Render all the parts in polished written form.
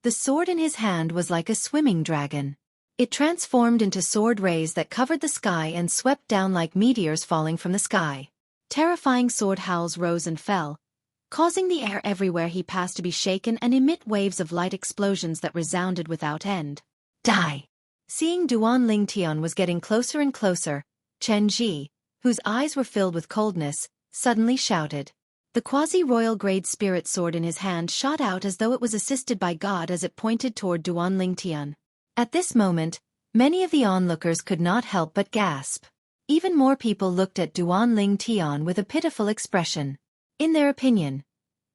The sword in his hand was like a swimming dragon. It transformed into sword rays that covered the sky and swept down like meteors falling from the sky. Terrifying sword howls rose and fell, causing the air everywhere he passed to be shaken and emit waves of light explosions that resounded without end. Die! Seeing Duan Lingtian was getting closer and closer, Chen Ji, whose eyes were filled with coldness, suddenly shouted. The quasi-royal grade spirit sword in his hand shot out as though it was assisted by God as it pointed toward Duan Lingtian. At this moment, many of the onlookers could not help but gasp. Even more people looked at Duan Lingtian with a pitiful expression. In their opinion,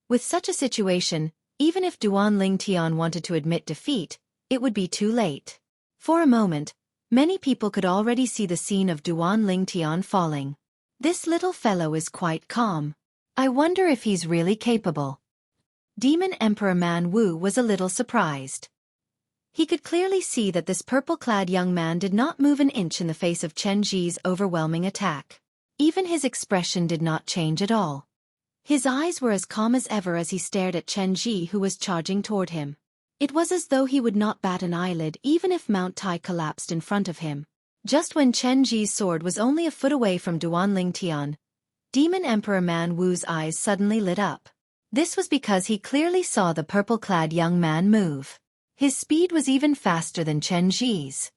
with such a situation, even if Duan Lingtian wanted to admit defeat, it would be too late. For a moment, many people could already see the scene of Duan Lingtian falling. This little fellow is quite calm. I wonder if he's really capable. Demon Emperor Man Wu was a little surprised. He could clearly see that this purple-clad young man did not move an inch in the face of Chen Ji's overwhelming attack. Even his expression did not change at all. His eyes were as calm as ever as he stared at Chen Ji, who was charging toward him. It was as though he would not bat an eyelid even if Mount Tai collapsed in front of him. Just when Chen Ji's sword was only a foot away from Duan Lingtian, Demon Emperor Man Wu's eyes suddenly lit up. This was because he clearly saw the purple-clad young man move. His speed was even faster than Chen Ji's.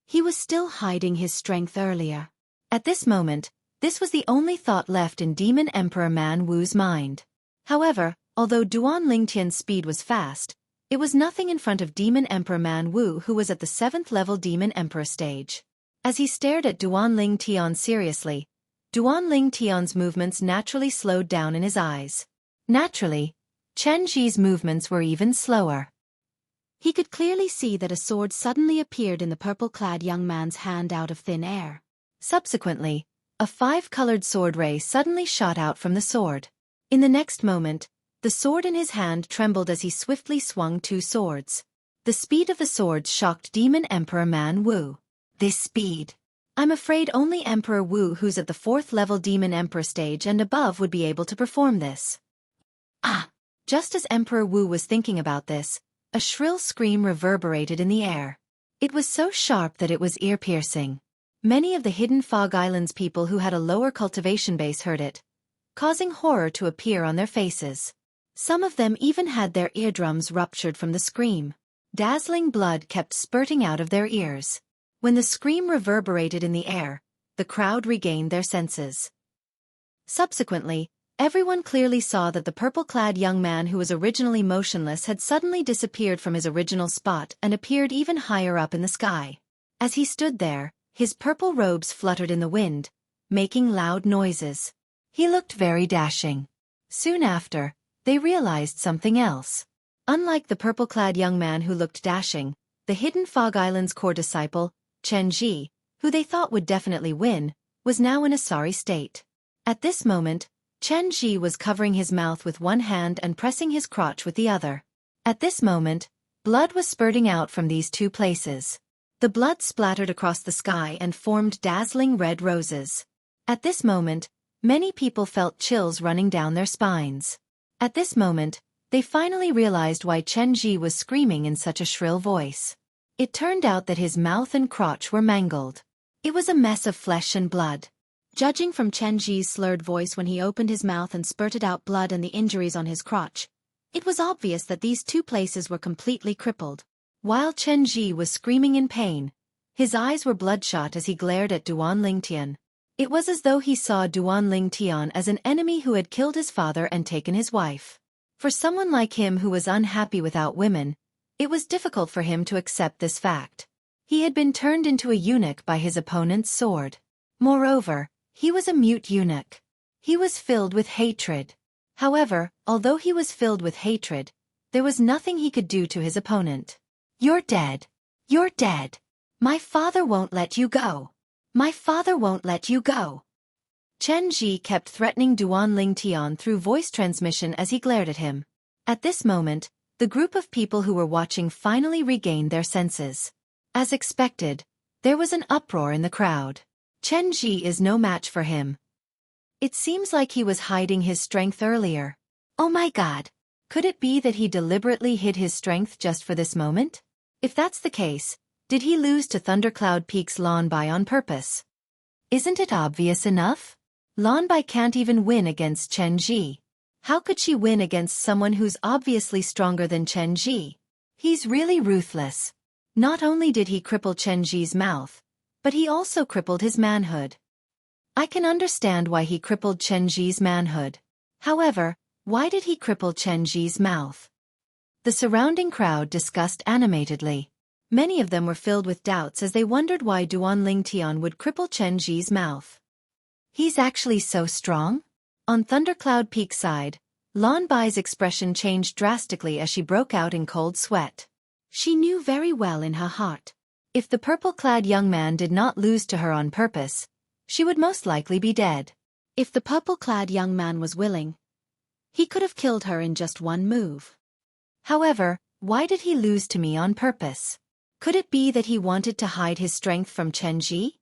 He was still hiding his strength earlier. At this moment, this was the only thought left in Demon Emperor Man Wu's mind. However, although Duan Lingtian's speed was fast, it was nothing in front of Demon Emperor Man Wu, who was at the 7th level Demon Emperor stage. As he stared at Duan Lingtian seriously, Duan Lingtian's movements naturally slowed down in his eyes. Naturally, Chen Ji's movements were even slower. He could clearly see that a sword suddenly appeared in the purple-clad young man's hand out of thin air. Subsequently, a 5-colored sword ray suddenly shot out from the sword. In the next moment, the sword in his hand trembled as he swiftly swung 2 swords. The speed of the swords shocked Demon Emperor Man Wu. This speed! I'm afraid only Emperor Wu, who's at the 4th level Demon Emperor stage and above, would be able to perform this. Ah! Just as Emperor Wu was thinking about this, a shrill scream reverberated in the air. It was so sharp that it was ear-piercing. Many of the hidden Fog Islands people who had a lower cultivation base heard it, causing horror to appear on their faces. Some of them even had their eardrums ruptured from the scream. Dazzling blood kept spurting out of their ears. When the scream reverberated in the air, the crowd regained their senses. Subsequently, everyone clearly saw that the purple-clad young man who was originally motionless had suddenly disappeared from his original spot and appeared even higher up in the sky. As he stood there, his purple robes fluttered in the wind, making loud noises. He looked very dashing. Soon after, they realized something else. Unlike the purple-clad young man who looked dashing, the hidden Fog Islands core disciple, Chen Ji, who they thought would definitely win, was now in a sorry state. At this moment, Chen Ji was covering his mouth with one hand and pressing his crotch with the other. At this moment, blood was spurting out from these 2 places. The blood splattered across the sky and formed dazzling red roses. At this moment, many people felt chills running down their spines. At this moment, they finally realized why Chen Ji was screaming in such a shrill voice. It turned out that his mouth and crotch were mangled. It was a mess of flesh and blood. Judging from Chen Ji's slurred voice when he opened his mouth and spurted out blood and the injuries on his crotch, it was obvious that these 2 places were completely crippled. While Chen Ji was screaming in pain, his eyes were bloodshot as he glared at Duan Lingtian. It was as though he saw Duan Lingtian as an enemy who had killed his father and taken his wife. For someone like him who was unhappy without women, it was difficult for him to accept this fact. He had been turned into a eunuch by his opponent's sword. Moreover, he was a mute eunuch. He was filled with hatred. However, although he was filled with hatred, there was nothing he could do to his opponent. You're dead. You're dead. My father won't let you go. My father won't let you go. Chen Ji kept threatening Duan Lingtian through voice transmission as he glared at him. At this moment, the group of people who were watching finally regained their senses. As expected, there was an uproar in the crowd. Chen Ji is no match for him. It seems like he was hiding his strength earlier. Oh my God! Could it be that he deliberately hid his strength just for this moment? If that's the case, did he lose to Thundercloud Peak's Lanbai on purpose? Isn't it obvious enough? Lanbai can't even win against Chen Ji. How could she win against someone who's obviously stronger than Chen Ji? He's really ruthless. Not only did he cripple Chen Ji's mouth, but he also crippled his manhood. I can understand why he crippled Chen Ji's manhood. However, why did he cripple Chen Ji's mouth? The surrounding crowd discussed animatedly. Many of them were filled with doubts as they wondered why Duan Tian would cripple Chen Ji's mouth. He's actually so strong? On Thundercloud Peak's side, Lanbai's expression changed drastically as she broke out in cold sweat. She knew very well in her heart. If the purple-clad young man did not lose to her on purpose, she would most likely be dead. If the purple-clad young man was willing, he could have killed her in just one move. However, why did he lose to me on purpose? Could it be that he wanted to hide his strength from Chen Ji?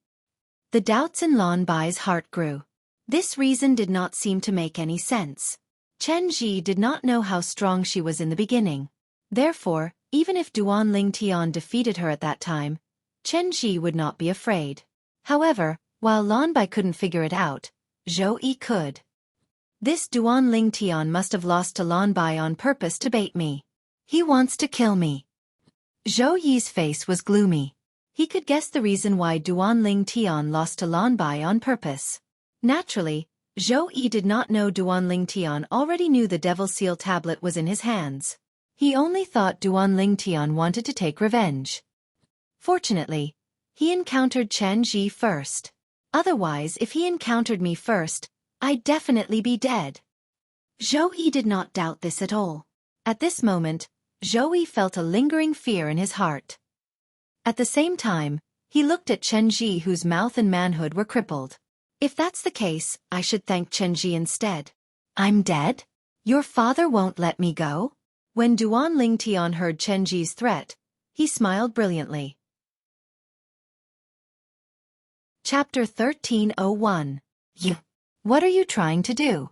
The doubts in Lanbai's heart grew. This reason did not seem to make any sense. Chen Ji did not know how strong she was in the beginning. Therefore, even if Duan Tian defeated her at that time, Chen Ji would not be afraid. However, while Lanbai couldn't figure it out, Xueqi could. This Duan Tian must have lost to Lanbai on purpose to bait me. He wants to kill me. Xueqi's face was gloomy. He could guess the reason why Duan Tian lost to Lanbai on purpose. Naturally, Xueqi did not know Duan Tian already knew the Devil Seal tablet was in his hands. He only thought Duan Tian wanted to take revenge. Fortunately, he encountered Chen Ji first. Otherwise, if he encountered me first, I'd definitely be dead. Xueqi did not doubt this at all. At this moment, Xueqi felt a lingering fear in his heart. At the same time, he looked at Chen Ji whose mouth and manhood were crippled. If that's the case, I should thank Chen Ji instead. I'm dead? Your father won't let me go? When Duan Tian heard Chen Ji's threat, he smiled brilliantly. Chapter 1301. What are you trying to do?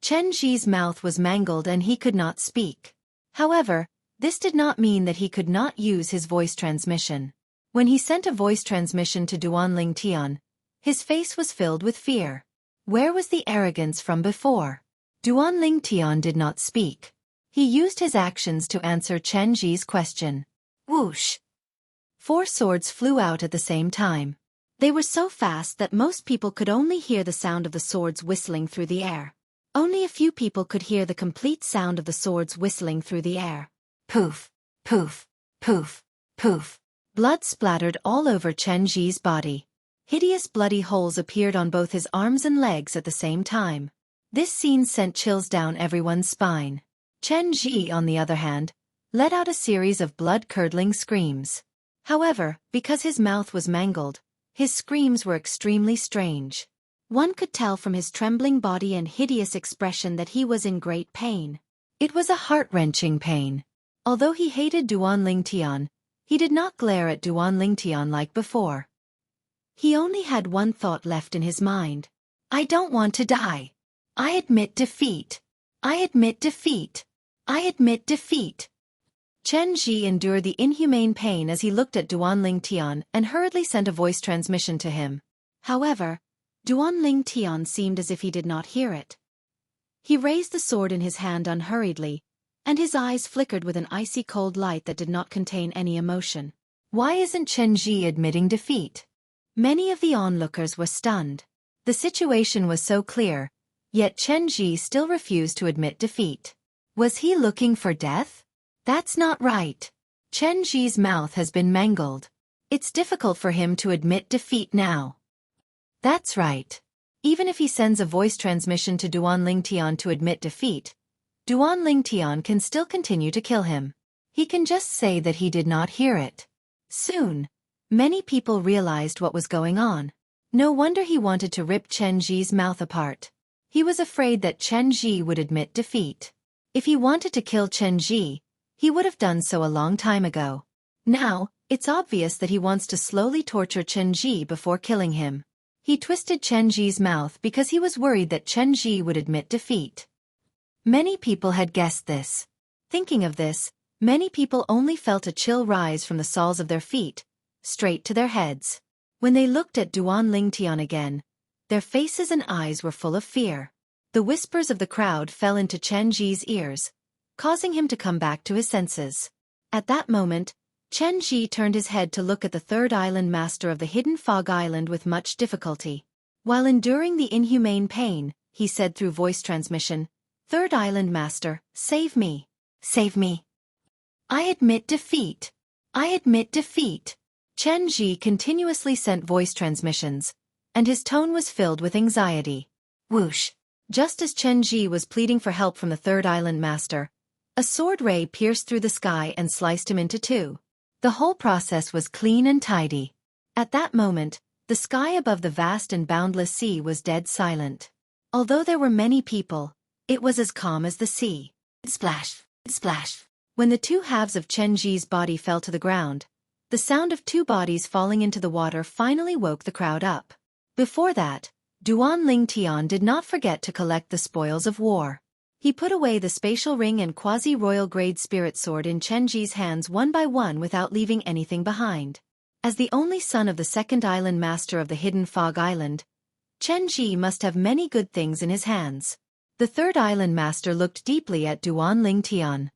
Chen Ji's mouth was mangled and he could not speak. However, this did not mean that he could not use his voice transmission. When he sent a voice transmission to Duan Tian, his face was filled with fear. Where was the arrogance from before? Duan Tian did not speak. He used his actions to answer Chen Ji's question. Whoosh! 4 swords flew out at the same time. They were so fast that most people could only hear the sound of the swords whistling through the air. Only a few people could hear the complete sound of the swords whistling through the air. Poof, poof, poof, poof. Blood splattered all over Chen Ji's body. Hideous bloody holes appeared on both his arms and legs at the same time. This scene sent chills down everyone's spine. Chen Ji, on the other hand, let out a series of blood-curdling screams. However, because his mouth was mangled, his screams were extremely strange. One could tell from his trembling body and hideous expression that he was in great pain. It was a heart-wrenching pain. Although he hated Duan Tian, he did not glare at Duan Tian like before. He only had one thought left in his mind. I don't want to die. I admit defeat. I admit defeat. I admit defeat. Chen Ji endured the inhumane pain as he looked at Duan Tian and hurriedly sent a voice transmission to him. However, Duan Tian seemed as if he did not hear it. He raised the sword in his hand unhurriedly, and his eyes flickered with an icy cold light that did not contain any emotion. Why isn't Chen Ji admitting defeat? Many of the onlookers were stunned. The situation was so clear, yet Chen Ji still refused to admit defeat. Was he looking for death? That's not right. Chen Ji's mouth has been mangled. It's difficult for him to admit defeat now. That's right. Even if he sends a voice transmission to Duan Tian to admit defeat, Duan Tian can still continue to kill him. He can just say that he did not hear it. Soon, many people realized what was going on. No wonder he wanted to rip Chen Ji's mouth apart. He was afraid that Chen Ji would admit defeat. If he wanted to kill Chen Ji, he would have done so a long time ago. Now, it's obvious that he wants to slowly torture Chen Ji before killing him. He twisted Chen Ji's mouth because he was worried that Chen Ji would admit defeat. Many people had guessed this. Thinking of this, many people only felt a chill rise from the soles of their feet, straight to their heads. When they looked at Duan Lingtian again, their faces and eyes were full of fear. The whispers of the crowd fell into Chen Ji's ears, causing him to come back to his senses. At that moment, Chen Ji turned his head to look at the third island master of the hidden fog island with much difficulty. While enduring the inhumane pain, he said through voice transmission, "Third island master, save me. Save me. I admit defeat. I admit defeat." Chen Ji continuously sent voice transmissions, and his tone was filled with anxiety. Whoosh! Just as Chen Ji was pleading for help from the third island master, a sword ray pierced through the sky and sliced him into two. The whole process was clean and tidy. At that moment, the sky above the vast and boundless sea was dead silent. Although there were many people, it was as calm as the sea. Splash! Splash! When the two halves of Chen Ji's body fell to the ground, the sound of two bodies falling into the water finally woke the crowd up. Before that, Duan Lingtian did not forget to collect the spoils of war. He put away the spatial ring and quasi-royal grade spirit sword in Chen Ji's hands one by one without leaving anything behind. As the only son of the second island master of the hidden fog island, Chen Ji must have many good things in his hands. The third island master looked deeply at Duan Lingtian.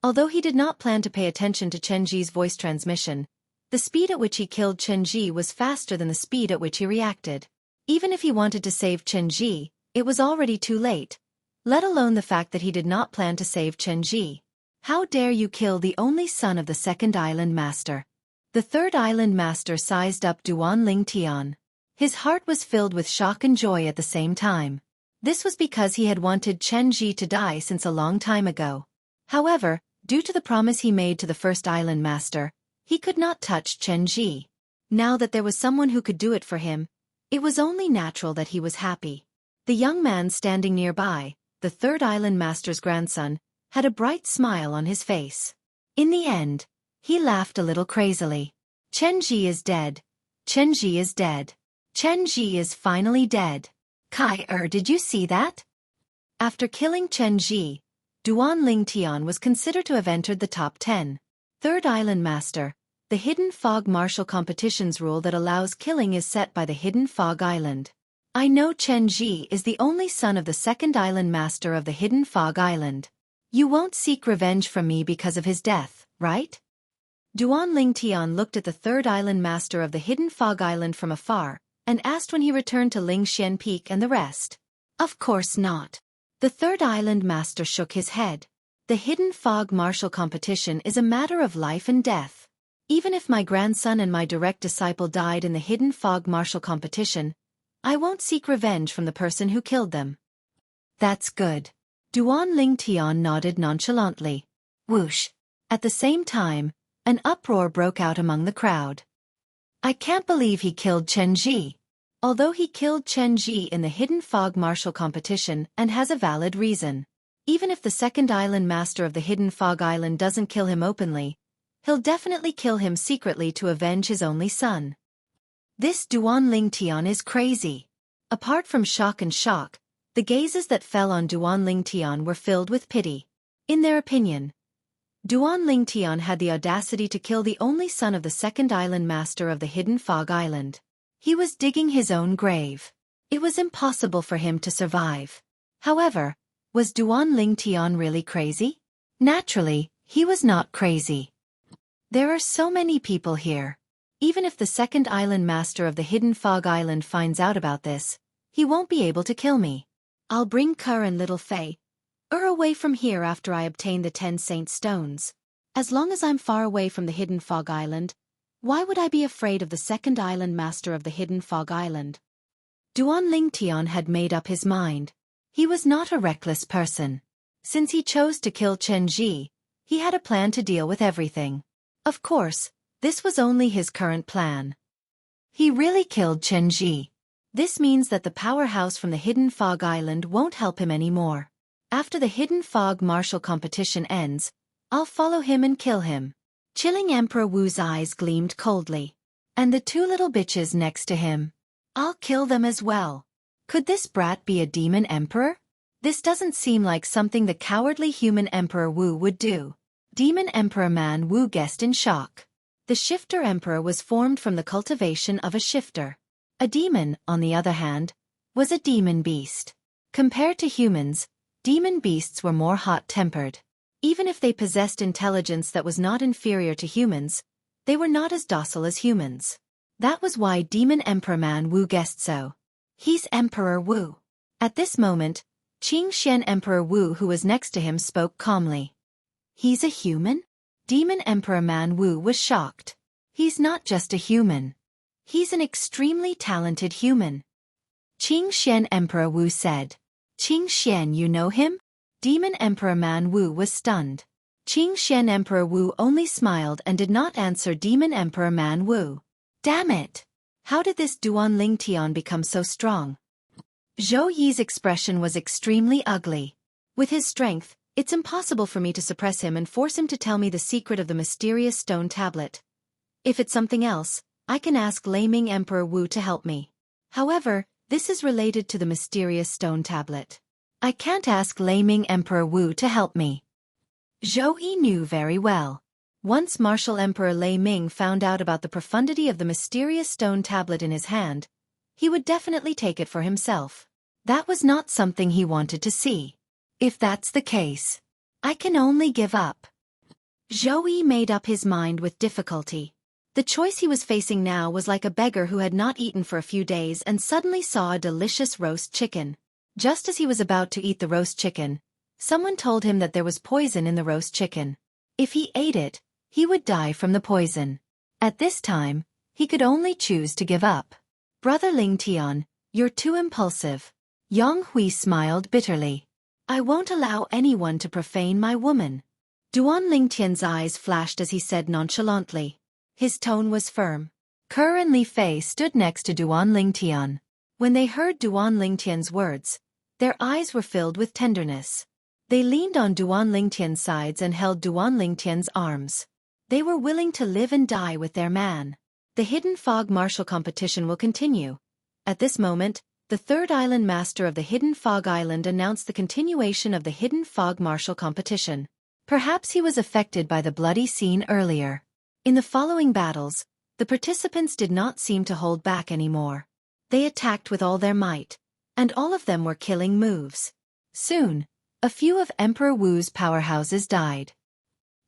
Although he did not plan to pay attention to Chen Ji's voice transmission, the speed at which he killed Chen Ji was faster than the speed at which he reacted. Even if he wanted to save Chen Ji, it was already too late, let alone the fact that he did not plan to save Chen Ji. How dare you kill the only son of the second island master? The third island master sized up Duan Lingtian. His heart was filled with shock and joy at the same time. This was because he had wanted Chen Ji to die since a long time ago. However, due to the promise he made to the first island master, he could not touch Chen Ji. Now that there was someone who could do it for him, it was only natural that he was happy. The young man standing nearby, the third island master's grandson, had a bright smile on his face. In the end, he laughed a little crazily. Chen Ji is dead. Chen Ji is dead. Chen Ji is finally dead. Did you see that? After killing Chen Ji, Duan Lingtian was considered to have entered the top 10. Third island master. The hidden fog martial competition's rule that allows killing is set by the hidden fog island. I know Chen Ji is the only son of the second island master of the hidden fog island. You won't seek revenge from me because of his death, right? Duan Lingtian looked at the third island master of the hidden fog island from afar, and asked when he returned to Lingxian Peak and the rest. Of course not. The third island master shook his head. The hidden fog martial competition is a matter of life and death. Even if my grandson and my direct disciple died in the hidden fog martial competition, I won't seek revenge from the person who killed them. That's good. Duan Lingtian nodded nonchalantly. Whoosh. At the same time, an uproar broke out among the crowd. I can't believe he killed Chen Ji. Although he killed Chen Ji in the hidden fog martial competition and has a valid reason. Even if the second island master of the hidden fog island doesn't kill him openly, he'll definitely kill him secretly to avenge his only son. This Duan Lingtian is crazy. Apart from shock and shock, the gazes that fell on Duan Lingtian were filled with pity. In their opinion, Duan Lingtian had the audacity to kill the only son of the second island master of the hidden fog island. He was digging his own grave. It was impossible for him to survive. However, was Duan Lingtian really crazy? Naturally, he was not crazy. There are so many people here. Even if the second island master of the hidden fog island finds out about this, he won't be able to kill me. I'll bring Kerr and little Fei away from here after I obtain the 10 saint stones. As long as I'm far away from the hidden fog island, why would I be afraid of the second island master of the hidden fog island? Duan Lingtian had made up his mind. He was not a reckless person. Since he chose to kill Chen Ji, he had a plan to deal with everything. Of course, this was only his current plan. He really killed Chen Ji. This means that the powerhouse from the hidden fog island won't help him anymore. After the hidden fog martial competition ends, I'll follow him and kill him. Chilling Emperor Wu's eyes gleamed coldly. And the two little bitches next to him. I'll kill them as well. Could this brat be a demon emperor? This doesn't seem like something the cowardly human Emperor Wu would do. Demon Emperor Man Wu guessed in shock. The Shifter Emperor was formed from the cultivation of a shifter. A demon, on the other hand, was a demon beast. Compared to humans, demon beasts were more hot-tempered. Even if they possessed intelligence that was not inferior to humans, they were not as docile as humans. That was why Demon Emperor Man Wu guessed so. He's Emperor Wu. At this moment, Qingxian Emperor Wu, who was next to him, spoke calmly. He's a human? Demon Emperor Man Wu was shocked. He's not just a human. He's an extremely talented human. Qingxian Emperor Wu said. Qingxian, you know him? Demon Emperor Man Wu was stunned. Qingxian Emperor Wu only smiled and did not answer Demon Emperor Man Wu. Damn it! How did this Duan Lingtian become so strong? Zhou Yi's expression was extremely ugly. With his strength, it's impossible for me to suppress him and force him to tell me the secret of the mysterious stone tablet. If it's something else, I can ask Lei Ming Emperor Wu to help me. However, this is related to the mysterious stone tablet. I can't ask Lei Ming Emperor Wu to help me. Zhou Yi knew very well. Once Martial Emperor Lei Ming found out about the profundity of the mysterious stone tablet in his hand, he would definitely take it for himself. That was not something he wanted to see. If that's the case, I can only give up. Zhou Yi made up his mind with difficulty. The choice he was facing now was like a beggar who had not eaten for a few days and suddenly saw a delicious roast chicken. Just as he was about to eat the roast chicken, someone told him that there was poison in the roast chicken. If he ate it, he would die from the poison. At this time, he could only choose to give up. Brother Lingtian, you're too impulsive. Yang Hui smiled bitterly. I won't allow anyone to profane my woman. Duan Lingtian's eyes flashed as he said nonchalantly. His tone was firm. Ke and Li Fei stood next to Duan Lingtian. When they heard Duan Lingtian's words, their eyes were filled with tenderness. They leaned on Duan Lingtian's sides and held Duan Lingtian's arms. They were willing to live and die with their man. The Hidden Fog Martial Competition will continue. At this moment, the third island master of the Hidden Fog Island announced the continuation of the Hidden Fog Martial Competition. Perhaps he was affected by the bloody scene earlier. In the following battles, the participants did not seem to hold back anymore. They attacked with all their might, and all of them were killing moves. Soon, a few of Emperor Wu's powerhouses died.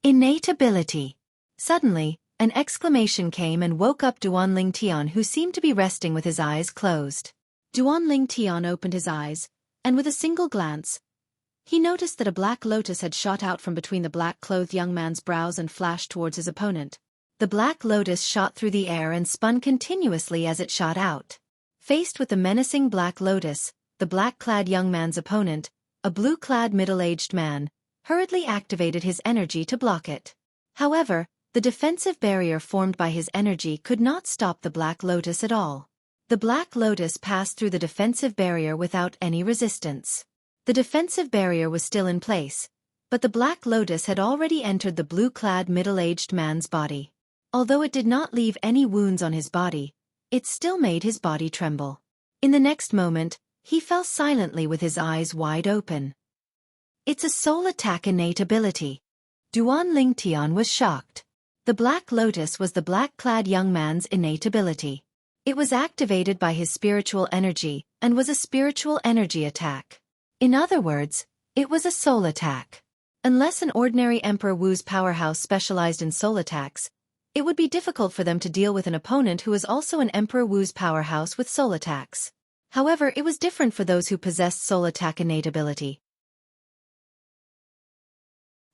Innate ability. Suddenly, an exclamation came and woke up Duan Lingtian, who seemed to be resting with his eyes closed. Duan Lingtian opened his eyes, and with a single glance, he noticed that a black lotus had shot out from between the black-clothed young man's brows and flashed towards his opponent. The black lotus shot through the air and spun continuously as it shot out. Faced with the menacing black lotus, the black-clad young man's opponent, a blue-clad middle-aged man, hurriedly activated his energy to block it. However, the defensive barrier formed by his energy could not stop the Black Lotus at all. The Black Lotus passed through the defensive barrier without any resistance. The defensive barrier was still in place, but the Black Lotus had already entered the blue-clad middle-aged man's body. Although it did not leave any wounds on his body, it still made his body tremble. In the next moment, he fell silently with his eyes wide open. It's a soul attack innate ability. Duan Lingtian was shocked. The Black Lotus was the black-clad young man's innate ability. It was activated by his spiritual energy and was a spiritual energy attack. In other words, it was a soul attack. Unless an ordinary Emperor Wu's powerhouse specialized in soul attacks, it would be difficult for them to deal with an opponent who is also an Emperor Wu's powerhouse with soul attacks. However, it was different for those who possessed soul attack innate ability.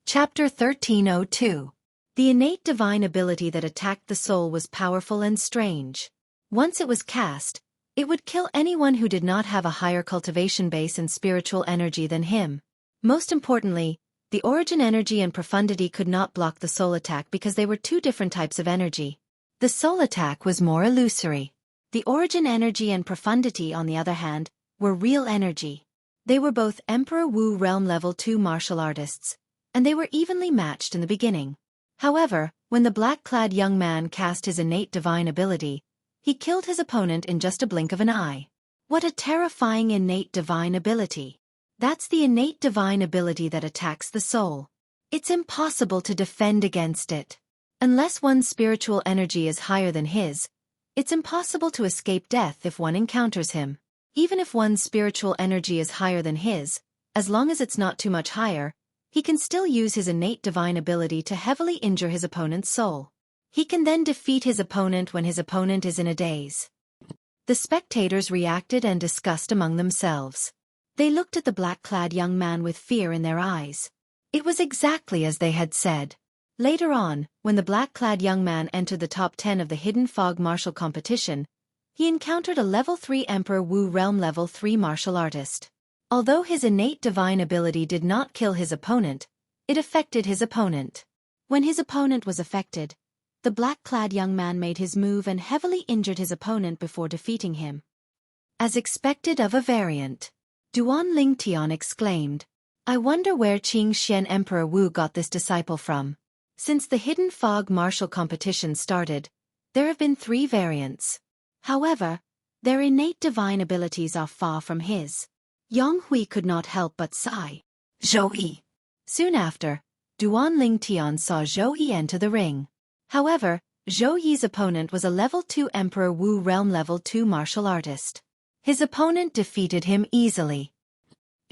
Chapter 1302. The innate divine ability that attacked the soul was powerful and strange. Once it was cast, it would kill anyone who did not have a higher cultivation base and spiritual energy than him. Most importantly, the origin energy and profundity could not block the soul attack because they were two different types of energy. The soul attack was more illusory. The origin energy and profundity, on the other hand, were real energy. They were both Emperor Wu Realm Level 2 martial artists, and they were evenly matched in the beginning. However, when the black-clad young man cast his innate divine ability, he killed his opponent in just a blink of an eye. What a terrifying innate divine ability! That's the innate divine ability that attacks the soul. It's impossible to defend against it. Unless one's spiritual energy is higher than his, it's impossible to escape death if one encounters him. Even if one's spiritual energy is higher than his, as long as it's not too much higher, he can still use his innate divine ability to heavily injure his opponent's soul. He can then defeat his opponent when his opponent is in a daze. The spectators reacted and discussed among themselves. They looked at the black-clad young man with fear in their eyes. It was exactly as they had said. Later on, when the black-clad young man entered the top 10 of the Hidden Fog martial competition, he encountered a Level 3 Emperor Wu Realm Level 3 martial artist. Although his innate divine ability did not kill his opponent, it affected his opponent. When his opponent was affected, the black-clad young man made his move and heavily injured his opponent before defeating him. As expected of a variant, Duan Ling Tian exclaimed, "I wonder where Qing Xian Emperor Wu got this disciple from." Since the Hidden Fog martial competition started, there have been 3 variants. However, their innate divine abilities are far from his. Yang Hui could not help but sigh. Xueqi. Soon after, Duan Ling Tian saw Xueqi enter the ring. However, Xueqi's opponent was a Level 2 Emperor Wu Realm Level 2 martial artist. His opponent defeated him easily.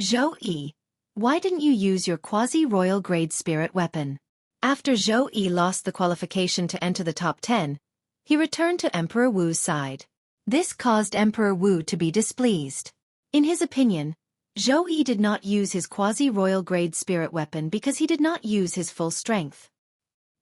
Xueqi, why didn't you use your quasi-royal grade spirit weapon? After Xueqi lost the qualification to enter the top 10, he returned to Emperor Wu's side. This caused Emperor Wu to be displeased. In his opinion, Xueqi did not use his quasi-royal grade spirit weapon because he did not use his full strength.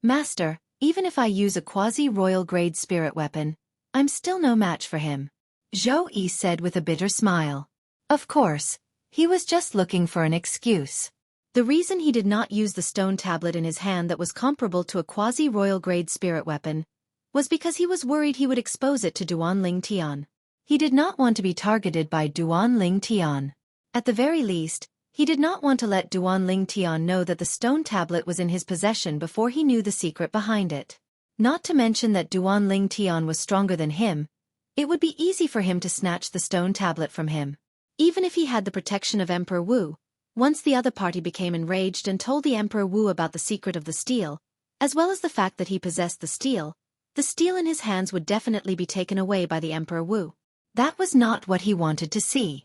Master, even if I use a quasi-royal grade spirit weapon, I'm still no match for him, Xueqi said with a bitter smile. Of course, he was just looking for an excuse. The reason he did not use the stone tablet in his hand that was comparable to a quasi-royal grade spirit weapon was because he was worried he would expose it to Duan Ling Tian. He did not want to be targeted by Duan Ling Tian. At the very least, he did not want to let Duan Ling Tian know that the stone tablet was in his possession before he knew the secret behind it. Not to mention that Duan Ling Tian was stronger than him, it would be easy for him to snatch the stone tablet from him. Even if he had the protection of Emperor Wu, once the other party became enraged and told the Emperor Wu about the secret of the steel, as well as the fact that he possessed the steel in his hands would definitely be taken away by the Emperor Wu. That was not what he wanted to see.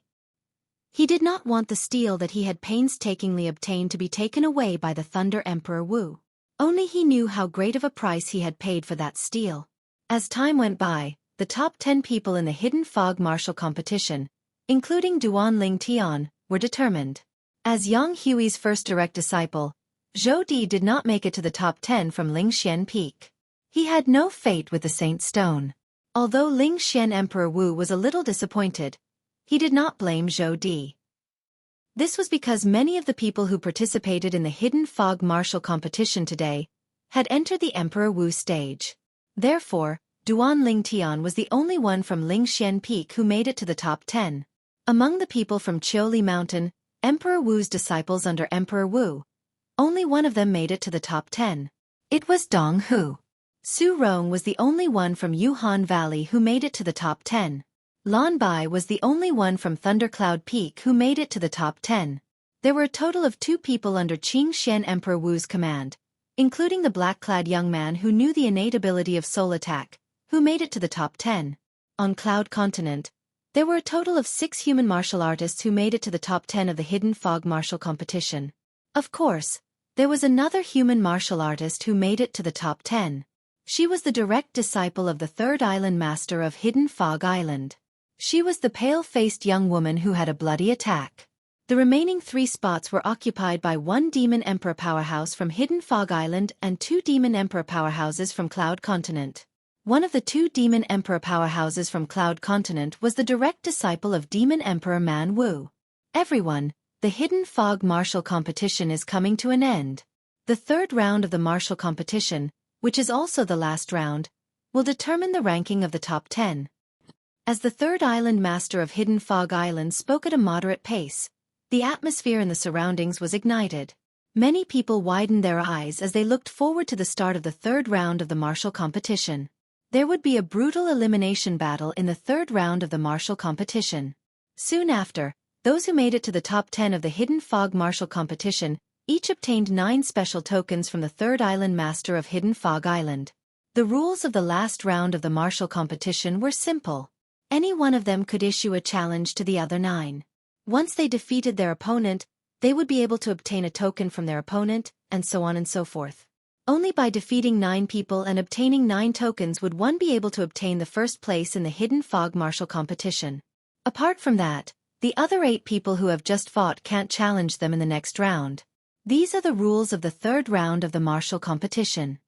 He did not want the steel that he had painstakingly obtained to be taken away by the Thunder Emperor Wu. Only he knew how great of a price he had paid for that steel. As time went by, the top 10 people in the Hidden Fog martial competition, including Duan Ling Tian, were determined. As Yang Hui's first direct disciple, Zhou Di did not make it to the top 10 from Lingxian Peak. He had no fate with the Saint Stone. Although Lingxian Emperor Wu was a little disappointed, he did not blame Zhou Di. This was because many of the people who participated in the Hidden Fog martial competition today had entered the Emperor Wu stage. Therefore, Duan Ling Tian was the only one from Lingxian Peak who made it to the top 10. Among the people from Qiuli Mountain, Emperor Wu's disciples under Emperor Wu, only one of them made it to the top 10. It was Dong Hu. Su Rong was the only one from Yuhan Valley who made it to the top 10. Lan Bai was the only one from Thundercloud Peak who made it to the top 10. There were a total of 2 people under Qing Xian Emperor Wu's command, including the black-clad young man who knew the innate ability of soul attack, who made it to the top 10. On Cloud Continent, there were a total of 6 human martial artists who made it to the top 10 of the Hidden Fog martial competition. Of course, there was another human martial artist who made it to the top 10. She was the direct disciple of the 3rd Island Master of Hidden Fog Island. She was the pale-faced young woman who had a bloody attack. The remaining 3 spots were occupied by 1 Demon Emperor powerhouse from Hidden Fog Island and 2 Demon Emperor powerhouses from Cloud Continent. One of the 2 Demon Emperor powerhouses from Cloud Continent was the direct disciple of Demon Emperor Man Wu. Everyone, the Hidden Fog martial competition is coming to an end. The 3rd round of the martial competition, which is also the last round, will determine the ranking of the top 10. As the 3rd Island Master of Hidden Fog Island spoke at a moderate pace, the atmosphere in the surroundings was ignited. Many people widened their eyes as they looked forward to the start of the 3rd round of the martial competition. There would be a brutal elimination battle in the 3rd round of the martial competition. Soon after, Those who made it to the top 10 of the Hidden Fog Martial Competition each obtained 9 special tokens from the third island master of Hidden Fog Island. The rules of the last round of the martial competition were simple. Any one of them could issue a challenge to the other 9. Once they defeated their opponent, they would be able to obtain a token from their opponent, and so on and so forth. Only by defeating 9 people and obtaining 9 tokens would one be able to obtain the first place in the Hidden Fog Martial Competition. Apart from that, the other 8 people who have just fought can't challenge them in the next round. These are the rules of the third round of the martial competition.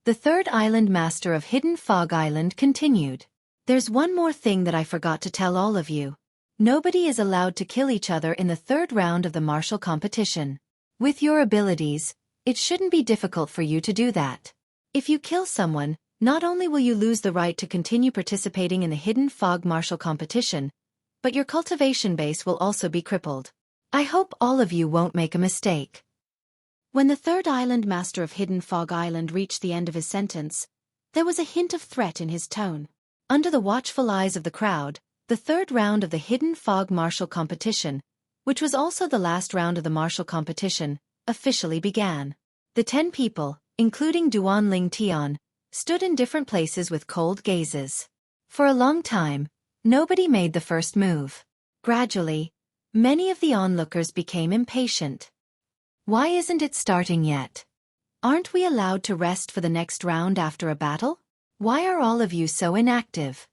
The third island master of Hidden Fog Island continued. There's one more thing that I forgot to tell all of you. Nobody is allowed to kill each other in the third round of the martial competition. With your abilities, it shouldn't be difficult for you to do that. If you kill someone, not only will you lose the right to continue participating in the Hidden Fog martial competition, but your cultivation base will also be crippled. I hope all of you won't make a mistake. When the third island master of Hidden Fog Island reached the end of his sentence, there was a hint of threat in his tone. Under the watchful eyes of the crowd, the third round of the Hidden Fog martial competition, which was also the last round of the martial competition, officially began. The 10 people, including Duan Ling Tian, stood in different places with cold gazes. For a long time, nobody made the first move. Gradually, many of the onlookers became impatient. Why isn't it starting yet? Aren't we allowed to rest for the next round after a battle? Why are all of you so inactive?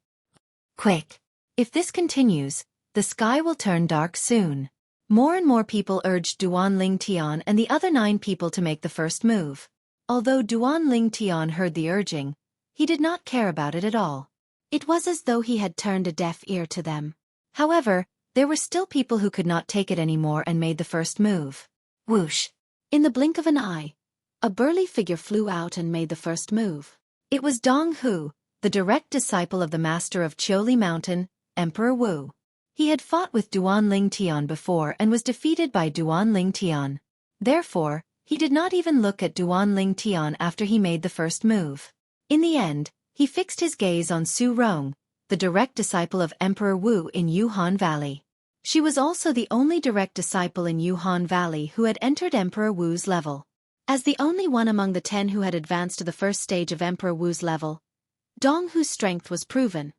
Quick! If this continues, the sky will turn dark soon. More and more people urged Duan Ling Tian and the other 9 people to make the first move. Although Duan Ling Tian heard the urging, he did not care about it at all. It was as though he had turned a deaf ear to them. However, there were still people who could not take it anymore and made the first move. Whoosh! In the blink of an eye, a burly figure flew out and made the first move. It was Dong Hu, the direct disciple of the master of Xueqi Mountain, Emperor Wu. He had fought with Duan Ling Tian before and was defeated by Duan Ling Tian. Therefore, he did not even look at Duan Ling Tian after he made the first move. In the end, he fixed his gaze on Xueqi, the direct disciple of Emperor Wu in Yuhan Valley. She was also the only direct disciple in Yuhan Valley who had entered Emperor Wu's level. As the only one among the 10 who had advanced to the first stage of Emperor Wu's level, Dong Hu's strength was proven.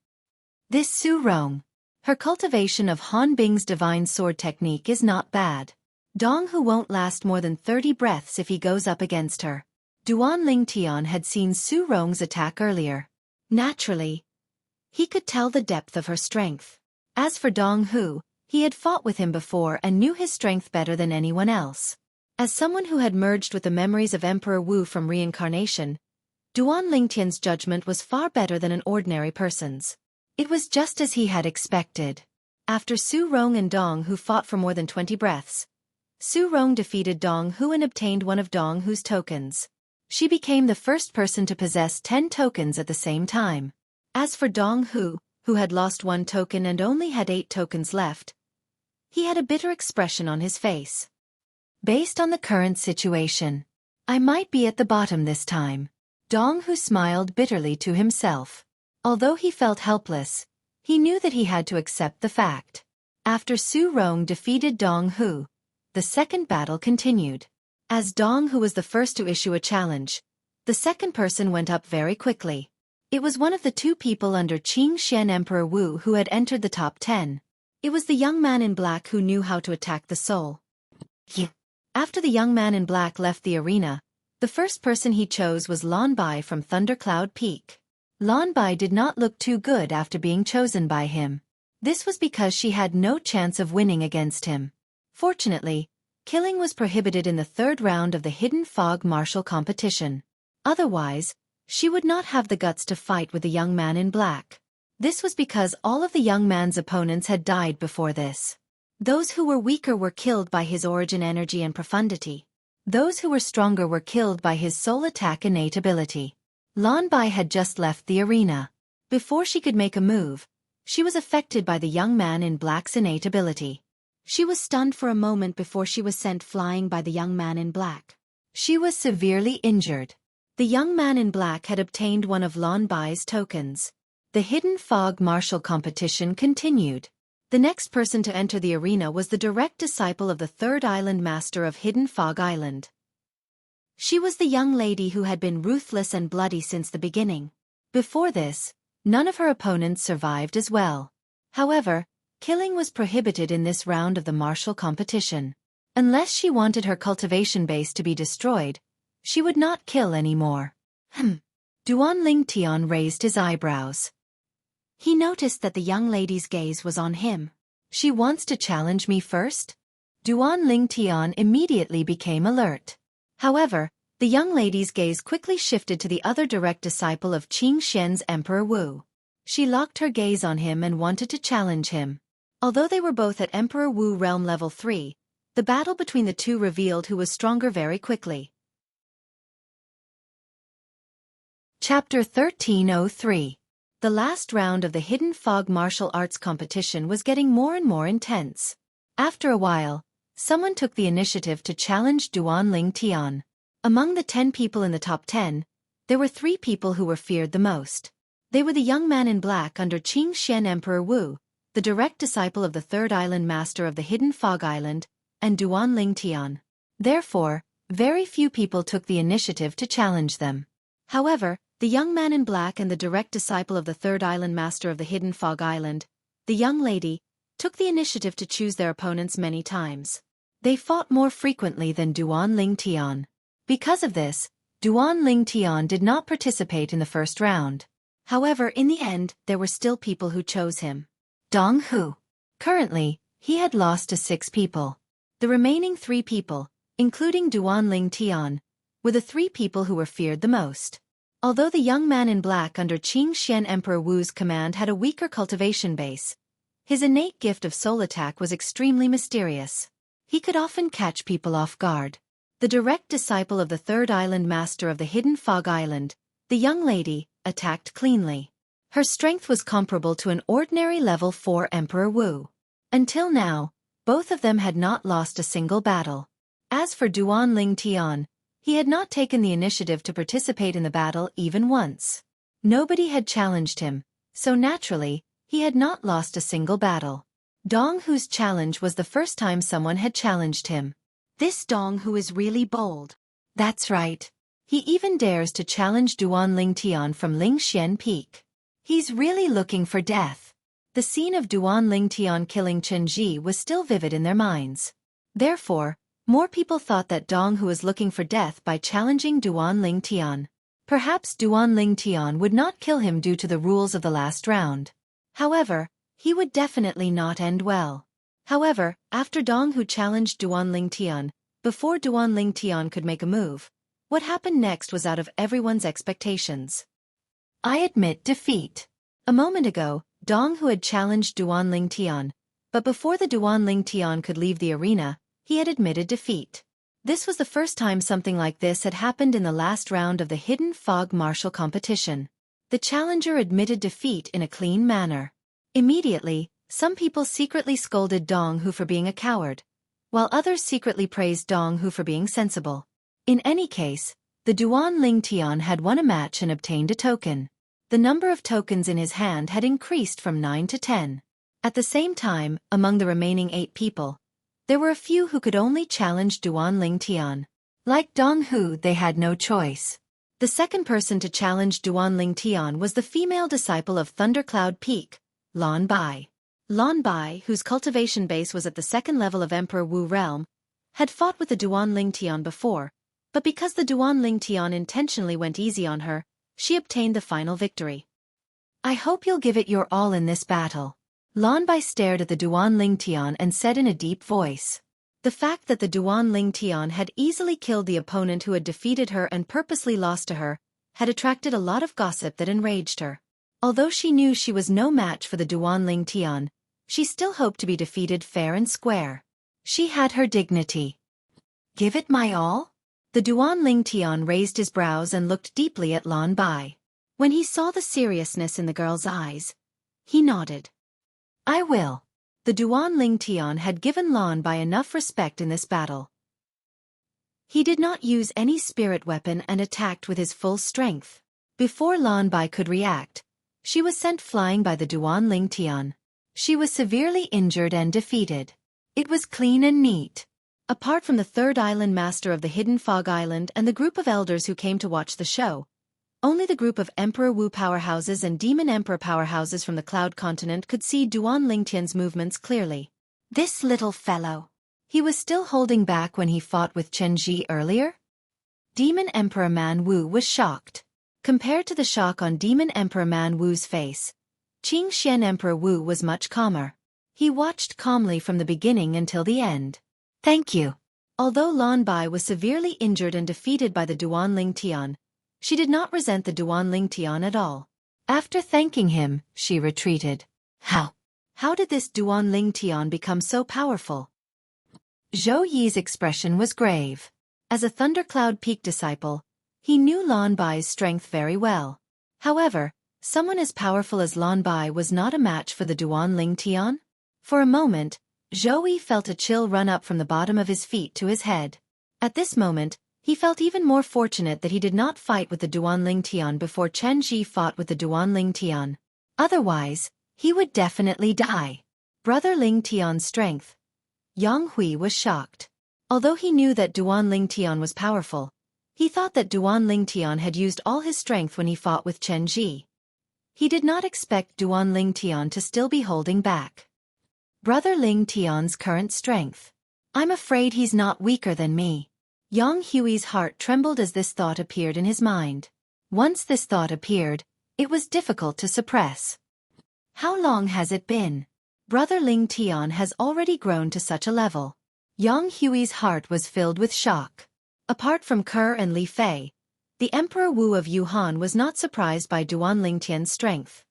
This Xueqi, her cultivation of Han Bing's divine sword technique is not bad. Dong Hu won't last more than 30 breaths if he goes up against her. Duan Ling Tian had seen Xueqi's attack earlier. Naturally, he could tell the depth of her strength. As for Dong Hu, he had fought with him before and knew his strength better than anyone else. As someone who had merged with the memories of Emperor Wu from reincarnation, Duan Lingtian's judgment was far better than an ordinary person's. It was just as he had expected. After Xueqi and Dong Hu fought for more than 20 breaths, Xueqi defeated Dong Hu and obtained one of Dong Hu's tokens. She became the first person to possess 10 tokens at the same time. As for Dong Hu, who had lost 1 token and only had 8 tokens left, he had a bitter expression on his face. Based on the current situation, I might be at the bottom this time. Dong Hu smiled bitterly to himself. Although he felt helpless, he knew that he had to accept the fact. After Xueqi defeated Dong Hu, the second battle continued. As Dong Hu was the first to issue a challenge, the second person went up very quickly. It was one of the 2 people under Qing Xian Emperor Wu who had entered the top 10. It was the young man in black who knew how to attack the soul. After the young man in black left the arena, the first person he chose was Lan Bai from Thundercloud Peak. Lan Bai did not look too good after being chosen by him. This was because she had no chance of winning against him. Fortunately, killing was prohibited in the third round of the Hidden Fog martial competition. Otherwise, she would not have the guts to fight with the young man in black. This was because all of the young man's opponents had died before this. Those who were weaker were killed by his origin energy and profundity. Those who were stronger were killed by his soul attack innate ability. Lan Bai had just left the arena. Before she could make a move, she was affected by the young man in black's innate ability. She was stunned for a moment before she was sent flying by the young man in black. She was severely injured. The young man in black had obtained one of Lan Bai's tokens. The Hidden Fog martial competition continued. The next person to enter the arena was the direct disciple of the third island master of Hidden Fog Island. She was the young lady who had been ruthless and bloody since the beginning. Before this, none of her opponents survived as well. However, killing was prohibited in this round of the martial competition. Unless she wanted her cultivation base to be destroyed, she would not kill anymore. Duan Ling Tian raised his eyebrows. He noticed that the young lady's gaze was on him. She wants to challenge me first? Duan Ling Tian immediately became alert. However, the young lady's gaze quickly shifted to the other direct disciple of Qing Xian's Emperor Wu. She locked her gaze on him and wanted to challenge him. Although they were both at Emperor Wu Realm Level 3, the battle between the two revealed who was stronger very quickly. Chapter 1303. The last round of the Hidden Fog martial arts competition was getting more and more intense. After a while, someone took the initiative to challenge Duan Ling Tian. Among the 10 people in the top 10, there were 3 people who were feared the most. They were the young man in black under Qing Xian Emperor Wu, the direct disciple of the third island master of the Hidden Fog Island, and Duan Ling Tian. Therefore, very few people took the initiative to challenge them. However, the young man in black and the direct disciple of the third island master of the Hidden Fog Island, the young lady, took the initiative to choose their opponents many times. They fought more frequently than Duan Ling Tian. Because of this, Duan Ling Tian did not participate in the first round. However, in the end, there were still people who chose him. Dong Hu. Currently, he had lost to 6 people. The remaining 3 people, including Duan Ling Tian, were the 3 people who were feared the most. Although the young man in black under Qing Xian Emperor Wu's command had a weaker cultivation base, his innate gift of soul attack was extremely mysterious. He could often catch people off guard. The direct disciple of the third island master of the Hidden Fog Island, the young lady, attacked cleanly. Her strength was comparable to an ordinary level 4 Emperor Wu. Until now, both of them had not lost a single battle. As for Duan Ling Tian, he had not taken the initiative to participate in the battle even once. Nobody had challenged him, so naturally, he had not lost a single battle. Dong Hu's challenge was the first time someone had challenged him. This Dong Hu is really bold. That's right. He even dares to challenge Duan Ling Tian from Lingxian Peak. He's really looking for death. The scene of Duan Ling Tian killing Chen Ji was still vivid in their minds. Therefore, more people thought that Dong Hu was looking for death by challenging Duan Ling Tian. Perhaps Duan Ling Tian would not kill him due to the rules of the last round. However, he would definitely not end well. However, after Dong Hu challenged Duan Ling Tian, before Duan Ling Tian could make a move, what happened next was out of everyone's expectations. I admit defeat. A moment ago, Dong Hu had challenged Duan Ling Tian, but before the Duan Ling Tian could leave the arena, he had admitted defeat. This was the first time something like this had happened in the last round of the Hidden Fog martial competition. The challenger admitted defeat in a clean manner. Immediately, some people secretly scolded Dong Hu for being a coward, while others secretly praised Dong Hu for being sensible. In any case, the Duan Ling Tian had won a match and obtained a token. The number of tokens in his hand had increased from 9 to 10. At the same time, among the remaining 8 people, there were a few who could only challenge Duan Ling Tian. Like Dong Hu, they had no choice. The second person to challenge Duan Ling Tian was the female disciple of Thundercloud Peak, Lan Bai. Lan Bai, whose cultivation base was at the second level of Emperor Wu Realm, had fought with the Duan Ling Tian before, but because the Duan Ling Tian intentionally went easy on her, she obtained the final victory. I hope you'll give it your all in this battle. Lan Bai stared at the Duan Ling Tian and said in a deep voice. The fact that the Duan Ling Tian had easily killed the opponent who had defeated her and purposely lost to her, had attracted a lot of gossip that enraged her. Although she knew she was no match for the Duan Ling Tian, she still hoped to be defeated fair and square. She had her dignity. Give it my all? The Duan Ling Tian raised his brows and looked deeply at Lan Bai. When he saw the seriousness in the girl's eyes, he nodded. I will. The Duan Ling Tian had given Lan Bai enough respect in this battle. He did not use any spirit weapon and attacked with his full strength. Before Lan Bai could react, she was sent flying by the Duan Ling Tian. She was severely injured and defeated. It was clean and neat. Apart from the third island master of the Hidden Fog Island and the group of elders who came to watch the show, only the group of Emperor Wu powerhouses and Demon Emperor powerhouses from the Cloud Continent could see Duan Lingtian's movements clearly. This little fellow. He was still holding back when he fought with Chen Ji earlier? Demon Emperor Man Wu was shocked. Compared to the shock on Demon Emperor Man Wu's face, Qing Xian Emperor Wu was much calmer. He watched calmly from the beginning until the end. Thank you. Although Lan Bai was severely injured and defeated by the Duan Lingtian, she did not resent the Duan Lingtian at all. After thanking him, she retreated. How did this Duan Lingtian become so powerful? Zhou Yi's expression was grave. As a Thundercloud Peak disciple, he knew Lan Bai's strength very well. However, someone as powerful as Lan Bai was not a match for the Duan Lingtian. For a moment, Zhou Yi felt a chill run up from the bottom of his feet to his head. At this moment, he felt even more fortunate that he did not fight with the Duan Lingtian before Chen Ji fought with the Duan Lingtian. Otherwise, he would definitely die. Brother Lingtian's strength. Yang Hui was shocked. Although he knew that Duan Lingtian was powerful, he thought that Duan Lingtian had used all his strength when he fought with Chen Ji. He did not expect Duan Lingtian to still be holding back. Brother Lingtian's current strength. I'm afraid he's not weaker than me. Yang Hui's heart trembled as this thought appeared in his mind. Once this thought appeared, it was difficult to suppress. How long has it been? Brother Lingtian has already grown to such a level. Yang Hui's heart was filled with shock. Apart from Ke and Li Fei, the Emperor Wu of Yuhan was not surprised by Duan Lingtian's strength.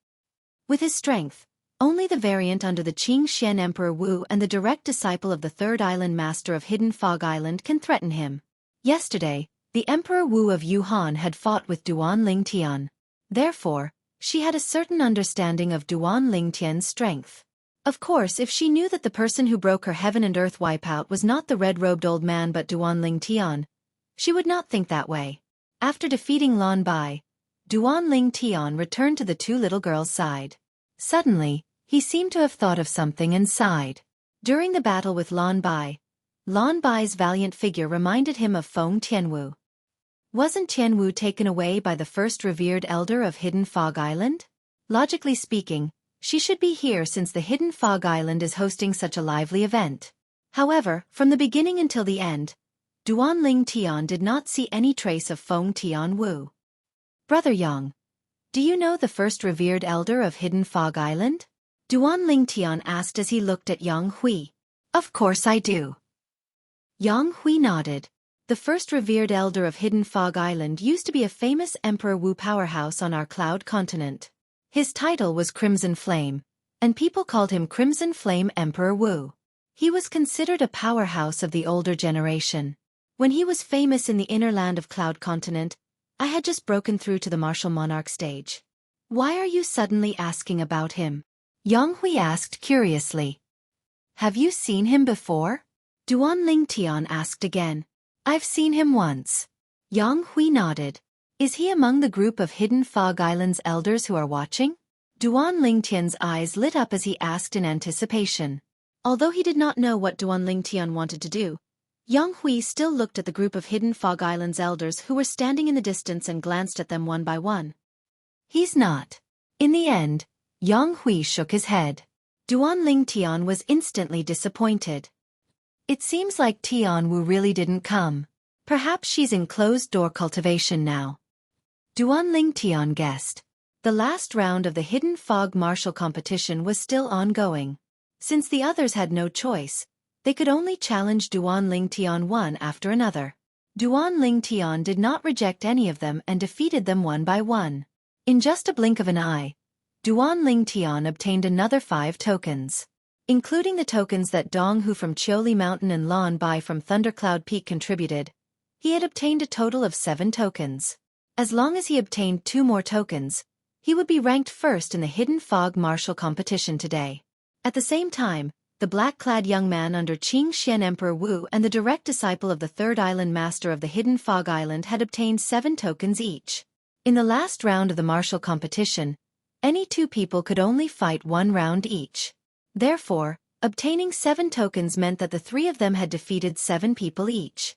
With his strength, only the variant under the Qing Xian Emperor Wu and the direct disciple of the Third Island Master of Hidden Fog Island can threaten him. Yesterday, the Emperor Wu of Yuhan had fought with Duan Lingtian. Therefore, she had a certain understanding of Duan Lingtian's strength. Of course, if she knew that the person who broke her heaven and earth wipeout was not the red-robed old man but Duan Lingtian, she would not think that way. After defeating Lan Bai, Duan Lingtian returned to the two little girls' side. Suddenly, he seemed to have thought of something and sighed. During the battle with Lan Bai's valiant figure reminded him of Feng Tianwu. Wasn't Tianwu taken away by the first revered elder of Hidden Fog Island? Logically speaking, she should be here since the Hidden Fog Island is hosting such a lively event. However, from the beginning until the end, Duan Lingtian did not see any trace of Feng Tianwu. Brother Yang, do you know the first revered elder of Hidden Fog Island? Duan Lingtian asked as he looked at Yang Hui. Of course I do. Yang Hui nodded. The first revered elder of Hidden Fog Island used to be a famous Emperor Wu powerhouse on our Cloud Continent. His title was Crimson Flame, and people called him Crimson Flame Emperor Wu. He was considered a powerhouse of the older generation. When he was famous in the inner land of Cloud Continent, I had just broken through to the martial monarch stage. Why are you suddenly asking about him? Yang Hui asked curiously. Have you seen him before? Duan Lingtian asked again. I've seen him once. Yang Hui nodded. Is he among the group of Hidden Fog Island's elders who are watching? Duan Lingtian's eyes lit up as he asked in anticipation. Although he did not know what Duan Lingtian wanted to do, Yang Hui still looked at the group of Hidden Fog Island's elders who were standing in the distance and glanced at them one by one. He's not. In the end, Yang Hui shook his head. Duan Lingtian was instantly disappointed. It seems like Tianwu really didn't come. Perhaps she's in closed-door cultivation now. Duan Lingtian guessed. The last round of the Hidden Fog martial competition was still ongoing. Since the others had no choice, they could only challenge Duan Lingtian one after another. Duan Lingtian did not reject any of them and defeated them one by one. In just a blink of an eye, Duan Lingtian obtained another 5 tokens. Including the tokens that Dong Hu from Qiuli Mountain and Lan Bai from Thundercloud Peak contributed, he had obtained a total of 7 tokens. As long as he obtained 2 more tokens, he would be ranked first in the Hidden Fog martial competition today. At the same time, the black-clad young man under Qing Xian Emperor Wu and the direct disciple of the Third Island Master of the Hidden Fog Island had obtained 7 tokens each. In the last round of the martial competition, any 2 people could only fight 1 round each. Therefore, obtaining 7 tokens meant that the 3 of them had defeated 7 people each.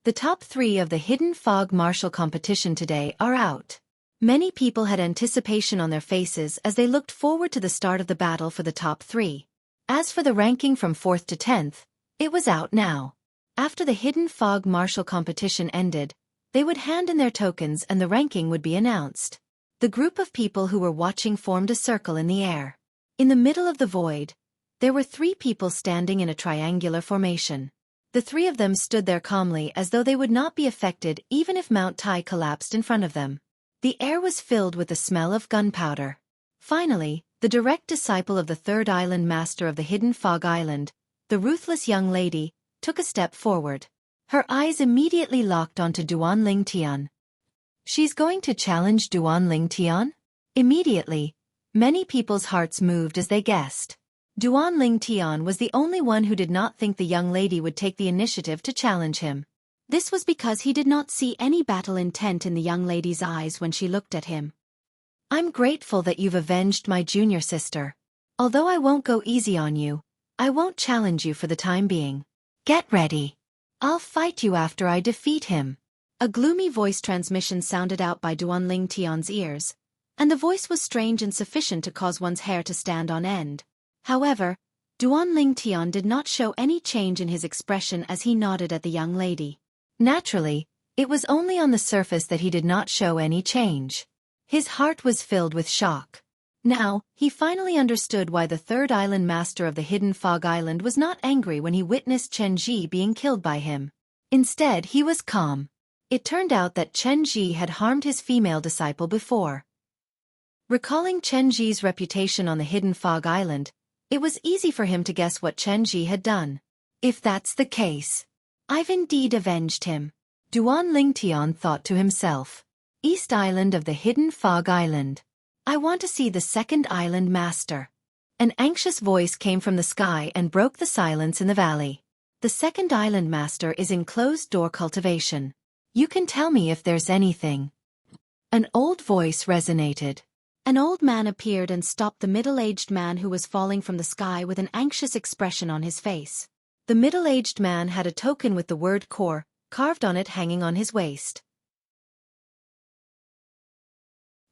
The top 3 of the Hidden Fog Martial competition today are out. Many people had anticipation on their faces as they looked forward to the start of the battle for the top 3. As for the ranking from 4th to 10th, it was out now. After the Hidden Fog Martial competition ended, they would hand in their tokens and the ranking would be announced. The group of people who were watching formed a circle in the air. In the middle of the void, there were 3 people standing in a triangular formation. The 3 of them stood there calmly as though they would not be affected even if Mount Tai collapsed in front of them. The air was filled with the smell of gunpowder. Finally, the direct disciple of the 3rd island master of the Hidden Fog Island, the ruthless young lady, took a step forward. Her eyes immediately locked onto Duan Ling Tian. She's going to challenge Duan Ling Tian? Immediately, many people's hearts moved as they guessed. Duan Ling Tian was the only one who did not think the young lady would take the initiative to challenge him. This was because he did not see any battle intent in the young lady's eyes when she looked at him. I'm grateful that you've avenged my junior sister. Although I won't go easy on you, I won't challenge you for the time being. Get ready. I'll fight you after I defeat him. A gloomy voice transmission sounded out by Duan Ling Tian's ears, and the voice was strange and sufficient to cause one's hair to stand on end. However, Duan Ling Tian did not show any change in his expression as he nodded at the young lady. Naturally, it was only on the surface that he did not show any change. His heart was filled with shock. Now, he finally understood why the 3rd island master of the Hidden Fog Island was not angry when he witnessed Chen Ji being killed by him. Instead, he was calm. It turned out that Chen Ji had harmed his female disciple before. Recalling Chen Ji's reputation on the Hidden Fog Island, it was easy for him to guess what Chen Ji had done. If that's the case, I've indeed avenged him. Duan Ling Tian thought to himself. East Island of the Hidden Fog Island. I want to see the 2nd island master. An anxious voice came from the sky and broke the silence in the valley. The 2nd island master is in closed-door cultivation. You can tell me if there's anything. An old voice resonated. An old man appeared and stopped the middle-aged man who was falling from the sky with an anxious expression on his face. The middle-aged man had a token with the word core carved on it hanging on his waist.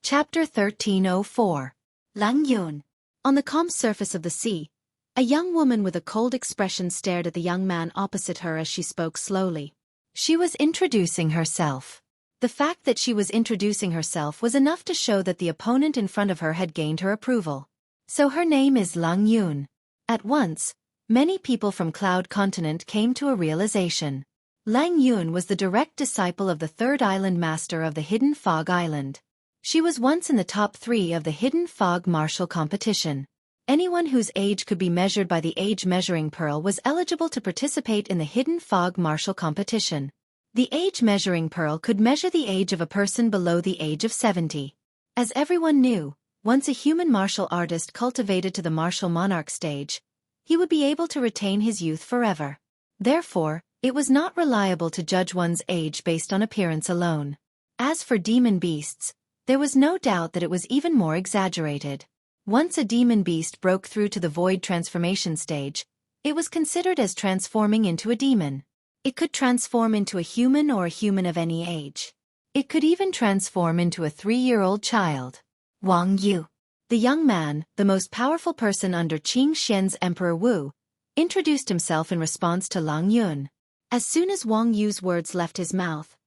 Chapter 1304. Lang Yun. On the calm surface of the sea, a young woman with a cold expression stared at the young man opposite her as she spoke slowly. She was introducing herself. The fact that she was introducing herself was enough to show that the opponent in front of her had gained her approval. So her name is Lang Yun. At once, many people from Cloud Continent came to a realization. Lang Yun was the direct disciple of the 3rd island master of the Hidden Fog Island. She was once in the top 3 of the Hidden Fog Martial competition. Anyone whose age could be measured by the age measuring pearl was eligible to participate in the Hidden Fog Martial competition. The age measuring pearl could measure the age of a person below the age of 70. As everyone knew, once a human martial artist cultivated to the martial monarch stage, he would be able to retain his youth forever. Therefore, it was not reliable to judge one's age based on appearance alone. As for demon beasts, there was no doubt that it was even more exaggerated. Once a demon beast broke through to the void transformation stage, it was considered as transforming into a demon. It could transform into a human or a human of any age. It could even transform into a 3-year-old child. Wang Yu, the young man, the most powerful person under Qing Xian's Emperor Wu, introduced himself in response to Lang Yun. As soon as Wang Yu's words left his mouth,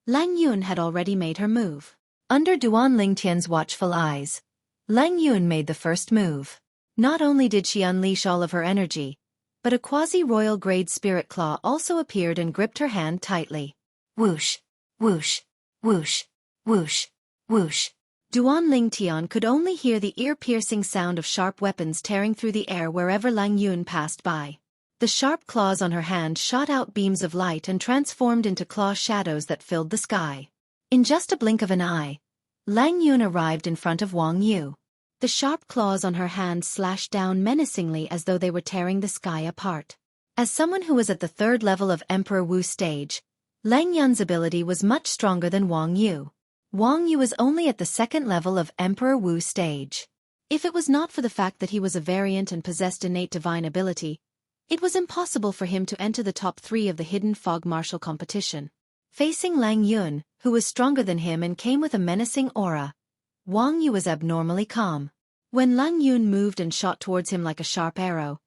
Lang Yun had already made her move. Under Duan Ling Tian's watchful eyes, Lang Yun made the first move. Not only did she unleash all of her energy, but a quasi-royal grade spirit claw also appeared and gripped her hand tightly. Whoosh, whoosh, whoosh, whoosh, whoosh. Duan Ling Tian could only hear the ear-piercing sound of sharp weapons tearing through the air wherever Lang Yun passed by. The sharp claws on her hand shot out beams of light and transformed into claw shadows that filled the sky. In just a blink of an eye, Lang Yun arrived in front of Wang Yu. The sharp claws on her hand slashed down menacingly as though they were tearing the sky apart. As someone who was at the 3rd level of Emperor Wu stage, Lang Yun's ability was much stronger than Wang Yu. Wang Yu was only at the 2nd level of Emperor Wu stage. If it was not for the fact that he was a variant and possessed innate divine ability, it was impossible for him to enter the top 3 of the Hidden Fog martial competition. Facing Lang Yun, who was stronger than him and came with a menacing aura, Wang Yu was abnormally calm. When Lang Yun moved and shot towards him like a sharp arrow,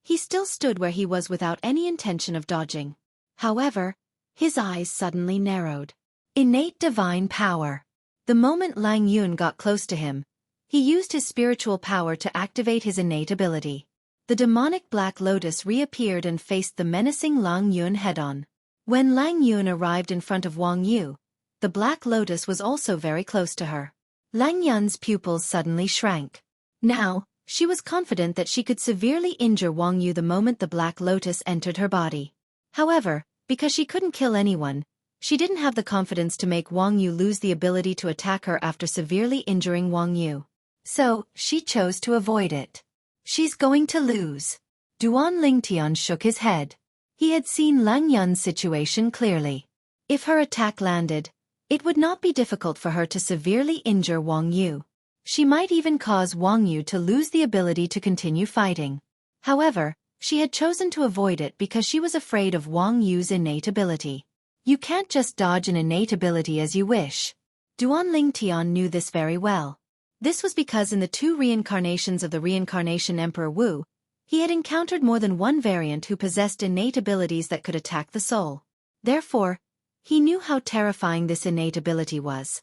he still stood where he was without any intention of dodging. However, his eyes suddenly narrowed. Innate divine power. The moment Lang Yun got close to him, he used his spiritual power to activate his innate ability. The demonic Black Lotus reappeared and faced the menacing Lang Yun head-on. When Lang Yun arrived in front of Wang Yu, the Black Lotus was also very close to her. Lang Yun's pupils suddenly shrank. Now, she was confident that she could severely injure Wang Yu the moment the Black Lotus entered her body. However, because she couldn't kill anyone, she didn't have the confidence to make Wang Yu lose the ability to attack her after severely injuring Wang Yu. So, she chose to avoid it. She's going to lose. Duan Lingtian shook his head. He had seen Lang Yun's situation clearly. If her attack landed, it would not be difficult for her to severely injure Wang Yu. She might even cause Wang Yu to lose the ability to continue fighting. However, she had chosen to avoid it because she was afraid of Wang Yu's innate ability. You can't just dodge an innate ability as you wish. Duan Lingtian knew this very well. This was because in the 2 reincarnations of the reincarnation Emperor Wu, he had encountered more than one variant who possessed innate abilities that could attack the soul. Therefore, he knew how terrifying this innate ability was.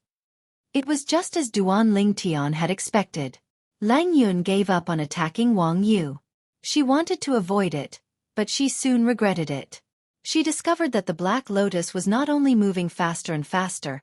It was just as Duan Lingtian had expected. Lang Yun gave up on attacking Wang Yu. She wanted to avoid it, but she soon regretted it. She discovered that the Black Lotus was not only moving faster and faster,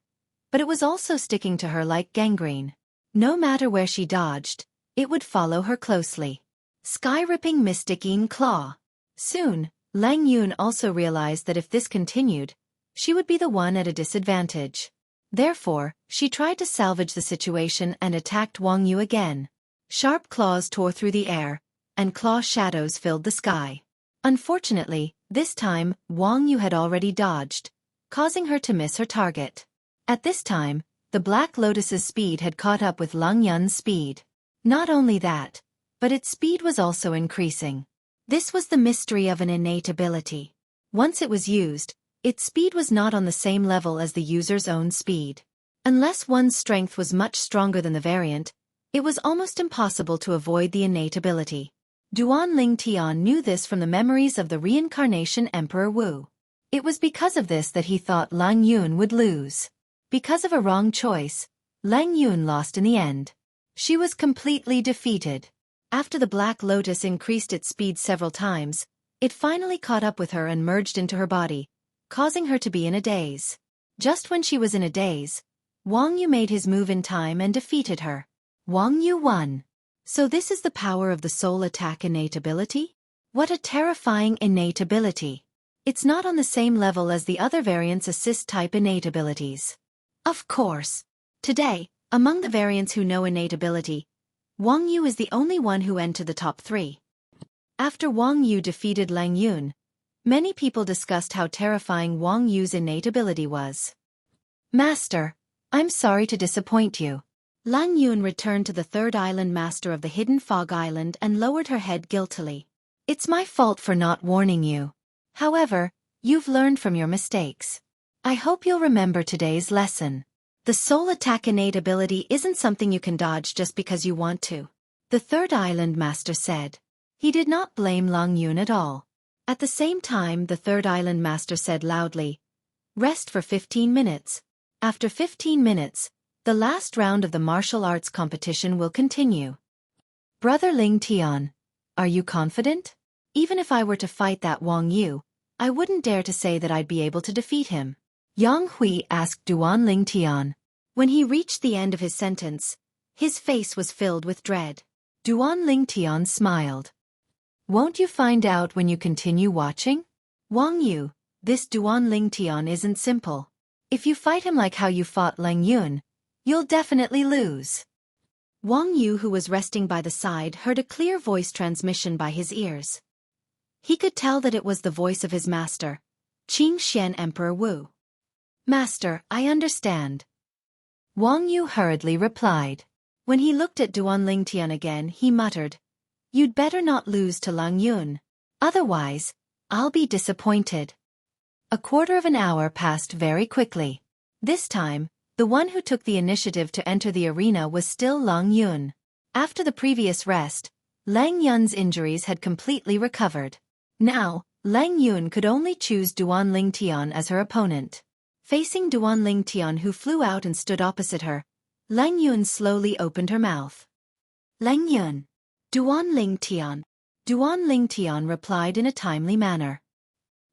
but it was also sticking to her like gangrene. No matter where she dodged, it would follow her closely. Sky-ripping Mystic-ine Claw. Soon, Lang Yun also realized that if this continued, she would be the one at a disadvantage. Therefore, she tried to salvage the situation and attacked Wang Yu again. Sharp claws tore through the air, and claw shadows filled the sky. Unfortunately, this time, Wang Yu had already dodged, causing her to miss her target. At this time, the Black Lotus's speed had caught up with Lang Yun's speed. Not only that, but its speed was also increasing. This was the mystery of an innate ability. Once it was used, its speed was not on the same level as the user's own speed. Unless one's strength was much stronger than the variant, it was almost impossible to avoid the innate ability. Duan Lingtian knew this from the memories of the reincarnation Emperor Wu. It was because of this that he thought Lang Yun would lose. Because of a wrong choice, Lang Yun lost in the end. She was completely defeated. After the Black Lotus increased its speed several times, it finally caught up with her and merged into her body, causing her to be in a daze. Just when she was in a daze, Wang Yu made his move in time and defeated her. Wang Yu won. So this is the power of the soul attack innate ability? What a terrifying innate ability. It's not on the same level as the other variants' assist-type innate abilities. Of course. Today, among the variants who know innate ability, Wang Yu is the only one who entered the top 3. After Wang Yu defeated Lang Yun, many people discussed how terrifying Wang Yu's innate ability was. Master, I'm sorry to disappoint you. Lang Yun returned to the 3rd island master of the Hidden Fog Island and lowered her head guiltily. It's my fault for not warning you. However, you've learned from your mistakes. I hope you'll remember today's lesson. The soul attack innate ability isn't something you can dodge just because you want to. The 3rd island master said. He did not blame Lang Yun at all. At the same time, the 3rd island master said loudly, "Rest for 15 minutes. After 15 minutes, the last round of the martial arts competition will continue." Brother Ling Tian, are you confident? Even if I were to fight that Wang Yu, I wouldn't dare to say that I'd be able to defeat him. Yang Hui asked Duan Lingtian. When he reached the end of his sentence, his face was filled with dread. Duan Lingtian smiled. Won't you find out when you continue watching? Wang Yu, this Duan Lingtian isn't simple. If you fight him like how you fought Lang Yun, you'll definitely lose. Wang Yu, who was resting by the side, heard a clear voice transmission by his ears. He could tell that it was the voice of his master, Qing Xian Emperor Wu. Master, I understand. Wang Yu hurriedly replied. When he looked at Duan Lingtian again, he muttered, "You'd better not lose to Lang Yun. Otherwise, I'll be disappointed." A quarter of an hour passed very quickly. This time, the one who took the initiative to enter the arena was still Lang Yun. After the previous rest, Lang Yun's injuries had completely recovered. Now, Lang Yun could only choose Duan Lingtian as her opponent. Facing Duan Lingtian, who flew out and stood opposite her, Lang Yun slowly opened her mouth. "Lang Yun." "Duan Lingtian." Duan Lingtian replied in a timely manner.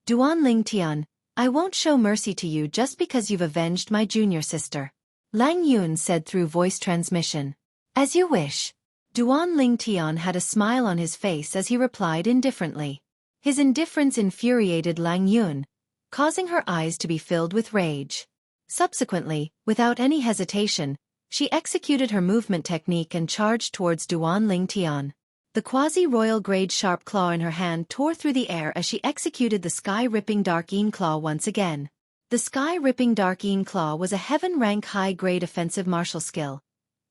"Duan Lingtian, I won't show mercy to you just because you've avenged my junior sister," Lang Yun said through voice transmission. "As you wish." Duan Lingtian had a smile on his face as he replied indifferently. His indifference infuriated Lang Yun, causing her eyes to be filled with rage. Subsequently, without any hesitation, she executed her movement technique and charged towards Duan Lingtian. The quasi-royal grade sharp claw in her hand tore through the air as she executed the sky-ripping Dark-Een Claw once again. The sky-ripping Dark-Een Claw was a heaven-rank high-grade offensive martial skill,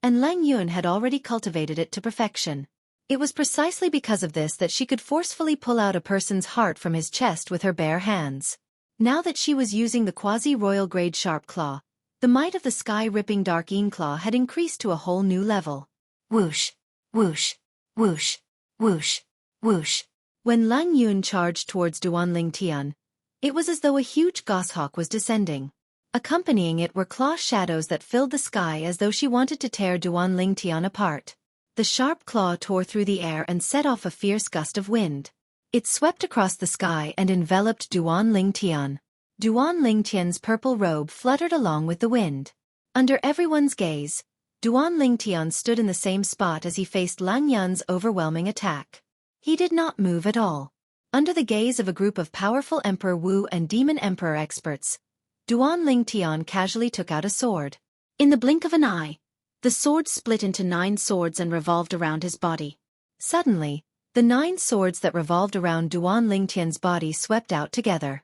and Lang Yun had already cultivated it to perfection. It was precisely because of this that she could forcefully pull out a person's heart from his chest with her bare hands. Now that she was using the quasi-royal grade sharp claw, the might of the sky-ripping Dark-Een Claw had increased to a whole new level. Whoosh, whoosh, whoosh, whoosh, whoosh. When Lang Yun charged towards Duan Lingtian, it was as though a huge goshawk was descending. Accompanying it were claw shadows that filled the sky as though she wanted to tear Duan Lingtian apart. The sharp claw tore through the air and set off a fierce gust of wind. It swept across the sky and enveloped Duan Lingtian. Duan Lingtian's purple robe fluttered along with the wind. Under everyone's gaze, Duan Lingtian stood in the same spot as he faced Lang Yun's overwhelming attack. He did not move at all. Under the gaze of a group of powerful Emperor Wu and Demon Emperor experts, Duan Lingtian casually took out a sword. In the blink of an eye, the sword split into 9 swords and revolved around his body. Suddenly, the 9 swords that revolved around Duan Lingtian's body swept out together.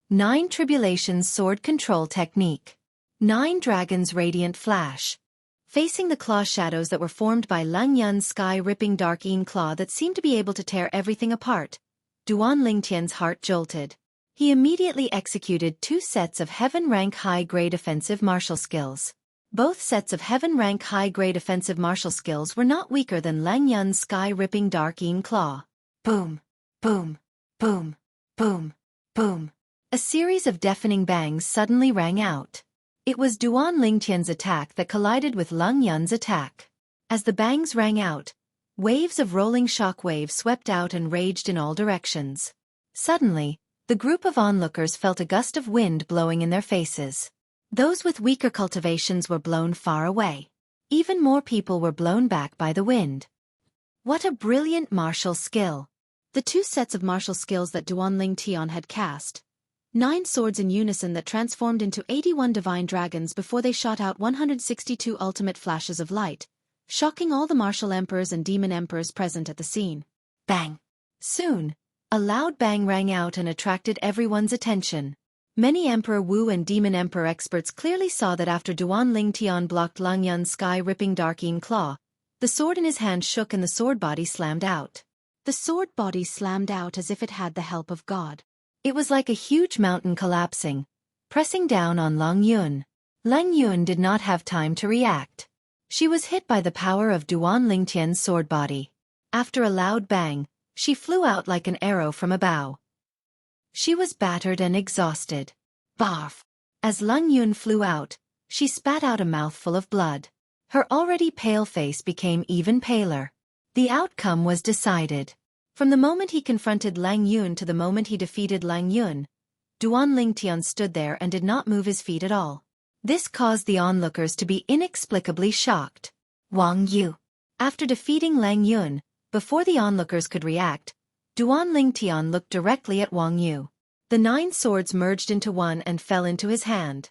9 Tribulations Sword Control Technique. 9 Dragons Radiant Flash. Facing the claw shadows that were formed by Lang Yun's sky-ripping Dark-Een Claw that seemed to be able to tear everything apart, Duan Lingtian's heart jolted. He immediately executed 2 sets of heaven-rank high-grade offensive martial skills. Both sets of heaven-rank high-grade offensive martial skills were not weaker than Lang Yun's sky-ripping Dark-Een Claw. Boom, boom, boom, boom, boom. A series of deafening bangs suddenly rang out. It was Duan Lingtian's attack that collided with Lang Yun's attack. As the bangs rang out, waves of rolling shock waves swept out and raged in all directions. Suddenly, the group of onlookers felt a gust of wind blowing in their faces. Those with weaker cultivations were blown far away. Even more people were blown back by the wind. What a brilliant martial skill! The 2 sets of martial skills that Duan Lingtian had cast. 9 swords in unison that transformed into 81 divine dragons before they shot out 162 ultimate flashes of light, shocking all the martial emperors and demon emperors present at the scene. Bang! Soon, a loud bang rang out and attracted everyone's attention. Many Emperor Wu and Demon Emperor experts clearly saw that after Duan Lingtian blocked Lang Yun's sky-ripping Dark-Een Claw, the sword in his hand shook and the sword body slammed out. The sword body slammed out as if it had the help of God. It was like a huge mountain collapsing, pressing down on Lang Yun. Lang Yun did not have time to react. She was hit by the power of Duan Lingtian's sword body. After a loud bang, she flew out like an arrow from a bow. She was battered and exhausted. Barf! As Lang Yun flew out, she spat out a mouthful of blood. Her already pale face became even paler. The outcome was decided. From the moment he confronted Lang Yun to the moment he defeated Lang Yun, Duan Lingtian stood there and did not move his feet at all. This caused the onlookers to be inexplicably shocked. Wang Yu. After defeating Lang Yun, before the onlookers could react, Duan Lingtian looked directly at Wang Yu. The 9 swords merged into one and fell into his hand.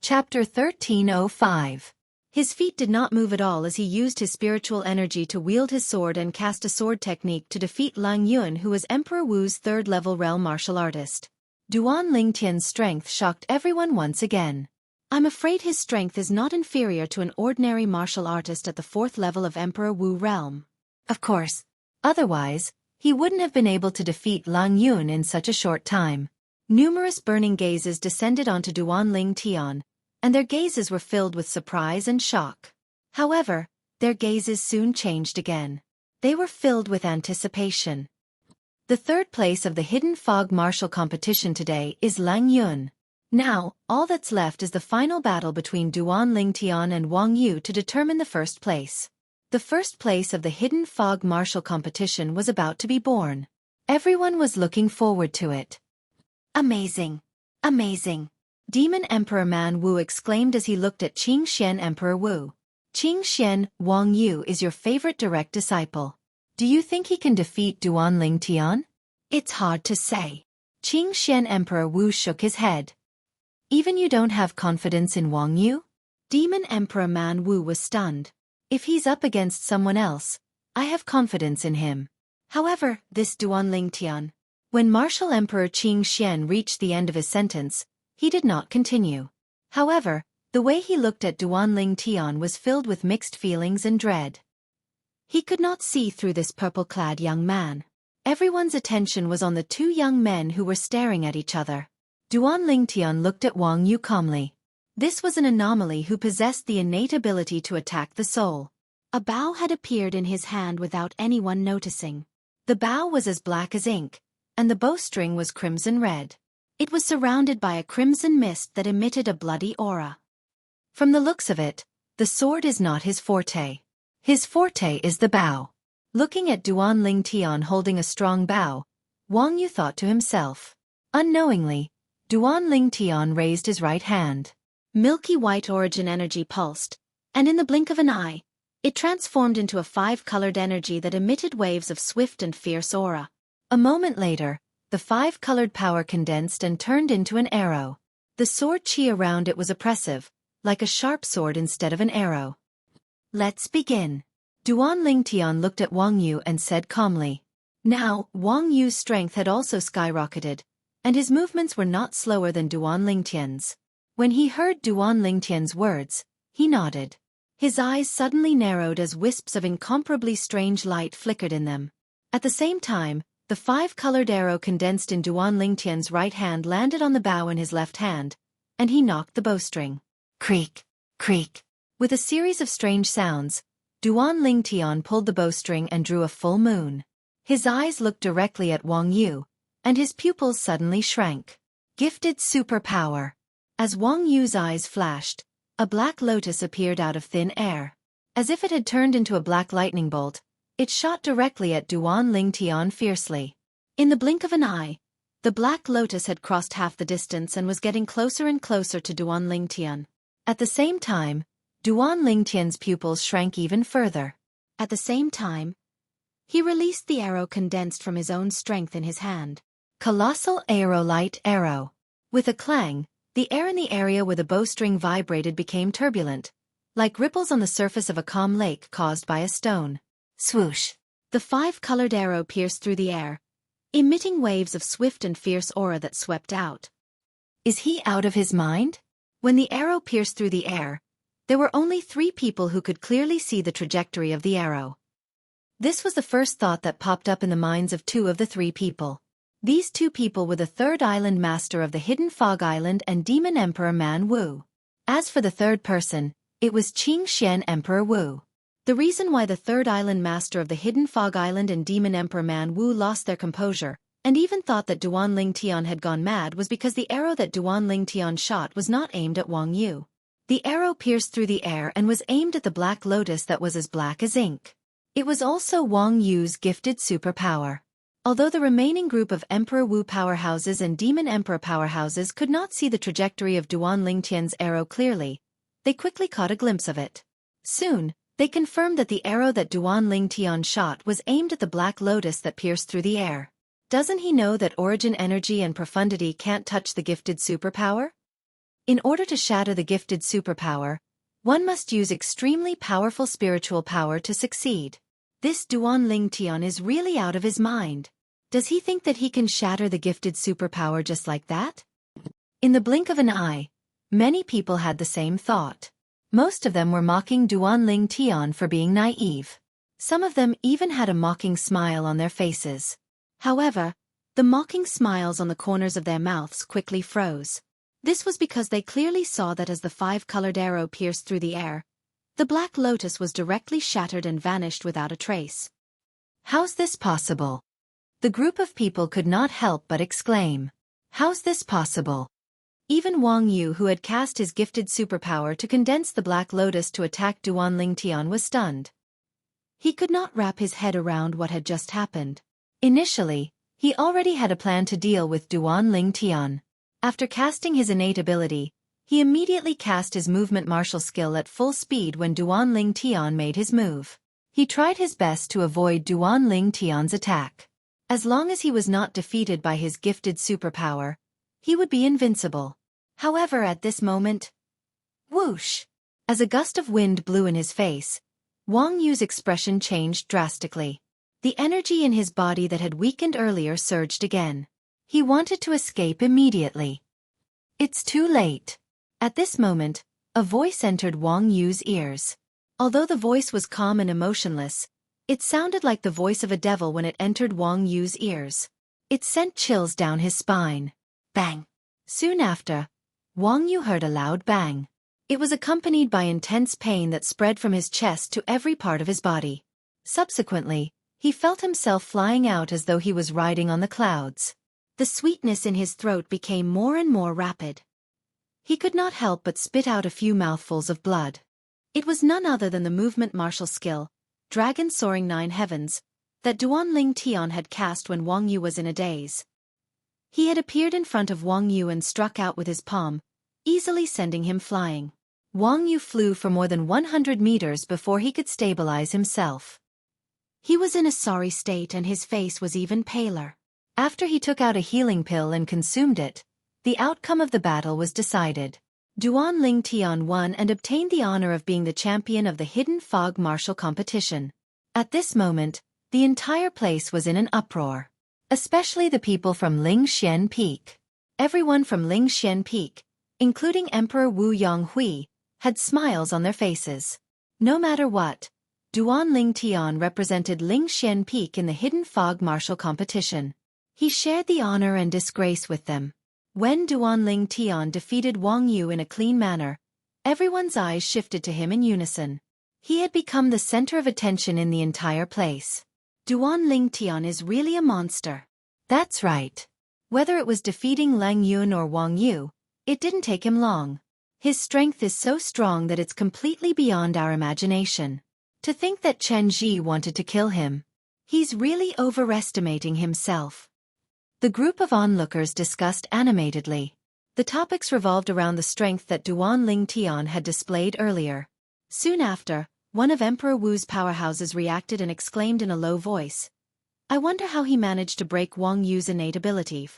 Chapter 1305. His feet did not move at all as he used his spiritual energy to wield his sword and cast a sword technique to defeat Lang Yun, who was Emperor Wu's 3rd-level realm martial artist. Duan Lingtian's strength shocked everyone once again. I'm afraid his strength is not inferior to an ordinary martial artist at the 4th level of Emperor Wu realm. Of course. Otherwise, he wouldn't have been able to defeat Lang Yun in such a short time. Numerous burning gazes descended onto Duanling Tian, and their gazes were filled with surprise and shock. However, their gazes soon changed again. They were filled with anticipation. The 3rd place of the Hidden Fog martial competition today is Lang Yun. Now, all that's left is the final battle between Duanling Tian and Wang Yu to determine the 1st place. The 1st place of the Hidden Fog martial competition was about to be born. Everyone was looking forward to it. Amazing! Amazing! Demon Emperor Man Wu exclaimed as he looked at Qing Xian Emperor Wu. Qing Xian, Wang Yu is your favorite direct disciple. Do you think he can defeat Duanling Tian? It's hard to say. Qing Xian Emperor Wu shook his head. Even you don't have confidence in Wang Yu? Demon Emperor Man Wu was stunned. If he's up against someone else, I have confidence in him. However, this Duanling Tian. When Martial Emperor Qing Xian reached the end of his sentence, he did not continue. However, the way he looked at Duanling Tian was filled with mixed feelings and dread. He could not see through this purple-clad young man. Everyone's attention was on the 2 young men who were staring at each other. Duanling Tian looked at Wang Yu calmly. This was an anomaly who possessed the innate ability to attack the soul. A bow had appeared in his hand without anyone noticing. The bow was as black as ink, and the bowstring was crimson red. It was surrounded by a crimson mist that emitted a bloody aura. From the looks of it, the sword is not his forte. His forte is the bow. Looking at Duanling Tian holding a strong bow, Wang Yu thought to himself. Unknowingly, Duanling Tian raised his right hand. Milky white origin energy pulsed, and in the blink of an eye, it transformed into a 5-colored energy that emitted waves of swift and fierce aura. A moment later, the 5-colored power condensed and turned into an arrow. The sword chi around it was oppressive, like a sharp sword instead of an arrow. Let's begin. Duanling Tian looked at Wang Yu and said calmly. Now, Wang Yu's strength had also skyrocketed, and his movements were not slower than Duanling Tian's. When he heard Duanling Tian's words, he nodded. His eyes suddenly narrowed as wisps of incomparably strange light flickered in them. At the same time, the 5-colored arrow condensed in Duanling Tian's right hand landed on the bow in his left hand, and he knocked the bowstring. Creak, creak. With a series of strange sounds, Duanling Tian pulled the bowstring and drew a full moon. His eyes looked directly at Wang Yu, and his pupils suddenly shrank. Gifted superpower. As Wang Yu's eyes flashed, a black lotus appeared out of thin air. As if it had turned into a black lightning bolt, it shot directly at Duanling Tian fiercely. In the blink of an eye, the black lotus had crossed half the distance and was getting closer and closer to Duanling Tian. At the same time, Duanling Tian's pupils shrank even further. At the same time, he released the arrow condensed from his own strength in his hand. Colossal Aerolite Arrow. With a clang, the air in the area where the bowstring vibrated became turbulent, like ripples on the surface of a calm lake caused by a stone. Swoosh! The 5-colored arrow pierced through the air, emitting waves of swift and fierce aura that swept out. Is he out of his mind? When the arrow pierced through the air, there were only 3 people who could clearly see the trajectory of the arrow. This was the first thought that popped up in the minds of 2 of the 3 people. These 2 people were the 3rd Island Master of the Hidden Fog Island and Demon Emperor Man Wu. As for the 3rd person, it was Qing Xian Emperor Wu. The reason why the 3rd Island Master of the Hidden Fog Island and Demon Emperor Man Wu lost their composure, and even thought that Duanling Tian had gone mad was because the arrow that Duanling Tian shot was not aimed at Wang Yu. The arrow pierced through the air and was aimed at the black lotus that was as black as ink. It was also Wang Yu's gifted superpower. Although the remaining group of Emperor Wu powerhouses and Demon Emperor powerhouses could not see the trajectory of Duanling Tian's arrow clearly, they quickly caught a glimpse of it. Soon, they confirmed that the arrow that Duanling Tian shot was aimed at the black lotus that pierced through the air. Doesn't he know that origin energy and profundity can't touch the gifted superpower? In order to shatter the gifted superpower, one must use extremely powerful spiritual power to succeed. This Duanling Tian is really out of his mind. Does he think that he can shatter the gifted superpower just like that? In the blink of an eye, Many people had the same thought. Most of them were mocking Duanling Tian for being naive. Some of them even had a mocking smile on their faces. However, the mocking smiles on the corners of their mouths quickly froze. This was because they clearly saw that as the five-colored arrow pierced through the air, the black lotus was directly shattered and vanished without a trace. How's this possible? The group of people could not help but exclaim. How's this possible? Even Wang Yu, who had cast his gifted superpower to condense the black lotus to attack Duanling Tian, was stunned. He could not wrap his head around what had just happened. Initially, he already had a plan to deal with Duanling Tian. After casting his innate ability, he immediately cast his movement martial skill at full speed when Duanling Tian made his move. He tried his best to avoid Duanling Tian's attack. As long as he was not defeated by his gifted superpower, he would be invincible. However, at this moment, whoosh! As a gust of wind blew in his face, Wang Yu's expression changed drastically. The energy in his body that had weakened earlier surged again. He wanted to escape immediately. It's too late. At this moment, a voice entered Wang Yu's ears. Although the voice was calm and emotionless, it sounded like the voice of a devil when it entered Wang Yu's ears. It sent chills down his spine. Bang! Soon after, Wang Yu heard a loud bang. It was accompanied by intense pain that spread from his chest to every part of his body. Subsequently, he felt himself flying out as though he was riding on the clouds. The sweetness in his throat became more and more rapid. He could not help but spit out a few mouthfuls of blood. It was none other than the movement martial skill, Dragon Soaring 9 Heavens, that Duanling Tian had cast when Wang Yu was in a daze. He had appeared in front of Wang Yu and struck out with his palm, easily sending him flying. Wang Yu flew for more than 100 meters before he could stabilize himself. He was in a sorry state and his face was even paler. After he took out a healing pill and consumed it, the outcome of the battle was decided. Duanling Tian won and obtained the honor of being the champion of the Hidden Fog martial competition. At this moment, the entire place was in an uproar. Especially the people from Lingxian Peak. Everyone from Lingxian Peak, including Emperor Wu Yonghui, had smiles on their faces. No matter what, Duanling Tian represented Lingxian Peak in the Hidden Fog martial competition. He shared the honor and disgrace with them. When Duanling Tian defeated Wang Yu in a clean manner, everyone's eyes shifted to him in unison. He had become the center of attention in the entire place. Duanling Tian is really a monster. That's right. Whether it was defeating Lang Yun or Wang Yu, it didn't take him long. His strength is so strong that it's completely beyond our imagination. To think that Chen Ji wanted to kill him. He's really overestimating himself. The group of onlookers discussed animatedly. The topics revolved around the strength that Duanling Tian had displayed earlier. Soon after, one of Emperor Wu's powerhouses reacted and exclaimed in a low voice, "I wonder how he managed to break Wang Yu's innate ability."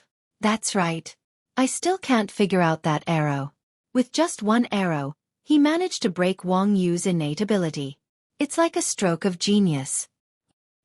That's right. I still can't figure out that arrow. With just one arrow, he managed to break Wang Yu's innate ability. It's like a stroke of genius.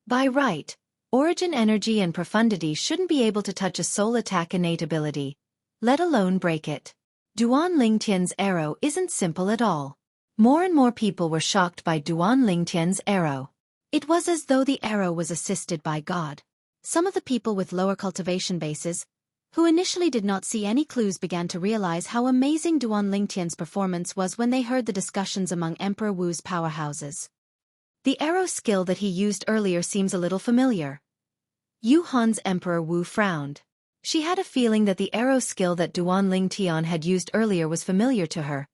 By right, origin energy and profundity shouldn't be able to touch a soul attack innate ability, let alone break it. Duanling Tian's arrow isn't simple at all. More and more people were shocked by Duanling Tian's arrow. It was as though the arrow was assisted by God. Some of the people with lower cultivation bases, who initially did not see any clues, began to realize how amazing Duanling Tian's performance was when they heard the discussions among Emperor Wu's powerhouses. The arrow skill that he used earlier seems a little familiar. Yu Han's Emperor Wu frowned. She had a feeling that the arrow skill that Duanling Tian had used earlier was familiar to her,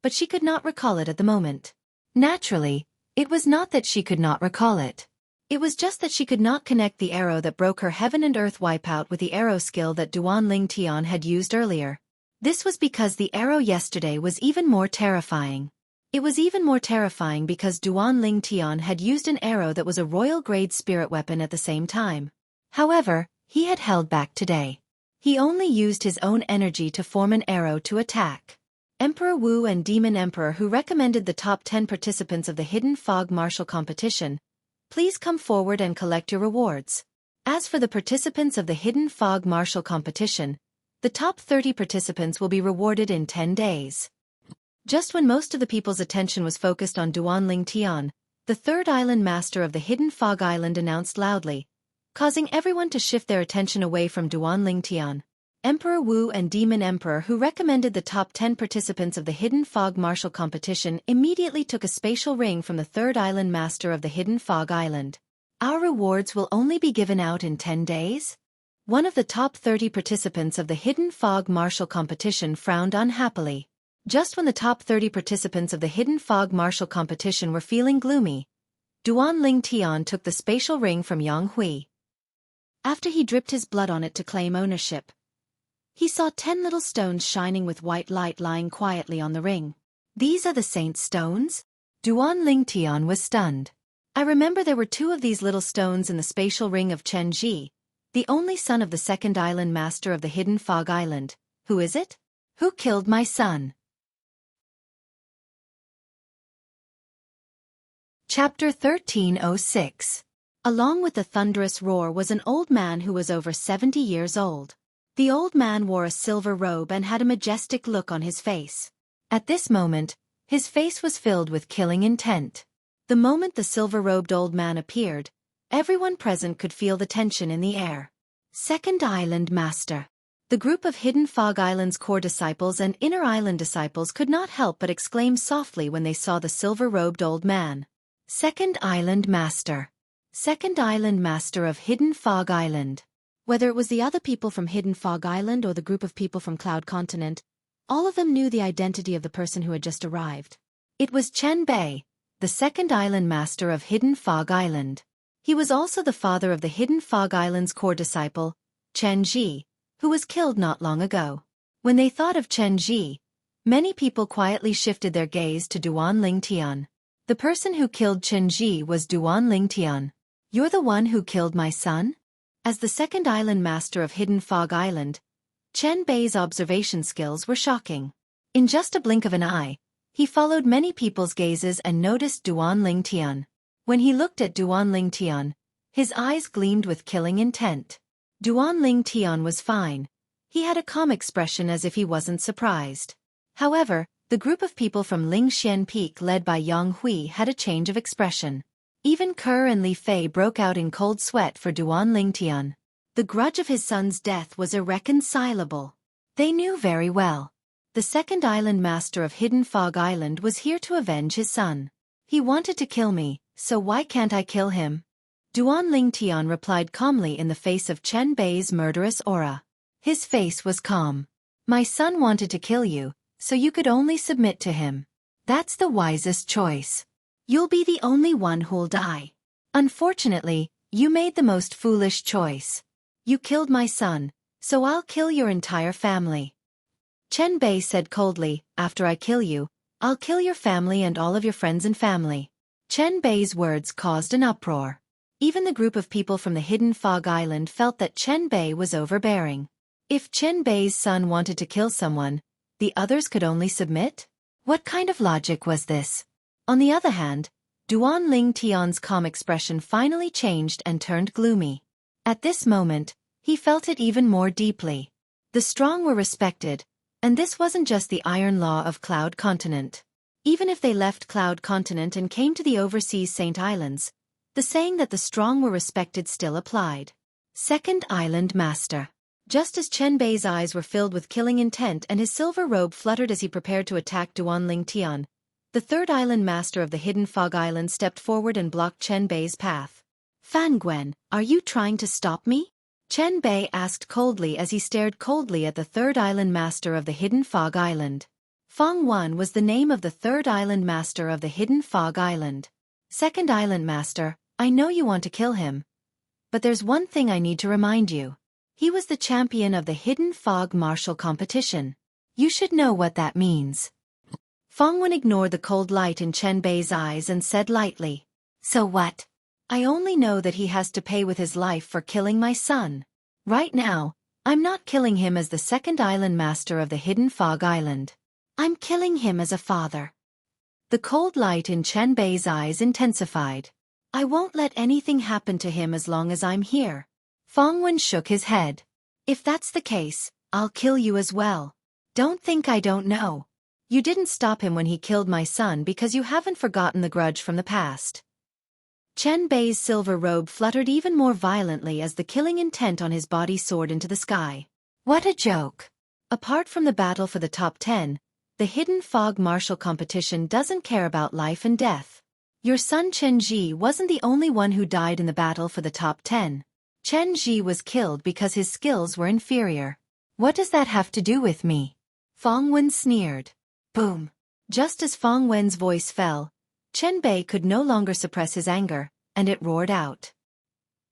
but she could not recall it at the moment. Naturally, it was not that she could not recall it. It was just that she could not connect the arrow that broke her heaven and earth wipeout with the arrow skill that Duanling Tian had used earlier. This was because the arrow yesterday was even more terrifying. It was even more terrifying because Duanling Tian had used an arrow that was a royal-grade spirit weapon at the same time. However, he had held back today. He only used his own energy to form an arrow to attack. Emperor Wu and Demon Emperor, who recommended the top 10 participants of the Hidden Fog martial competition, please come forward and collect your rewards. As for the participants of the Hidden Fog martial competition, The top 30 participants will be rewarded in 10 days. Just when most of the people's attention was focused on Duanling Tian, the third island master of the hidden fog island announced loudly, causing everyone to shift their attention away from Duanling Tian. Emperor Wu and Demon Emperor, who recommended the top 10 participants of the Hidden Fog Martial Competition, immediately took a spatial ring from the third island master of the Hidden Fog Island. Our rewards will only be given out in 10 days? One of the top 30 participants of the Hidden Fog Martial Competition frowned unhappily. Just when the top 30 participants of the Hidden Fog Martial Competition were feeling gloomy, Duanling Tian took the spatial ring from Yang Hui. After he dripped his blood on it to claim ownership, he saw 10 little stones shining with white light lying quietly on the ring. These are the saint's stones? Duanling Tian was stunned. I remember there were 2 of these little stones in the spatial ring of Chen Ji, the only son of the second island master of the Hidden Fog Island. Who is it? Who killed my son? Chapter 1306. Along with the thunderous roar was an old man who was over 70 years old. The old man wore a silver robe and had a majestic look on his face. At this moment, his face was filled with killing intent. The moment the silver-robed old man appeared, everyone present could feel the tension in the air. Second Island Master. The group of Hidden Fog Island's core disciples and Inner Island disciples could not help but exclaim softly when they saw the silver-robed old man. Second Island Master. Second Island Master of Hidden Fog Island. Whether it was the other people from Hidden Fog Island or the group of people from Cloud Continent, all of them knew the identity of the person who had just arrived. It was Chen Bei, the second Island Master of Hidden Fog Island. He was also the father of the Hidden Fog Island's core disciple, Chen Ji, who was killed not long ago. When they thought of Chen Ji, many people quietly shifted their gaze to Duanling Tian. The person who killed Chen Ji was Duanling Tian. You're the one who killed my son? As the second island master of Hidden Fog Island, Chen Bei's observation skills were shocking. In just a blink of an eye, he followed many people's gazes and noticed Duanling Tian. When he looked at Duanling Tian, his eyes gleamed with killing intent. Duanling Tian was fine. He had a calm expression as if he wasn't surprised. However, the group of people from Lingxian Peak led by Yang Hui had a change of expression. Even Kerr and Li Fei broke out in cold sweat for Duanling Tian. The grudge of his son's death was irreconcilable. They knew very well. The second island master of Hidden Fog Island was here to avenge his son. He wanted to kill me, so why can't I kill him? Duanling Tian replied calmly in the face of Chen Bei's murderous aura. His face was calm. My son wanted to kill you, so you could only submit to him. That's the wisest choice. You'll be the only one who'll die. Unfortunately, you made the most foolish choice. You killed my son, so I'll kill your entire family. Chen Bei said coldly, after I kill you, I'll kill your family and all of your friends and family. Chen Bei's words caused an uproar. Even the group of people from the Hidden Fog Island felt that Chen Bei was overbearing. If Chen Bei's son wanted to kill someone, the others could only submit? What kind of logic was this? On the other hand, Duanling Tian's calm expression finally changed and turned gloomy. At this moment, he felt it even more deeply. The strong were respected, and this wasn't just the iron law of Cloud Continent. Even if they left Cloud Continent and came to the overseas Saint Islands, the saying that the strong were respected still applied. Second Island Master. Just as Chen Bei's eyes were filled with killing intent and his silver robe fluttered as he prepared to attack Duanling Tian, the third island master of the Hidden Fog Island stepped forward and blocked Chen Bei's path. Fan Gwen, are you trying to stop me? Chen Bei asked coldly as he stared coldly at the third island master of the Hidden Fog Island. Fong Wan was the name of the third island master of the Hidden Fog Island. Second island master, I know you want to kill him. But there's one thing I need to remind you. He was the champion of the Hidden Fog Martial Competition. You should know what that means. Fong Wan ignored the cold light in Chen Bei's eyes and said lightly, So what? I only know that he has to pay with his life for killing my son. Right now, I'm not killing him as the second island master of the Hidden Fog Island. I'm killing him as a father. The cold light in Chen Bei's eyes intensified. I won't let anything happen to him as long as I'm here. Fong Wan shook his head. If that's the case, I'll kill you as well. Don't think I don't know. You didn't stop him when he killed my son because you haven't forgotten the grudge from the past. Chen Bei's silver robe fluttered even more violently as the killing intent on his body soared into the sky. What a joke. Apart from the battle for the top 10, the Hidden Fog martial competition doesn't care about life and death. Your son Chen Ji wasn't the only one who died in the battle for the top 10. Chen Ji was killed because his skills were inferior. What does that have to do with me? Fong Wen sneered. Boom. Just as Fong Wen's voice fell, Chen Bei could no longer suppress his anger, and it roared out.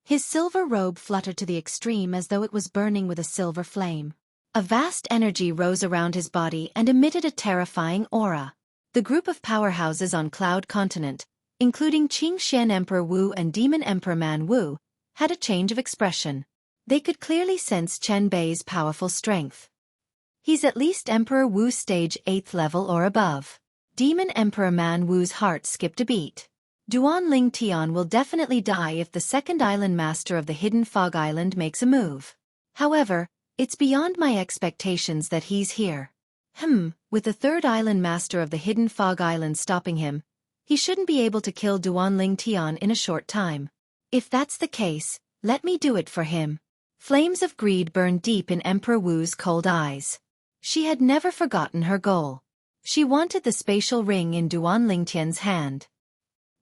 His silver robe fluttered to the extreme as though it was burning with a silver flame. A vast energy rose around his body and emitted a terrifying aura. The group of powerhouses on Cloud Continent, including Qing Xian Emperor Wu and Demon Emperor Man Wu, had a change of expression. They could clearly sense Chen Bei's powerful strength. He's at least Emperor Wu stage 8th level or above. Demon Emperor Man Wu's heart skipped a beat. Duan Ling Tian will definitely die if the second island master of the Hidden Fog Island makes a move. However, it's beyond my expectations that he's here. With the third island master of the Hidden Fog Island stopping him, he shouldn't be able to kill Duan Ling Tian in a short time. If that's the case, let me do it for him. Flames of greed burned deep in Emperor Wu's cold eyes. She had never forgotten her goal. She wanted the spatial ring in Duan Lingtian's hand.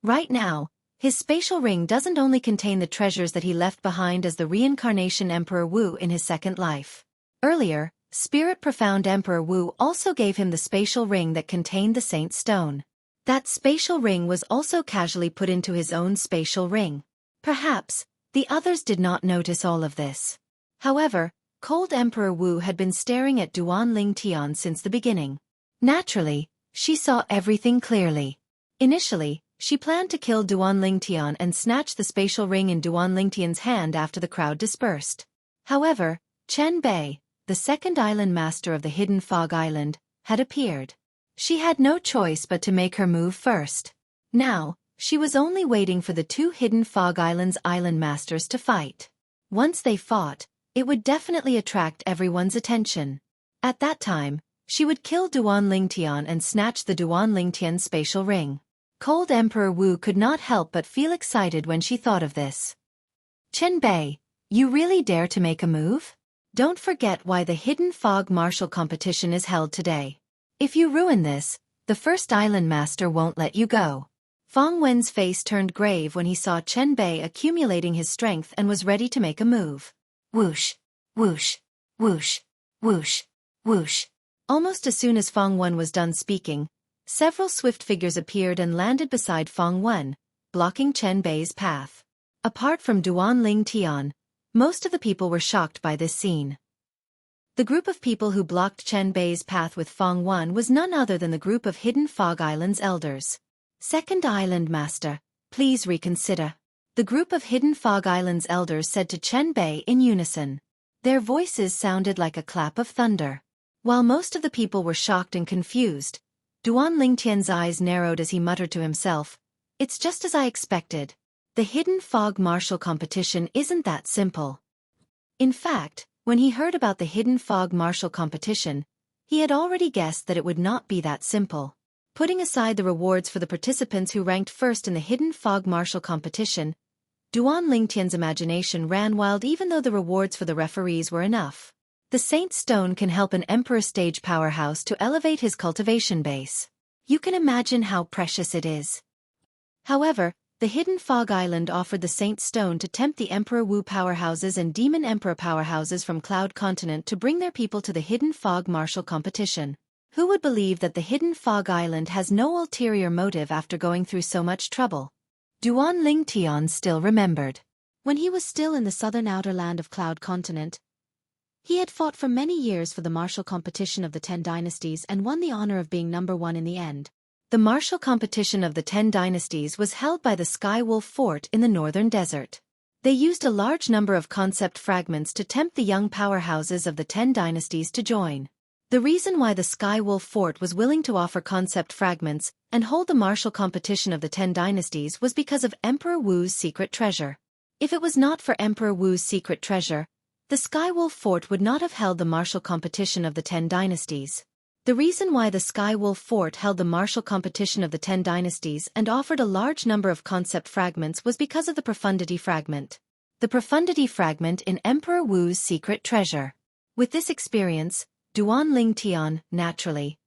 Right now, his spatial ring doesn't only contain the treasures that he left behind as the reincarnation Emperor Wu in his second life. Earlier, Spirit Profound Emperor Wu also gave him the spatial ring that contained the Saint Stone. That spatial ring was also casually put into his own spatial ring. Perhaps, the others did not notice all of this. However, Cold Emperor Wu had been staring at Duan Ling Tian since the beginning. Naturally, she saw everything clearly. Initially, she planned to kill Duan Ling Tian and snatch the spatial ring in Duan Ling Tian's hand after the crowd dispersed. However, Chen Bei, the second island master of the Hidden Fog Island, had appeared. She had no choice but to make her move first. Now, she was only waiting for the two Hidden Fog Island's island masters to fight. Once they fought, it would definitely attract everyone's attention. At that time, she would kill Duan Ling Tian and snatch the Duan Ling Tian spatial ring. Cold Emperor Wu could not help but feel excited when she thought of this. Chen Bei, you really dare to make a move? Don't forget why the Hidden Fog martial competition is held today. If you ruin this, the first island master won't let you go. Fong Wen's face turned grave when he saw Chen Bei accumulating his strength and was ready to make a move. Whoosh, whoosh, whoosh, whoosh, whoosh. Almost as soon as Fong Wen was done speaking, several swift figures appeared and landed beside Fong Wen, blocking Chen Bei's path. Apart from Duan Ling Tian, most of the people were shocked by this scene. The group of people who blocked Chen Bei's path with Fong Wen was none other than the group of Hidden Fog Island's elders. Second Island Master, please reconsider. The group of Hidden Fog Island's elders said to Chen Bei in unison. Their voices sounded like a clap of thunder. While most of the people were shocked and confused, Duan Lingtian's eyes narrowed as he muttered to himself, "It's just as I expected. The Hidden Fog martial competition isn't that simple." In fact, when he heard about the Hidden Fog martial competition, he had already guessed that it would not be that simple. Putting aside the rewards for the participants who ranked first in the Hidden Fog martial competition, Duan Lingtian's imagination ran wild even though the rewards for the referees were enough. The Saint Stone can help an Emperor stage powerhouse to elevate his cultivation base. You can imagine how precious it is. However, the Hidden Fog Island offered the Saint Stone to tempt the Emperor Wu powerhouses and Demon Emperor powerhouses from Cloud Continent to bring their people to the Hidden Fog martial competition. Who would believe that the Hidden Fog Island has no ulterior motive after going through so much trouble? Duan Ling Tian still remembered. When he was still in the southern outer land of Cloud Continent, he had fought for many years for the martial competition of the 10 dynasties and won the honor of being number 1 in the end. The martial competition of the 10 dynasties was held by the Sky Wolf Fort in the northern desert. They used a large number of concept fragments to tempt the young powerhouses of the 10 dynasties to join. The reason why the Sky Wolf Fort was willing to offer concept fragments and hold the martial competition of the 10 dynasties was because of Emperor Wu's secret treasure. If it was not for Emperor Wu's secret treasure, the Skywolf Fort would not have held the martial competition of the 10 dynasties. The reason why the Skywolf Fort held the martial competition of the 10 dynasties and offered a large number of concept fragments was because of the profundity fragment. The profundity fragment in Emperor Wu's secret treasure. With this experience, Duan Ling Tian, naturally,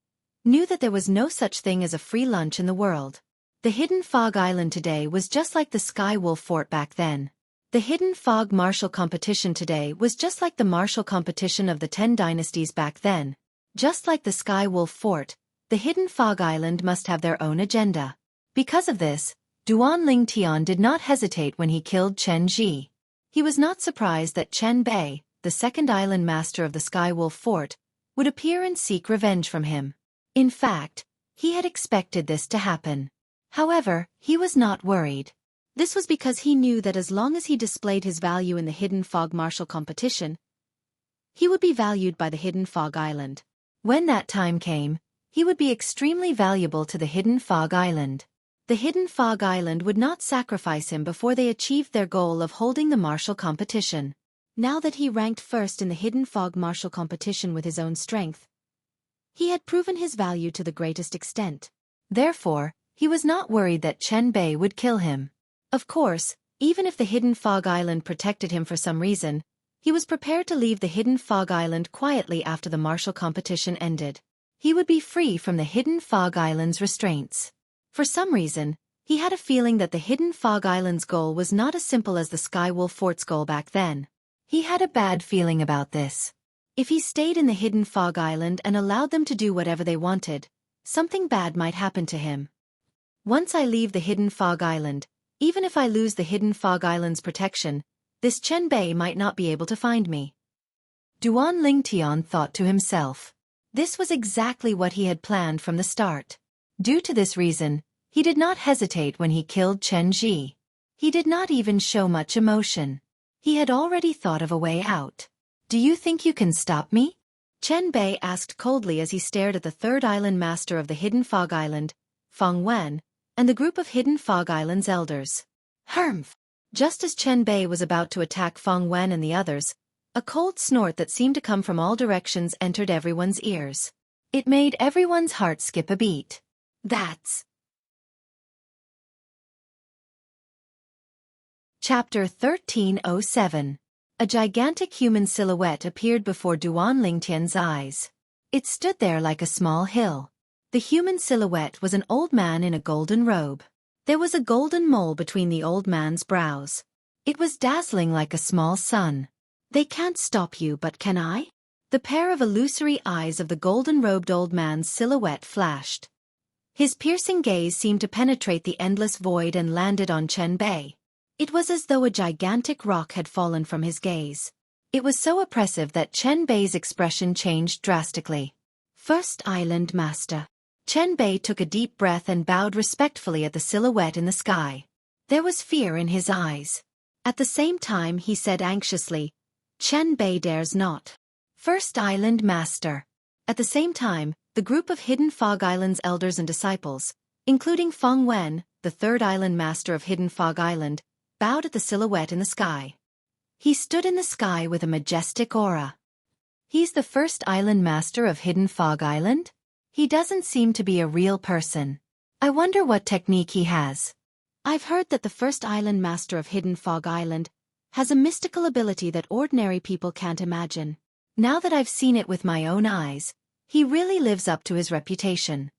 knew that there was no such thing as a free lunch in the world. The Hidden Fog Island today was just like the Skywolf Fort back then. The Hidden Fog martial competition today was just like the martial competition of the 10 dynasties back then. Just like the Skywolf Fort, the Hidden Fog Island must have their own agenda. Because of this, Duan Ling Tian did not hesitate when he killed Chen Ji. He was not surprised that Chen Bei, the second island master of the Skywolf Fort, would appear and seek revenge from him. In fact, he had expected this to happen. However, he was not worried. This was because he knew that as long as he displayed his value in the Hidden Fog martial competition, he would be valued by the Hidden Fog Island. When that time came, he would be extremely valuable to the Hidden Fog Island. The Hidden Fog Island would not sacrifice him before they achieved their goal of holding the martial competition. Now that he ranked first in the Hidden Fog martial competition with his own strength, he had proven his value to the greatest extent. Therefore, he was not worried that Chen Bei would kill him. Of course, even if the Hidden Fog Island protected him for some reason, he was prepared to leave the Hidden Fog Island quietly after the martial competition ended. He would be free from the Hidden Fog Island's restraints. For some reason, he had a feeling that the Hidden Fog Island's goal was not as simple as the Skywolf Fort's goal back then. He had a bad feeling about this. If he stayed in the Hidden Fog Island and allowed them to do whatever they wanted, something bad might happen to him. Once I leave the Hidden Fog Island, even if I lose the Hidden Fog Island's protection, this Chen Bei might not be able to find me. Duan Ling Tian thought to himself. This was exactly what he had planned from the start. Due to this reason, he did not hesitate when he killed Chen Ji. He did not even show much emotion. He had already thought of a way out. Do you think you can stop me? Chen Bei asked coldly as he stared at the third island master of the Hidden Fog Island, Feng Wen, and the group of Hidden Fog Island's elders. Humph! Just as Chen Bei was about to attack Feng Wen and the others, a cold snort that seemed to come from all directions entered everyone's ears. It made everyone's heart skip a beat. That's... Chapter 1307. A gigantic human silhouette appeared before Duan Lingtian's eyes. It stood there like a small hill. The human silhouette was an old man in a golden robe. There was a golden mole between the old man's brows. It was dazzling like a small sun. They can't stop you, but can I? The pair of illusory eyes of the golden-robed old man's silhouette flashed. His piercing gaze seemed to penetrate the endless void and landed on Chen Bei. It was as though a gigantic rock had fallen from his gaze. It was so oppressive that Chen Bei's expression changed drastically. First Island Master. Chen Bei took a deep breath and bowed respectfully at the silhouette in the sky. There was fear in his eyes. At the same time he said anxiously, Chen Bei dares not. First Island Master. At the same time, the group of Hidden Fog Island's elders and disciples, including Feng Wen, the third island master of Hidden Fog Island, bowed at the silhouette in the sky. He stood in the sky with a majestic aura. He's the first island master of Hidden Fog Island? He doesn't seem to be a real person. I wonder what technique he has. I've heard that the first island master of Hidden Fog Island has a mystical ability that ordinary people can't imagine. Now that I've seen it with my own eyes, he really lives up to his reputation.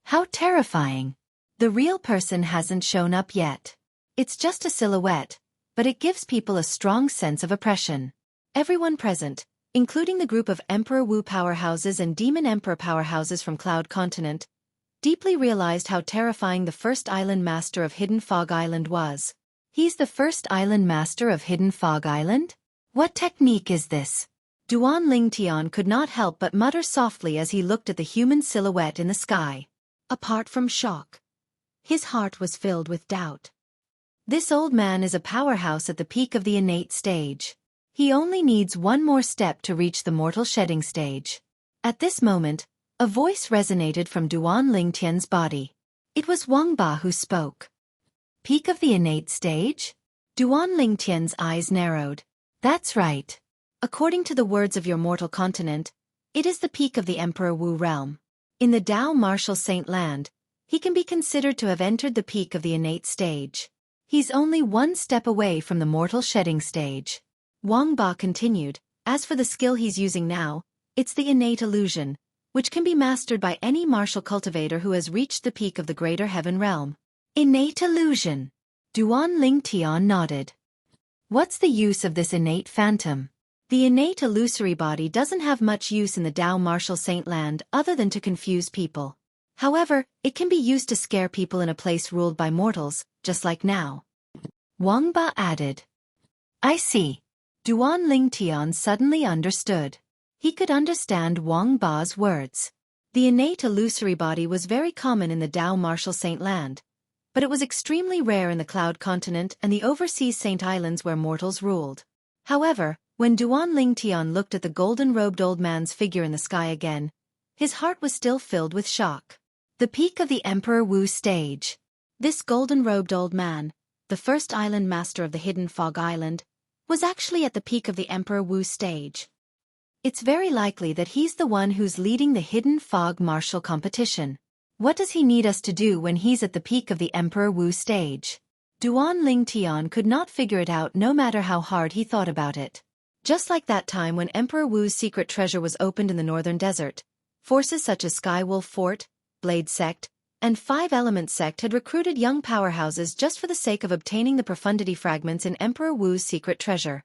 How terrifying. The real person hasn't shown up yet. It's just a silhouette, but it gives people a strong sense of oppression. Everyone present, including the group of Emperor Wu powerhouses and Demon Emperor powerhouses from Cloud Continent, deeply realized how terrifying the first island master of Hidden Fog Island was. He's the first island master of Hidden Fog Island? What technique is this? Duan Lingtian could not help but mutter softly as he looked at the human silhouette in the sky. Apart from shock, his heart was filled with doubt. This old man is a powerhouse at the peak of the innate stage. He only needs one more step to reach the mortal shedding stage. At this moment, a voice resonated from Duan Lingtian's body. It was Wang Ba who spoke. Peak of the innate stage? Duan Lingtian's eyes narrowed. That's right. According to the words of your mortal continent, it is the peak of the Emperor Wu realm. In the Tao Martial Saint land, he can be considered to have entered the peak of the innate stage. He's only one step away from the mortal shedding stage. Wang Ba continued, as for the skill he's using now, it's the innate illusion, which can be mastered by any martial cultivator who has reached the peak of the greater heaven realm. Innate illusion. Duan Ling Tian nodded. What's the use of this innate phantom? The innate illusory body doesn't have much use in the Tao Martial Saint land other than to confuse people. However, it can be used to scare people in a place ruled by mortals, just like now. Wang Ba added. I see. Duan Ling Tian suddenly understood. He could understand Wang Ba's words. The innate illusory body was very common in the Tao Martial Saint land, but it was extremely rare in the Cloud Continent and the overseas Saint Islands where mortals ruled. However, when Duan Ling Tian looked at the golden-robed old man's figure in the sky again, his heart was still filled with shock. The peak of the Emperor Wu stage. This golden-robed old man, the first island master of the Hidden Fog Island, was actually at the peak of the Emperor Wu stage. It's very likely that he's the one who's leading the Hidden Fog martial competition. What does he need us to do when he's at the peak of the Emperor Wu stage? Duan Ling Tian could not figure it out no matter how hard he thought about it. Just like that time when Emperor Wu's secret treasure was opened in the northern desert, forces such as Skywolf Fort, Blade Sect, and Five Elements Sect had recruited young powerhouses just for the sake of obtaining the profundity fragments in Emperor Wu's secret treasure.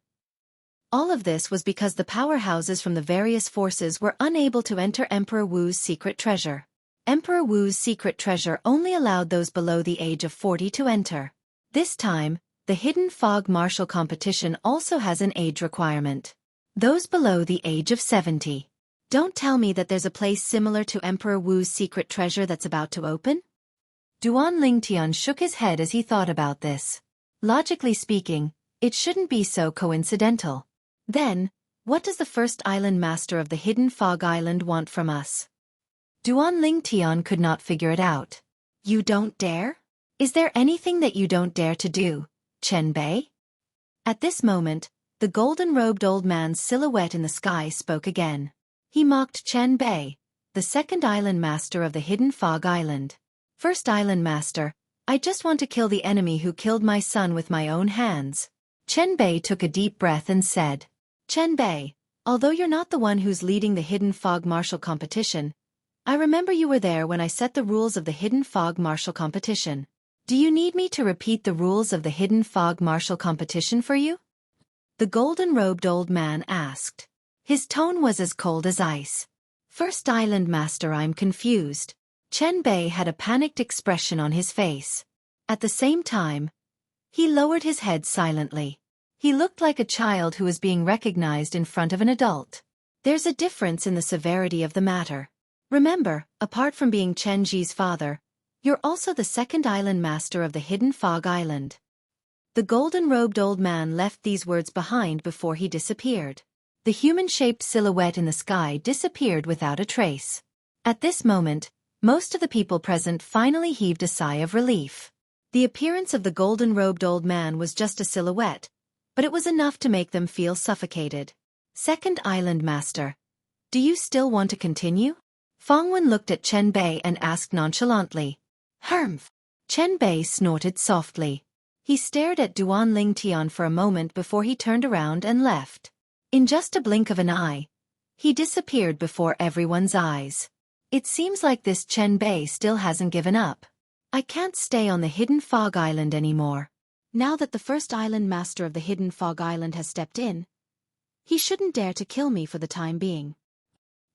All of this was because the powerhouses from the various forces were unable to enter Emperor Wu's secret treasure. Emperor Wu's secret treasure only allowed those below the age of 40 to enter. This time, the Hidden Fog martial competition also has an age requirement. Those below the age of 70. Don't tell me that there's a place similar to Emperor Wu's secret treasure that's about to open? Duan Ling Tian shook his head as he thought about this. Logically speaking, it shouldn't be so coincidental. Then, what does the first island master of the Hidden Fog Island want from us? Duan Ling Tian could not figure it out. You don't dare? Is there anything that you don't dare to do, Chen Bei? At this moment, the golden-robed old man's silhouette in the sky spoke again. He mocked Chen Bei, the second island master of the Hidden Fog Island. First island master, I just want to kill the enemy who killed my son with my own hands. Chen Bei took a deep breath and said, Chen Bei, although you're not the one who's leading the Hidden Fog martial competition, I remember you were there when I set the rules of the Hidden Fog martial competition. Do you need me to repeat the rules of the Hidden Fog martial competition for you? The golden-robed old man asked. His tone was as cold as ice. First island master, I'm confused. Chen Bei had a panicked expression on his face. At the same time, he lowered his head silently. He looked like a child who was being recognized in front of an adult. There's a difference in the severity of the matter. Remember, apart from being Chen Ji's father, you're also the second island master of the Hidden Fog Island. The golden-robed old man left these words behind before he disappeared. The human-shaped silhouette in the sky disappeared without a trace. At this moment, most of the people present finally heaved a sigh of relief. The appearance of the golden-robed old man was just a silhouette, but it was enough to make them feel suffocated. Second Island Master, do you still want to continue? Fangwen looked at Chen Bei and asked nonchalantly. Humph. Chen Bei snorted softly. He stared at Duan Ling Tian for a moment before he turned around and left. In just a blink of an eye, he disappeared before everyone's eyes. It seems like this Chen Bei still hasn't given up. I can't stay on the Hidden Fog Island anymore. Now that the first island master of the Hidden Fog Island has stepped in, he shouldn't dare to kill me for the time being.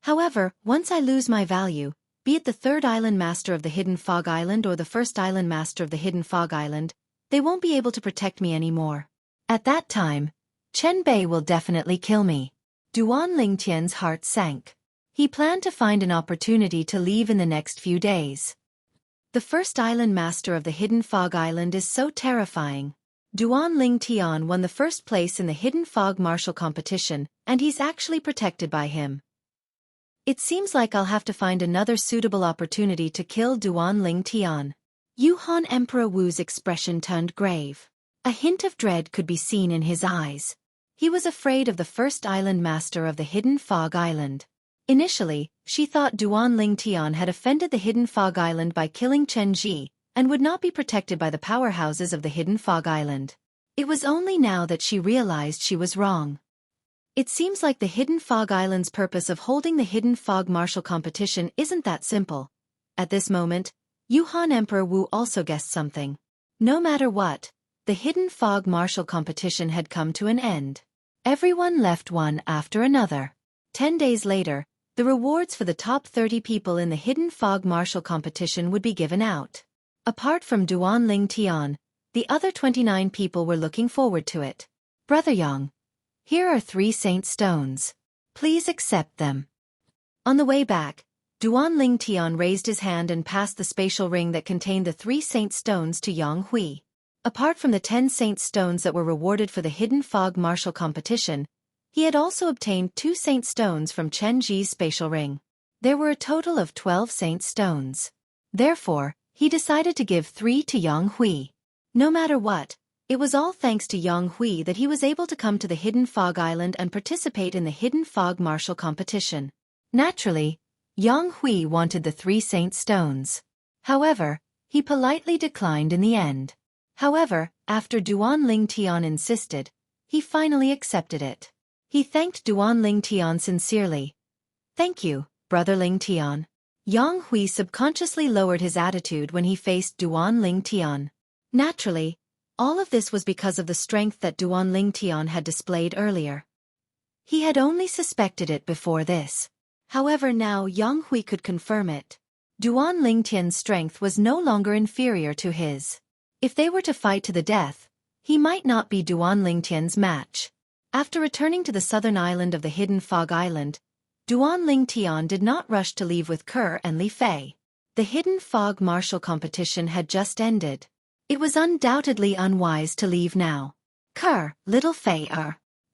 However, once I lose my value, be it the third island master of the Hidden Fog Island or the first island master of the Hidden Fog Island, they won't be able to protect me anymore. At that time, Chen Bei will definitely kill me. Duan Ling Tian's heart sank. He planned to find an opportunity to leave in the next few days. The first island master of the Hidden Fog Island is so terrifying. Duan Ling Tian won the first place in the Hidden Fog martial competition, and he's actually protected by him. It seems like I'll have to find another suitable opportunity to kill Duan Ling Tian. Yuhan Emperor Wu's expression turned grave. A hint of dread could be seen in his eyes. He was afraid of the first island master of the Hidden Fog Island. Initially, she thought Duan Ling Tian had offended the Hidden Fog Island by killing Chen Ji, and would not be protected by the powerhouses of the Hidden Fog Island. It was only now that she realized she was wrong. It seems like the Hidden Fog Island's purpose of holding the Hidden Fog martial competition isn't that simple. At this moment, Yuhan Emperor Wu also guessed something. No matter what, the Hidden Fog martial competition had come to an end. Everyone left one after another. 10 days later, the rewards for the top 30 people in the Hidden Fog martial competition would be given out. Apart from Duan Ling Tian, the other 29 people were looking forward to it. Brother Yang, here are 3 saint stones. Please accept them. On the way back, Duan Ling Tian raised his hand and passed the spatial ring that contained the 3 saint stones to Yang Hui. Apart from the 10 saint stones that were rewarded for the Hidden Fog martial competition, he had also obtained 2 saint stones from Chen Ji's spatial ring. There were a total of 12 saint stones. Therefore, he decided to give 3 to Yang Hui. No matter what, it was all thanks to Yang Hui that he was able to come to the Hidden Fog Island and participate in the Hidden Fog martial competition. Naturally, Yang Hui wanted the 3 saint stones. However, he politely declined in the end. However, after Duan Ling Tian insisted, he finally accepted it. He thanked Duan Ling Tian sincerely. Thank you, Brother Ling Tian. Yang Hui subconsciously lowered his attitude when he faced Duan Ling Tian. Naturally, all of this was because of the strength that Duan Ling Tian had displayed earlier. He had only suspected it before this. However, now Yang Hui could confirm it. Duan Ling Tian's strength was no longer inferior to his. If they were to fight to the death, he might not be Duan Ling Tian's match. After returning to the southern island of the Hidden Fog Island, Duan Ling Tian did not rush to leave with Ke and Li Fei. The Hidden Fog martial competition had just ended. It was undoubtedly unwise to leave now. Ke, little Fei,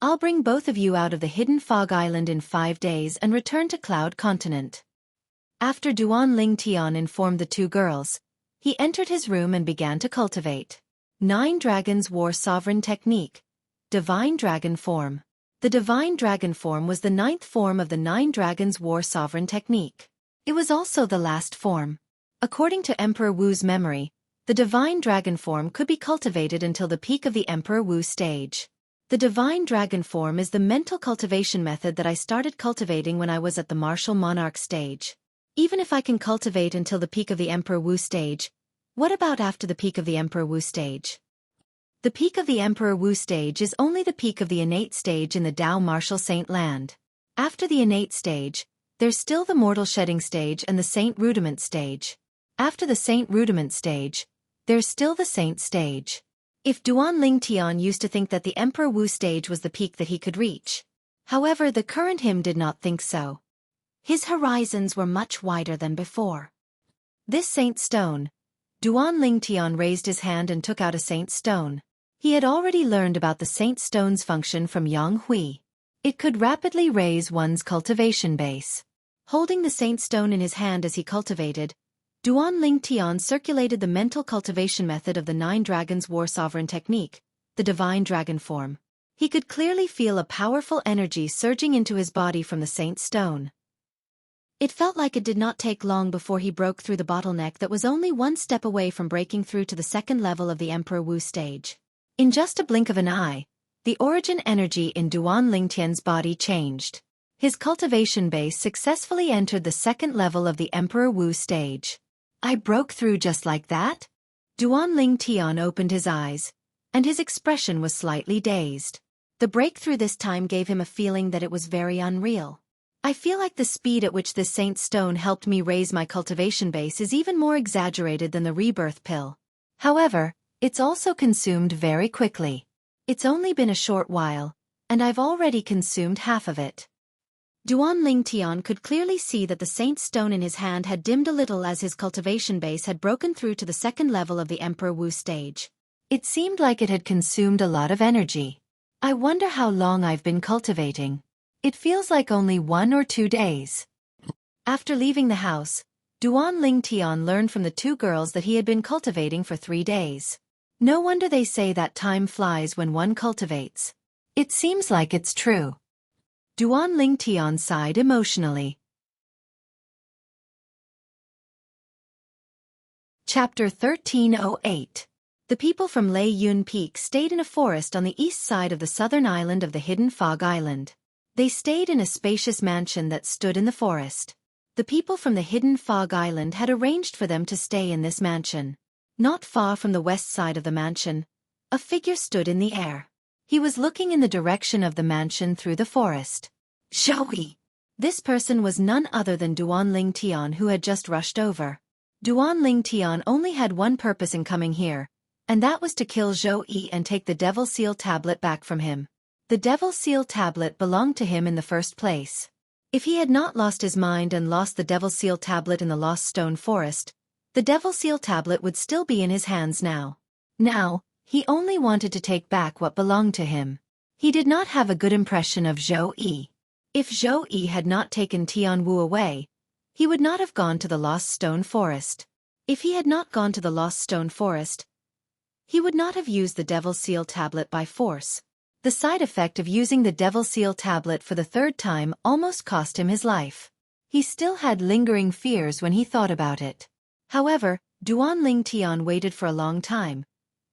I'll bring both of you out of the Hidden Fog Island in 5 days and return to Cloud Continent. After Duan Ling Tian informed the 2 girls, he entered his room and began to cultivate 9 Dragons War Sovereign Technique. Divine Dragon Form. The Divine Dragon Form was the 9th form of the 9 Dragons War Sovereign Technique. It was also the last form. According to Emperor Wu's memory, the Divine Dragon Form could be cultivated until the peak of the Emperor Wu stage. The Divine Dragon Form is the mental cultivation method that I started cultivating when I was at the Martial Monarch stage. Even if I can cultivate until the peak of the Emperor Wu stage, what about after the peak of the Emperor Wu stage? The peak of the Emperor Wu stage is only the peak of the innate stage in the Tao Martial Saint Land. After the innate stage, there's still the Mortal Shedding stage and the Saint Rudiment stage. After the Saint Rudiment stage, there's still the Saint stage. If Duan Ling Tian used to think that the Emperor Wu stage was the peak that he could reach. However, the current him did not think so. His horizons were much wider than before. This Saint Stone. Duan Ling Tian raised his hand and took out a Saint Stone. He had already learned about the Saint Stone's function from Yang Hui. It could rapidly raise one's cultivation base. Holding the Saint Stone in his hand as he cultivated, Duan Ling Tian circulated the mental cultivation method of the 9 Dragons War Sovereign Technique, the Divine Dragon Form. He could clearly feel a powerful energy surging into his body from the Saint Stone. It felt like it did not take long before he broke through the bottleneck that was only 1 step away from breaking through to the 2nd level of the Emperor Wu stage. In just a blink of an eye, the origin energy in Duan Ling Tian's body changed. His cultivation base successfully entered the 2nd level of the Emperor Wu stage. I broke through just like that? Duan Ling Tian opened his eyes, and his expression was slightly dazed. The breakthrough this time gave him a feeling that it was very unreal. I feel like the speed at which this Saint Stone helped me raise my cultivation base is even more exaggerated than the rebirth pill. However, it's also consumed very quickly. It's only been a short while, and I've already consumed half of it. Duan Ling Tian could clearly see that the Saint Stone in his hand had dimmed a little as his cultivation base had broken through to the 2nd level of the Emperor Wu stage. It seemed like it had consumed a lot of energy. I wonder how long I've been cultivating. It feels like only 1 or 2 days. After leaving the house, Duan Ling Tian learned from the 2 girls that he had been cultivating for 3 days. No wonder they say that time flies when one cultivates. It seems like it's true. Duan Lingtian sighed emotionally. Chapter 1308. The people from Lei Yun Peak stayed in a forest on the east side of the southern island of the hidden Fog Island. They stayed in a spacious mansion that stood in the forest. The people from the hidden Fog Island had arranged for them to stay in this mansion. Not far from the west side of the mansion, a figure stood in the air. He was looking in the direction of the mansion through the forest. Xueqi! This person was none other than Duan Lingtian, who had just rushed over. Duan Lingtian only had one purpose in coming here, and that was to kill Xueqi and take the Devil Seal Tablet back from him. The Devil Seal Tablet belonged to him in the first place. If he had not lost his mind and lost the Devil Seal Tablet in the Lost Stone Forest, the Devil Seal Tablet would still be in his hands now. Now, he only wanted to take back what belonged to him. He did not have a good impression of Xueqi. If Xueqi had not taken Tianwu away, he would not have gone to the Lost Stone Forest. If he had not gone to the Lost Stone Forest, he would not have used the Devil Seal Tablet by force. The side effect of using the Devil Seal Tablet for the third time almost cost him his life. He still had lingering fears when he thought about it. However, Duan Lingtian waited for a long time,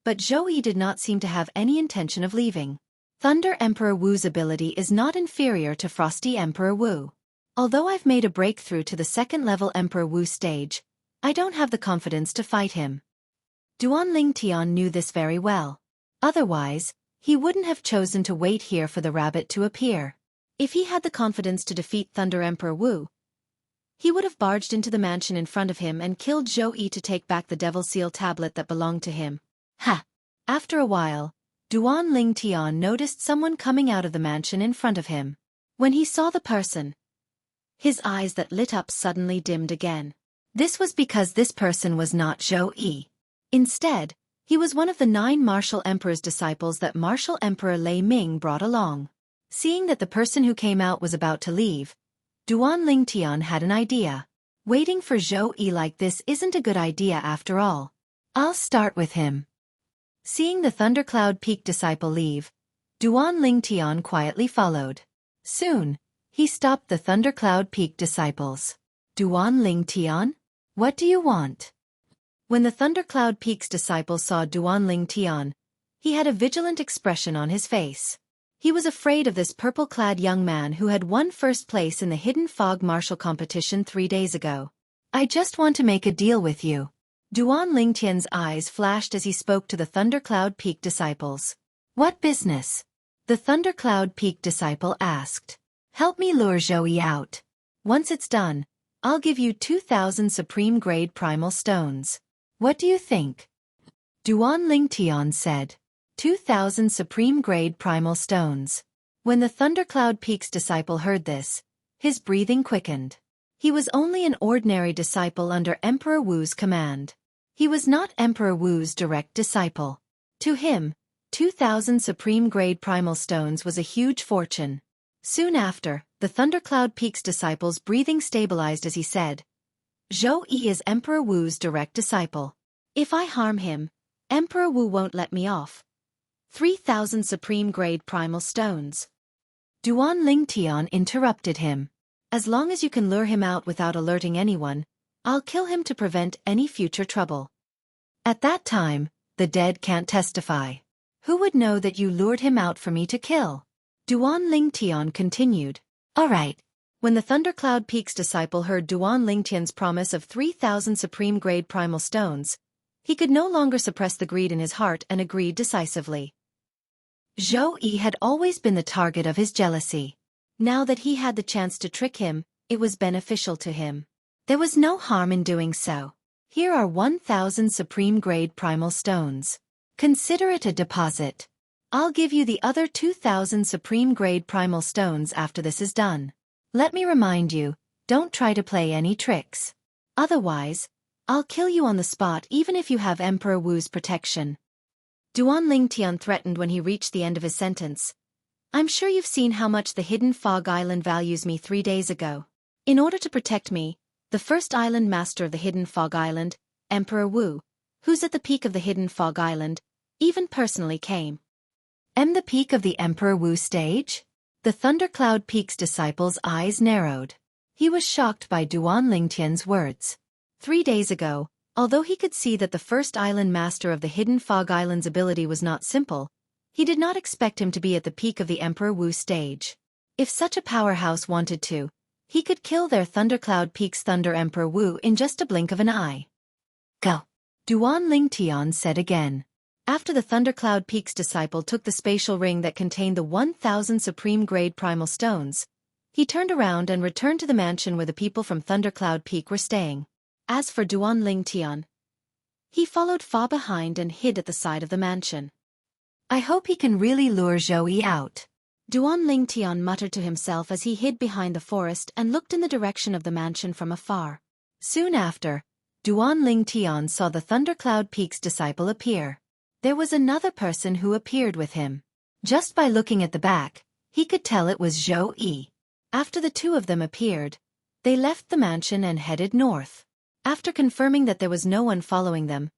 but Xueqi did not seem to have any intention of leaving. Thunder Emperor Wu's ability is not inferior to Frosty Emperor Wu. Although I've made a breakthrough to the second-level Emperor Wu stage, I don't have the confidence to fight him. Duan Lingtian knew this very well. Otherwise, he wouldn't have chosen to wait here for the rabbit to appear. If he had the confidence to defeat Thunder Emperor Wu, he would have barged into the mansion in front of him and killed Xueqi to take back the Devil Seal Tablet that belonged to him. Ha! After a while, Duan Lingtian noticed someone coming out of the mansion in front of him. When he saw the person, his eyes that lit up suddenly dimmed again. This was because this person was not Xueqi. Instead, he was one of the 9 Martial Emperor's disciples that Martial Emperor Lei Ming brought along. Seeing that the person who came out was about to leave, Duan Lingtian had an idea. Waiting for Xueqi like this isn't a good idea after all. I'll start with him. Seeing the Thundercloud Peak disciple leave, Duan Lingtian quietly followed. Soon, he stopped the Thundercloud Peak disciples. Duan Lingtian? What do you want? When the Thundercloud Peak's disciple saw Duan Lingtian, he had a vigilant expression on his face. He was afraid of this purple-clad young man who had won first place in the Hidden Fog Martial competition 3 days ago. I just want to make a deal with you. Duan Lingtian's eyes flashed as he spoke to the Thundercloud Peak disciples. What business? The Thundercloud Peak disciple asked. Help me lure Xueqi out. Once it's done, I'll give you 2,000 supreme-grade primal stones. What do you think? Duan Lingtian said. 2,000 supreme-grade primal stones. When the Thundercloud Peak's disciple heard this, his breathing quickened. He was only an ordinary disciple under Emperor Wu's command. He was not Emperor Wu's direct disciple. To him, 2,000 supreme-grade primal stones was a huge fortune. Soon after, the Thundercloud Peak's disciple's breathing stabilized as he said, Xueqi is Emperor Wu's direct disciple. If I harm him, Emperor Wu won't let me off. 3,000 supreme-grade primal stones. Duan Lingtian interrupted him. As long as you can lure him out without alerting anyone, I'll kill him to prevent any future trouble. At that time, the dead can't testify. Who would know that you lured him out for me to kill? Duan Lingtian continued. All right. When the Thundercloud Peak's disciple heard Duan Lingtian's promise of 3,000 supreme-grade primal stones, he could no longer suppress the greed in his heart and agreed decisively. Xueqi had always been the target of his jealousy. Now that he had the chance to trick him, it was beneficial to him. There was no harm in doing so. Here are 1,000 supreme-grade primal stones. Consider it a deposit. I'll give you the other 2,000 supreme-grade primal stones after this is done. Let me remind you, don't try to play any tricks. Otherwise, I'll kill you on the spot even if you have Emperor Wu's protection. Duan Lingtian threatened when he reached the end of his sentence. I'm sure you've seen how much the Hidden Fog Island values me 3 days ago. In order to protect me, the first island master of the Hidden Fog Island, Emperor Wu, who's at the peak of the Hidden Fog Island, even personally came. The peak of the Emperor Wu stage? The Thundercloud Peak's disciple's eyes narrowed. He was shocked by Duan Lingtian's words. 3 days ago, although he could see that the first island master of the Hidden Fog Island's ability was not simple, he did not expect him to be at the peak of the Emperor Wu stage. If such a powerhouse wanted to, he could kill their Thundercloud Peak's Thunder Emperor Wu in just a blink of an eye. Go! Duan Lingtian said again. After the Thundercloud Peak's disciple took the spatial ring that contained the 1,000 supreme-grade primal stones, he turned around and returned to the mansion where the people from Thundercloud Peak were staying. As for Duan Lingtian, he followed far behind and hid at the side of the mansion. I hope he can really lure Xueqi out. Duan Lingtian muttered to himself as he hid behind the forest and looked in the direction of the mansion from afar. Soon after, Duan Lingtian saw the Thundercloud Peak's disciple appear. There was another person who appeared with him. Just by looking at the back, he could tell it was Xueqi. After the two of them appeared, they left the mansion and headed north. After confirming that there was no one following them,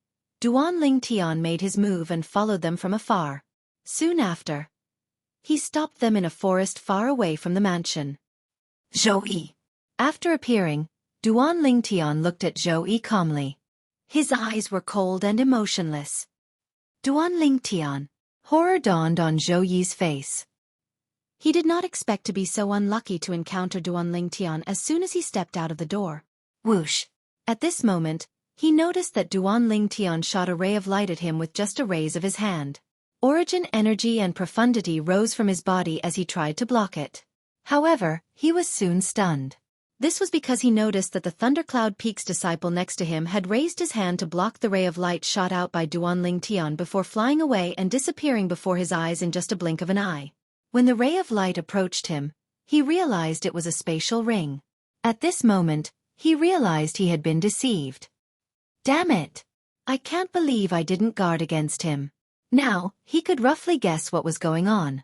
Duan Lingtian made his move and followed them from afar. Soon after, he stopped them in a forest far away from the mansion. Xueqi. After appearing, Duan Lingtian looked at Xueqi calmly. His eyes were cold and emotionless. Duan Lingtian. Horror dawned on Xueqi's face. He did not expect to be so unlucky to encounter Duan Lingtian as soon as he stepped out of the door. Whoosh! At this moment, he noticed that Duan Lingtian shot a ray of light at him with just a raise of his hand. Origin energy and profundity rose from his body as he tried to block it. However, he was soon stunned. This was because he noticed that the Thundercloud Peak's disciple next to him had raised his hand to block the ray of light shot out by Duan Lingtian before flying away and disappearing before his eyes in just a blink of an eye. When the ray of light approached him, he realized it was a spatial ring. At this moment, he realized he had been deceived. Damn it! I can't believe I didn't guard against him. Now, he could roughly guess what was going on.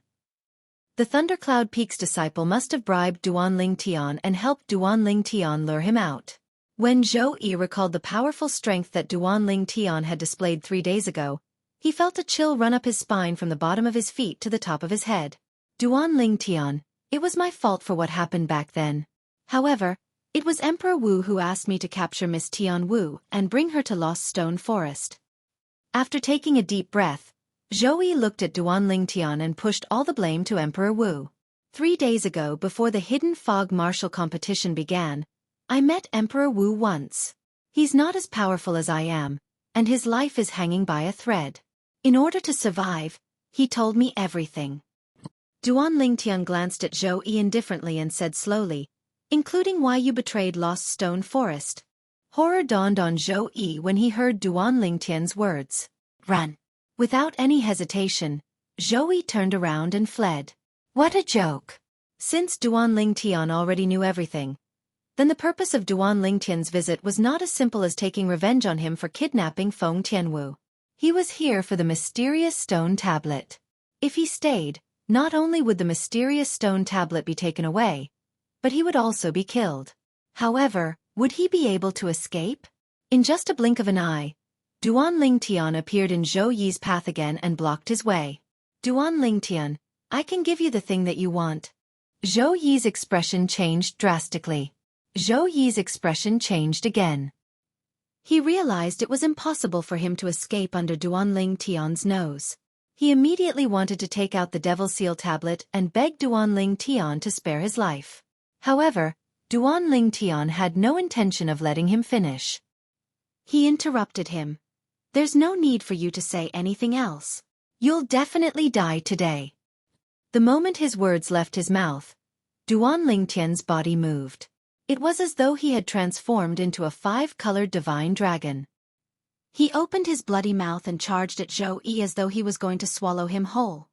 The Thundercloud Peak's disciple must have bribed Duan Lingtian and helped Duan Lingtian lure him out. When Xueqi recalled the powerful strength that Duan Lingtian had displayed 3 days ago, he felt a chill run up his spine from the bottom of his feet to the top of his head. Duan Lingtian, it was my fault for what happened back then. However, it was Emperor Wu who asked me to capture Miss Tian Wu and bring her to Lost Stone Forest. After taking a deep breath, Xueqi looked at Duan Lingtian and pushed all the blame to Emperor Wu. 3 days ago, before the Hidden Fog martial competition began, I met Emperor Wu once. He's not as powerful as I am, and his life is hanging by a thread. In order to survive, he told me everything. Duan Lingtian glanced at Xueqi indifferently and said slowly, including why you betrayed Lost Stone Forest. Horror dawned on Xueqi when he heard Duan Lingtian's words. Run! Without any hesitation, Xueqi turned around and fled. What a joke! Since Duan Lingtian already knew everything, then the purpose of Duan Lingtian's visit was not as simple as taking revenge on him for kidnapping Feng Tianwu. He was here for the mysterious stone tablet. If he stayed, not only would the mysterious stone tablet be taken away, but he would also be killed. However, would he be able to escape? In just a blink of an eye, Duan Lingtian appeared in Xueqi's path again and blocked his way. Duan Lingtian, I can give you the thing that you want. Xueqi's expression changed drastically. Xueqi's expression changed again. He realized it was impossible for him to escape under Duan Lingtian's nose. He immediately wanted to take out the Devil Seal tablet and beg Duan Lingtian to spare his life. However, Duan Lingtian had no intention of letting him finish. He interrupted him. There's no need for you to say anything else. You'll definitely die today. The moment his words left his mouth, Duan Lingtian's body moved. It was as though he had transformed into a 5-colored divine dragon. He opened his bloody mouth and charged at Xueqi as though he was going to swallow him whole.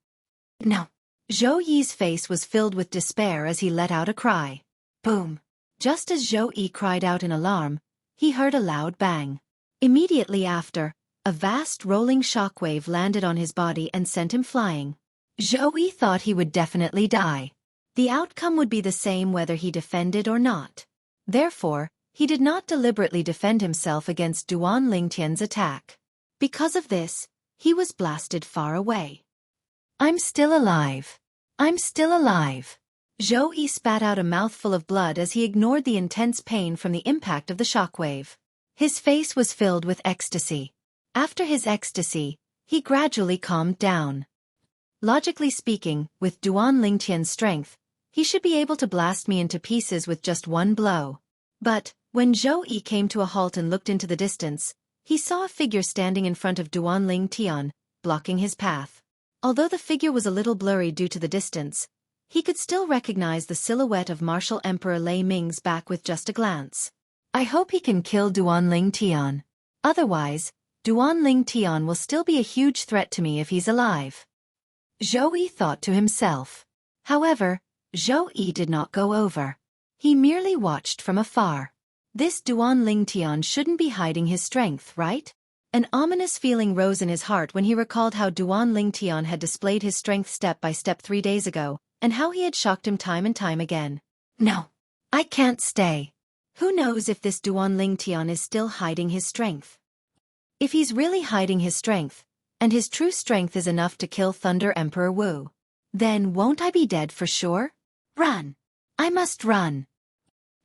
No. Xueqi's face was filled with despair as he let out a cry. Boom! Just as Xueqi cried out in alarm, he heard a loud bang. Immediately after, a vast rolling shockwave landed on his body and sent him flying. Xueqi thought he would definitely die. The outcome would be the same whether he defended or not. Therefore, he did not deliberately defend himself against Duan Lingtian's attack. Because of this, he was blasted far away. I'm still alive. I'm still alive. Xueqi spat out a mouthful of blood as he ignored the intense pain from the impact of the shockwave. His face was filled with ecstasy. After his ecstasy, he gradually calmed down. Logically speaking, with Duan Lingtian's strength, he should be able to blast me into pieces with just one blow. But, when Xueqi came to a halt and looked into the distance, he saw a figure standing in front of Duan Lingtian, blocking his path. Although the figure was a little blurry due to the distance, he could still recognize the silhouette of Martial Emperor Lei Ming's back with just a glance. I hope he can kill Duan Lingtian. Otherwise, Duan Lingtian will still be a huge threat to me if he's alive. Xueqi thought to himself. However, Xueqi did not go over. He merely watched from afar. This Duan Lingtian shouldn't be hiding his strength, right? An ominous feeling rose in his heart when he recalled how Duan Lingtian had displayed his strength step by step 3 days ago, and how he had shocked him time and time again. No, I can't stay. Who knows if this Duan Lingtian is still hiding his strength? If he's really hiding his strength, and his true strength is enough to kill Thunder Emperor Wu, then won't I be dead for sure? Run! I must run!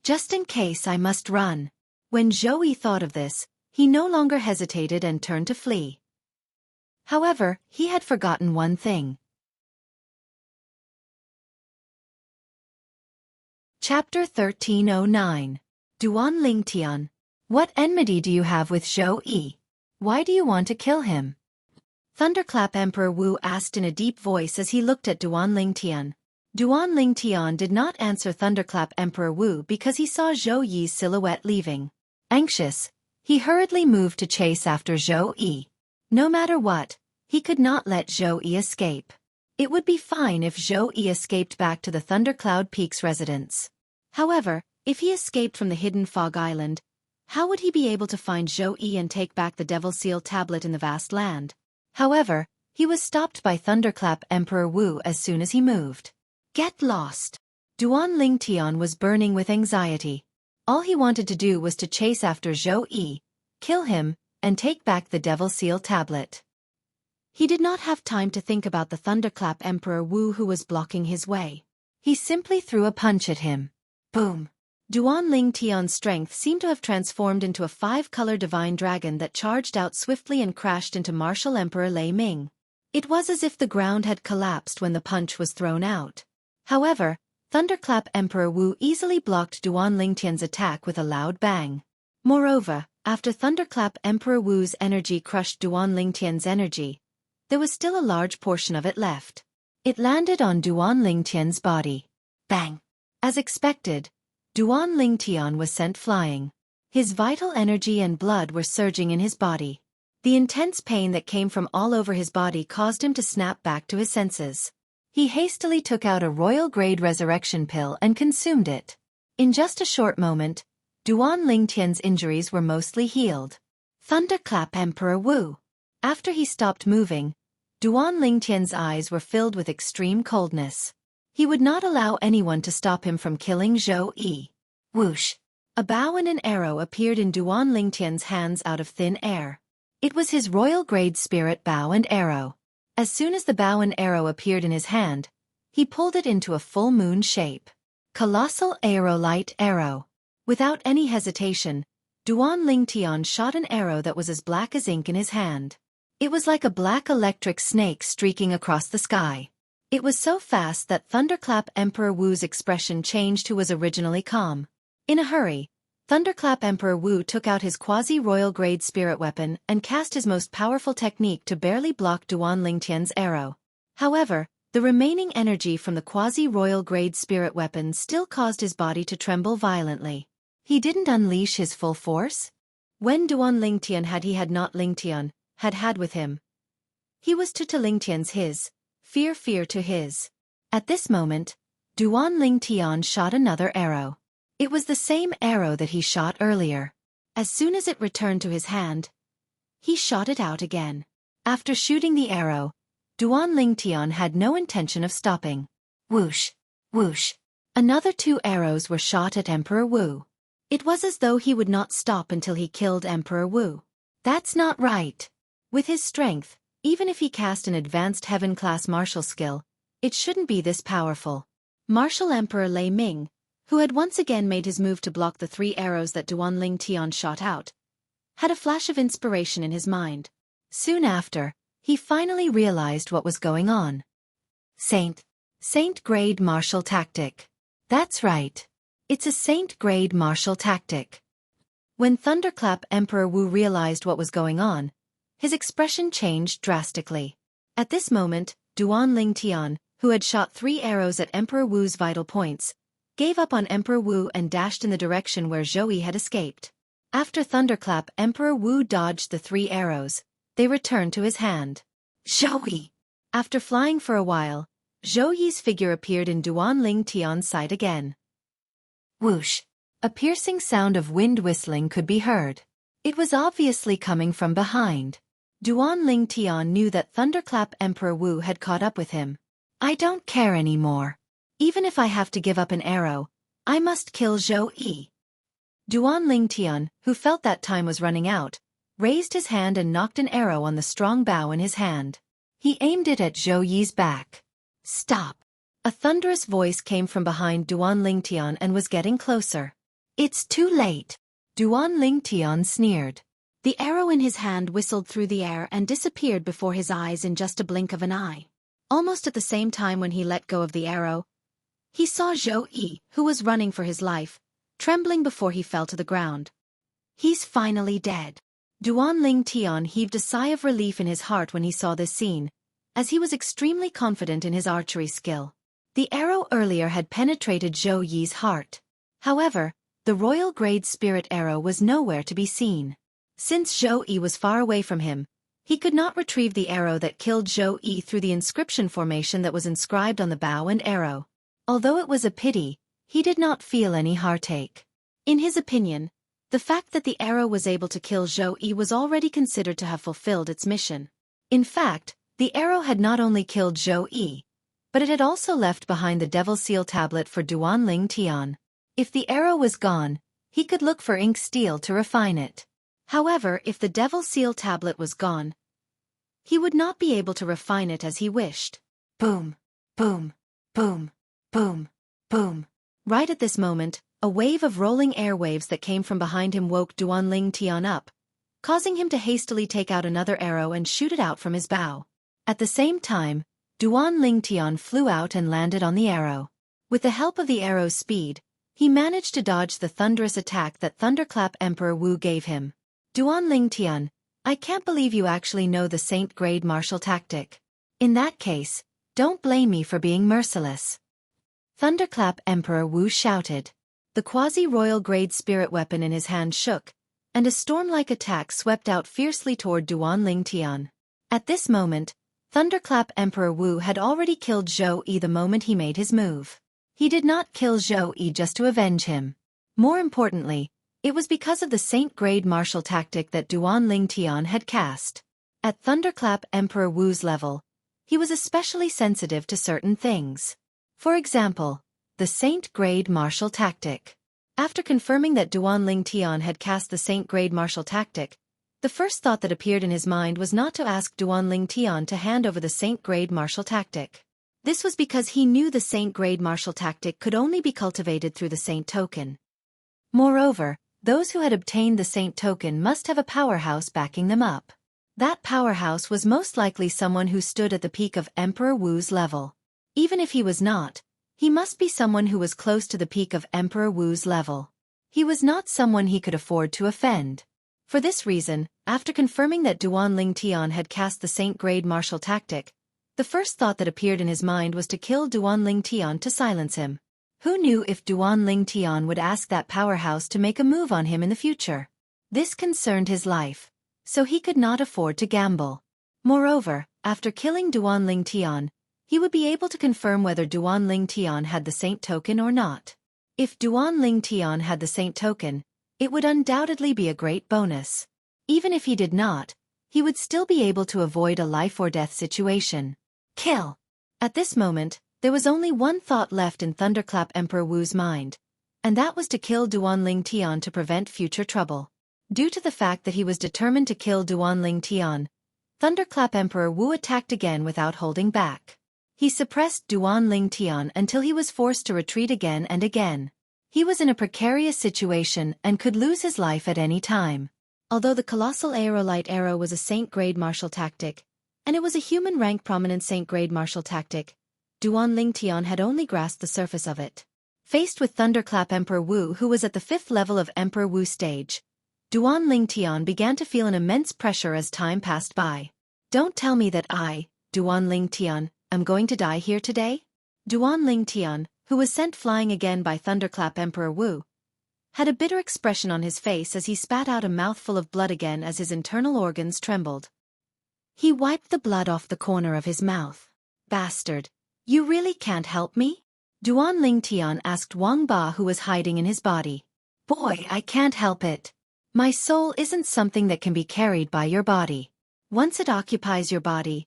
Just in case I must run. When Xueqi thought of this, he no longer hesitated and turned to flee. However, he had forgotten one thing. Chapter 1309. Duan Lingtian. What enmity do you have with Xueqi? Why do you want to kill him? Thunderclap Emperor Wu asked in a deep voice as he looked at Duan Lingtian. Duan Lingtian did not answer Thunderclap Emperor Wu because he saw Xueqi's silhouette leaving. Anxious, he hurriedly moved to chase after Xueqi. No matter what, he could not let Xueqi escape. It would be fine if Xueqi escaped back to the Thundercloud Peak's residence. However, if he escaped from the hidden Fog Island, how would he be able to find Xueqi and take back the Devil Seal tablet in the vast land? However, he was stopped by Thunderclap Emperor Wu as soon as he moved. Get lost! Duan Lingtian was burning with anxiety. All he wanted to do was to chase after Xueqi, kill him, and take back the Devil Seal tablet. He did not have time to think about the Thunderclap Emperor Wu who was blocking his way. He simply threw a punch at him. Boom! Duan Lingtian's strength seemed to have transformed into a 5-color divine dragon that charged out swiftly and crashed into Martial Emperor Lei Ming. It was as if the ground had collapsed when the punch was thrown out. However, Thunderclap Emperor Wu easily blocked Duan Lingtian's attack with a loud bang. Moreover, after Thunderclap Emperor Wu's energy crushed Duan Lingtian's energy, there was still a large portion of it left. It landed on Duan Lingtian's body. Bang! As expected, Duan Lingtian was sent flying. His vital energy and blood were surging in his body. The intense pain that came from all over his body caused him to snap back to his senses. He hastily took out a royal-grade resurrection pill and consumed it. In just a short moment, Duan Lingtian's injuries were mostly healed. Thunderclap Emperor Wu. After he stopped moving, Duan Lingtian's eyes were filled with extreme coldness. He would not allow anyone to stop him from killing Xueqi. Whoosh! A bow and an arrow appeared in Duan Lingtian's hands out of thin air. It was his royal-grade spirit bow and arrow. As soon as the bow and arrow appeared in his hand, he pulled it into a full moon shape. Colossal Aerolite Arrow. Without any hesitation, Duan Lingtian shot an arrow that was as black as ink in his hand. It was like a black electric snake streaking across the sky. It was so fast that Thunderclap Emperor Wu's expression changed, who was originally calm. In a hurry, Thunderclap Emperor Wu took out his quasi-royal grade spirit weapon and cast his most powerful technique to barely block Duan Lingtian's arrow. However, the remaining energy from the quasi-royal grade spirit weapon still caused his body to tremble violently. He didn't unleash his full force? When Duan Lingtian had not Lingtian, had with him, he was to Lingtian's his. Fear to his. At this moment, Duan Lingtian shot another arrow. It was the same arrow that he shot earlier. As soon as it returned to his hand, he shot it out again. After shooting the arrow, Duan Lingtian had no intention of stopping. Whoosh! Whoosh! Another 2 arrows were shot at Emperor Wu. It was as though he would not stop until he killed Emperor Wu. That's not right. With his strength, Even if he cast an advanced heaven-class martial skill, it shouldn't be this powerful. Martial Emperor Lei Ming, who had once again made his move to block the 3 arrows that Duanling Tian shot out, had a flash of inspiration in his mind. Soon after, he finally realized what was going on. Saint-grade martial tactic. That's right. It's a Saint-grade martial tactic. When Thunderclap Emperor Wu realized what was going on, his expression changed drastically. At this moment, Duanling Tian, who had shot 3 arrows at Emperor Wu's vital points, gave up on Emperor Wu and dashed in the direction where Xueqi had escaped. After Thunderclap Emperor Wu dodged the 3 arrows, they returned to his hand. Xueqi! After flying for a while, Zhouyi's figure appeared in Duanling Tian's sight again. Whoosh! A piercing sound of wind whistling could be heard. It was obviously coming from behind. Duanling Tian knew that Thunderclap Emperor Wu had caught up with him. I don't care anymore. Even if I have to give up an arrow, I must kill Xueqi. Duanling Tian, who felt that time was running out, raised his hand and knocked an arrow on the strong bow in his hand. He aimed it at Zhouyi's back. Stop! A thunderous voice came from behind Duanling Tian and was getting closer. It's too late. Duanling Tian sneered. The arrow in his hand whistled through the air and disappeared before his eyes in just a blink of an eye. Almost at the same time when he let go of the arrow, he saw Xueqi, who was running for his life, trembling before he fell to the ground. He's finally dead. Duanling Tian heaved a sigh of relief in his heart when he saw this scene, as he was extremely confident in his archery skill. The arrow earlier had penetrated Zhouyi's heart. However, the royal grade spirit arrow was nowhere to be seen. Since Xueqi was far away from him, he could not retrieve the arrow that killed Xueqi through the inscription formation that was inscribed on the bow and arrow. Although it was a pity, he did not feel any heartache. In his opinion, the fact that the arrow was able to kill Xueqi was already considered to have fulfilled its mission. In fact, the arrow had not only killed Xueqi, but it had also left behind the Devil Seal tablet for Duanling Tian. If the arrow was gone, he could look for ink steel to refine it. However, if the Devil Seal tablet was gone, he would not be able to refine it as he wished. Boom! Boom! Boom! Boom! Boom! Right at this moment, a wave of rolling airwaves that came from behind him woke Duanling Tian up, causing him to hastily take out another arrow and shoot it out from his bow. At the same time, Duanling Tian flew out and landed on the arrow. With the help of the arrow's speed, he managed to dodge the thunderous attack that Thunderclap Emperor Wu gave him. Duanling Tian, I can't believe you actually know the Saint-grade martial tactic. In that case, don't blame me for being merciless. Thunderclap Emperor Wu shouted. The quasi-royal grade spirit weapon in his hand shook, and a storm-like attack swept out fiercely toward Duanling Tian. At this moment, Thunderclap Emperor Wu had already killed Xueqi the moment he made his move. He did not kill Xueqi just to avenge him. More importantly, it was because of the Saint-grade martial tactic that Duanling Tian had cast. At Thunderclap Emperor Wu's level, he was especially sensitive to certain things. For example, the Saint-grade martial tactic. After confirming that Duanling Tian had cast the Saint-grade martial tactic, the first thought that appeared in his mind was not to ask Duanling Tian to hand over the Saint-grade martial tactic. This was because he knew the Saint-grade martial tactic could only be cultivated through the Saint token. Moreover, those who had obtained the Saint token must have a powerhouse backing them up. That powerhouse was most likely someone who stood at the peak of Emperor Wu's level. Even if he was not, he must be someone who was close to the peak of Emperor Wu's level. He was not someone he could afford to offend. For this reason, after confirming that Duanling Tian had cast the Saint-grade martial tactic, the first thought that appeared in his mind was to kill Duanling Tian to silence him. Who knew if Duanling Tian would ask that powerhouse to make a move on him in the future? This concerned his life, so he could not afford to gamble. Moreover, after killing Duanling Tian, he would be able to confirm whether Duanling Tian had the Saint token or not. If Duanling Tian had the Saint token, it would undoubtedly be a great bonus. Even if he did not, he would still be able to avoid a life-or-death situation. Kill! At this moment, there was only one thought left in Thunderclap Emperor Wu's mind, and that was to kill Duanling Tian to prevent future trouble. Due to the fact that he was determined to kill Duanling Tian, Thunderclap Emperor Wu attacked again without holding back. He suppressed Duan Ling Tian until he was forced to retreat again and again. He was in a precarious situation and could lose his life at any time. Although the colossal aerolite arrow was a Saint-grade martial tactic, and it was a human rank prominent Saint-grade martial tactic, Duan Ling Tian had only grasped the surface of it. Faced with Thunderclap Emperor Wu, who was at the 5th level of Emperor Wu stage, Duan Ling Tian began to feel an immense pressure as time passed by. Don't tell me that I, Duan Ling Tian, am going to die here today? Duan Ling Tian, who was sent flying again by Thunderclap Emperor Wu, had a bitter expression on his face as he spat out a mouthful of blood again as his internal organs trembled. He wiped the blood off the corner of his mouth. Bastard, you really can't help me? Duan Ling Tian asked Wang Ba, who was hiding in his body. Boy, I can't help it. My soul isn't something that can be carried by your body. Once it occupies your body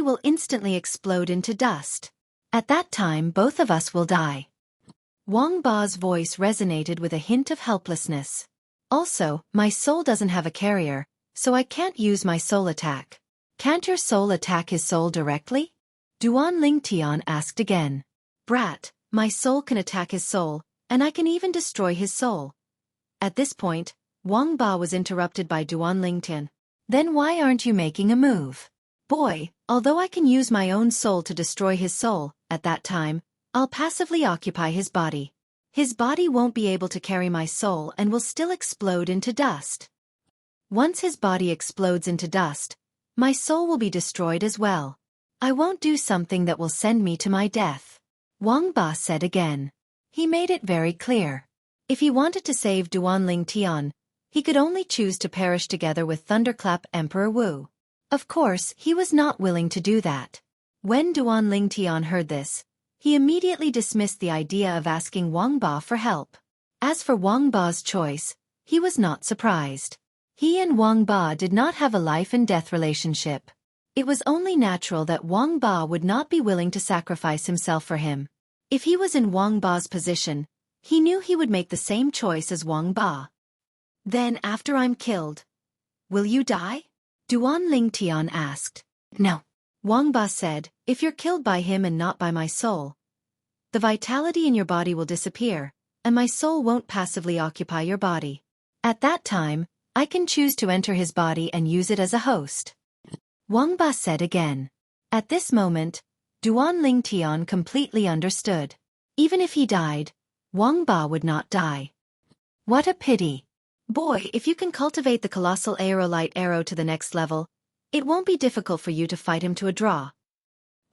will instantly explode into dust. At that time both of us will die. Wang Ba's voice resonated with a hint of helplessness. Also, my soul doesn't have a carrier, so I can't use my soul attack. Can't your soul attack his soul directly? Duan Ling Tian asked again. Brat, my soul can attack his soul, and I can even destroy his soul. At this point, Wang Ba was interrupted by Duan Ling Tian. Then why aren't you making a move? Boy, although I can use my own soul to destroy his soul, at that time, I'll passively occupy his body. His body won't be able to carry my soul and will still explode into dust. Once his body explodes into dust, my soul will be destroyed as well. I won't do something that will send me to my death. Wang Ba said again. He made it very clear. If he wanted to save Duan Ling Tian, he could only choose to perish together with Thunderclap Emperor Wu. Of course, he was not willing to do that. When Duan Ling Tian heard this, he immediately dismissed the idea of asking Wang Ba for help. As for Wang Ba's choice, he was not surprised. He and Wang Ba did not have a life-and-death relationship. It was only natural that Wang Ba would not be willing to sacrifice himself for him. If he was in Wang Ba's position, he knew he would make the same choice as Wang Ba. Then after I'm killed, will you die? Duan Ling Tian asked. No. Wang Ba said, if you're killed by him and not by my soul, the vitality in your body will disappear, and my soul won't passively occupy your body. At that time, I can choose to enter his body and use it as a host. Wang Ba said again. At this moment, Duan Ling Tian completely understood. Even if he died, Wang Ba would not die. What a pity. Boy, if you can cultivate the colossal aerolite arrow to the next level, it won't be difficult for you to fight him to a draw.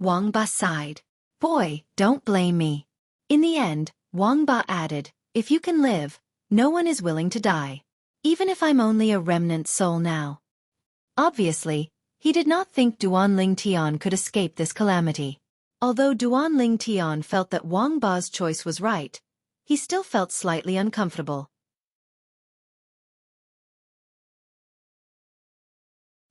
Wang Ba sighed. Boy, don't blame me. In the end, Wang Ba added, if you can live, no one is willing to die. Even if I'm only a remnant soul now. Obviously, he did not think Duan Ling Tian could escape this calamity. Although Duan Ling Tian felt that Wang Ba's choice was right, he still felt slightly uncomfortable.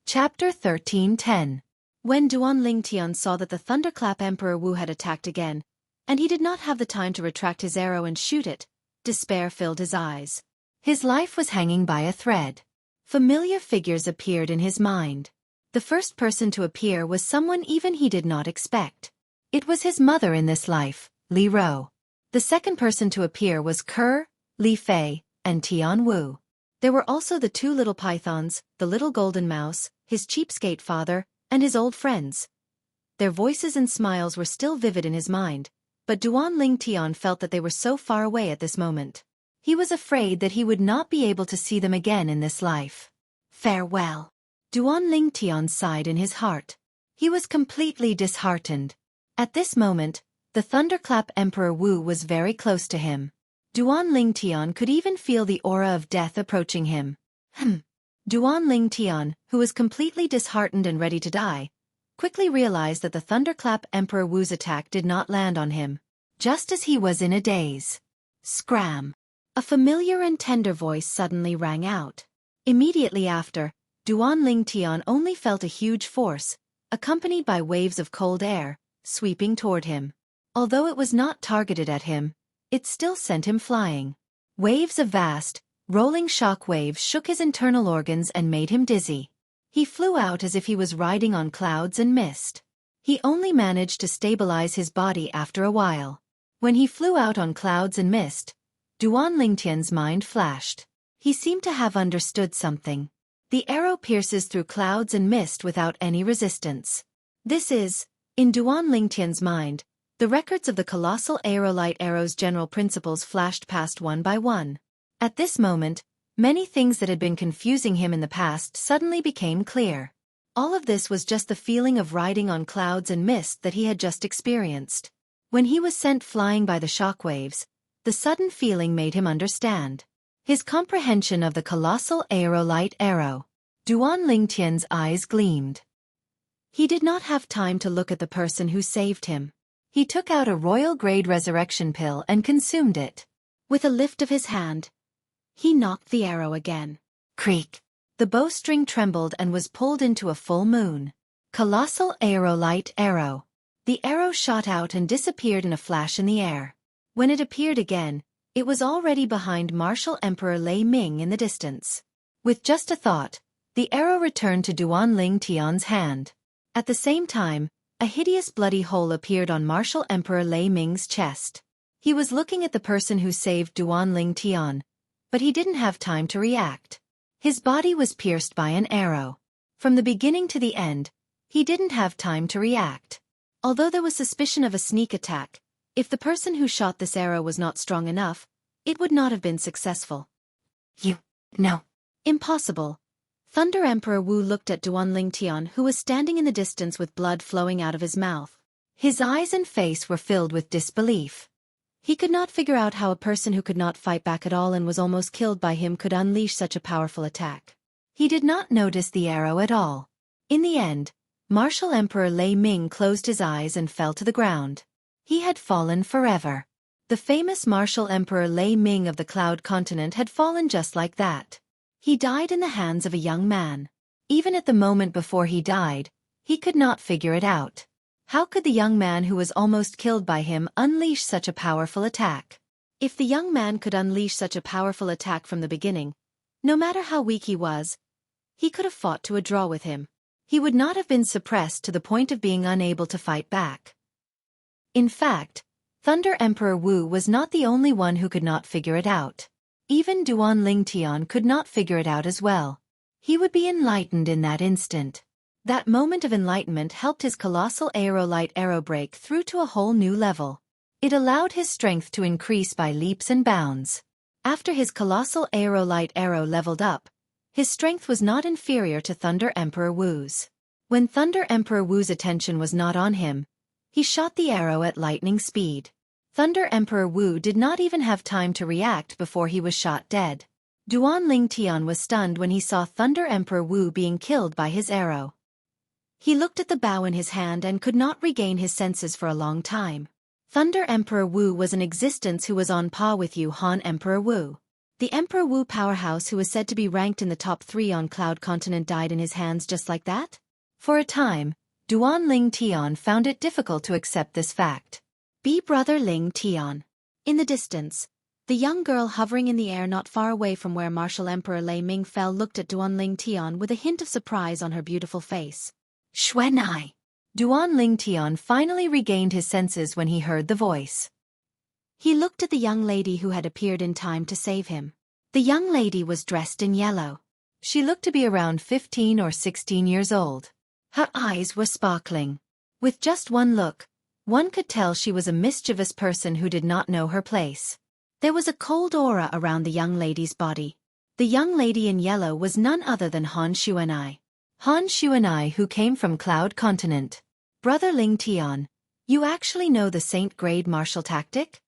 Chapter 13:10. When Duan Ling Tian saw that the Thunderclap Emperor Wu had attacked again, and he did not have the time to retract his arrow and shoot it, despair filled his eyes. His life was hanging by a thread. Familiar figures appeared in his mind. The first person to appear was someone even he did not expect. It was his mother in this life, Li Ro. The second person to appear was Ke, Li Fei, and Tian Wu. There were also the two little pythons, the little golden mouse, his cheapskate father, and his old friends. Their voices and smiles were still vivid in his mind, but Duan Ling Tian felt that they were so far away at this moment. He was afraid that he would not be able to see them again in this life. Farewell. Duan Ling Tian sighed in his heart. He was completely disheartened. At this moment, the Thunderclap Emperor Wu was very close to him. Duan Ling Tian could even feel the aura of death approaching him. Duan Ling Tian, who was completely disheartened and ready to die, quickly realized that the Thunderclap Emperor Wu's attack did not land on him. Just as he was in a daze. Scram! A familiar and tender voice suddenly rang out. Immediately after, Duan Ling Tian only felt a huge force, accompanied by waves of cold air, sweeping toward him. Although it was not targeted at him, it still sent him flying. Waves of vast, rolling shock waves shook his internal organs and made him dizzy. He flew out as if he was riding on clouds and mist. He only managed to stabilize his body after a while. When he flew out on clouds and mist, Duan Lingtian's mind flashed. He seemed to have understood something. The arrow pierces through clouds and mist without any resistance. This is, in Duan Lingtian's mind, the records of the colossal aerolite arrow's general principles flashed past one by one. At this moment, many things that had been confusing him in the past suddenly became clear. All of this was just the feeling of riding on clouds and mist that he had just experienced. When he was sent flying by the shockwaves, the sudden feeling made him understand. His comprehension of the colossal aerolite arrow. Duan Lingtian's eyes gleamed. He did not have time to look at the person who saved him. He took out a royal-grade resurrection pill and consumed it. With a lift of his hand, he knocked the arrow again. Creak! The bowstring trembled and was pulled into a full moon. Colossal aerolite arrow. The arrow shot out and disappeared in a flash in the air. When it appeared again, it was already behind Martial Emperor Lei Ming in the distance. With just a thought, the arrow returned to Duan Lingtian's hand. At the same time, a hideous bloody hole appeared on Martial Emperor Lei Ming's chest. He was looking at the person who saved Duan Lingtian, but he didn't have time to react. His body was pierced by an arrow. From the beginning to the end, he didn't have time to react. Although there was suspicion of a sneak attack, if the person who shot this arrow was not strong enough, it would not have been successful. No. Impossible. Thunder Emperor Wu looked at Duan Lingtian, who was standing in the distance with blood flowing out of his mouth. His eyes and face were filled with disbelief. He could not figure out how a person who could not fight back at all and was almost killed by him could unleash such a powerful attack. He did not notice the arrow at all. In the end, Martial Emperor Lei Ming closed his eyes and fell to the ground. He had fallen forever. The famous Martial Emperor Lei Ming of the Cloud Continent had fallen just like that. He died in the hands of a young man. Even at the moment before he died, he could not figure it out. How could the young man who was almost killed by him unleash such a powerful attack? If the young man could unleash such a powerful attack from the beginning, no matter how weak he was, he could have fought to a draw with him. He would not have been suppressed to the point of being unable to fight back. In fact, Thunder Emperor Wu was not the only one who could not figure it out. Even Duan Lingtian could not figure it out as well. He would be enlightened in that instant. That moment of enlightenment helped his colossal aerolite arrow break through to a whole new level. It allowed his strength to increase by leaps and bounds. After his colossal aerolite arrow leveled up, his strength was not inferior to Thunder Emperor Wu's. When Thunder Emperor Wu's attention was not on him, he shot the arrow at lightning speed. Thunder Emperor Wu did not even have time to react before he was shot dead. Duan Lingtian was stunned when he saw Thunder Emperor Wu being killed by his arrow. He looked at the bow in his hand and could not regain his senses for a long time. Thunder Emperor Wu was an existence who was on par with Han Emperor Wu. The Emperor Wu powerhouse who was said to be ranked in the top 3 on Cloud Continent died in his hands just like that? For a time, Duan Lingtian found it difficult to accept this fact. Brother Lingtian. In the distance, the young girl hovering in the air not far away from where Martial Emperor Lei Ming fell looked at Duan Lingtian with a hint of surprise on her beautiful face. Xueqi. Duan Lingtian finally regained his senses when he heard the voice. He looked at the young lady who had appeared in time to save him. The young lady was dressed in yellow. She looked to be around 15 or 16 years old. Her eyes were sparkling. With just one look, one could tell she was a mischievous person who did not know her place. There was a cold aura around the young lady's body. The young lady in yellow was none other than Xueqi. Xueqi who came from Cloud Continent. Brother Lingtian, you actually know the Saint-grade martial tactic?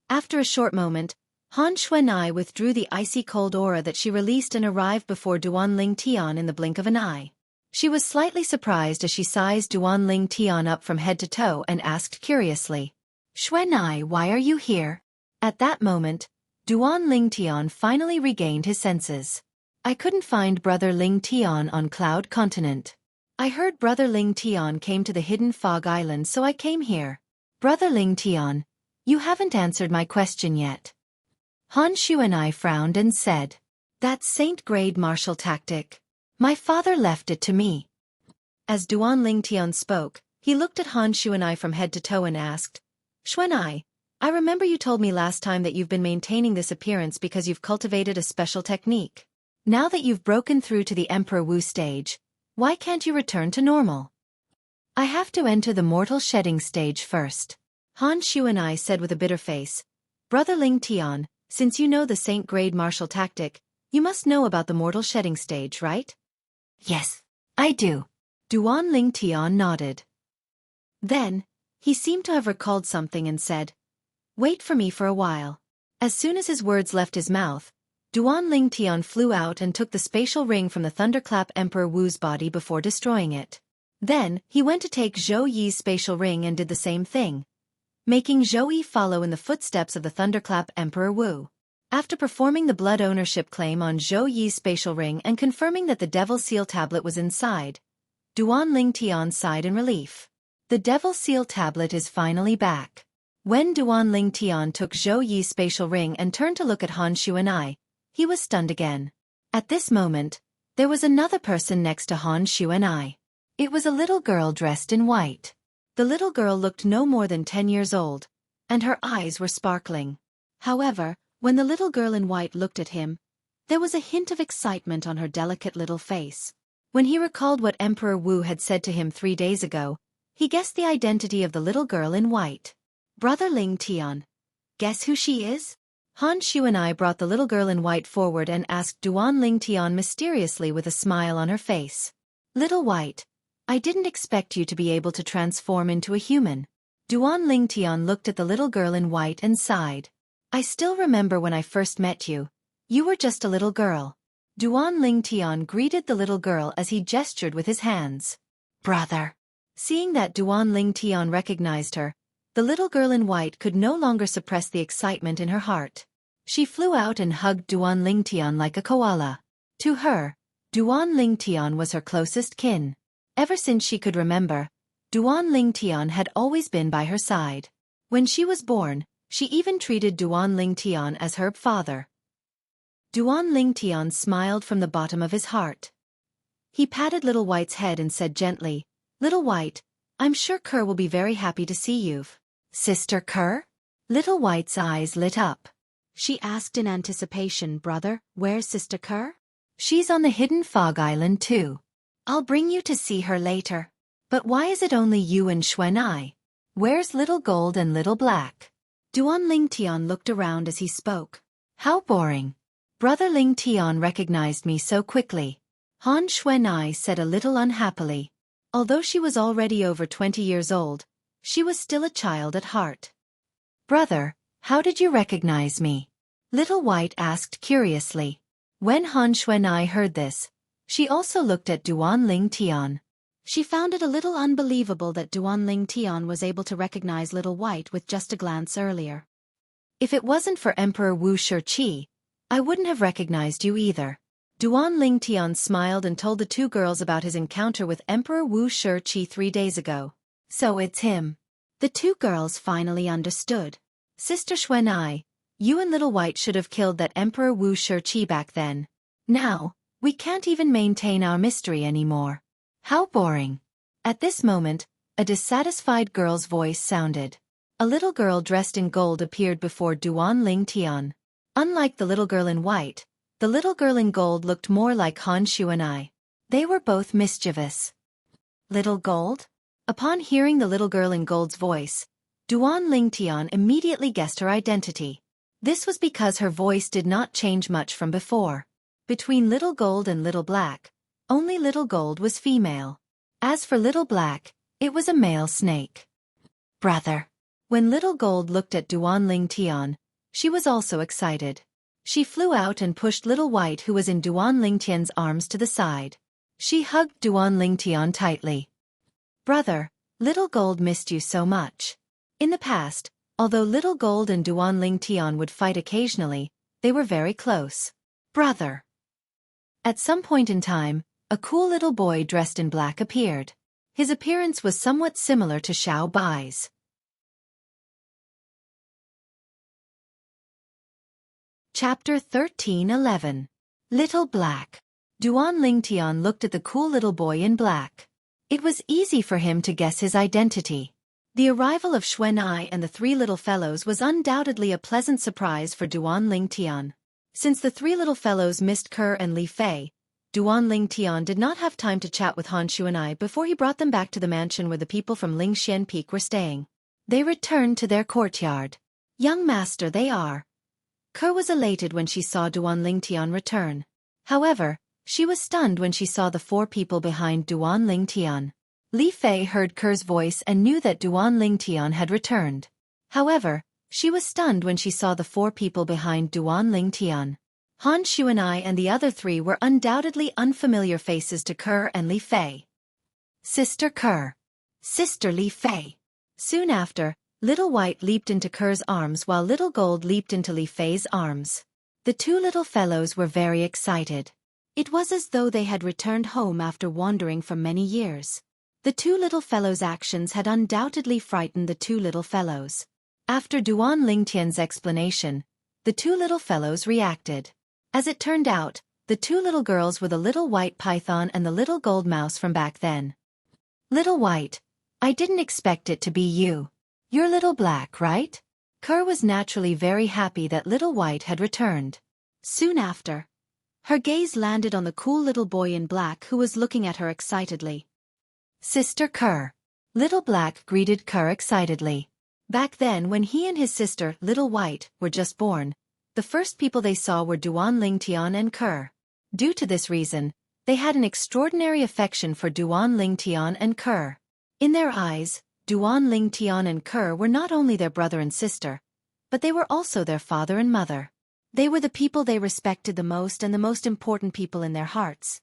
After a short moment, Xueqi withdrew the icy cold aura that she released and arrived before Duan Lingtian in the blink of an eye. She was slightly surprised as she sized Duan Lingtian up from head to toe and asked curiously, Xueqi, why are you here? At that moment, Duan Lingtian finally regained his senses. I couldn't find Brother Lingtian on Cloud Continent. I heard Brother Lingtian came to the Hidden Fog Island, so I came here. Brother Lingtian, you haven't answered my question yet. Xueqi frowned and said, that's Saint-grade martial tactic. My father left it to me. As Duan Lingtian spoke, he looked at Han Xuanai from head to toe and asked, Xuanai, I remember you told me last time that you've been maintaining this appearance because you've cultivated a special technique. Now that you've broken through to the Emperor Wu stage, why can't you return to normal? I have to enter the mortal shedding stage first. Han Xuanai said with a bitter face, Brother Ling Tian, since you know the Saint-grade martial tactic, you must know about the mortal shedding stage, right? Yes, I do. Duan Ling Tian nodded. Then, he seemed to have recalled something and said, Wait for me for a while. As soon as his words left his mouth, Duan Ling Tian flew out and took the spatial ring from the thunderclap Emperor Wu's body before destroying it. Then, he went to take Zhou Yi's spatial ring and did the same thing, making Zhou Yi follow in the footsteps of the thunderclap Emperor Wu. After performing the blood ownership claim on Zhou Yi's spatial ring and confirming that the Devil Seal tablet was inside, Duan Ling Tian sighed in relief. The Devil Seal tablet is finally back. When Duan Ling Tian took Zhou Yi's spatial ring and turned to look at Han Xuanai, he was stunned again. At this moment, there was another person next to Han Xuanai. It was a little girl dressed in white. The little girl looked no more than 10 years old, and her eyes were sparkling. However, when the little girl in white looked at him, there was a hint of excitement on her delicate little face. When he recalled what Emperor Wu had said to him 3 days ago, he guessed the identity of the little girl in white. Brother Ling Tian. Guess who she is? Han Xuanai brought the little girl in white forward and asked Duan Ling Tian mysteriously with a smile on her face. Little White, I didn't expect you to be able to transform into a human. Duan Ling Tian looked at the little girl in white and sighed. I still remember when I first met you. You were just a little girl. Duan Ling Tian greeted the little girl as he gestured with his hands. Brother. Seeing that Duan Ling Tian recognized her, the little girl in white could no longer suppress the excitement in her heart. She flew out and hugged Duan Ling Tian like a koala. To her, Duan Ling Tian was her closest kin. Ever since she could remember, Duan Ling Tian had always been by her side. When she was born, she even treated Duan Ling Tian as her father. Duan Ling Tian smiled from the bottom of his heart. He patted Little White's head and said gently, Little White, I'm sure Kerr will be very happy to see you. Sister Kerr? Little White's eyes lit up. She asked in anticipation, Brother, where's Sister Kerr? She's on the hidden fog island too. I'll bring you to see her later. But why is it only you and Xuanai? Where's Little Gold and Little Black? Duan Ling Tian looked around as he spoke. How boring. Brother Ling Tian recognized me so quickly. Han Xuanai said a little unhappily. Although she was already over 20 years old, she was still a child at heart. Brother, how did you recognize me? Little White asked curiously. When Han Xuanai heard this, she also looked at Duan Ling Tian. She found it a little unbelievable that Duan Ling Tian was able to recognize Little White with just a glance earlier. If it wasn't for Emperor Wu Xueqi, I wouldn't have recognized you either. Duan Ling Tian smiled and told the 2 girls about his encounter with Emperor Wu Xueqi 3 days ago. So it's him. The 2 girls finally understood. Sister Xuanai, you and Little White should have killed that Emperor Wu Xueqi back then. Now, we can't even maintain our mystery anymore. How boring. At this moment, a dissatisfied girl's voice sounded. A little girl dressed in gold appeared before Duan Ling Tian. Unlike the little girl in white, the little girl in gold looked more like Han Xuanai. They were both mischievous. Little Gold? Upon hearing the little girl in gold's voice, Duan Ling Tian immediately guessed her identity. This was because her voice did not change much from before. Between Little Gold and Little Black, only Little Gold was female. As for Little Black, it was a male snake. Brother. When Little Gold looked at Duan Ling Tian, she was also excited. She flew out and pushed Little White, who was in Duan Ling Tian's arms, to the side. She hugged Duan Ling Tian tightly. Brother, Little Gold missed you so much. In the past, although Little Gold and Duan Ling Tian would fight occasionally, they were very close. Brother. At some point in time, a cool little boy dressed in black appeared. His appearance was somewhat similar to Xiao Bai's. Chapter 13:11. Little Black. Duan Lingtian looked at the cool little boy in black. It was easy for him to guess his identity. The arrival of Xueqi and the three little fellows was undoubtedly a pleasant surprise for Duan Lingtian. Since the three little fellows missed Ke and Li Fei, Duan Lingtian did not have time to chat with Han Xueqi before he brought them back to the mansion where the people from Lingxian Peak were staying. They returned to their courtyard. Young master, they are. Ke was elated when she saw Duan Lingtian return. However, she was stunned when she saw the four people behind Duan Lingtian. Li Fei heard Ke's voice and knew that Duan Lingtian had returned. However, she was stunned when she saw the four people behind Duan Lingtian. Han Xueqi and the other three were undoubtedly unfamiliar faces to Ke and Li Fei. Sister Ke. Sister Li Fei. Soon after, Little White leaped into Ke's arms while Little Gold leaped into Li Fei's arms. The two little fellows were very excited. It was as though they had returned home after wandering for many years. The two little fellows' actions had undoubtedly frightened the two little fellows. After Duan Lingtian's explanation, the two little fellows reacted. As it turned out, the two little girls were the little white python and the little gold mouse from back then. Little White, I didn't expect it to be you. You're Little Black, right? Ke was naturally very happy that Little White had returned. Soon after, her gaze landed on the cool little boy in black who was looking at her excitedly. Sister Ke. Little Black greeted Ke excitedly. Back then when he and his sister, Little White, were just born, the first people they saw were Duan Lingtian and Ke. Due to this reason, they had an extraordinary affection for Duan Lingtian and Ke. In their eyes, Duan Lingtian and Ke were not only their brother and sister, but they were also their father and mother. They were the people they respected the most and the most important people in their hearts.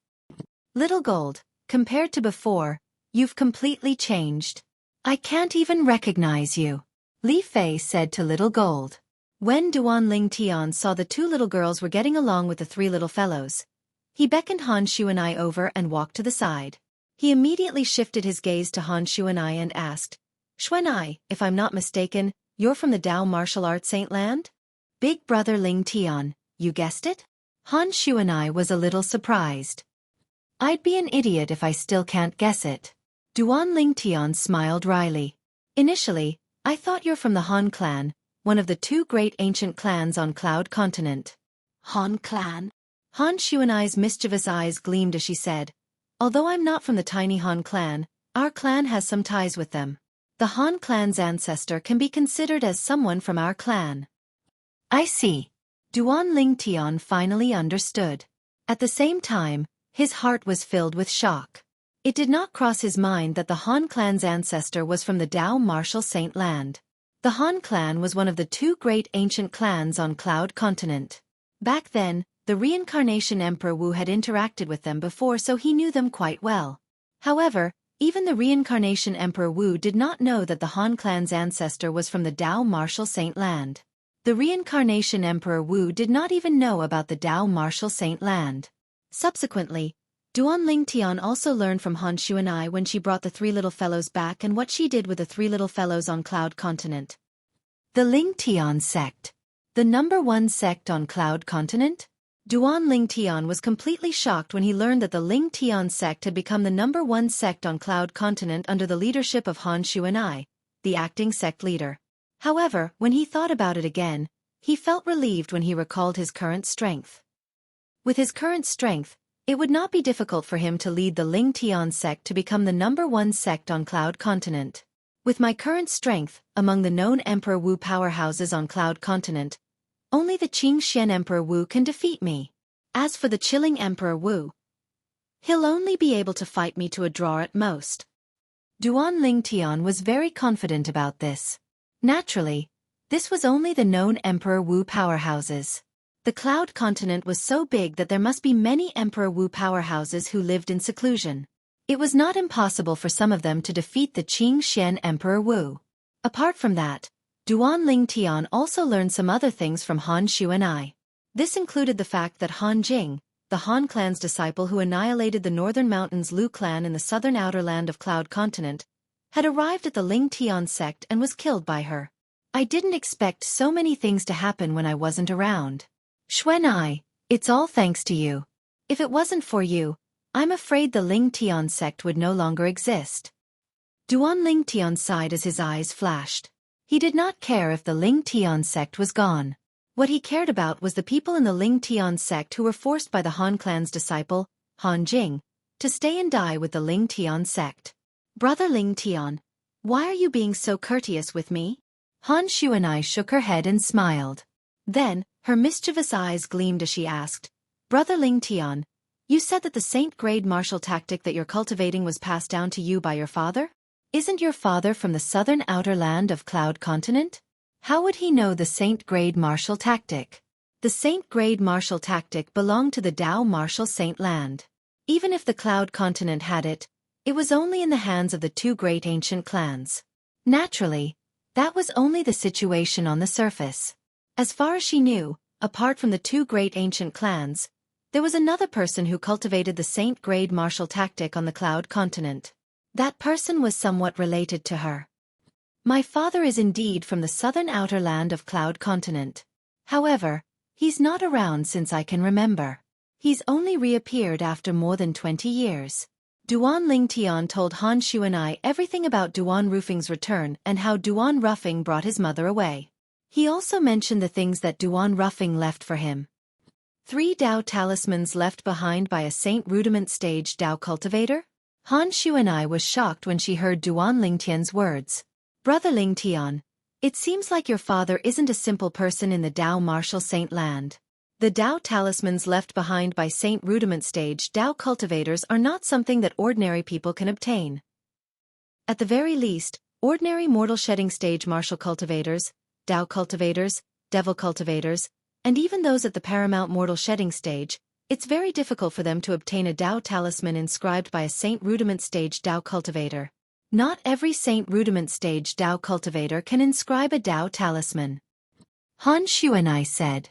Little Gold, compared to before, you've completely changed. I can't even recognize you, Li Fei said to Little Gold. When Duan Lingtian saw the two little girls were getting along with the three little fellows, he beckoned Han Xueqi over and walked to the side. He immediately shifted his gaze to Han Xueqi and asked, Xueqi, if I'm not mistaken, you're from the Dao martial arts Saint Land? Big brother Lingtian, you guessed it? Han Xueqi was a little surprised. I'd be an idiot if I still can't guess it. Duan Lingtian smiled wryly. Initially, I thought you're from the Han clan, one of the two great ancient clans on Cloud Continent. Han clan? Han Xueqi's mischievous eyes gleamed as she said, although I'm not from the tiny Han clan, our clan has some ties with them. The Han clan's ancestor can be considered as someone from our clan. I see. Duan Lingtian finally understood. At the same time, his heart was filled with shock. It did not cross his mind that the Han clan's ancestor was from the Dao martial Saint Land. The Han clan was one of the two great ancient clans on Cloud Continent. Back then, the reincarnation Emperor Wu had interacted with them before, so he knew them quite well. However, even the reincarnation Emperor Wu did not know that the Han clan's ancestor was from the Dao martial Saint Land. The reincarnation Emperor Wu did not even know about the Dao martial Saint Land. Subsequently, Duan Lingtian also learned from Han Xueqi when she brought the three little fellows back and what she did with the three little fellows on Cloud Continent. The Lingtian sect. The #1 sect on Cloud Continent? Duan Lingtian was completely shocked when he learned that the Lingtian sect had become the #1 sect on Cloud Continent under the leadership of Han Xueqi, the acting sect leader. However, when he thought about it again, he felt relieved when he recalled his current strength. With his current strength, it would not be difficult for him to lead the Lingtian sect to become the #1 sect on Cloud Continent. With my current strength, among the known Emperor Wu powerhouses on Cloud Continent, only the Qingxian Emperor Wu can defeat me. As for the chilling Emperor Wu, he'll only be able to fight me to a draw at most. Duan Lingtian was very confident about this. Naturally, this was only the known Emperor Wu powerhouses. The Cloud Continent was so big that there must be many Emperor Wu powerhouses who lived in seclusion. It was not impossible for some of them to defeat the Qingxian Emperor Wu. Apart from that, Duan Lingtian also learned some other things from Han Xueqi. This included the fact that Han Jing, the Han clan's disciple who annihilated the Northern Mountains Lu clan in the southern outer land of Cloud Continent, had arrived at the Lingtian sect and was killed by her. I didn't expect so many things to happen when I wasn't around. Xueqi, it's all thanks to you. If it wasn't for you, I'm afraid the Ling Tian sect would no longer exist. Duan Ling Tian sighed as his eyes flashed. He did not care if the Ling Tian sect was gone. What he cared about was the people in the Ling Tian sect who were forced by the Han clan's disciple, Han Jing, to stay and die with the Ling Tian sect. Brother Ling Tian, why are you being so courteous with me? Han Xueqi shook her head and smiled. Then, her mischievous eyes gleamed as she asked, Brother Ling Tian, you said that the Saint grade martial tactic that you're cultivating was passed down to you by your father? Isn't your father from the southern outer land of Cloud Continent? How would he know the Saint grade martial tactic? The Saint grade martial tactic belonged to the Dao martial Saint land. Even if the Cloud Continent had it, it was only in the hands of the two great ancient clans. Naturally, that was only the situation on the surface. As far as she knew, apart from the two great ancient clans, there was another person who cultivated the Saint grade martial tactic on the Cloud Continent. That person was somewhat related to her. My father is indeed from the southern outer land of Cloud Continent. However, he's not around since I can remember. He's only reappeared after more than 20 years. Duan Ling Tian told Han Xueqi everything about Duan Rufing's return and how Duan Rufing brought his mother away. He also mentioned the things that Duan Rufing left for him. 3 Dao talismans left behind by a Saint Rudiment stage Dao cultivator? Han Xueqi was shocked when she heard Duan Ling Tian's words. Brother Ling Tian, it seems like your father isn't a simple person in the Dao martial Saint land. The Dao talismans left behind by Saint Rudiment stage Dao cultivators are not something that ordinary people can obtain. At the very least, ordinary mortal shedding stage martial cultivators, Dao cultivators, devil cultivators, and even those at the paramount mortal shedding stage, it's very difficult for them to obtain a Dao talisman inscribed by a Saint Rudiment stage Dao cultivator. Not every Saint Rudiment stage Dao cultivator can inscribe a Dao talisman. Han Xueqi said.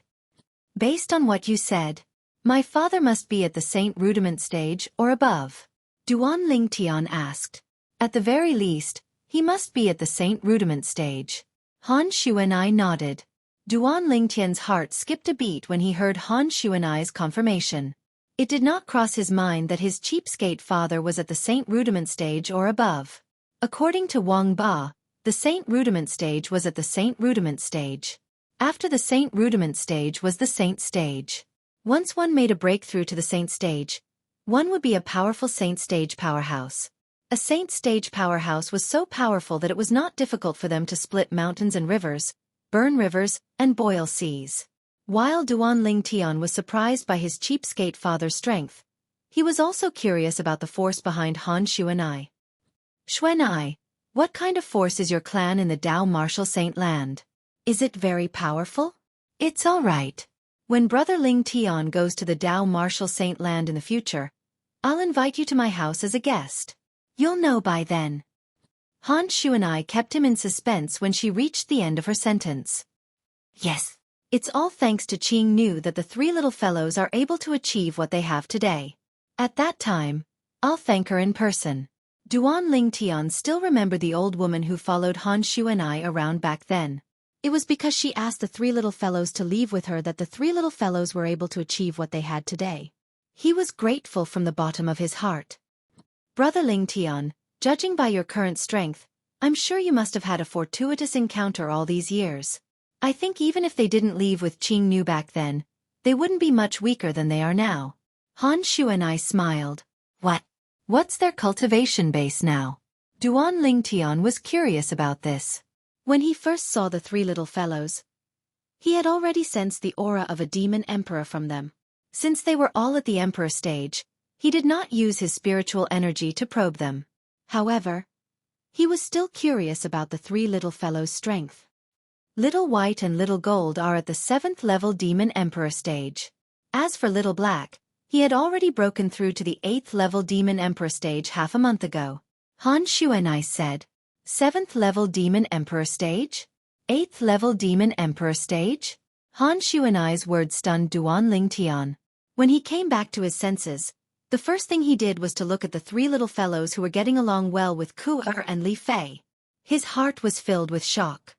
Based on what you said, my father must be at the Saint Rudiment stage or above. Duan Ling Tian asked. At the very least, he must be at the Saint Rudiment stage. Han Xueqi nodded. Duan Ling Tian's heart skipped a beat when he heard Han Xueqi's confirmation. It did not cross his mind that his cheapskate father was at the Saint Rudiment stage or above. According to Wang Ba, the Saint Rudiment stage was at the Saint Rudiment stage. After the Saint Rudiment stage was the Saint stage. Once one made a breakthrough to the Saint stage, one would be a powerful Saint stage powerhouse. A Saint stage powerhouse was so powerful that it was not difficult for them to split mountains and rivers, burn rivers, and boil seas. While Duan Ling Tian was surprised by his cheapskate father's strength, he was also curious about the force behind Han Xueqi. Xueqi, what kind of force is your clan in the Dao martial Saint land? Is it very powerful? It's all right. When Brother Ling Tian goes to the Dao martial Saint land in the future, I'll invite you to my house as a guest. You'll know by then. Han Xueqi kept him in suspense when she reached the end of her sentence. Yes, it's all thanks to Qing Nu that the 3 little fellows are able to achieve what they have today. At that time, I'll thank her in person. Duan Ling Tian still remembered the old woman who followed Han Xueqi around back then. It was because she asked the 3 little fellows to leave with her that the 3 little fellows were able to achieve what they had today. He was grateful from the bottom of his heart. Brother Ling Tian, judging by your current strength, I'm sure you must have had a fortuitous encounter all these years. I think even if they didn't leave with Qing Nu back then, they wouldn't be much weaker than they are now. Han Xueqi smiled. What's their cultivation base now? Duan Ling Tian was curious about this. When he first saw the 3 little fellows, he had already sensed the aura of a demon emperor from them. Since they were all at the emperor stage, he did not use his spiritual energy to probe them. However, he was still curious about the 3 little fellows' strength. Little White and Little Gold are at the 7th level demon emperor stage. As for Little Black, he had already broken through to the 8th level demon emperor stage half a month ago. Han Xueqi said. 7th level demon emperor stage? 8th level demon emperor stage? Han Xueqi's words stunned Duan Ling Tian. When he came back to his senses, the first thing he did was to look at the 3 little fellows who were getting along well with Ku and Li Fei. His heart was filled with shock.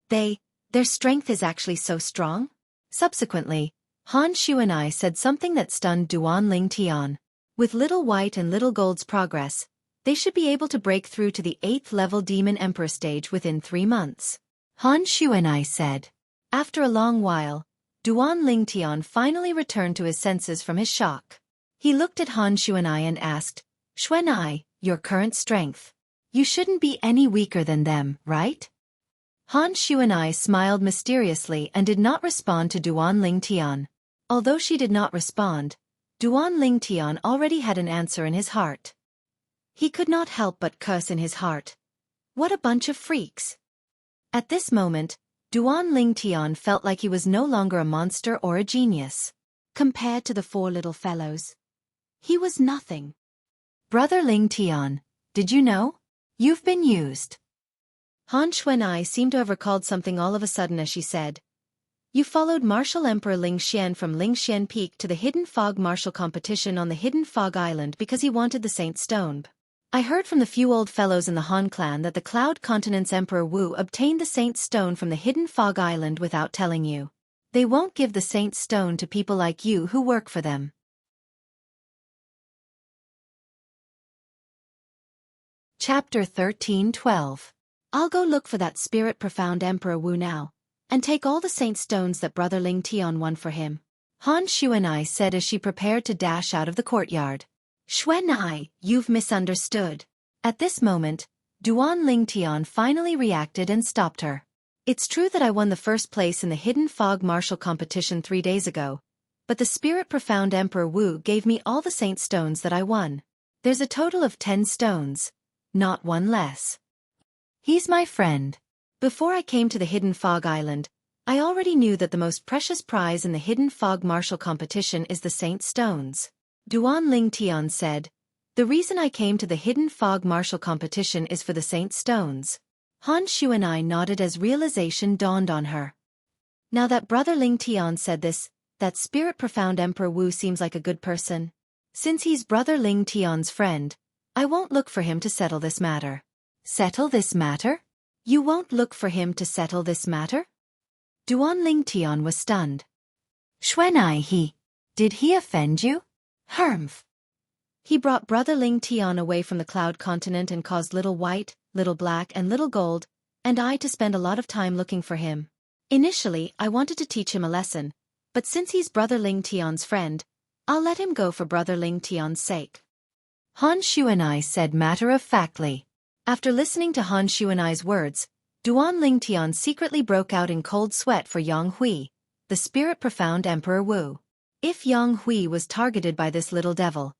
Their strength is actually so strong? Subsequently, Han Xuanai said something that stunned Duan Ling Tian. With Little White and Little Gold's progress, they should be able to break through to the 8th level Demon Emperor stage within 3 months. Han Xuanai said. After a long while, Duan Ling Tian finally returned to his senses from his shock. He looked at Han Xuanai and asked, Xuanai, your current strength. You shouldn't be any weaker than them, right? Han Xuanai smiled mysteriously and did not respond to Duan Ling Tian. Although she did not respond, Duan Ling Tian already had an answer in his heart. He could not help but curse in his heart. What a bunch of freaks. At this moment, Duan Ling Tian felt like he was no longer a monster or a genius. Compared to the 4 little fellows, he was nothing. Brother Ling Tian, did you know? You've been used. Han Xuanai seemed to have recalled something all of a sudden as she said, You followed Martial Emperor Ling Xian from Ling Xian Peak to the Hidden Fog Martial Competition on the Hidden Fog Island because he wanted the Saint Stone. I heard from the few old fellows in the Han clan that the Cloud Continent's Emperor Wu obtained the Saint Stone from the Hidden Fog Island without telling you. They won't give the Saint Stone to people like you who work for them. Chapter 13:12. I'll go look for that spirit-profound Emperor Wu now, and take all the Saint Stones that Brother Ling Tian won for him, Han Xuanai said as she prepared to dash out of the courtyard. Xuanai, you've misunderstood. At this moment, Duan Ling Tian finally reacted and stopped her. It's true that I won the first place in the Hidden Fog Martial Competition 3 days ago, but the spirit-profound Emperor Wu gave me all the Saint Stones that I won. There's a total of 10 stones, not one less. He's my friend. Before I came to the Hidden Fog Island, I already knew that the most precious prize in the Hidden Fog Martial Competition is the Saint Stones. Duan Ling Tian said, The reason I came to the Hidden Fog Martial Competition is for the Saint Stones. Han Xuanai nodded as realization dawned on her. Now that Brother Ling Tian said this, that spirit-profound Emperor Wu seems like a good person. Since he's Brother Ling Tian's friend, I won't look for him to settle this matter. Settle this matter? You won't look for him to settle this matter? Duan Ling Tian was stunned. Xuanai, did he offend you? Humph. He brought Brother Ling Tian away from the Cloud Continent and caused Little White, Little Black and Little Gold, and I to spend a lot of time looking for him. Initially, I wanted to teach him a lesson, but since he's Brother Ling Tian's friend, I'll let him go for Brother Ling Tian's sake. Han Xuanai said matter-of-factly. After listening to Han Xuanai's words, Duan Ling Tian secretly broke out in cold sweat for Yang Hui, the spirit-profound Emperor Wu. If Yang Hui was targeted by this little devil,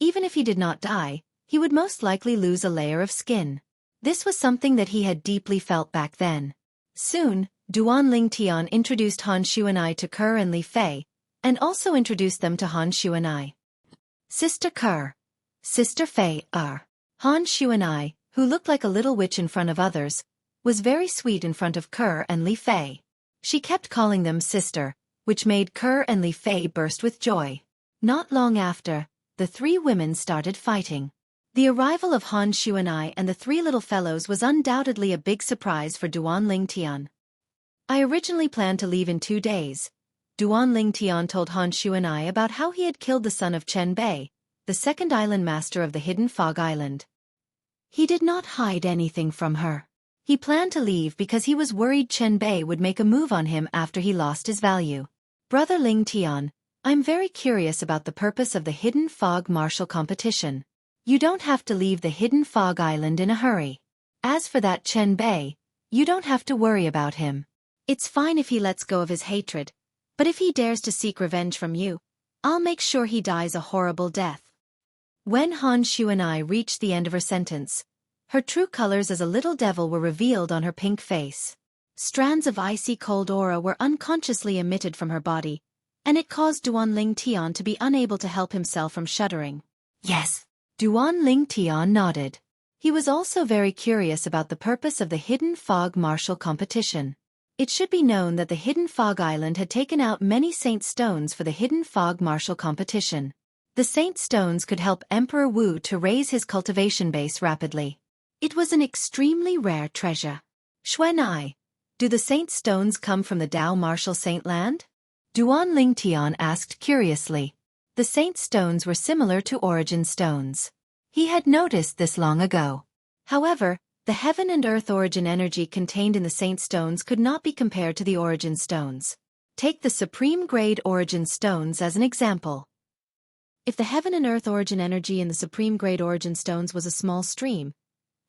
even if he did not die, he would most likely lose a layer of skin. This was something that he had deeply felt back then. Soon, Duan Ling Tian introduced Han Xuanai to Ke and Li Fei, and also introduced them to Han Xuanai. Sister Ke, Sister Fei, Han Xuanai, who looked like a little witch in front of others, was very sweet in front of Ke and Li Fei. She kept calling them sister, which made Ke and Li Fei burst with joy. Not long after, the 3 women started fighting. The arrival of Han Xuanai and the 3 little fellows was undoubtedly a big surprise for Duan Ling Tian. I originally planned to leave in 2 days. Duan Ling Tian told Han Xuanai about how he had killed the son of Chen Bei, the second island master of the Hidden Fog Island. He did not hide anything from her. He planned to leave because he was worried Chen Bei would make a move on him after he lost his value. Brother Ling Tian, I'm very curious about the purpose of the Hidden Fog Martial Competition. You don't have to leave the Hidden Fog Island in a hurry. As for that Chen Bei, you don't have to worry about him. It's fine if he lets go of his hatred, but if he dares to seek revenge from you, I'll make sure he dies a horrible death. When Han Xuanai reached the end of her sentence, her true colors as a little devil were revealed on her pink face. Strands of icy cold aura were unconsciously emitted from her body, and it caused Duan Ling Tian to be unable to help himself from shuddering. Yes. Duan Ling Tian nodded. He was also very curious about the purpose of the Hidden Fog Martial Competition. It should be known that the Hidden Fog Island had taken out many Saint Stones for the Hidden Fog Martial Competition. The Saint Stones could help Emperor Wu to raise his cultivation base rapidly. It was an extremely rare treasure. Xuanai, do the Saint Stones come from the Dao Martial Saint Land? Duan Lingtian asked curiously. The saint stones were similar to origin stones. He had noticed this long ago. However, the heaven and earth origin energy contained in the saint stones could not be compared to the origin stones. Take the supreme grade origin stones as an example. If the heaven and earth origin energy in the supreme grade origin stones was a small stream,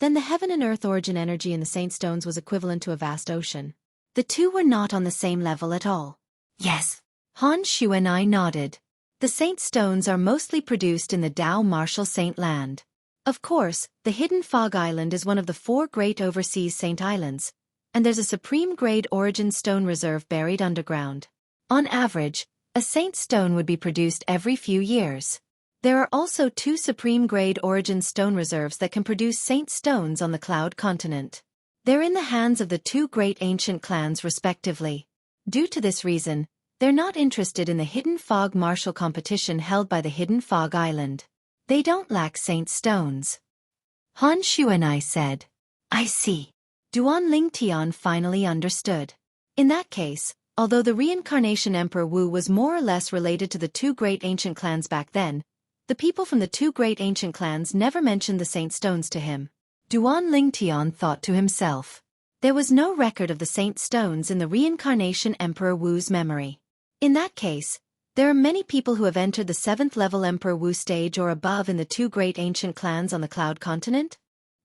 then the heaven and earth origin energy in the saint stones was equivalent to a vast ocean. The two were not on the same level at all. Yes. Han Xueqi nodded. The saint stones are mostly produced in the Dao Martial Saint Land. Of course, the Hidden Fog Island is one of the 4 great overseas saint islands, and there's a supreme grade origin stone reserve buried underground. On average, a saint stone would be produced every few years. There are also 2 supreme grade origin stone reserves that can produce saint stones on the Cloud Continent. They're in the hands of the 2 great ancient clans respectively. Due to this reason, they're not interested in the Hidden Fog martial competition held by the Hidden Fog Island. They don't lack saint stones. Han Xueqi said. I see. Duan Lingtian finally understood. In that case, although the reincarnation Emperor Wu was more or less related to the 2 great ancient clans back then, the people from the 2 great ancient clans never mentioned the saint stones to him. Duan Lingtian thought to himself. There was no record of the saint stones in the reincarnation Emperor Wu's memory. In that case, there are many people who have entered the 7th level Emperor Wu stage or above in the 2 great ancient clans on the Cloud Continent?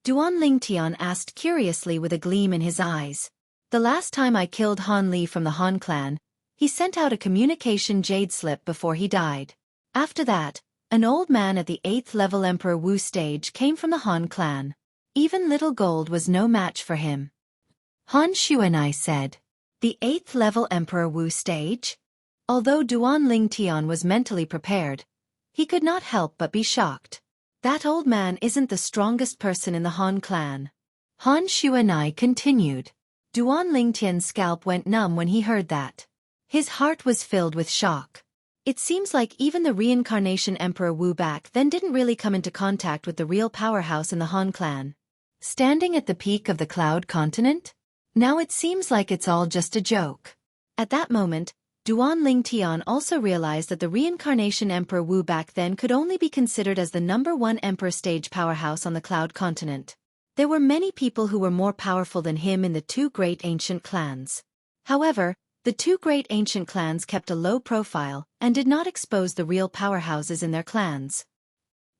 Duan Lingtian asked curiously with a gleam in his eyes. The last time I killed Han Li from the Han clan, he sent out a communication jade slip before he died. After that, an old man at the 8th level Emperor Wu stage came from the Han clan. Even little gold was no match for him. Han Xueqi said. The 8th level Emperor Wu stage? Although Duan Lingtian was mentally prepared, he could not help but be shocked. That old man isn't the strongest person in the Han clan. Han Xueqi continued. Duan Lingtian's scalp went numb when he heard that. His heart was filled with shock. It seems like even the reincarnation Emperor Wu back then didn't really come into contact with the real powerhouse in the Han clan. Standing at the peak of the Cloud Continent? Now it seems like it's all just a joke. At that moment, Duan Lingtian also realized that the reincarnation Emperor Wu back then could only be considered as the #1 Emperor stage powerhouse on the Cloud Continent. There were many people who were more powerful than him in the 2 great ancient clans. However, the 2 great ancient clans kept a low profile and did not expose the real powerhouses in their clans.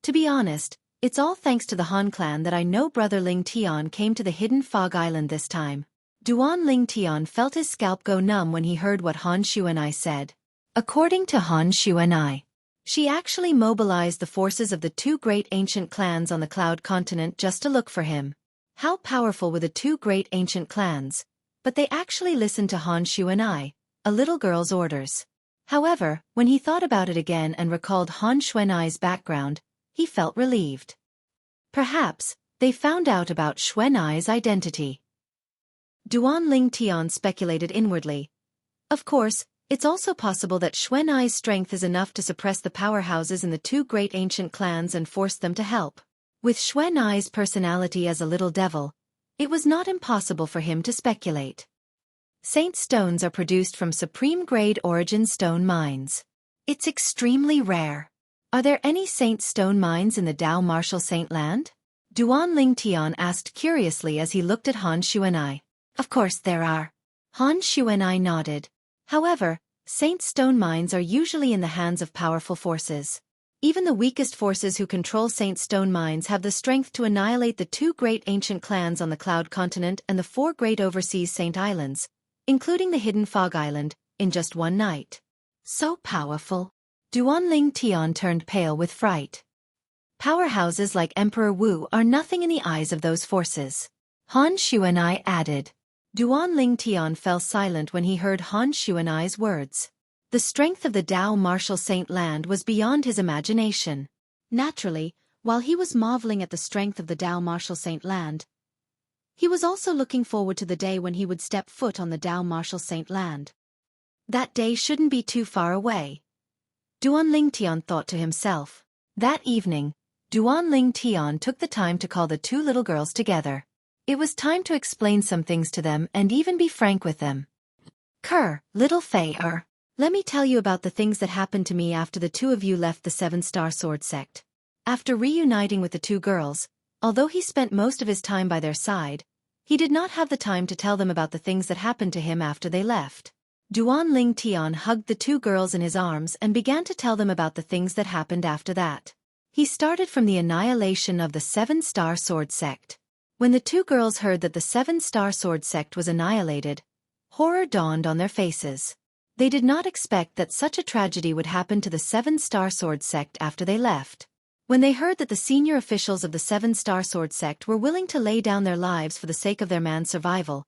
To be honest, it's all thanks to the Han clan that I know Brother Lingtian came to the Hidden Fog Island this time. Duan Lingtian felt his scalp go numb when he heard what Han Xueqi said. According to Han Xueqi, she actually mobilized the forces of the 2 great ancient clans on the Cloud Continent just to look for him. How powerful were the 2 great ancient clans? But they actually listened to Han Xueqi, a little girl's orders. However, when he thought about it again and recalled Han Xueqi's background, he felt relieved. Perhaps, they found out about Xueqi's identity. Duan Lingtian speculated inwardly. Of course, it's also possible that Xueqi's strength is enough to suppress the powerhouses in the 2 great ancient clans and force them to help. With Xueqi's personality as a little devil, it was not impossible for him to speculate. Saint stones are produced from supreme grade origin stone mines. It's extremely rare. Are there any saint stone mines in the Dao Martial Saint Land? Duan Lingtian asked curiously as he looked at Han Xueqi. Of course there are. Han Xueqi nodded. However, saint stone mines are usually in the hands of powerful forces. Even the weakest forces who control saint stone mines have the strength to annihilate the 2 great ancient clans on the Cloud Continent and the 4 great overseas saint islands, including the Hidden Fog Island, in just one night. So powerful. Duan Lingtian turned pale with fright. Powerhouses like Emperor Wu are nothing in the eyes of those forces. Han Xueqi added. Duan Lingtian fell silent when he heard Han Xueqi's words. The strength of the Dao Martial Saint Land was beyond his imagination. Naturally, while he was marveling at the strength of the Dao Martial Saint Land, he was also looking forward to the day when he would step foot on the Dao Martial Saint Land. That day shouldn't be too far away. Duan Lingtian thought to himself. That evening, Duan Lingtian took the time to call the 2 little girls together. It was time to explain some things to them and even be frank with them. Little Fei Let me tell you about the things that happened to me after the two of you left the Seven-Star Sword sect. After reuniting with the two girls, although he spent most of his time by their side, he did not have the time to tell them about the things that happened to him after they left. Duan Ling Tian hugged the two girls in his arms and began to tell them about the things that happened after that. He started from the annihilation of the Seven-Star Sword sect. When the two girls heard that the Seven-Star Sword sect was annihilated, horror dawned on their faces. They did not expect that such a tragedy would happen to the Seven-Star Sword sect after they left. When they heard that the senior officials of the Seven-Star Sword sect were willing to lay down their lives for the sake of their man's survival,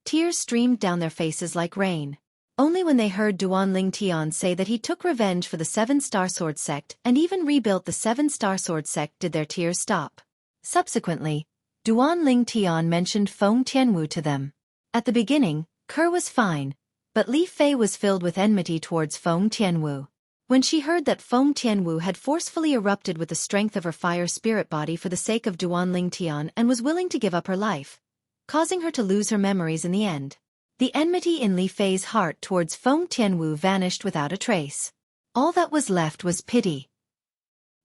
tears streamed down their faces like rain. Only when they heard Duan Ling Tian say that he took revenge for the Seven-Star Sword sect and even rebuilt the Seven-Star Sword sect did their tears stop. Subsequently, Duan Ling Tian mentioned Feng Tianwu to them. At the beginning, Ke was fine, but Li Fei was filled with enmity towards Feng Tianwu. When she heard that Feng Tianwu had forcefully erupted with the strength of her fire spirit body for the sake of Duan Ling Tian and was willing to give up her life, causing her to lose her memories in the end, the enmity in Li Fei's heart towards Feng Tianwu vanished without a trace. All that was left was pity.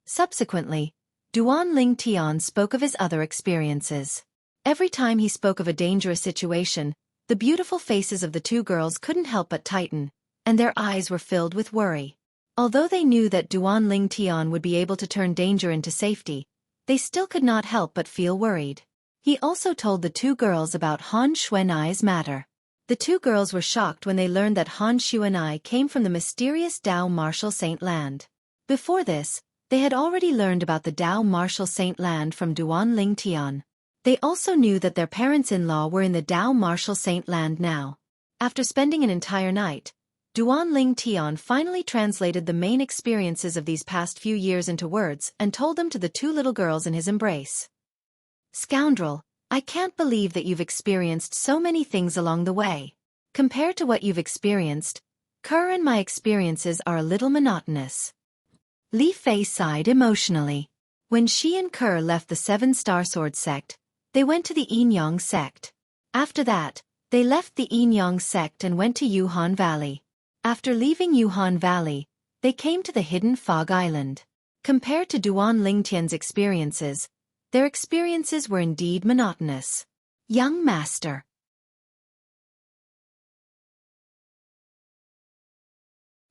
Subsequently, Duan Ling Tian spoke of his other experiences. Every time he spoke of a dangerous situation, the beautiful faces of the two girls couldn't help but tighten, and their eyes were filled with worry. Although they knew that Duan Ling Tian would be able to turn danger into safety, they still could not help but feel worried. He also told the two girls about Han Xuenai's matter. The two girls were shocked when they learned that Han Xuenai came from the mysterious Dao Martial Saint Land. Before this, they had already learned about the Dao Martial Saint Land from Duan Ling Tian. They also knew that their parents-in-law were in the Dao Martial Saint Land now. After spending an entire night, Duan Ling Tian finally translated the main experiences of these past few years into words and told them to the two little girls in his embrace. Scoundrel, I can't believe that you've experienced so many things along the way. Compared to what you've experienced, Ke and my experiences are a little monotonous. Li Fei sighed emotionally. When she and Ke left the Seven-Star Sword sect, they went to the Yinyang sect. After that, they left the Yinyang sect and went to Yuhan Valley. After leaving Yuhan Valley, they came to the Hidden Fog Island. Compared to Duan Ling Tian's experiences, their experiences were indeed monotonous. Young Master.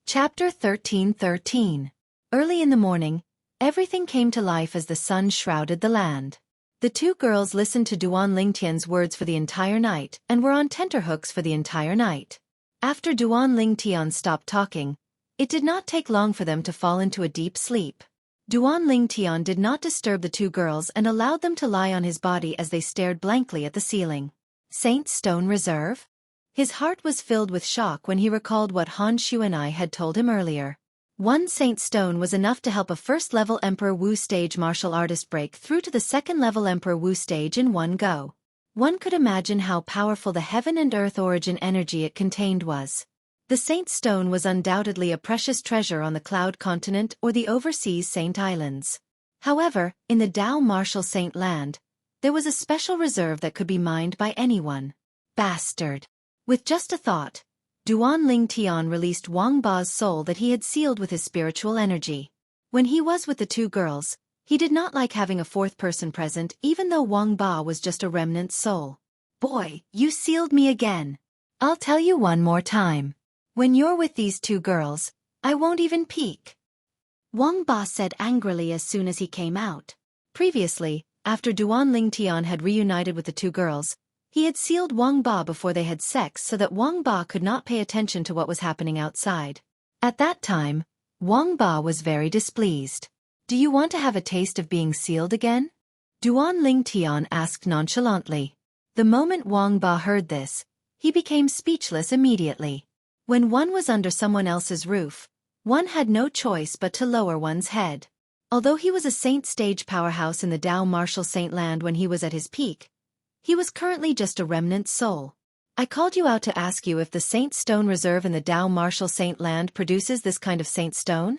Chapter 13:13. Early in the morning, everything came to life as the sun shrouded the land. The two girls listened to Duan Ling Tian's words for the entire night and were on tenterhooks for the entire night. After Duan Ling Tian stopped talking, it did not take long for them to fall into a deep sleep. Duan Ling Tian did not disturb the two girls and allowed them to lie on his body as they stared blankly at the ceiling. Saint Stone Reserve? His heart was filled with shock when he recalled what Han Xuenai had told him earlier. One Saint Stone was enough to help a first-level Emperor Wu stage martial artist break through to the second-level Emperor Wu stage in one go. One could imagine how powerful the heaven and earth origin energy it contained was. The Saint Stone was undoubtedly a precious treasure on the Cloud Continent or the overseas Saint Islands. However, in the Dao Martial Saint Land, there was a special reserve that could be mined by anyone. Bastard! With just a thought, Duan Ling Tian released Wang Ba's soul that he had sealed with his spiritual energy. When he was with the two girls, he did not like having a fourth person present even though Wang Ba was just a remnant soul. Boy, you sealed me again. I'll tell you one more time. When you're with these two girls, I won't even peek. Wang Ba said angrily as soon as he came out. Previously, after Duan Ling Tian had reunited with the two girls, he had sealed Wang Ba before they had sex so that Wang Ba could not pay attention to what was happening outside. At that time, Wang Ba was very displeased. Do you want to have a taste of being sealed again? Duan Ling Tian asked nonchalantly. The moment Wang Ba heard this, he became speechless immediately. When one was under someone else's roof, one had no choice but to lower one's head. Although he was a saint stage powerhouse in the Dao Martial Saint Land when he was at his peak, he was currently just a remnant soul. I called you out to ask you if the Saint Stone Reserve in the Dao Martial Saint Land produces this kind of saint stone?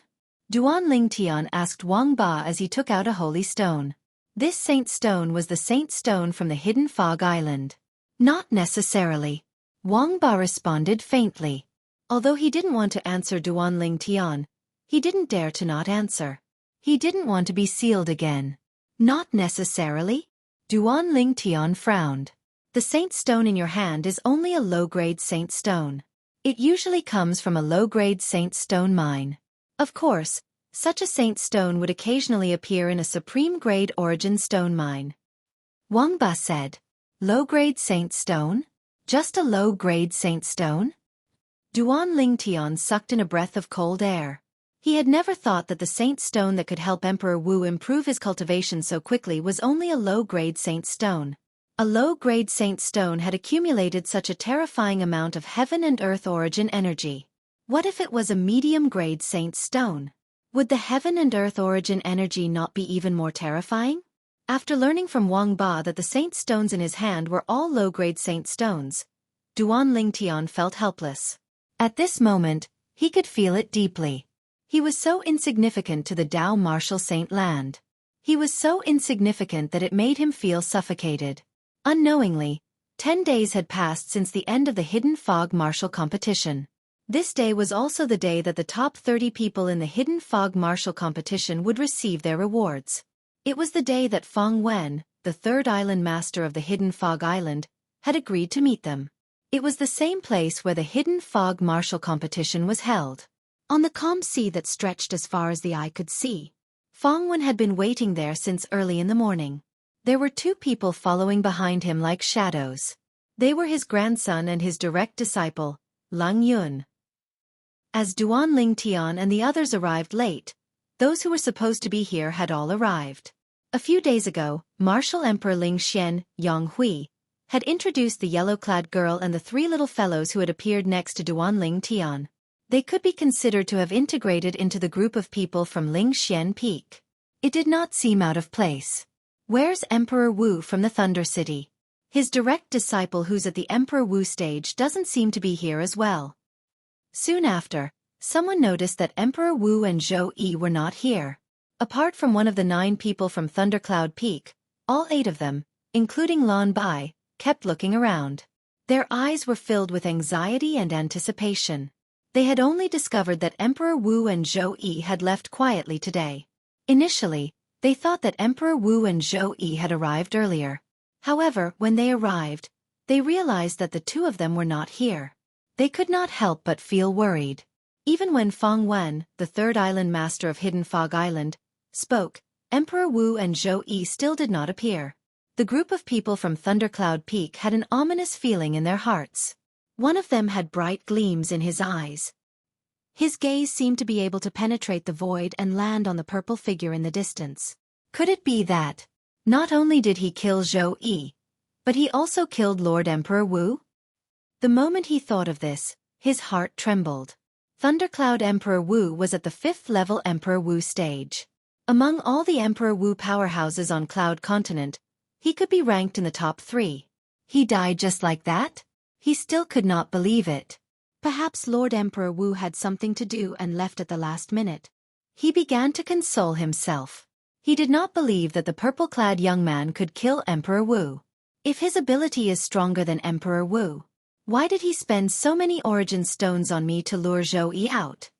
Duan Ling Tian asked Wang Ba as he took out a holy stone. This saint stone was the saint stone from the Hidden Fog Island. Not necessarily. Wang Ba responded faintly. Although he didn't want to answer Duan Ling Tian, he didn't dare to not answer. He didn't want to be sealed again. Not necessarily. Duan Ling Tian frowned. The saint stone in your hand is only a low-grade saint stone. It usually comes from a low-grade saint stone mine. Of course, such a saint stone would occasionally appear in a supreme-grade origin stone mine. Wang Ba said, "Low-grade saint stone? Just a low-grade saint stone?" Duan Ling Tian sucked in a breath of cold air. He had never thought that the saint stone that could help Emperor Wu improve his cultivation so quickly was only a low-grade saint stone. A low-grade saint stone had accumulated such a terrifying amount of heaven and earth origin energy. What if it was a medium-grade saint stone? Would the heaven and earth origin energy not be even more terrifying? After learning from Wang Ba that the saint stones in his hand were all low-grade saint stones, Duan Ling Tian felt helpless. At this moment, he could feel it deeply. He was so insignificant to the Dao martial saint land. He was so insignificant that it made him feel suffocated. Unknowingly, 10 days had passed since the end of the Hidden Fog martial competition. This day was also the day that the top 30 people in the Hidden Fog martial competition would receive their rewards. It was the day that Feng Wen, the third island master of the Hidden Fog Island, had agreed to meet them. It was the same place where the Hidden Fog martial competition was held. On the calm sea that stretched as far as the eye could see, Feng Wen had been waiting there since early in the morning. There were 2 people following behind him like shadows. They were his grandson and his direct disciple, Lang Yun. As Duan Ling Tian and the others arrived late, those who were supposed to be here had all arrived. A few days ago, Martial Emperor Ling Xian, Yang Hui, had introduced the yellow-clad girl and the 3 little fellows who had appeared next to Duan Ling Tian. They could be considered to have integrated into the group of people from Ling Xian Peak. It did not seem out of place. Where's Emperor Wu from the Thunder City? His direct disciple who's at the Emperor Wu stage doesn't seem to be here as well. Soon after, someone noticed that Emperor Wu and Xueqi were not here. Apart from one of the 9 people from Thundercloud Peak, all 8 of them, including Lan Bai, kept looking around. Their eyes were filled with anxiety and anticipation. They had only discovered that Emperor Wu and Xueqi had left quietly today. Initially, they thought that Emperor Wu and Xueqi had arrived earlier. However, when they arrived, they realized that the 2 of them were not here. They could not help but feel worried. Even when Feng Wen, the third island master of Hidden Fog Island, spoke, Emperor Wu and Xueqi still did not appear. The group of people from Thundercloud Peak had an ominous feeling in their hearts. One of them had bright gleams in his eyes. His gaze seemed to be able to penetrate the void and land on the purple figure in the distance. Could it be that, not only did he kill Xueqi, but he also killed Lord Emperor Wu? The moment he thought of this, his heart trembled. Thundercloud Emperor Wu was at the 5th level Emperor Wu stage. Among all the Emperor Wu powerhouses on Cloud Continent, he could be ranked in the top 3. He died just like that? He still could not believe it. Perhaps Lord Emperor Wu had something to do and left at the last minute. He began to console himself. He did not believe that the purple-clad young man could kill Emperor Wu. If his ability is stronger than Emperor Wu, why did he spend so many origin stones on me to lure Xueqi out?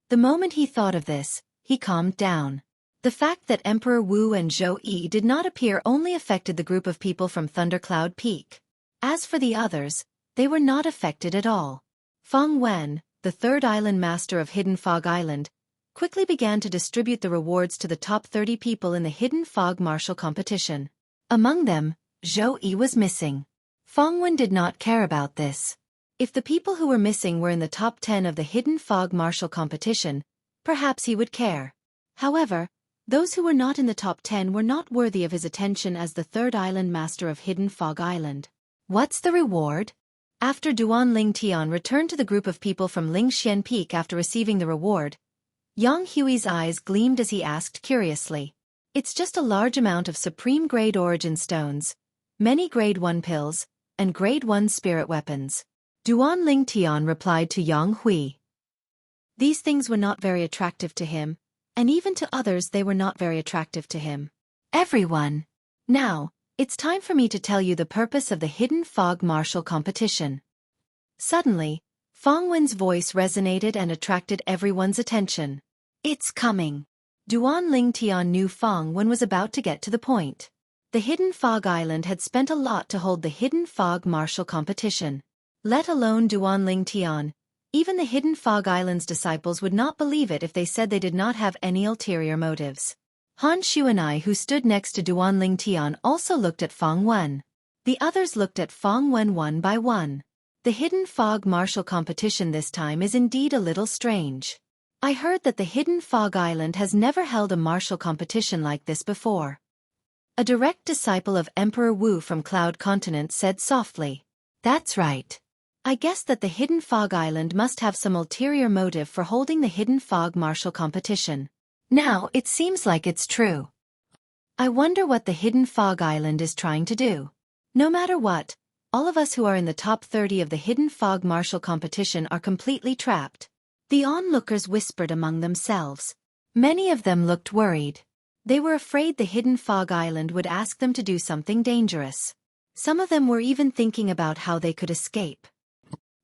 The moment he thought of this, he calmed down. The fact that Emperor Wu and Xueqi did not appear only affected the group of people from Thundercloud Peak. As for the others, they were not affected at all. Feng Wen, the third island master of Hidden Fog Island, quickly began to distribute the rewards to the top 30 people in the Hidden Fog martial competition. Among them, Xueqi was missing. Feng Wen did not care about this. If the people who were missing were in the top 10 of the Hidden Fog martial competition, perhaps he would care. However, those who were not in the top 10 were not worthy of his attention as the third island master of Hidden Fog Island. What's the reward? After Duan Ling Tian returned to the group of people from Ling Xian Peak after receiving the reward, Yang Hui's eyes gleamed as he asked curiously. It's just a large amount of supreme grade origin stones, many grade 1 pills, and grade 1 spirit weapons. Duan Ling Tian replied to Yang Hui. These things were not very attractive to him, and even to others they were not very attractive to him. Everyone! Now, it's time for me to tell you the purpose of the Hidden Fog martial competition. Suddenly, Feng Wen's voice resonated and attracted everyone's attention. It's coming. Duan Ling Tian knew Feng Wen was about to get to the point. The Hidden Fog Island had spent a lot to hold the Hidden Fog martial competition. Let alone Duan Ling Tian, even the Hidden Fog Island's disciples would not believe it if they said they did not have any ulterior motives. Han Xueqi, who stood next to Duan Ling Tian, also looked at Feng Wen. The others looked at Feng Wen one by one. The Hidden Fog martial competition this time is indeed a little strange. I heard that the Hidden Fog Island has never held a martial competition like this before. A direct disciple of Emperor Wu from Cloud Continent said softly. That's right. I guess that the Hidden Fog Island must have some ulterior motive for holding the Hidden Fog martial competition. Now it seems like it's true. I wonder what the Hidden Fog Island is trying to do. No matter what, all of us who are in the top 30 of the Hidden Fog martial competition are completely trapped. The onlookers whispered among themselves. Many of them looked worried. They were afraid the Hidden Fog Island would ask them to do something dangerous. Some of them were even thinking about how they could escape.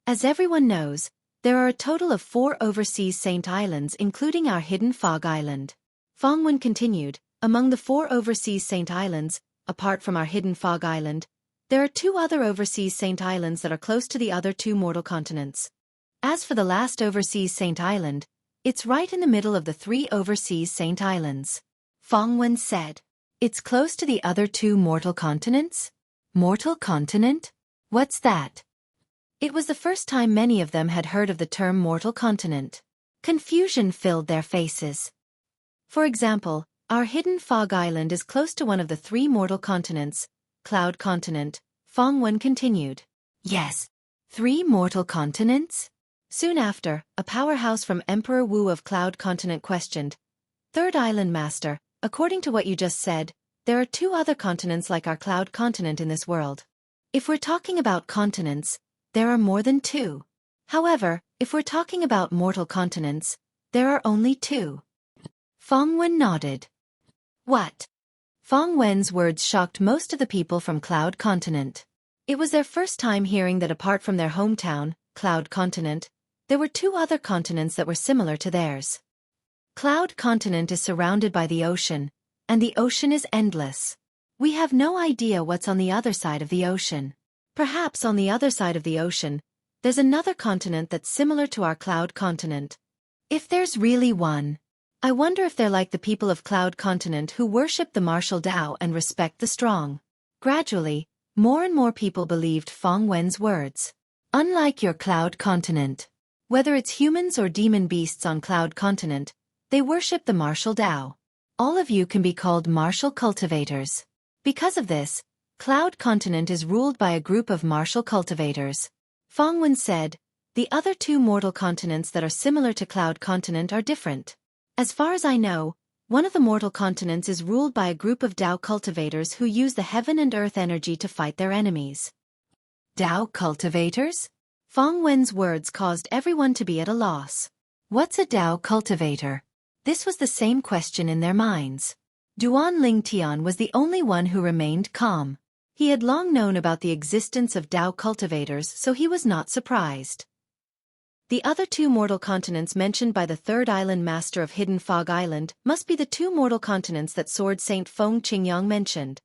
As everyone knows, there are a total of 4 overseas Saint Islands including our Hidden Fog Island. Feng Wen continued, among the 4 overseas Saint Islands, apart from our Hidden Fog Island, there are 2 other overseas Saint Islands that are close to the other 2 mortal continents. As for the last overseas Saint Island, it's right in the middle of the 3 overseas Saint Islands. Feng Wen said, it's close to the other 2 mortal continents? Mortal continent? What's that? It was the first time many of them had heard of the term mortal continent. Confusion filled their faces. For example, our Hidden Fog Island is close to one of the 3 mortal continents, Cloud Continent. Feng Wen continued. Yes. 3 mortal continents? Soon after, a powerhouse from Emperor Wu of Cloud Continent questioned. Third Island Master, according to what you just said, there are 2 other continents like our Cloud Continent in this world. If we're talking about continents, there are more than 2. However, if we're talking about mortal continents, there are only 2. Feng Wen nodded. What? Feng Wen's words shocked most of the people from Cloud Continent. It was their first time hearing that apart from their hometown, Cloud Continent, there were 2 other continents that were similar to theirs. Cloud Continent is surrounded by the ocean, and the ocean is endless. We have no idea what's on the other side of the ocean. Perhaps on the other side of the ocean, there's another continent that's similar to our Cloud Continent. If there's really one, I wonder if they're like the people of Cloud Continent who worship the martial Tao and respect the strong. Gradually, more and more people believed Feng Wen's words. Unlike your Cloud Continent, whether it's humans or demon beasts on Cloud Continent, they worship the martial Tao. All of you can be called martial cultivators. Because of this, Cloud Continent is ruled by a group of martial cultivators. Feng Wen said, the other 2 mortal continents that are similar to Cloud Continent are different. As far as I know, one of the mortal continents is ruled by a group of Tao cultivators who use the heaven and earth energy to fight their enemies. Tao cultivators? Feng Wen's words caused everyone to be at a loss. What's a Tao cultivator? This was the same question in their minds. Duan Ling Tian was the only one who remained calm. He had long known about the existence of Tao cultivators, so he was not surprised. The other 2 mortal continents mentioned by the Third Island Master of Hidden Fog Island must be the 2 mortal continents that Sword Saint Feng Qingyang mentioned.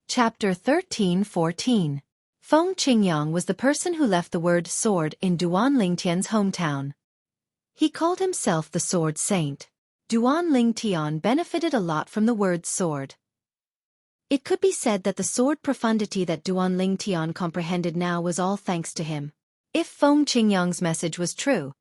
Chapter 13-14. Feng Qingyang was the person who left the word sword in Duan Lingtian's hometown. He called himself the Sword Saint. Duan Lingtian benefited a lot from the word sword. It could be said that the sword profundity that Duan Lingtian comprehended now was all thanks to him. If Feng Qingyang's message was true,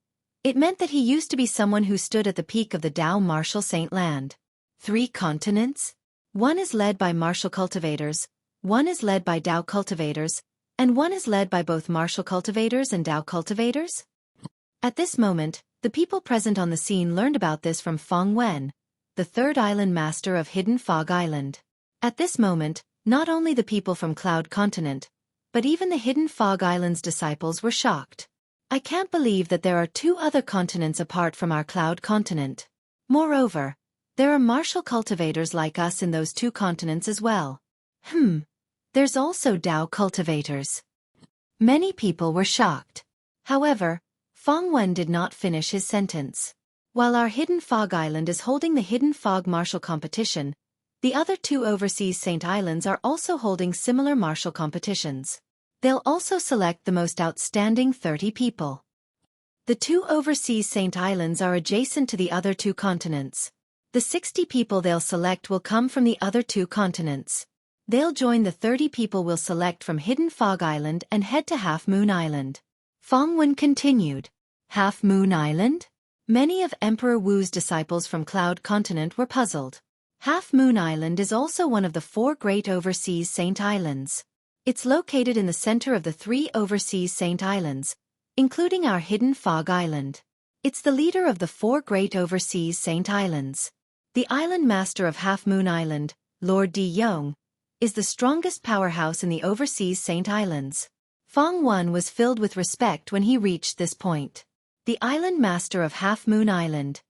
it meant that he used to be someone who stood at the peak of the Tao martial saint land. 3 continents? One is led by martial cultivators, one is led by Tao cultivators, and one is led by both martial cultivators and Tao cultivators? At this moment, the people present on the scene learned about this from Feng Wen, the Third Island Master of Hidden Fog Island. At this moment, not only the people from Cloud Continent, but even the Hidden Fog Island's disciples were shocked. I can't believe that there are 2 other continents apart from our Cloud Continent. Moreover, there are martial cultivators like us in those 2 continents as well. There's also Dao cultivators. Many people were shocked. However, Fong Wen did not finish his sentence. While our Hidden Fog Island is holding the Hidden Fog Martial Competition, the other 2 overseas Saint Islands are also holding similar martial competitions. They'll also select the most outstanding 30 people. The 2 overseas Saint Islands are adjacent to the other 2 continents. The 60 people they'll select will come from the other 2 continents. They'll join the 30 people we'll select from Hidden Fog Island and head to Half Moon Island. Fong Wen continued. Half Moon Island? Many of Emperor Wu's disciples from Cloud Continent were puzzled. Half Moon Island is also one of the 4 great overseas Saint Islands. It's located in the center of the 3 overseas Saint Islands, including our Hidden Fog Island. It's the leader of the 4 great overseas Saint Islands. The island master of Half Moon Island, Lord Di Yong, is the strongest powerhouse in the overseas Saint Islands. Fong Wen was filled with respect when he reached this point. The island master of Half Moon Island,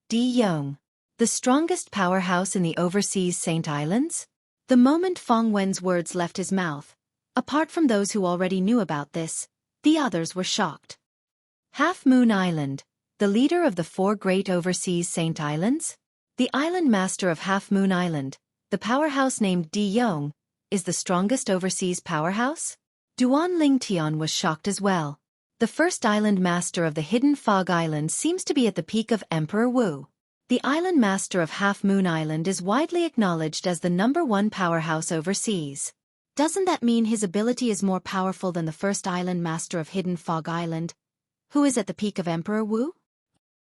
Di Yong, the strongest powerhouse in the overseas Saint Islands? The moment Fong Wen's words left his mouth, apart from those who already knew about this, the others were shocked. Half Moon Island, the leader of the 4 great overseas Saint Islands? The island master of Half Moon Island, the powerhouse named Di Yong, is the strongest overseas powerhouse? Duan Lingtian was shocked as well. The first island master of the Hidden Fog Island seems to be at the peak of Emperor Wu. The island master of Half Moon Island is widely acknowledged as the #1 powerhouse overseas. Doesn't that mean his ability is more powerful than the first island master of Hidden Fog Island, who is at the peak of Emperor Wu?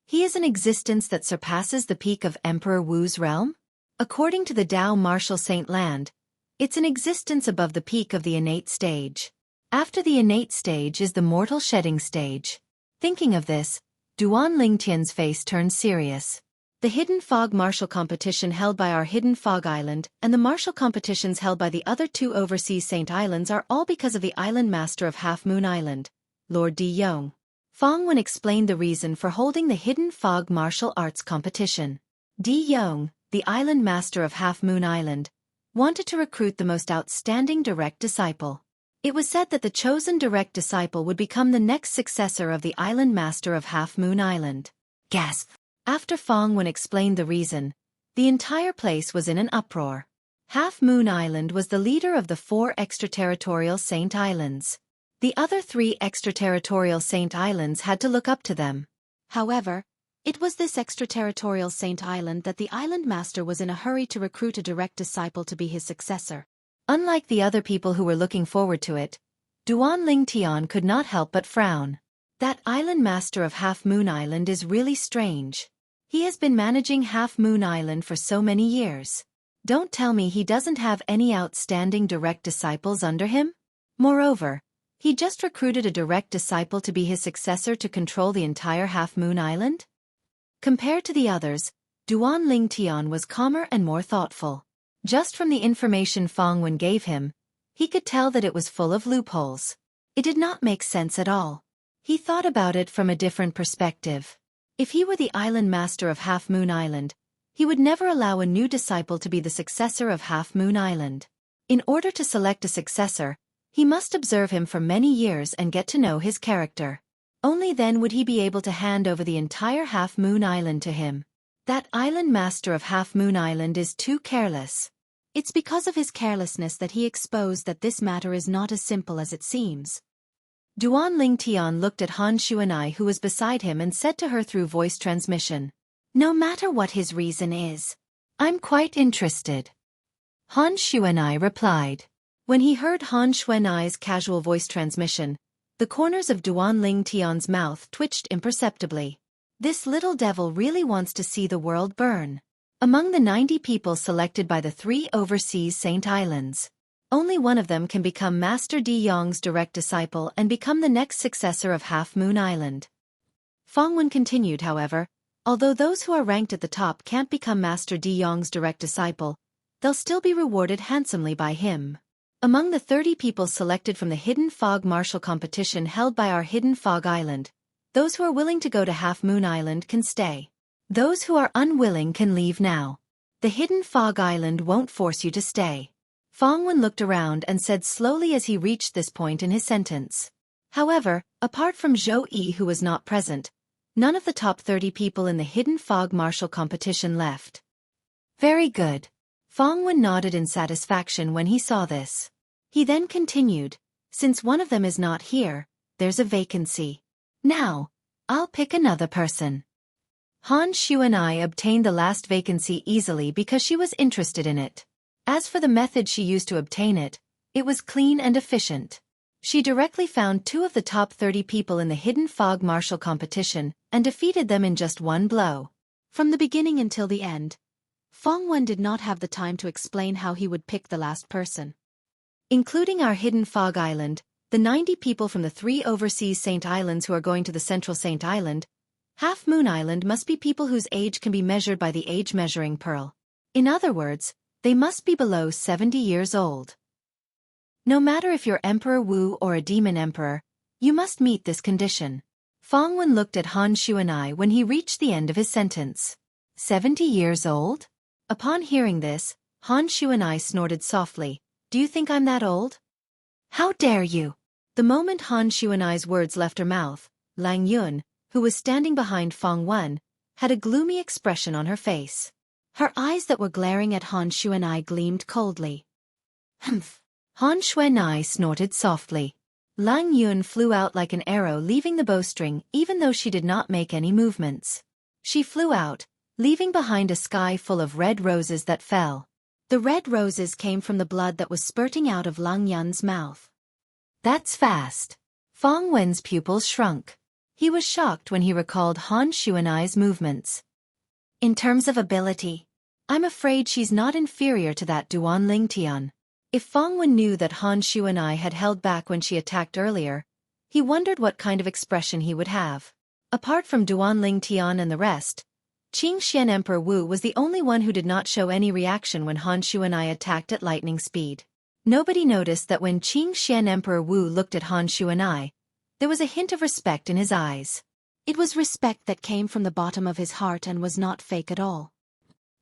He is an existence that surpasses the peak of Emperor Wu's realm? According to the Dao Martial Saint Land, it's an existence above the peak of the innate stage. After the innate stage is the mortal shedding stage. Thinking of this, Duan Lingtian's face turned serious. The Hidden Fog Martial Competition held by our Hidden Fog Island and the martial competitions held by the other 2 overseas Saint Islands are all because of the island master of Half Moon Island, Lord Di Yong. Fong Wen explained the reason for holding the Hidden Fog Martial Arts Competition. Di Yong, the island master of Half Moon Island, wanted to recruit the most outstanding direct disciple. It was said that the chosen direct disciple would become the next successor of the island master of Half Moon Island. Gasp! After Fong Wen explained the reason, the entire place was in an uproar. Half Moon Island was the leader of the 4 extraterritorial Saint Islands. The other 3 extraterritorial Saint Islands had to look up to them. However, it was this extraterritorial Saint Island that the island master was in a hurry to recruit a direct disciple to be his successor. Unlike the other people who were looking forward to it, Duan Lingtian could not help but frown. That island master of Half Moon Island is really strange. He has been managing Half Moon Island for so many years. Don't tell me he doesn't have any outstanding direct disciples under him? Moreover, he just recruited a direct disciple to be his successor to control the entire Half Moon Island? Compared to the others, Duan Lingtian was calmer and more thoughtful. Just from the information Fong Wen gave him, he could tell that it was full of loopholes. It did not make sense at all. He thought about it from a different perspective. If he were the island master of Half Moon Island, he would never allow a new disciple to be the successor of Half Moon Island. In order to select a successor, he must observe him for many years and get to know his character. Only then would he be able to hand over the entire Half Moon Island to him. That island master of Half Moon Island is too careless. It's because of his carelessness that he exposed that this matter is not as simple as it seems. Duan Lingtian looked at Han Xueqi who was beside him and said to her through voice transmission, "No matter what his reason is, I'm quite interested." Han Xueqi replied. When he heard Han Xueqi's casual voice transmission, the corners of Duan Lingtian's mouth twitched imperceptibly. This little devil really wants to see the world burn. Among the 90 people selected by the 3 overseas Saint Islands, only one of them can become Master Di Yong's direct disciple and become the next successor of Half Moon Island. Fong Wen continued, however, although those who are ranked at the top can't become Master Di Yong's direct disciple, they'll still be rewarded handsomely by him. Among the 30 people selected from the Hidden Fog Martial Competition held by our Hidden Fog Island, those who are willing to go to Half Moon Island can stay. Those who are unwilling can leave now. The Hidden Fog Island won't force you to stay. Fong Wen looked around and said slowly as he reached this point in his sentence. However, apart from Xueqi who was not present, none of the top 30 people in the Hidden Fog martial competition left. Very good. Fong Wen nodded in satisfaction when he saw this. He then continued, since one of them is not here, there's a vacancy. Now, I'll pick another person. Han Xueqi obtained the last vacancy easily because she was interested in it. As for the method she used to obtain it, it was clean and efficient. She directly found 2 of the top 30 people in the Hidden Fog martial competition and defeated them in just one blow. From the beginning until the end, Fong Wen did not have the time to explain how he would pick the last person. Including our Hidden Fog Island, the 90 people from the 3 overseas Saint Islands who are going to the Central Saint Island, Half Moon Island must be people whose age can be measured by the age measuring pearl. In other words, they must be below 70 years old. No matter if you're Emperor Wu or a demon emperor, you must meet this condition. Fong Wen looked at Han Xueqi when he reached the end of his sentence. 70 years old? Upon hearing this, Han Xueqi snorted softly. Do you think I'm that old? How dare you? The moment Han Xueqi's words left her mouth, Lang Yun, who was standing behind Fong Wen, had a gloomy expression on her face. Her eyes that were glaring at Han Xueqi gleamed coldly. Humph! Han Xueqi snorted softly. Lang Yun flew out like an arrow leaving the bowstring even though she did not make any movements. She flew out, leaving behind a sky full of red roses that fell. The red roses came from the blood that was spurting out of Lang Yun's mouth. That's fast. Fong Wen's pupils shrunk. He was shocked when he recalled Han Xueqi's movements. In terms of ability, I'm afraid she's not inferior to that Duan Lingtian. If Fong Wen knew that Han Xueqi had held back when she attacked earlier, he wondered what kind of expression he would have. Apart from Duan Lingtian and the rest, Qing Xian Emperor Wu was the only one who did not show any reaction when Han Xueqi attacked at lightning speed. Nobody noticed that when Qing Xian Emperor Wu looked at Han Xueqi, there was a hint of respect in his eyes. It was respect that came from the bottom of his heart and was not fake at all.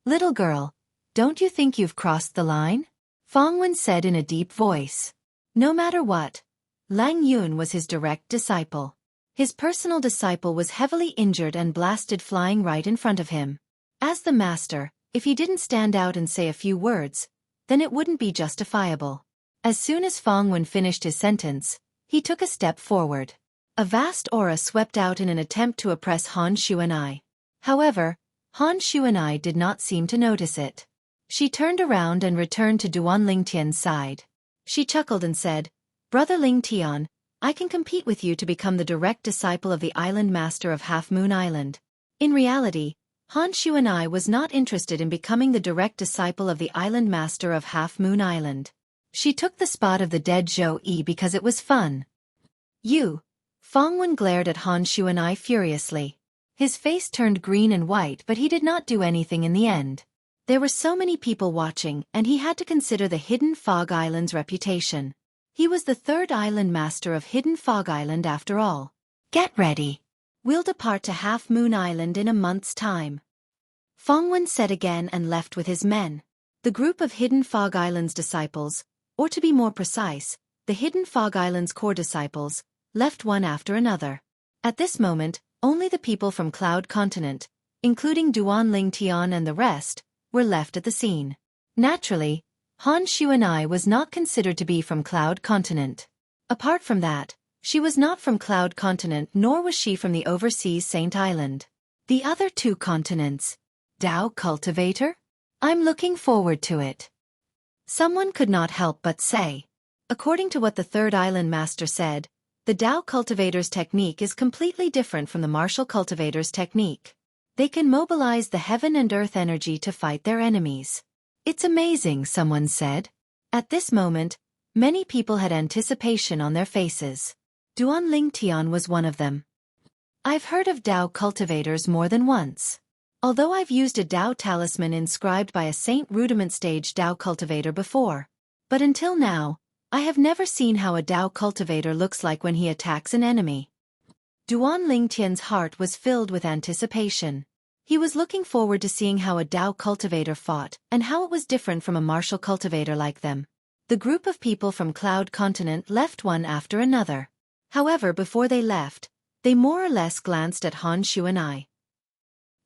Little girl, don't you think you've crossed the line? Fong Wen said in a deep voice. No matter what, Lang Yun was his direct disciple. His personal disciple was heavily injured and blasted flying right in front of him. As the master, if he didn't stand out and say a few words, then it wouldn't be justifiable. As soon as Fong Wen finished his sentence, he took a step forward. A vast aura swept out in an attempt to oppress Han Xueqi. However, Han Xueqi did not seem to notice it. She turned around and returned to Duan Lingtian's side. She chuckled and said, Brother Lingtian, I can compete with you to become the direct disciple of the island master of Half Moon Island. In reality, Han Xueqi was not interested in becoming the direct disciple of the island master of Half Moon Island. She took the spot of the dead Xueqi because it was fun. You! Fong Wen glared at Han Xueqi furiously. His face turned green and white but he did not do anything in the end. There were so many people watching and he had to consider the Hidden Fog Island's reputation. He was the 3rd island master of Hidden Fog Island after all. Get ready. We'll depart to Half Moon Island in a month's time. Fong Wen said again and left with his men. The group of Hidden Fog Island's disciples, or to be more precise, the Hidden Fog Island's core disciples, left one after another. At this moment, only the people from Cloud Continent, including Duan Lingtian and the rest, were left at the scene. Naturally, Han Xueqi was not considered to be from Cloud Continent. Apart from that, she was not from Cloud Continent nor was she from the overseas Saint Island. The other 2 continents. Dao Cultivator? I'm looking forward to it. Someone could not help but say. According to what the 3rd island master said, the Dao Cultivator's technique is completely different from the martial cultivator's technique. They can mobilize the heaven and earth energy to fight their enemies. It's amazing, someone said. At this moment, many people had anticipation on their faces. Duan Lingtian was one of them. I've heard of Dao cultivators more than once. Although I've used a Dao talisman inscribed by a Saint Rudiment stage Dao cultivator before. But until now, I have never seen how a Dao cultivator looks like when he attacks an enemy. Duan Lingtian's heart was filled with anticipation. He was looking forward to seeing how a Dao cultivator fought and how it was different from a martial cultivator like them. The group of people from Cloud Continent left one after another. However, before they left, they more or less glanced at Han Xueqi.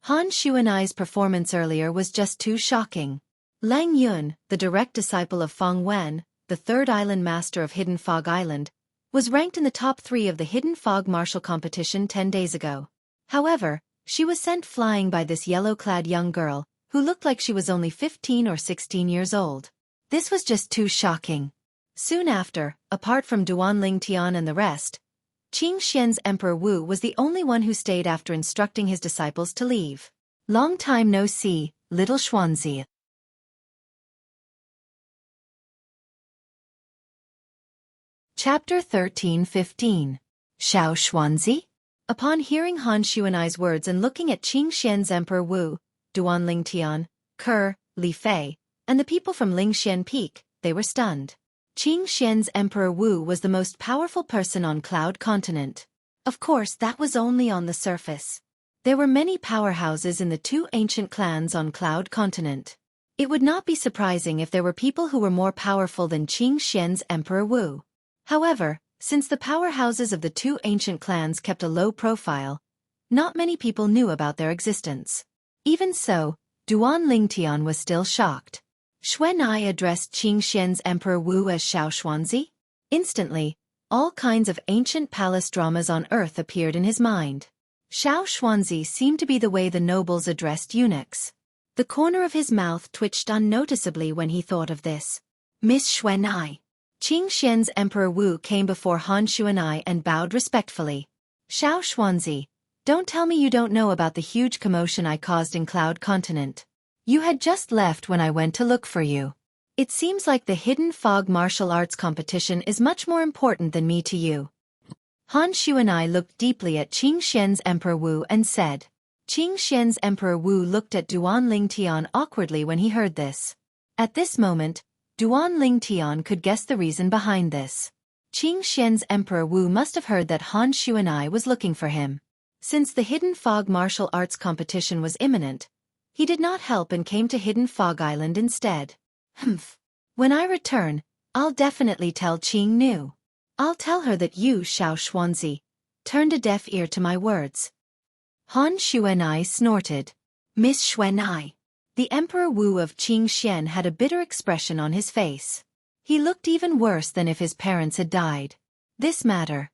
Han Xueqi's performance earlier was just too shocking. Lang Yun, the direct disciple of Feng Wen, the third island master of Hidden Fog Island, was ranked in the top 3 of the Hidden Fog martial competition 10 days ago. However, she was sent flying by this yellow-clad young girl, who looked like she was only 15 or 16 years old. This was just too shocking. Soon after, apart from Duan Lingtian and the rest, Qing Xian's Emperor Wu was the only one who stayed after instructing his disciples to leave. Long time no see, little Xuanzi. Chapter 13-15. Xiao Xuanzi? Upon hearing Han Xueqi's words and looking at Qing Xian's Emperor Wu, Duan Lingtian, Ke, Li Fei, and the people from Lingxian Peak, they were stunned. Qing Xian's Emperor Wu was the most powerful person on Cloud Continent. Of course, that was only on the surface. There were many powerhouses in the 2 ancient clans on Cloud Continent. It would not be surprising if there were people who were more powerful than Qing Xian's Emperor Wu. However, since the powerhouses of the 2 ancient clans kept a low profile, not many people knew about their existence. Even so, Duan Lingtian was still shocked. Xueqi addressed Qing Xian's Emperor Wu as Xiao Xuanzi. Instantly, all kinds of ancient palace dramas on earth appeared in his mind. Xiao Xuanzi seemed to be the way the nobles addressed eunuchs. The corner of his mouth twitched unnoticeably when he thought of this. Miss Xueqi. Qing Xian's Emperor Wu came before Han Xueqi and bowed respectfully. Xiao Xuanzi, don't tell me you don't know about the huge commotion I caused in Cloud Continent. You had just left when I went to look for you. It seems like the Hidden Fog martial arts competition is much more important than me to you. Han Xueqi looked deeply at Qing Xian's Emperor Wu and said. Qing Xian's Emperor Wu looked at Duan Lingtian awkwardly when he heard this. At this moment, Duan Lingtian could guess the reason behind this. Qing Xian's Emperor Wu must have heard that Han Xueqi was looking for him. Since the Hidden Fog martial arts competition was imminent, he did not help and came to Hidden Fog Island instead. Humph. When I return, I'll definitely tell Qing Nu. I'll tell her that you, Xiao Xuanzi, turned a deaf ear to my words. Han Xueqi snorted. Miss Xueqi. The Emperor Wu of Qing Xian had a bitter expression on his face. He looked even worse than if his parents had died. This matter.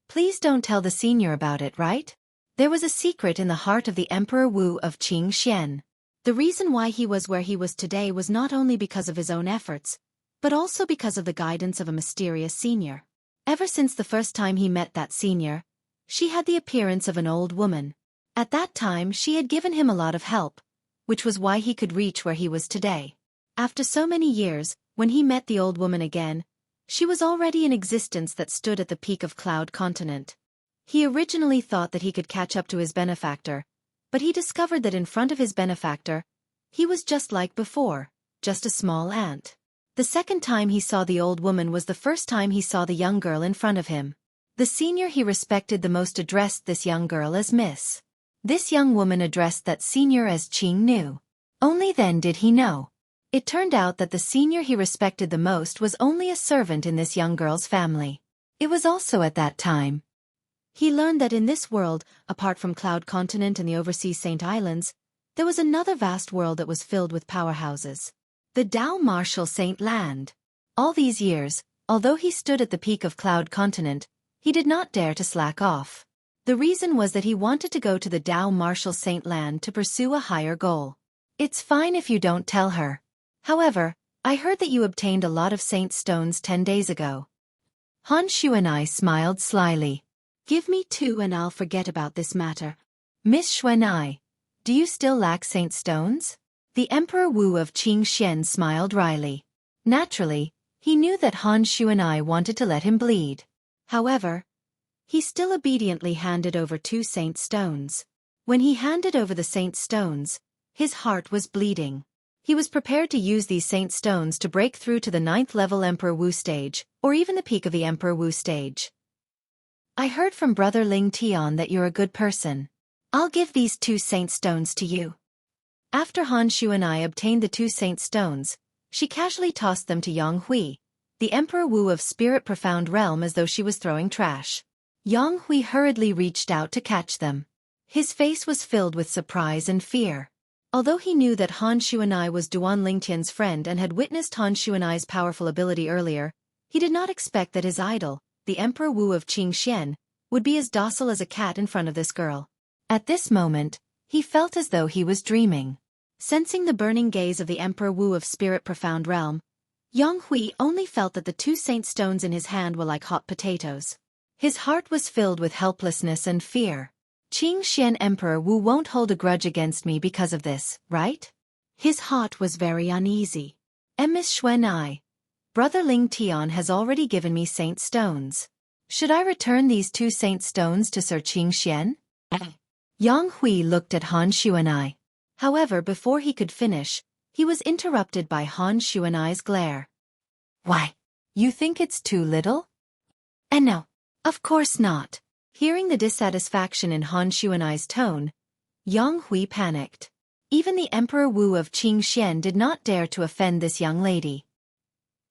Please don't tell the senior about it, right? There was a secret in the heart of the Emperor Wu of Qing Xian. The reason why he was where he was today was not only because of his own efforts, but also because of the guidance of a mysterious senior. Ever since the first time he met that senior, she had the appearance of an old woman. At that time she had given him a lot of help, which was why he could reach where he was today. After so many years, when he met the old woman again, she was already in existence that stood at the peak of Cloud Continent. He originally thought that he could catch up to his benefactor, but he discovered that in front of his benefactor, he was just like before, just a small ant. The second time he saw the old woman was the first time he saw the young girl in front of him. The senior he respected the most addressed this young girl as Miss. This young woman addressed that senior as Qing Nu. Only then did he know. It turned out that the senior he respected the most was only a servant in this young girl's family. It was also at that time he learned that in this world, apart from Cloud Continent and the overseas Saint Islands, there was another vast world that was filled with powerhouses. The Dao Martial Saint Land. All these years, although he stood at the peak of Cloud Continent, he did not dare to slack off. The reason was that he wanted to go to the Dao Martial Saint Land to pursue a higher goal. It's fine if you don't tell her. However, I heard that you obtained a lot of Saint Stones 10 days ago. Han Xueqi smiled slyly. Give me 2 and I'll forget about this matter. Miss Xueqi, do you still lack Saint Stones? The Emperor Wu of Qing Xian smiled wryly. Naturally, he knew that Han Xueqi wanted to let him bleed. However, he still obediently handed over 2 Saint Stones. When he handed over the Saint Stones, his heart was bleeding. He was prepared to use these Saint Stones to break through to the 9th level Emperor Wu stage, or even the peak of the Emperor Wu stage. I heard from Brother Ling Tian that you're a good person. I'll give these 2 Saint Stones to you. After Han Xueqi obtained the 2 Saint Stones, she casually tossed them to Yang Hui, the Emperor Wu of Spirit Profound Realm as though she was throwing trash. Yang Hui hurriedly reached out to catch them. His face was filled with surprise and fear. Although he knew that Han Xuanai was Duan Lingtian's friend and had witnessed Han Xuanai's powerful ability earlier, he did not expect that his idol, the Emperor Wu of Qingxian, would be as docile as a cat in front of this girl. At this moment, he felt as though he was dreaming. Sensing the burning gaze of the Emperor Wu of Spirit Profound Realm, Yang Hui only felt that the two saint stones in his hand were like hot potatoes. His heart was filled with helplessness and fear. Qingxian Emperor Wu won't hold a grudge against me because of this, right? His heart was very uneasy. Miss Xuanai, Brother Ling Tian has already given me saint stones. Should I return these two saint stones to Sir Qingxian? Yang Hui looked at Han Xuanai. However, before he could finish, he was interrupted by Han Xuanai's glare. Why? You think it's too little? And no, of course not. Hearing the dissatisfaction in Han Xuanai's tone, Yang Hui panicked. Even the Emperor Wu of Qingxian did not dare to offend this young lady.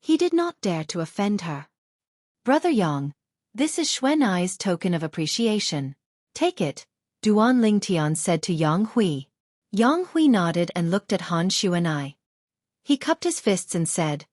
He did not dare to offend her. Brother Yang, this is Xuanai's token of appreciation. Take it, Duan Lingtian said to Yang Hui. Yang Hui nodded and looked at Han Xuanai. He cupped his fists and said,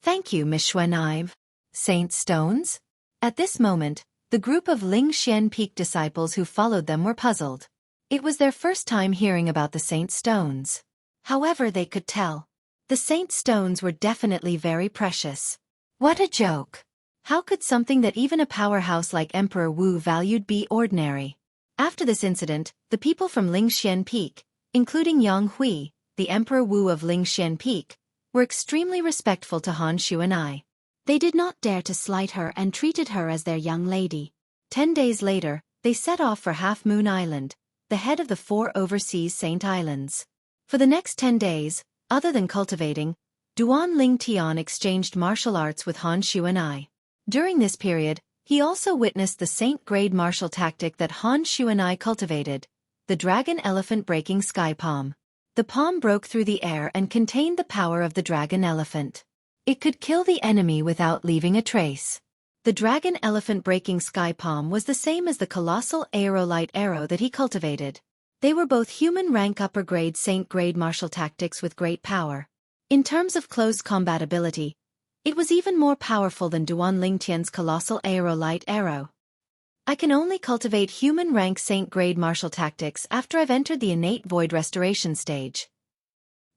Thank you, Miss Xuanai. Saint stones? At this moment, the group of Ling Xian Peak disciples who followed them were puzzled. It was their first time hearing about the saint stones. However, they could tell. The saint stones were definitely very precious. What a joke! How could something that even a powerhouse like Emperor Wu valued be ordinary? After this incident, the people from Ling Xian Peak, including Yang Hui, the Emperor Wu of Ling Xian Peak, were extremely respectful to Han Xuanai. They did not dare to slight her and treated her as their young lady. 10 days later, they set off for Half Moon Island, the head of the 4 overseas Saint Islands. For the next 10 days, other than cultivating, Duan Lingtian exchanged martial arts with Han Xuanai. During this period, he also witnessed the saint-grade martial tactic that Han Xuanai cultivated, the dragon elephant breaking sky palm. The palm broke through the air and contained the power of the dragon elephant. It could kill the enemy without leaving a trace. The dragon elephant breaking sky palm was the same as the colossal aerolite arrow that he cultivated. They were both human rank upper grade saint grade martial tactics with great power. In terms of close combat ability, it was even more powerful than Duan Lingtian's colossal aerolite arrow. I can only cultivate human rank saint grade martial tactics after I've entered the innate void restoration stage.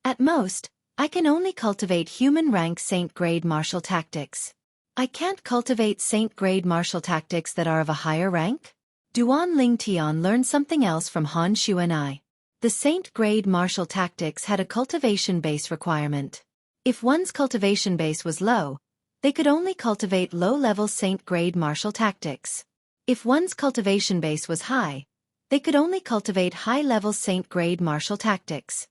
At most, I can only cultivate human rank saint grade martial tactics. I can't cultivate saint grade martial tactics that are of a higher rank? Duan Lingtian learned something else from Han Xuanai. The saint grade martial tactics had a cultivation base requirement. If one's cultivation base was low, they could only cultivate low-level saint grade martial tactics. If one's cultivation base was high, they could only cultivate high-level saint grade martial tactics.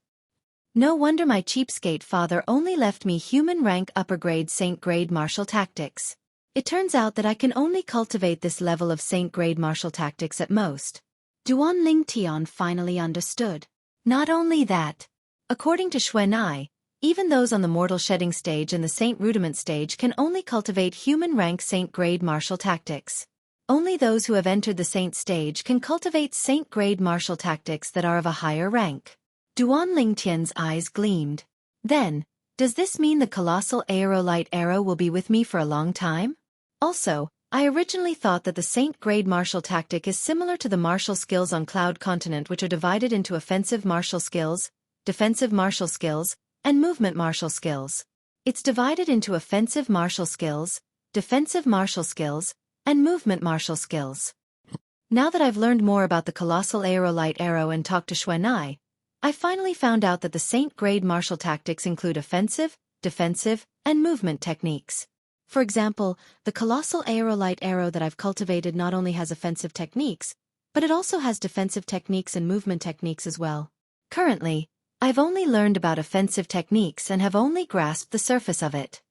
No wonder my cheapskate father only left me human rank upper grade saint grade martial tactics. It turns out that I can only cultivate this level of saint grade martial tactics at most. Duan Lingtian finally understood. Not only that, according to Xuanai, even those on the mortal shedding stage and the saint rudiment stage can only cultivate human rank saint grade martial tactics. Only those who have entered the saint stage can cultivate saint grade martial tactics that are of a higher rank. Duan Lingtian's eyes gleamed. Then, does this mean the colossal aerolite arrow will be with me for a long time? Also, I originally thought that the saint-grade martial tactic is similar to the martial skills on Cloud Continent, which are divided into offensive martial skills, defensive martial skills, and movement martial skills. It's divided into offensive martial skills, defensive martial skills, and movement martial skills. Now that I've learned more about the colossal aerolite arrow and talked to Xuanai, I finally found out that the saint-grade martial tactics include offensive, defensive, and movement techniques. For example, the colossal aerolite arrow that I've cultivated not only has offensive techniques, but it also has defensive techniques and movement techniques as well. Currently, I've only learned about offensive techniques and have only grasped the surface of it.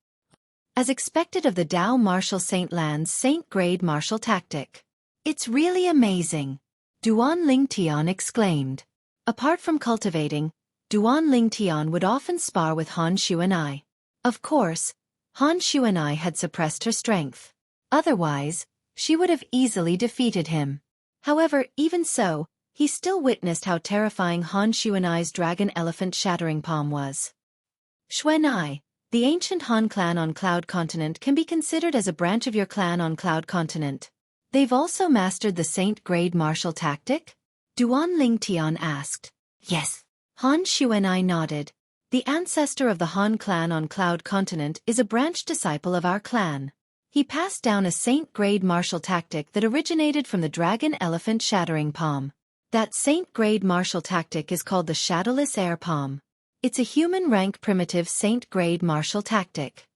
As expected of the Dao Martial Saint Land's saint-grade martial tactic. It's really amazing! Duan Lingtian exclaimed. Apart from cultivating, Duan Lingtian would often spar with Han Xuanai. Of course, Han Xuanai had suppressed her strength. Otherwise, she would have easily defeated him. However, even so, he still witnessed how terrifying Han Xuanai's dragon elephant shattering palm was. Xuanai, the ancient Han clan on Cloud Continent, can be considered as a branch of your clan on Cloud Continent. They've also mastered the Saint Grade martial tactic? Duan Lingtian asked. Yes. Han Xuanai nodded. The ancestor of the Han clan on Cloud Continent is a branch disciple of our clan. He passed down a Saint Grade martial tactic that originated from the dragon elephant shattering palm. That Saint Grade martial tactic is called the Shadowless Air Palm. It's a human rank primitive Saint Grade martial tactic.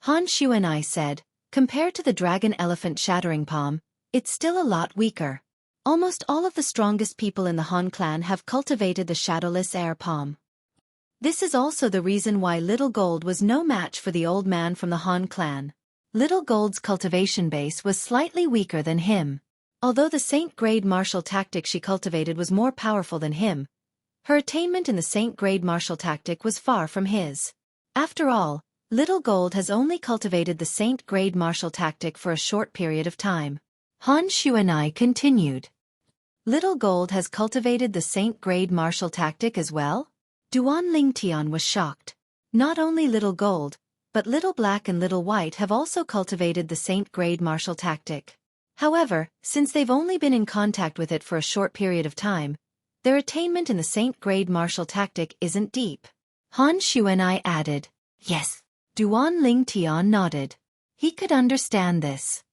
Han Xuanai said, compared to the dragon elephant shattering palm, it's still a lot weaker. Almost all of the strongest people in the Han clan have cultivated the Shadowless Air Palm. This is also the reason why Little Gold was no match for the old man from the Han clan. Little Gold's cultivation base was slightly weaker than him. Although the Saint Grade martial tactic she cultivated was more powerful than him, her attainment in the Saint Grade martial tactic was far from his. After all, Little Gold has only cultivated the Saint Grade martial tactic for a short period of time. Han Xuanai continued. Little Gold has cultivated the Saint Grade martial tactic as well? Duan Lingtian was shocked. Not only Little Gold, but Little Black and Little White have also cultivated the Saint Grade martial tactic. However, since they've only been in contact with it for a short period of time, their attainment in the Saint Grade martial tactic isn't deep. Han Xuanai added. Yes. Duan Lingtian nodded. He could understand this.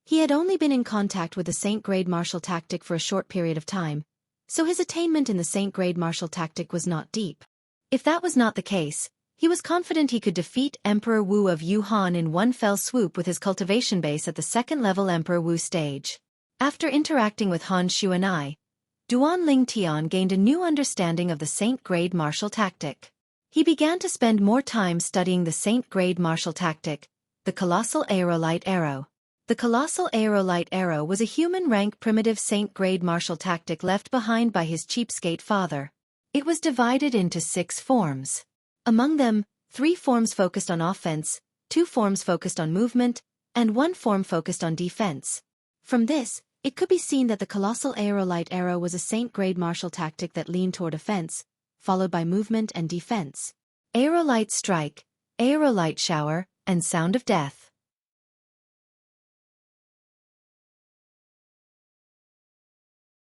He had only been in contact with the Saint Grade martial tactic for a short period of time, so his attainment in the Saint Grade martial tactic was not deep. If that was not the case, he was confident he could defeat Emperor Wu of Yuhan in one fell swoop with his cultivation base at the second-level Emperor Wu stage. After interacting with Han Xuanai, Duan Lingtian gained a new understanding of the Saint Grade martial tactic. He began to spend more time studying the Saint Grade martial tactic, the Colossal Aerolite Arrow. The Colossal Aerolite Arrow was a human-rank primitive Saint Grade martial tactic left behind by his cheapskate father. It was divided into 6 forms. Among them, 3 forms focused on offense, 2 forms focused on movement, and 1 form focused on defense. From this, it could be seen that the Colossal Aerolite Arrow was a Saint Grade martial tactic that leaned toward offense, followed by movement and defense. Aerolite Strike, Aerolite Shower, and Sound of Death.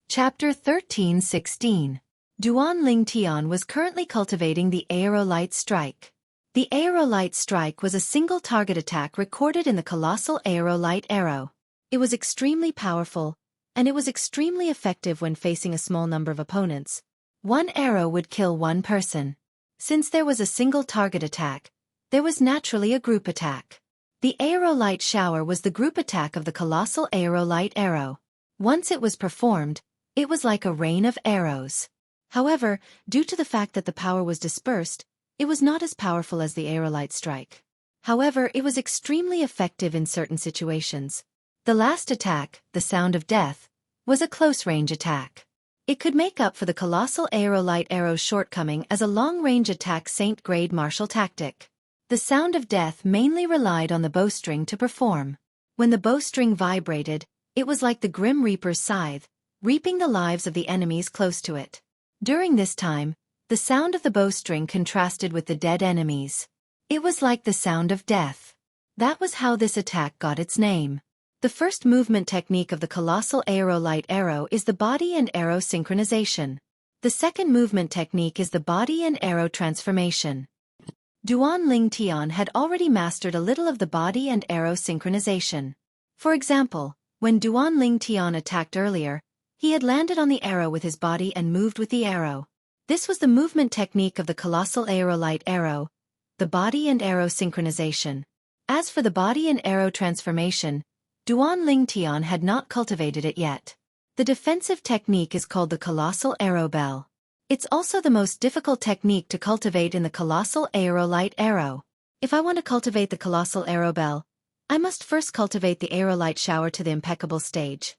Chapter 13:16. Duan Lingtian was currently cultivating the Aerolite Strike. The Aerolite Strike was a single target attack recorded in the Colossal Aerolite Arrow. It was extremely powerful, and it was extremely effective when facing a small number of opponents. One arrow would kill one person. Since there was a single target attack, there was naturally a group attack. The Aerolite Shower was the group attack of the Colossal Aerolite Arrow. Once it was performed, it was like a rain of arrows. However, due to the fact that the power was dispersed, it was not as powerful as the Aerolite Strike. However, it was extremely effective in certain situations. The last attack, the Sound of Death, was a close-range attack. It could make up for the Colossal Aerolite Arrow's shortcoming as a long-range attack Saint Grade martial tactic. The Sound of Death mainly relied on the bowstring to perform. When the bowstring vibrated, it was like the Grim Reaper's scythe, reaping the lives of the enemies close to it. During this time, the sound of the bowstring contrasted with the dead enemies. It was like the sound of death. That was how this attack got its name. The first movement technique of the Colossal Aerolite Arrow is the body and arrow synchronization. The second movement technique is the body and arrow transformation. Duan Lingtian had already mastered a little of the body and arrow synchronization. For example, when Duan Lingtian attacked earlier, he had landed on the arrow with his body and moved with the arrow. This was the movement technique of the Colossal Aerolite Arrow, the body and arrow synchronization. As for the body and arrow transformation, Duan Lingtian had not cultivated it yet. The defensive technique is called the Colossal Arrow Bell. It's also the most difficult technique to cultivate in the Colossal Aerolite Arrow. If I want to cultivate the Colossal Arrow Bell, I must first cultivate the Aerolite Shower to the impeccable stage.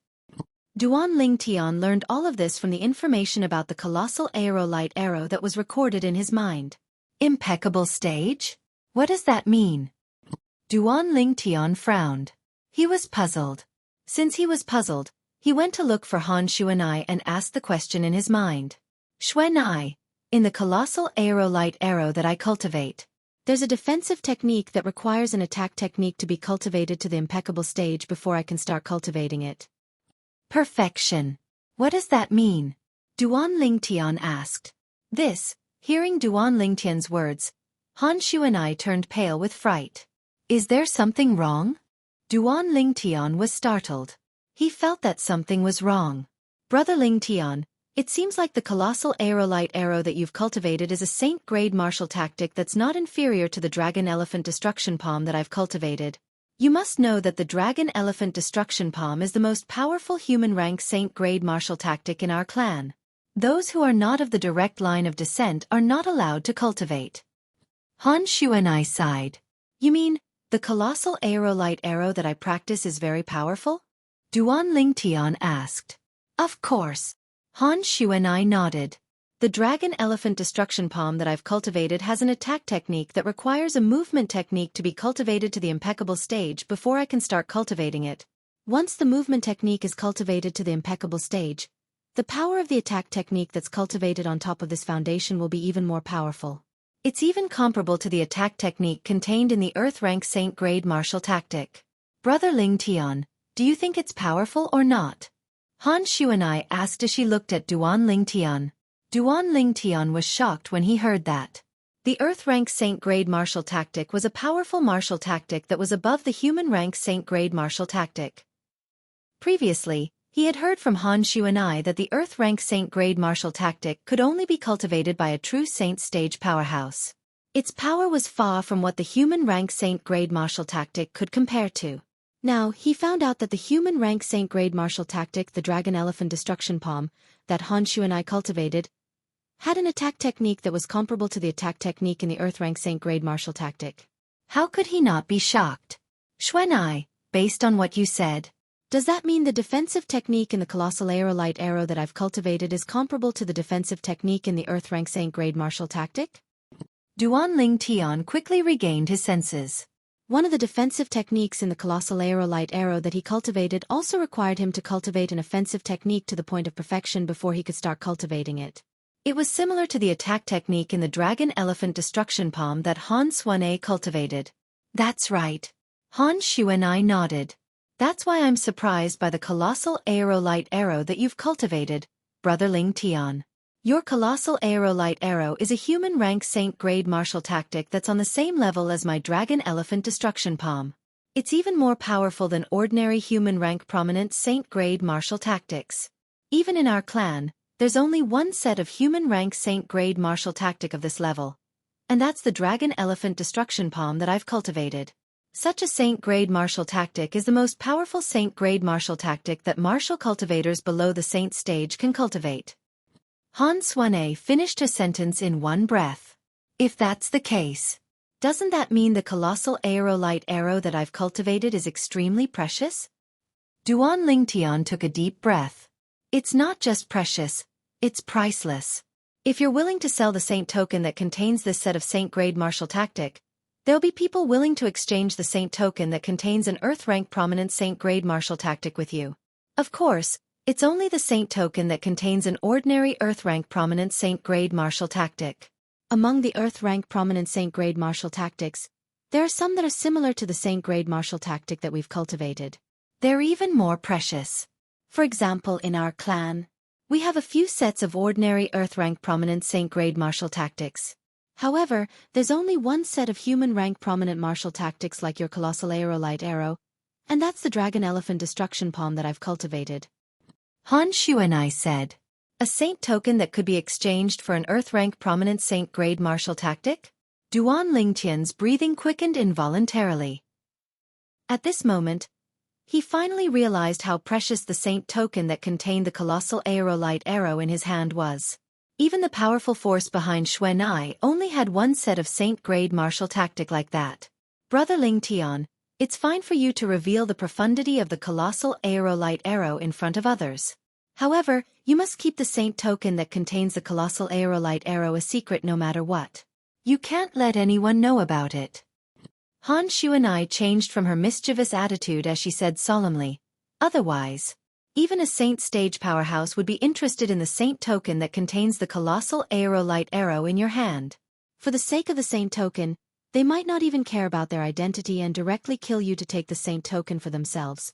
Duan Lingtian learned all of this from the information about the Colossal Aerolite Arrow that was recorded in his mind. Impeccable stage? What does that mean? Duan Lingtian frowned. He was puzzled. Since he was puzzled, he went to look for Han Xuanai and asked the question in his mind. Xuanai, in the colossal aerolite arrow that I cultivate, there's a defensive technique that requires an attack technique to be cultivated to the impeccable stage before I can start cultivating it. Perfection. What does that mean? Duan Lingtian asked. Hearing Duan Lingtian's words, Han Xuanai turned pale with fright. Is there something wrong? Duan Lingtian was startled. He felt that something was wrong. Brother Lingtian, it seems like the colossal aerolite arrow that you've cultivated is a saint-grade martial tactic that's not inferior to the dragon elephant destruction palm that I've cultivated. You must know that the dragon elephant destruction palm is the most powerful human rank saint-grade martial tactic in our clan. Those who are not of the direct line of descent are not allowed to cultivate. Han Xuanai sighed. You mean, the colossal aerolite arrow that I practice is very powerful? Duan Lingtian asked. Of course. Han Xuanai nodded. The dragon elephant destruction palm that I've cultivated has an attack technique that requires a movement technique to be cultivated to the impeccable stage before I can start cultivating it. Once the movement technique is cultivated to the impeccable stage, the power of the attack technique that's cultivated on top of this foundation will be even more powerful. It's even comparable to the attack technique contained in the Earth rank Saint grade martial tactic. Brother Lingtian, do you think it's powerful or not? Han Xuanai asked as she looked at Duan Lingtian. Duan Lingtian was shocked when he heard that. The Earth rank Saint grade martial tactic was a powerful martial tactic that was above the human rank Saint grade martial tactic. Previously, he had heard from Han Xuanai that the Earth rank Saint grade martial tactic could only be cultivated by a true Saint stage powerhouse. Its power was far from what the human rank Saint grade martial tactic could compare to. Now, he found out that the human rank Saint grade martial tactic, the Dragon Elephant Destruction Palm, that Han Xuanai cultivated, had an attack technique that was comparable to the attack technique in the Earth rank Saint grade martial tactic. How could he not be shocked? Xuanai, based on what you said, does that mean the defensive technique in the colossal aerolite arrow that I've cultivated is comparable to the defensive technique in the Earth rank Saint grade martial tactic? Duan Lingtian quickly regained his senses. One of the defensive techniques in the colossal aerolite arrow that he cultivated also required him to cultivate an offensive technique to the point of perfection before he could start cultivating it. It was similar to the attack technique in the Dragon Elephant Destruction Palm that Han Xuanai cultivated. That's right. Han Xuanai nodded. That's why I'm surprised by the colossal aerolite arrow that you've cultivated, Brother Lingtian. Your colossal aerolite arrow is a human rank Saint grade martial tactic that's on the same level as my Dragon Elephant Destruction Palm. It's even more powerful than ordinary human rank prominent Saint grade martial tactics. Even in our clan, there's only one set of human rank Saint grade martial tactic of this level. And that's the Dragon Elephant Destruction Palm that I've cultivated. Such a Saint grade martial tactic is the most powerful Saint grade martial tactic that martial cultivators below the Saint stage can cultivate. Han Xuanai finished her sentence in one breath. If that's the case, doesn't that mean the colossal aerolite arrow that I've cultivated is extremely precious? Duan Lingtian took a deep breath. It's not just precious, it's priceless. If you're willing to sell the Saint token that contains this set of Saint grade martial tactic, there'll be people willing to exchange the Saint token that contains an Earth rank prominent Saint grade martial tactic with you. Of course, it's only the Saint token that contains an ordinary Earth rank prominent Saint grade martial tactic. Among the Earth rank prominent Saint grade martial tactics, there are some that are similar to the Saint grade martial tactic that we've cultivated. They're even more precious. For example, in our clan, we have a few sets of ordinary Earth rank prominent Saint grade martial tactics. However, there's only one set of human rank prominent martial tactics like your colossal aerolite arrow, and that's the Dragon Elephant Destruction Palm that I've cultivated. Han Xuanai said, a Saint token that could be exchanged for an Earth rank prominent Saint grade martial tactic? Duan Lingtian's breathing quickened involuntarily. At this moment, he finally realized how precious the Saint token that contained the colossal aerolite arrow in his hand was. Even the powerful force behind Xuanai only had one set of Saint grade martial tactic like that. Brother Lingtian, it's fine for you to reveal the profundity of the colossal aerolite arrow in front of others. However, you must keep the Saint token that contains the colossal aerolite arrow a secret no matter what. You can't let anyone know about it. Han Xueqi changed from her mischievous attitude as she said solemnly, "Otherwise, even a Saint stage powerhouse would be interested in the Saint token that contains the colossal aerolite arrow in your hand. For the sake of the Saint token, they might not even care about their identity and directly kill you to take the Saint token for themselves."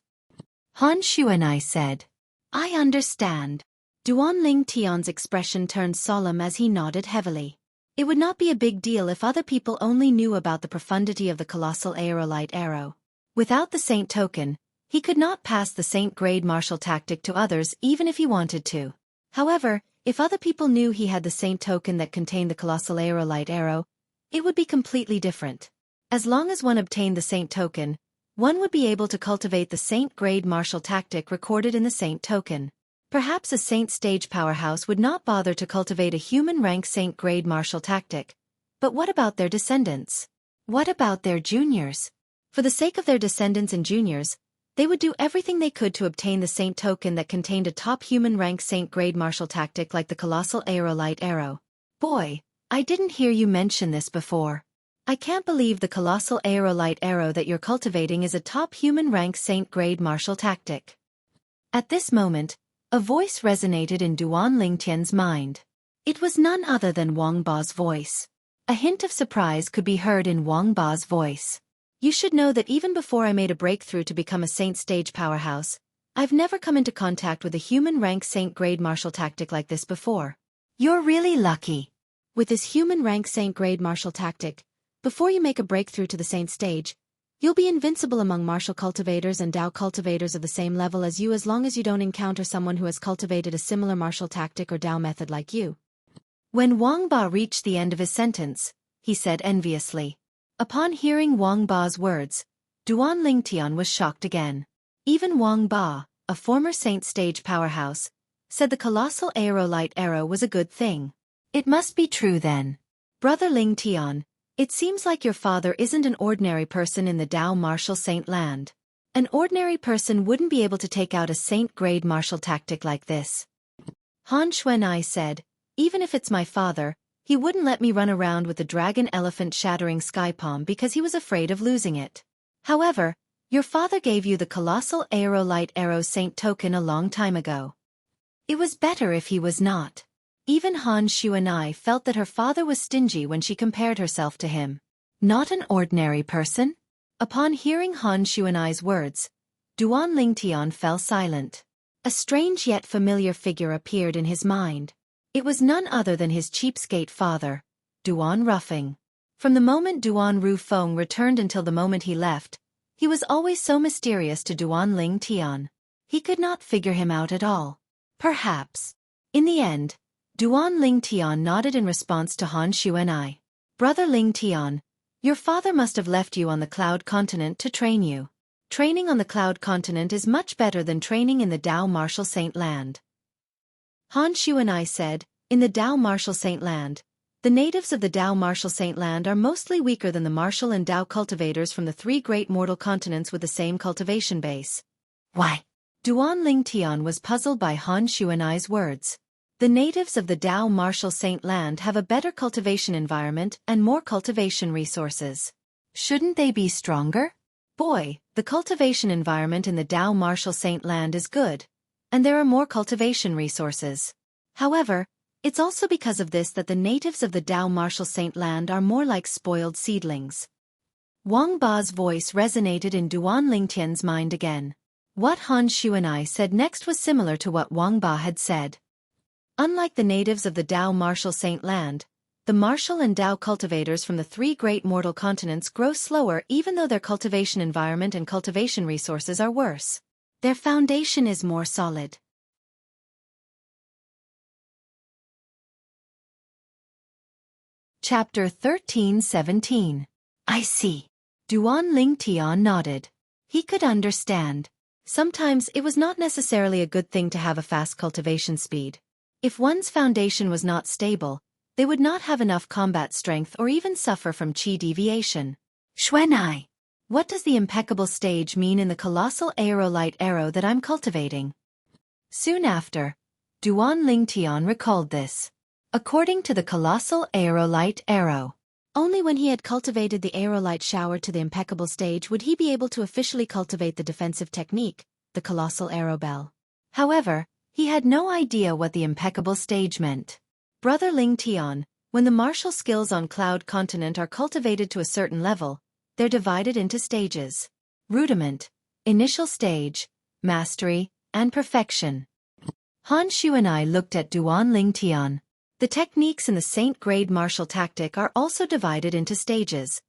Han Xueqi said, "I understand." Duan Tian's expression turned solemn as he nodded heavily. It would not be a big deal if other people only knew about the profundity of the colossal aerolite arrow. Without the Saint token, he could not pass the Saint-grade martial tactic to others even if he wanted to. However, if other people knew he had the Saint token that contained the colossal aerolite arrow, it would be completely different. As long as one obtained the Saint token, one would be able to cultivate the Saint-grade martial tactic recorded in the Saint token. Perhaps a Saint stage powerhouse would not bother to cultivate a human-rank Saint-grade martial tactic. But what about their descendants? What about their juniors? For the sake of their descendants and juniors, they would do everything they could to obtain the Saint token that contained a top human-rank Saint-grade martial tactic like the colossal aerolite arrow. Boy, I didn't hear you mention this before. I can't believe the colossal aerolite arrow that you're cultivating is a top human-rank Saint-grade martial tactic. At this moment, a voice resonated in Duan Tian's mind. It was none other than Wang Ba's voice. A hint of surprise could be heard in Wang Ba's voice. "You should know that even before I made a breakthrough to become a Saint stage powerhouse, I've never come into contact with a human-rank Saint-grade martial tactic like this before. You're really lucky. With this human-rank Saint-grade martial tactic, before you make a breakthrough to the Saint stage, you'll be invincible among martial cultivators and Dao cultivators of the same level as you as long as you don't encounter someone who has cultivated a similar martial tactic or Dao method like you." When Wang Ba reached the end of his sentence, he said enviously. Upon hearing Wang Ba's words, Duan Tian was shocked again. Even Wang Ba, a former Saint stage powerhouse, said the colossal aerolite arrow was a good thing. It must be true then. Brother Ling Tian, it seems like your father isn't an ordinary person in the Dao martial saint land. An ordinary person wouldn't be able to take out a saint-grade martial tactic like this. Han Xueqi said, "Even if it's my father, he wouldn't let me run around with the dragon elephant shattering sky palm because he was afraid of losing it. However, your father gave you the colossal aerolite arrow saint token a long time ago. It was better if he was not." Even Han Xueqi felt that her father was stingy when she compared herself to him. Not an ordinary person? Upon hearing Han Xueqi's words, Duan Tian fell silent. A strange yet familiar figure appeared in his mind. It was none other than his cheapskate father, Duan Ruffing. From the moment Duan Rufeng returned until the moment he left, he was always so mysterious to Duan Tian. He could not figure him out at all. Perhaps. In the end, Duan Tian nodded in response to Han Xueqi. "Brother Ling Tian, your father must have left you on the Cloud Continent to train you. Training on the Cloud Continent is much better than training in the Dao Martial Saint Land." Han Xueqi said, "In the Dao Martial Saint Land, the natives of the Dao Martial Saint Land are mostly weaker than the martial and Dao cultivators from the three great mortal continents with the same cultivation base." Why? Duan Tian was puzzled by Han Xueqi's words. The natives of the Dao Martial Saint Land have a better cultivation environment and more cultivation resources. Shouldn't they be stronger? Boy, the cultivation environment in the Dao Martial Saint Land is good, and there are more cultivation resources. However, it's also because of this that the natives of the Dao Martial Saint Land are more like spoiled seedlings. Wang Ba's voice resonated in Duan Tian's mind again. What Han Xueqi said next was similar to what Wang Ba had said. Unlike the natives of the Dao Martial Saint Land, the martial and Dao cultivators from the three great mortal continents grow slower even though their cultivation environment and cultivation resources are worse. Their foundation is more solid. Chapter 13-17. I see. Duan Tian nodded. He could understand. Sometimes it was not necessarily a good thing to have a fast cultivation speed. If one's foundation was not stable, they would not have enough combat strength or even suffer from qi deviation. Xueqi, what does the impeccable stage mean in the colossal aerolite arrow that I'm cultivating? Soon after, Duan Tian recalled this. According to the colossal aerolite arrow, Only when he had cultivated the aerolite shower to the impeccable stage would he be able to officially cultivate the defensive technique, the colossal arrow bell. However, he had no idea what the impeccable stage meant. Brother Ling Tian, when the martial skills on Cloud Continent are cultivated to a certain level, they're divided into stages: rudiment, initial stage, mastery, and perfection. Han Shu and I looked at Duan Ling Tian. The techniques in the Saint grade martial tactic are also divided into stages.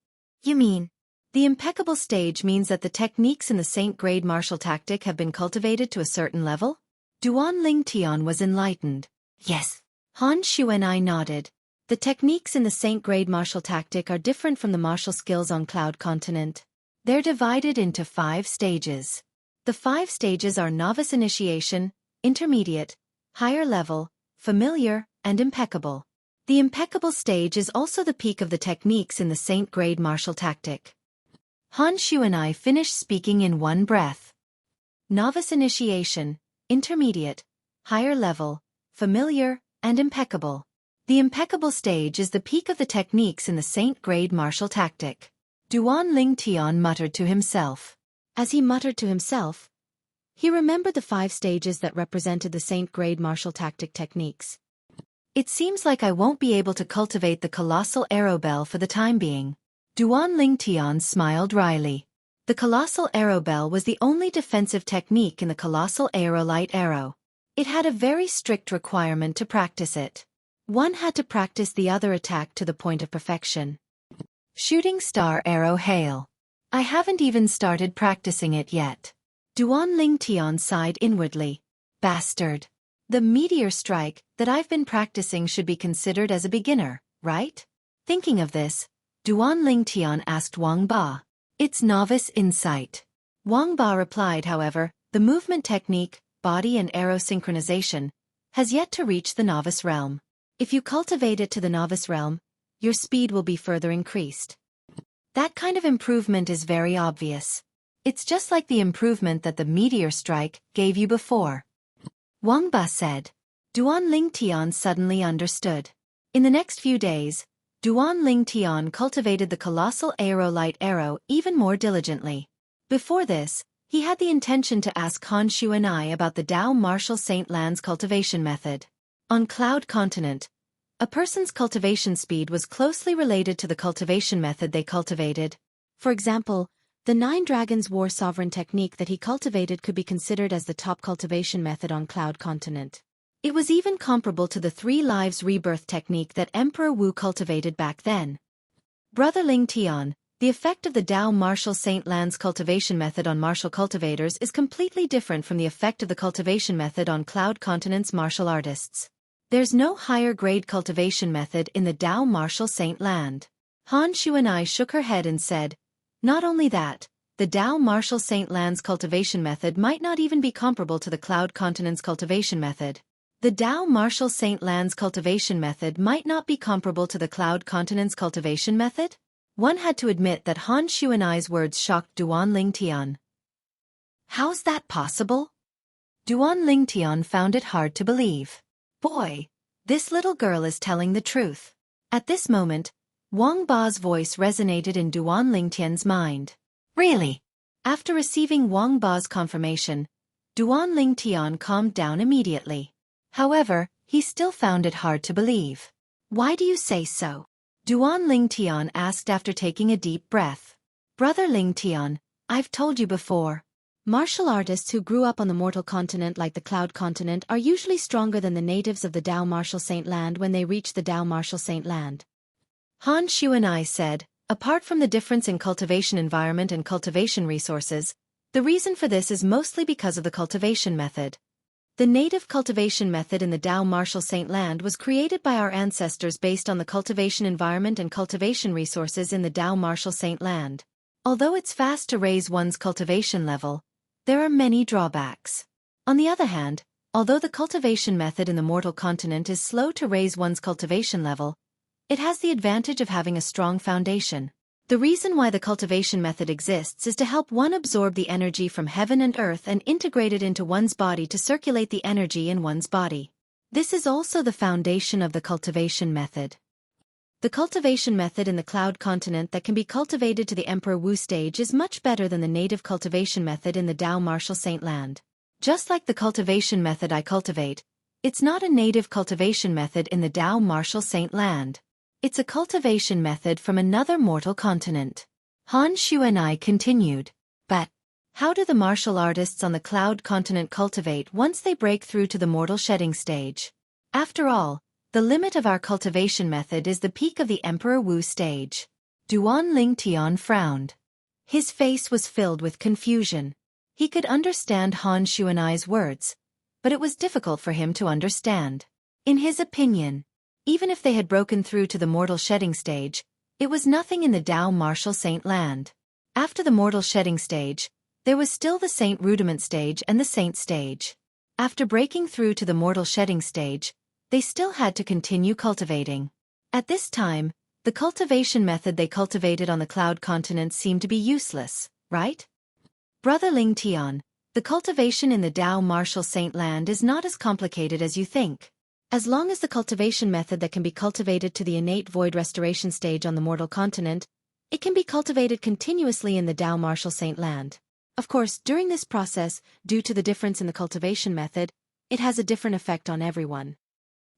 You mean? The impeccable stage means that the techniques in the Saint grade martial tactic have been cultivated to a certain level? Duan Ling Tian was enlightened. Yes. Han Shu and I nodded. The techniques in the Saint grade martial tactic are different from the martial skills on Cloud Continent. They're divided into 5 stages. The 5 stages are novice initiation, intermediate, higher level, familiar, and impeccable. The impeccable stage is also the peak of the techniques in the Saint grade martial tactic. Han Shu and I finished speaking in one breath. Novice initiation, intermediate, higher level, familiar, and impeccable. The impeccable stage is the peak of the techniques in the Saint grade martial tactic. Duan Ling Tian muttered to himself. As he muttered to himself, he remembered the 5 stages that represented the Saint grade martial tactic techniques. It seems like I won't be able to cultivate the colossal arrow bell for the time being. Duan Ling Tian smiled wryly. The colossal arrow bell was the only defensive technique in the colossal aerolite arrow. It had a very strict requirement to practice it. One had to practice the other attack to the point of perfection. Shooting star arrow hail. I haven't even started practicing it yet. Duan Ling Tian sighed inwardly. Bastard. The meteor strike that I've been practicing should be considered as a beginner, right? Thinking of this, Duan Ling Tian asked Wang Ba. It's novice insight. Wang Ba replied, however, the movement technique, body and arrow synchronization, has yet to reach the novice realm. If you cultivate it to the novice realm, your speed will be further increased. That kind of improvement is very obvious. It's just like the improvement that the meteor strike gave you before. Wang Ba said. Duan Ling Tian suddenly understood. In the next few days, Duan Ling Tian cultivated the colossal aerolite arrow even more diligently. Before this, he had the intention to ask Han Shu and I about the Dao Martial Saint Lan's cultivation method. On Cloud Continent, a person's cultivation speed was closely related to the cultivation method they cultivated. For example, the 9 Dragons War Sovereign technique that he cultivated could be considered as the top cultivation method on Cloud Continent. It was even comparable to the 3 Lives Rebirth technique that Emperor Wu cultivated back then. Brother Ling Tian, the effect of the Dao Martial Saint Lan's cultivation method on martial cultivators is completely different from the effect of the cultivation method on Cloud Continent's martial artists. There's no higher grade cultivation method in the Dao Martial Saint Land. Han Shu and I shook her head and said, not only that, the Dao Martial Saint Lan's cultivation method might not even be comparable to the Cloud Continent's cultivation method. The Dao Martial Saint Lan's cultivation method might not be comparable to the Cloud Continent's cultivation method? One had to admit that Han Shu and I's words shocked Duan Ling Tian. How's that possible? Duan Ling Tian found it hard to believe. Boy, this little girl is telling the truth. At this moment, Wang Ba's voice resonated in Duan Ling Tian's mind. Really? After receiving Wang Ba's confirmation, Duan Ling Tian calmed down immediately. However, he still found it hard to believe. Why do you say so? Duan Ling Tian asked after taking a deep breath. Brother Ling Tian, I've told you before. Martial artists who grew up on the mortal continent like the Cloud Continent are usually stronger than the natives of the Dao Martial Saint Land when they reach the Dao Martial Saint Land. Han Shu and I said, apart from the difference in cultivation environment and cultivation resources, the reason for this is mostly because of the cultivation method. The native cultivation method in the Dao Martial Saint Land was created by our ancestors based on the cultivation environment and cultivation resources in the Dao Martial Saint Land. Although it's fast to raise one's cultivation level, there are many drawbacks. On the other hand, although the cultivation method in the mortal continent is slow to raise one's cultivation level, it has the advantage of having a strong foundation. The reason why the cultivation method exists is to help one absorb the energy from heaven and earth and integrate it into one's body to circulate the energy in one's body. This is also the foundation of the cultivation method. The cultivation method in the cloud continent that can be cultivated to the Emperor Wu stage is much better than the native cultivation method in the Dao Martial Saint Land. Just like the cultivation method I cultivate, it's not a native cultivation method in the Dao Martial Saint Land. It's a cultivation method from another mortal continent. Han Xueqi continued. But how do the martial artists on the cloud continent cultivate once they break through to the mortal shedding stage? After all, the limit of our cultivation method is the peak of the Emperor Wu stage. Duan Lingtian frowned. His face was filled with confusion. He could understand Han Xueqi's words, but it was difficult for him to understand. In his opinion, even if they had broken through to the mortal shedding stage, it was nothing in the Dao Martial Saint Land. After the mortal shedding stage, there was still the Saint Rudiment stage and the Saint stage. After breaking through to the mortal shedding stage, they still had to continue cultivating. At this time, the cultivation method they cultivated on the cloud continent seemed to be useless, right? Brother Lingtian, the cultivation in the Dao Martial Saint Land is not as complicated as you think. As long as the cultivation method that can be cultivated to the innate void restoration stage on the mortal continent, it can be cultivated continuously in the Dao Martial Saint Land. Of course, during this process, due to the difference in the cultivation method, it has a different effect on everyone.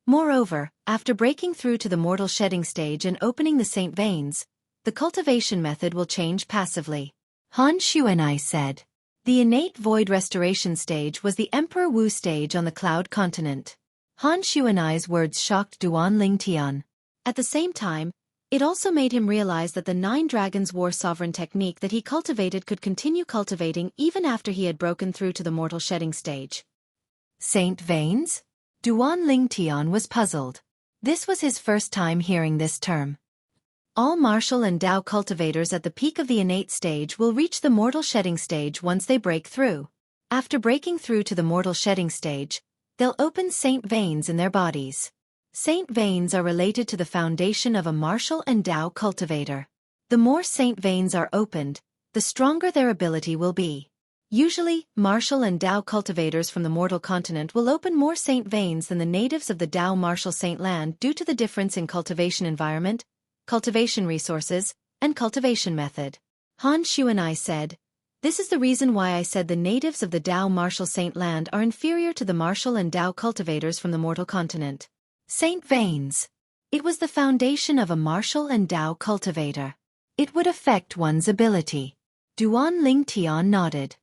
Moreover, after breaking through to the mortal shedding stage and opening the saint veins, the cultivation method will change passively. Han Xueqi said. The innate void restoration stage was the Emperor Wu stage on the cloud continent. Han Xueqi's words shocked Duan Lingtian. At the same time, it also made him realize that the 9 Dragons War Sovereign technique that he cultivated could continue cultivating even after he had broken through to the mortal shedding stage. Saint veins? Duan Lingtian was puzzled. This was his first time hearing this term. All martial and Dao cultivators at the peak of the innate stage will reach the mortal shedding stage once they break through. After breaking through to the mortal shedding stage, they'll open saint veins in their bodies. Saint veins are related to the foundation of a martial and Dao cultivator. The more saint veins are opened, the stronger their ability will be. Usually, martial and Dao cultivators from the mortal continent will open more saint veins than the natives of the Dao Martial Saint Land due to the difference in cultivation environment, cultivation resources, and cultivation method. Han Xueqi said, "This is the reason why I said the natives of the Dao Martial Saint Land are inferior to the martial and Dao cultivators from the mortal continent." Saint veins. It was the foundation of a martial and Dao cultivator. It would affect one's ability. Duan Lingtian nodded.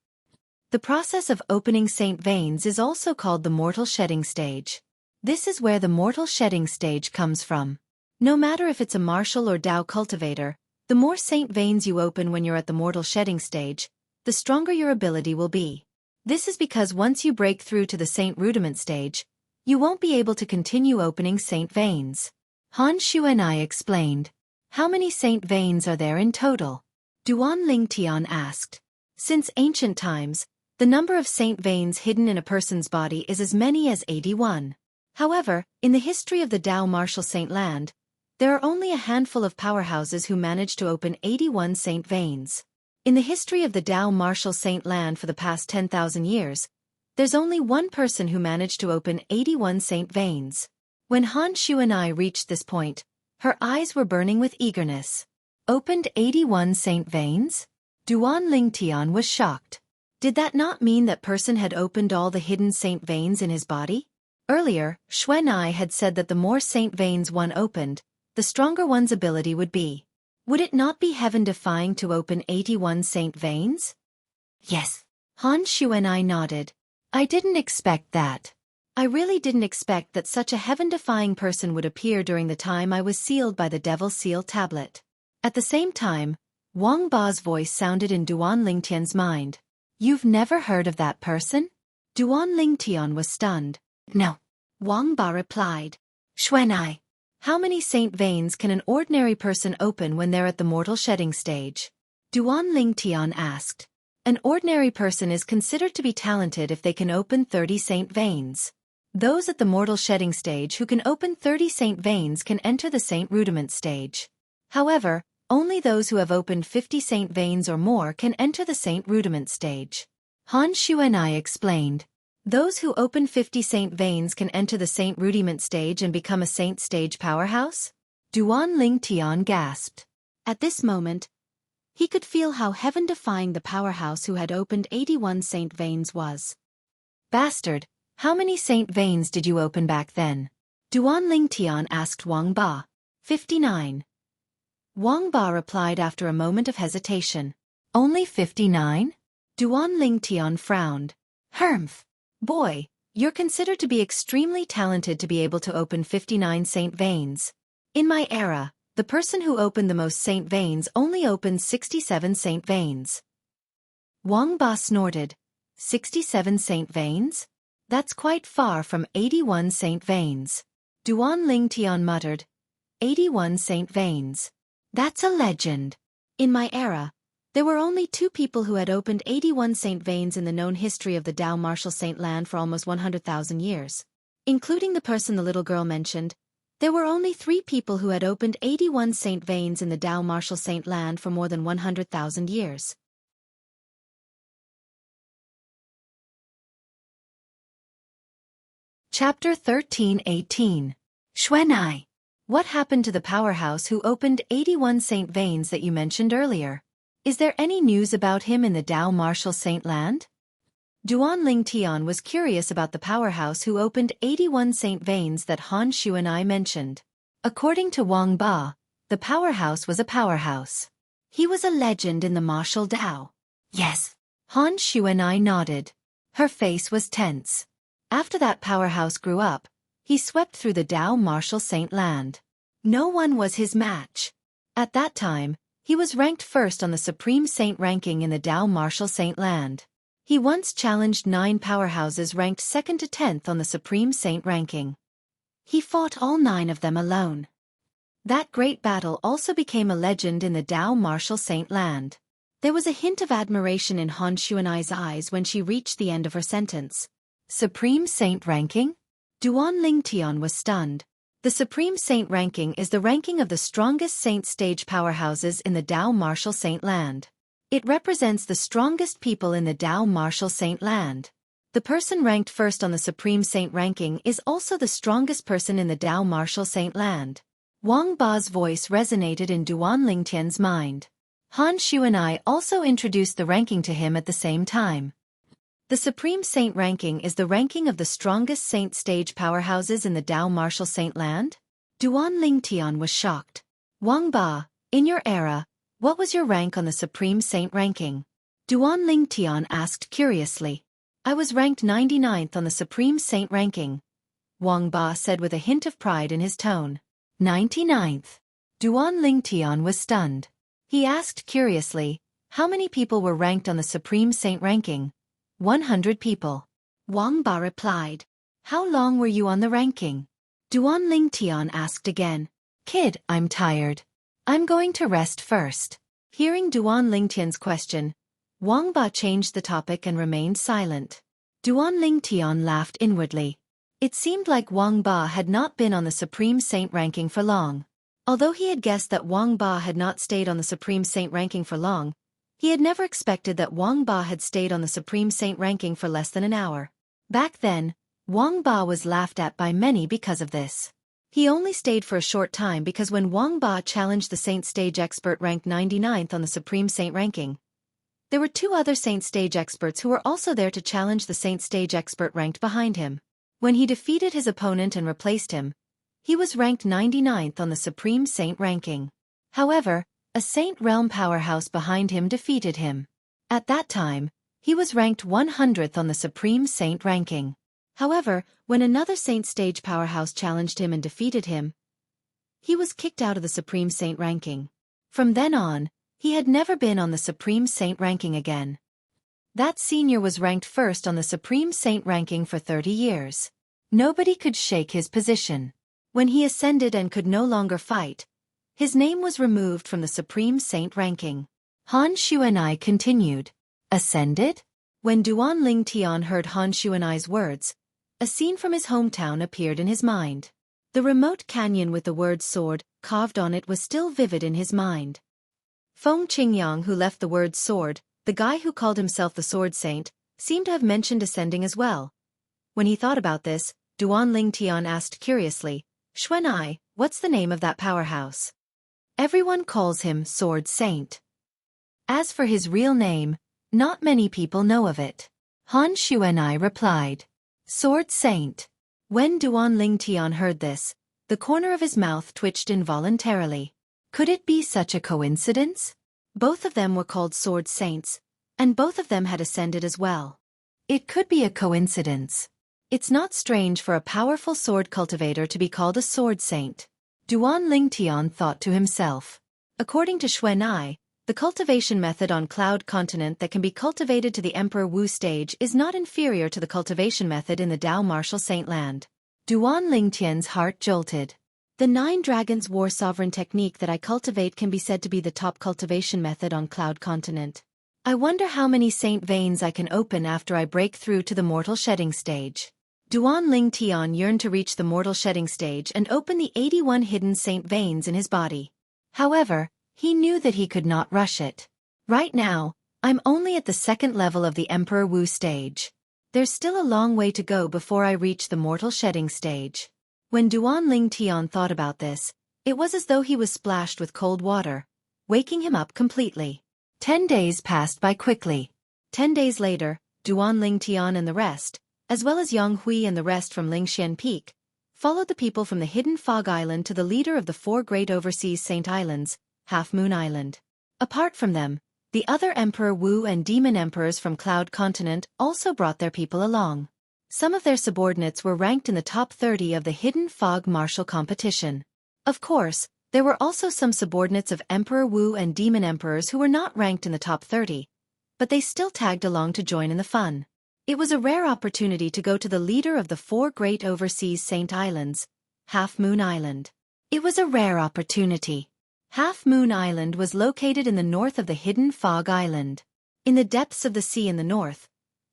The process of opening saint veins is also called the mortal shedding stage. This is where the mortal shedding stage comes from. No matter if it's a martial or Dao cultivator, the more saint veins you open when you're at the mortal shedding stage, the stronger your ability will be. This is because once you break through to the saint rudiment stage, you won't be able to continue opening saint veins. Han Xueqi explained. How many saint veins are there in total? Duan Lingtian asked. Since ancient times, the number of saint veins hidden in a person's body is as many as 81. However, in the history of the Dao Martial Saint Land, there are only a handful of powerhouses who managed to open 81 saint veins. In the history of the Dao Martial Saint Land for the past 10,000 years, there's only one person who managed to open 81 saint veins. When Han Xueqi reached this point, her eyes were burning with eagerness. Opened 81 saint veins? Duan Lingtian was shocked. Did that not mean that person had opened all the hidden saint veins in his body? Earlier, Xueqi had said that the more saint veins one opened, the stronger one's ability would be. Would it not be heaven-defying to open 81 saint veins? Yes. Han Xueqi nodded. I didn't expect that. I really didn't expect that such a heaven-defying person would appear during the time I was sealed by the Devil Seal tablet. At the same time, Wang Ba's voice sounded in Duan Lingtian's mind. You've never heard of that person? Duan Lingtian was stunned. No. Wang Ba replied. Xueqi. How many saint veins can an ordinary person open when they're at the mortal shedding stage? Duan Lingtian asked. An ordinary person is considered to be talented if they can open 30 saint veins. Those at the mortal shedding stage who can open 30 saint veins can enter the saint rudiment stage. However, only those who have opened 50 saint veins or more can enter the saint rudiment stage. Han Xueqi explained. Those who open 50 saint veins can enter the saint rudiment stage and become a saint stage powerhouse? Duan Ling Tian gasped. At this moment, he could feel how heaven-defying the powerhouse who had opened 81 saint veins was. Bastard, how many saint veins did you open back then? Duan Ling Tian asked Wang Ba. 59. Wang Ba replied after a moment of hesitation. Only 59? Duan Ling Tian frowned. Humph. Boy, you're considered to be extremely talented to be able to open 59 saint veins. In my era, the person who opened the most saint veins only opened 67 saint veins. Wang Ba snorted. 67 saint veins? That's quite far from 81 saint veins. Duan Ling Tian muttered. 81 saint veins. That's a legend. In my era, there were only 2 people who had opened 81 saint veins in the known history of the Dao martial saint land for almost 100,000 years. Including the person the little girl mentioned, there were only 3 people who had opened 81 saint veins in the Dao martial saint land for more than 100,000 years. Chapter 13:18. Xueqi. What happened to the powerhouse who opened 81 saint veins that you mentioned earlier? Is there any news about him in the Dao martial saint land? Duan Ling Tian was curious about the powerhouse who opened 81 saint veins that Han Xueqi mentioned. According to Wang Ba, the powerhouse was a powerhouse. He was a legend in the martial Dao. Yes. Han Xueqi nodded. Her face was tense. After that powerhouse grew up, he swept through the Dao martial saint land. No one was his match. At that time, he was ranked first on the Supreme Saint ranking in the Dao martial saint land. He once challenged 9 powerhouses ranked 2nd to 10th on the Supreme Saint ranking. He fought all 9 of them alone. That great battle also became a legend in the Dao martial saint land. There was a hint of admiration in Han Xueqi's eyes when she reached the end of her sentence. Supreme Saint ranking? Duan Ling Tian was stunned. The Supreme Saint ranking is the ranking of the strongest saint stage powerhouses in the Dao martial saint land. It represents the strongest people in the Dao martial saint land. The person ranked first on the Supreme Saint ranking is also the strongest person in the Dao martial saint land. Wang Ba's voice resonated in Duan Ling Tian's mind. Han Xueqi also introduced the ranking to him at the same time. The Supreme Saint ranking is the ranking of the strongest saint stage powerhouses in the Dao martial saint land? Duan Ling Tian was shocked. Wang Ba, in your era, what was your rank on the Supreme Saint ranking? Duan Ling Tian asked curiously. I was ranked 99th on the Supreme Saint ranking, Wang Ba said with a hint of pride in his tone. 99th. Duan Ling Tian was stunned. He asked curiously, how many people were ranked on the Supreme Saint ranking? 100 people. Wang Ba replied. How long were you on the ranking? Duan Ling Tian asked again. Kid, I'm tired. I'm going to rest first. Hearing Duan Ling Tian's question, Wang Ba changed the topic and remained silent. Duan Ling Tian laughed inwardly. It seemed like Wang Ba had not been on the Supreme Saint ranking for long. Although he had guessed that Wang Ba had not stayed on the Supreme Saint ranking for long, he had never expected that Wang Ba had stayed on the Supreme Saint ranking for less than an hour. Back then, Wang Ba was laughed at by many because of this. He only stayed for a short time because when Wang Ba challenged the Saint Stage expert ranked 99th on the Supreme Saint ranking, there were 2 other Saint Stage experts who were also there to challenge the Saint Stage expert ranked behind him. When he defeated his opponent and replaced him, he was ranked 99th on the Supreme Saint ranking. However, a Saint Realm powerhouse behind him defeated him. At that time, he was ranked 100th on the Supreme Saint ranking. However, when another Saint Stage powerhouse challenged him and defeated him, he was kicked out of the Supreme Saint ranking. From then on, he had never been on the Supreme Saint ranking again. That senior was ranked first on the Supreme Saint ranking for 30 years. Nobody could shake his position. When he ascended and could no longer fight, his name was removed from the Supreme Saint ranking. Han Xueqi continued. Ascended? When Duan Ling Tian heard Han Xueqi's words, a scene from his hometown appeared in his mind. The remote canyon with the word sword carved on it was still vivid in his mind. Feng Qingyang, who left the word sword, the guy who called himself the Sword Saint, seemed to have mentioned ascending as well. When he thought about this, Duan Ling Tian asked curiously, Xueqi, What's the name of that powerhouse? Everyone calls him Sword Saint. As for his real name, not many people know of it. Han Xueqi replied. Sword Saint. When Duan Lingtian heard this, the corner of his mouth twitched involuntarily. Could it be such a coincidence? Both of them were called Sword Saints, and both of them had ascended as well. It could be a coincidence. It's not strange for a powerful sword cultivator to be called a Sword Saint. Duan Lingtian thought to himself. According to Xueqi, the cultivation method on Cloud Continent that can be cultivated to the Emperor Wu stage is not inferior to the cultivation method in the Dao Martial Saint Land. Duan Lingtian's heart jolted. The 9 Dragons War Sovereign technique that I cultivate can be said to be the top cultivation method on Cloud Continent. I wonder how many saint veins I can open after I break through to the mortal shedding stage. Duan Lingtian yearned to reach the mortal shedding stage and open the 81 hidden saint veins in his body. However, he knew that he could not rush it. Right now, I'm only at the 2nd level of the Emperor Wu stage. There's still a long way to go before I reach the mortal shedding stage. When Duan Lingtian thought about this, it was as though he was splashed with cold water, waking him up completely. 10 days passed by quickly. 10 days later, Duan Lingtian and the rest, as well as Yang Hui and the rest from Lingxian Peak, followed the people from the hidden Fog Island to the leader of the 4 great overseas Saint Islands, Half Moon Island. Apart from them, the other Emperor Wu and Demon Emperors from Cloud Continent also brought their people along. Some of their subordinates were ranked in the top 30 of the Hidden Fog Martial Competition. Of course, there were also some subordinates of Emperor Wu and Demon Emperors who were not ranked in the top 30, but they still tagged along to join in the fun. It was a rare opportunity to go to the leader of the 4 great overseas Saint Islands, Half Moon Island. It was a rare opportunity. Half Moon Island was located in the north of the Hidden Fog Island. In the depths of the sea in the north,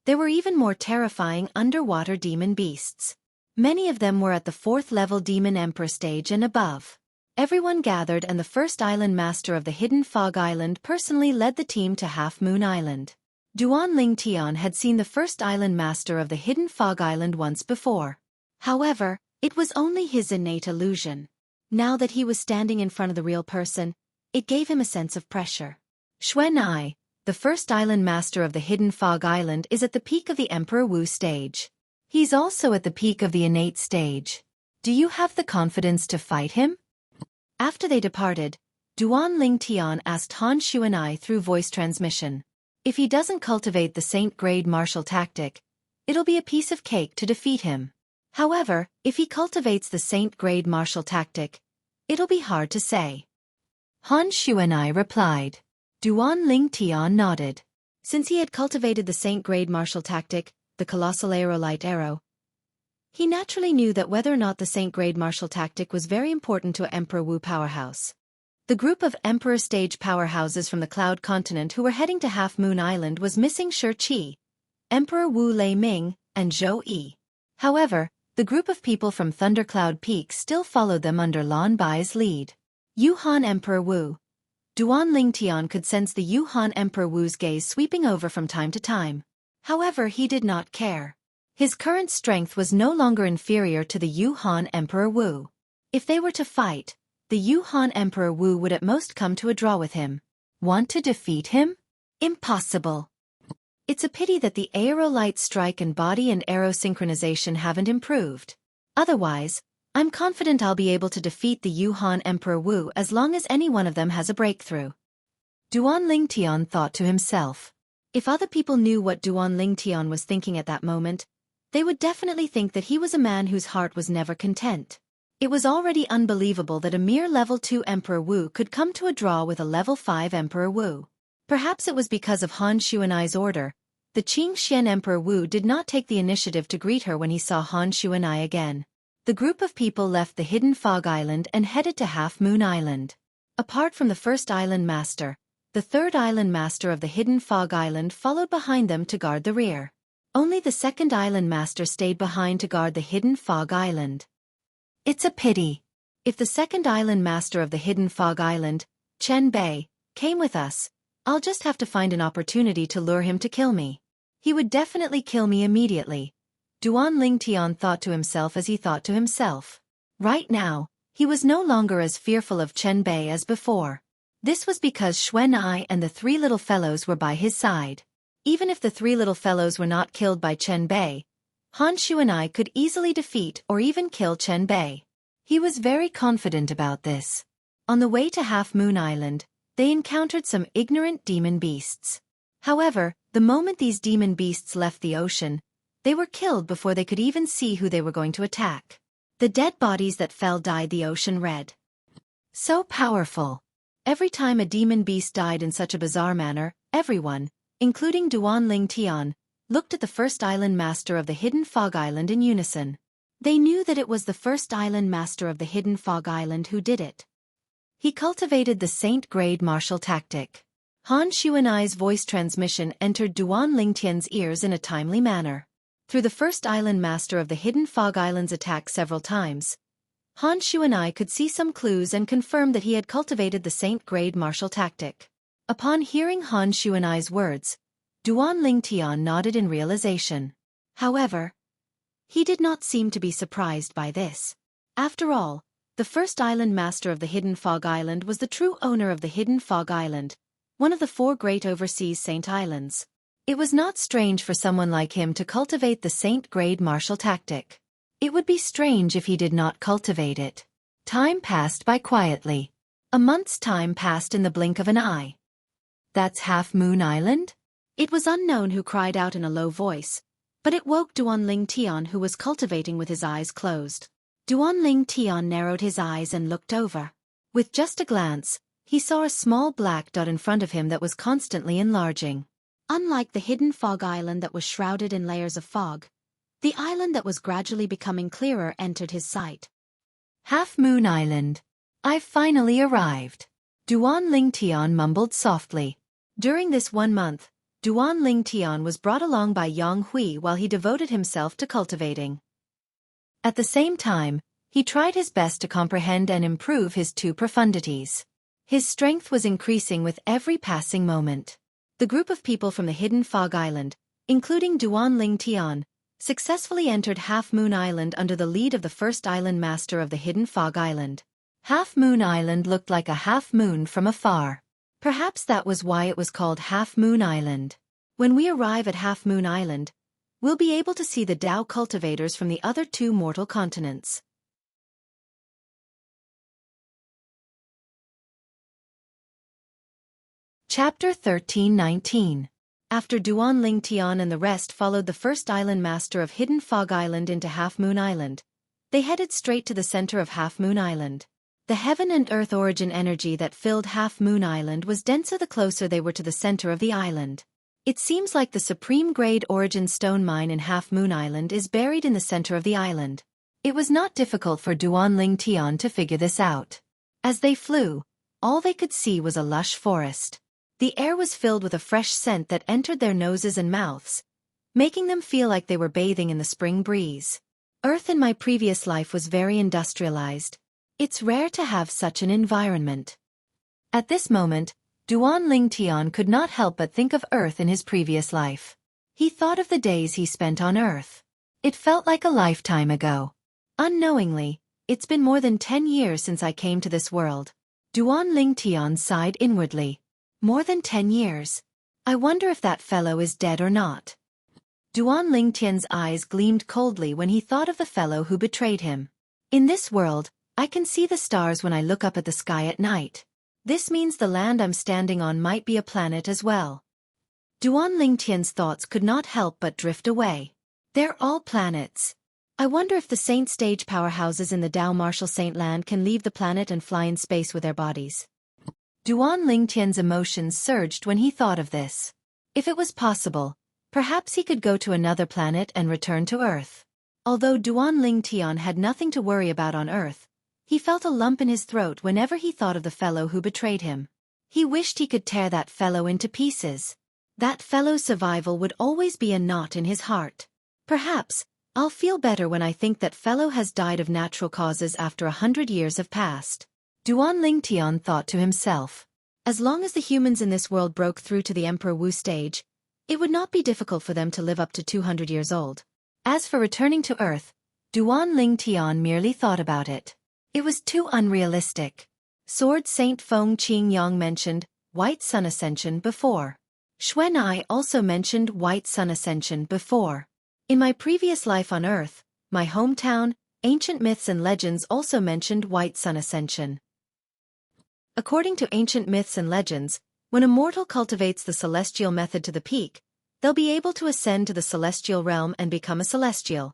there were even more terrifying underwater demon beasts. Many of them were at the 4th level Demon Emperor stage and above. Everyone gathered and the first island master of the Hidden Fog Island personally led the team to Half Moon Island. Duan Lingtian had seen the first island master of the Hidden Fog Island once before. However, it was only his innate illusion. Now that he was standing in front of the real person, it gave him a sense of pressure. Xueqi, the first island master of the Hidden Fog Island, is at the peak of the Emperor Wu stage. He's also at the peak of the innate stage. Do you have the confidence to fight him? After they departed, Duan Lingtian asked Han Xueqi through voice transmission. If he doesn't cultivate the Saint-grade martial tactic, it'll be a piece of cake to defeat him. However, if he cultivates the Saint-grade martial tactic, it'll be hard to say. Han Xueqi replied. Duan Lingtian nodded. Since he had cultivated the Saint-grade martial tactic, the Colossal Aerolite Arrow, he naturally knew that whether or not the Saint-grade martial tactic was very important to Emperor Wu powerhouse. The group of Emperor stage powerhouses from the Cloud Continent who were heading to Half Moon Island was missing Xueqi, Emperor Wu Lei Ming, and Xueqi. However, the group of people from Thundercloud Peak still followed them under Lan Bai's lead. Yuhan Emperor Wu. Duan Lingtian could sense the Yuhan Emperor Wu's gaze sweeping over from time to time. However, he did not care. His current strength was no longer inferior to the Yuhan Emperor Wu. If they were to fight, the Yuhan Emperor Wu would at most come to a draw with him. Want to defeat him? Impossible. It's a pity that the aerolite strike and body and arrow synchronization haven't improved. Otherwise, I'm confident I'll be able to defeat the Yuhan Emperor Wu as long as any one of them has a breakthrough. Duan Lingtian thought to himself. If other people knew what Duan Lingtian was thinking at that moment, they would definitely think that he was a man whose heart was never content. It was already unbelievable that a mere level 2 Emperor Wu could come to a draw with a level 5 Emperor Wu. Perhaps it was because of Han Xueqi's order. The Qingxian Emperor Wu did not take the initiative to greet her when he saw Han Xueqi again. The group of people left the Hidden Fog Island and headed to Half Moon Island. Apart from the first island master, the third island master of the Hidden Fog Island followed behind them to guard the rear. Only the second island master stayed behind to guard the Hidden Fog Island. It's a pity. If the second island master of the Hidden Fog Island, Chen Bei, came with us, I'll just have to find an opportunity to lure him to kill me. He would definitely kill me immediately. Duan Lingtian thought to himself as he thought to himself. Right now, He was no longer as fearful of Chen Bei as before. This was because Xueqi and the three little fellows were by his side. Even if the three little fellows were not killed by Chen Bei, Han Xueqi could easily defeat or even kill Chen Bei. He was very confident about this. On the way to Half Moon Island, they encountered some ignorant demon beasts. However, the moment these demon beasts left the ocean, they were killed before they could even see who they were going to attack. The dead bodies that fell dyed the ocean red. So powerful. Every time a demon beast died in such a bizarre manner, everyone, including Duan Ling Tian, looked at the first island master of the Hidden Fog Island in unison. They knew that it was the first island master of the Hidden Fog Island who did it. He cultivated the Saint-grade martial tactic. Han Xueqi's voice transmission entered Duan Ling Tian's ears in a timely manner. Through the first island master of the Hidden Fog Island's attack several times, Han Xueqi could see some clues and confirm that he had cultivated the Saint-grade martial tactic. Upon hearing Han Xueqi's words, Duan Ling Tian nodded in realization. However, he did not seem to be surprised by this. After all, the first island master of the Hidden Fog Island was the true owner of the Hidden Fog Island, one of the 4 great overseas Saint Islands. It was not strange for someone like him to cultivate the Saint-grade martial tactic. It would be strange if he did not cultivate it. Time passed by quietly. A month's time passed in the blink of an eye. That's Half Moon Island? It was unknown who cried out in a low voice, but it woke Duan Ling Tian, who was cultivating with his eyes closed. Duan Ling Tian narrowed his eyes and looked over. With just a glance, he saw a small black dot in front of him that was constantly enlarging. Unlike the Hidden Fog Island that was shrouded in layers of fog, the island that was gradually becoming clearer entered his sight. Half Moon Island. I've finally arrived. Duan Ling Tian mumbled softly. During this 1 month, Duan Ling Tian was brought along by Yang Hui while he devoted himself to cultivating. At the same time, he tried his best to comprehend and improve his 2 profundities. His strength was increasing with every passing moment. The group of people from the Hidden Fog Island, including Duan Ling Tian, successfully entered Half Moon Island under the lead of the first island master of the Hidden Fog Island. Half Moon Island looked like a half moon from afar. Perhaps that was why it was called Half Moon Island. When we arrive at Half Moon Island, we'll be able to see the Dao cultivators from the other 2 mortal continents. Chapter 1319. After Duan Ling Tian and the rest followed the first island master of Hidden Fog Island into Half Moon Island, they headed straight to the center of Half Moon Island. The heaven and earth origin energy that filled Half Moon Island was denser the closer they were to the center of the island. It seems like the supreme grade origin stone mine in Half Moon Island is buried in the center of the island. It was not difficult for Duan Ling Tian to figure this out. As they flew, all they could see was a lush forest. The air was filled with a fresh scent that entered their noses and mouths, making them feel like they were bathing in the spring breeze. Earth in my previous life was very industrialized. It's rare to have such an environment. At this moment, Duan Ling Tian could not help but think of Earth in his previous life. He thought of the days he spent on Earth. It felt like a lifetime ago. Unknowingly, it's been more than 10 years since I came to this world. Duan Ling Tian sighed inwardly. More than 10 years. I wonder if that fellow is dead or not. Duan Ling Tian's eyes gleamed coldly when he thought of the fellow who betrayed him. In this world, I can see the stars when I look up at the sky at night. This means the land I'm standing on might be a planet as well. Duan Ling Tian's thoughts could not help but drift away. They're all planets. I wonder if the saint stage powerhouses in the Dao Martial Saint Land can leave the planet and fly in space with their bodies. Duan Ling Tian's emotions surged when he thought of this. If it was possible, perhaps he could go to another planet and return to Earth. Although Duan Ling Tian had nothing to worry about on Earth, he felt a lump in his throat whenever he thought of the fellow who betrayed him. He wished he could tear that fellow into pieces. That fellow's survival would always be a knot in his heart. Perhaps, I'll feel better when I think that fellow has died of natural causes after 100 years have passed. Duan Ling Tian thought to himself. As long as the humans in this world broke through to the Emperor Wu stage, it would not be difficult for them to live up to 200 years old. As for returning to Earth, Duan Ling Tian merely thought about it. It was too unrealistic. Sword Saint Feng Qingyang mentioned White Sun Ascension before. Xueqi also mentioned White Sun Ascension before. In my previous life on Earth, my hometown, ancient myths and legends also mentioned White Sun Ascension. According to ancient myths and legends, when a mortal cultivates the celestial method to the peak, they'll be able to ascend to the celestial realm and become a celestial.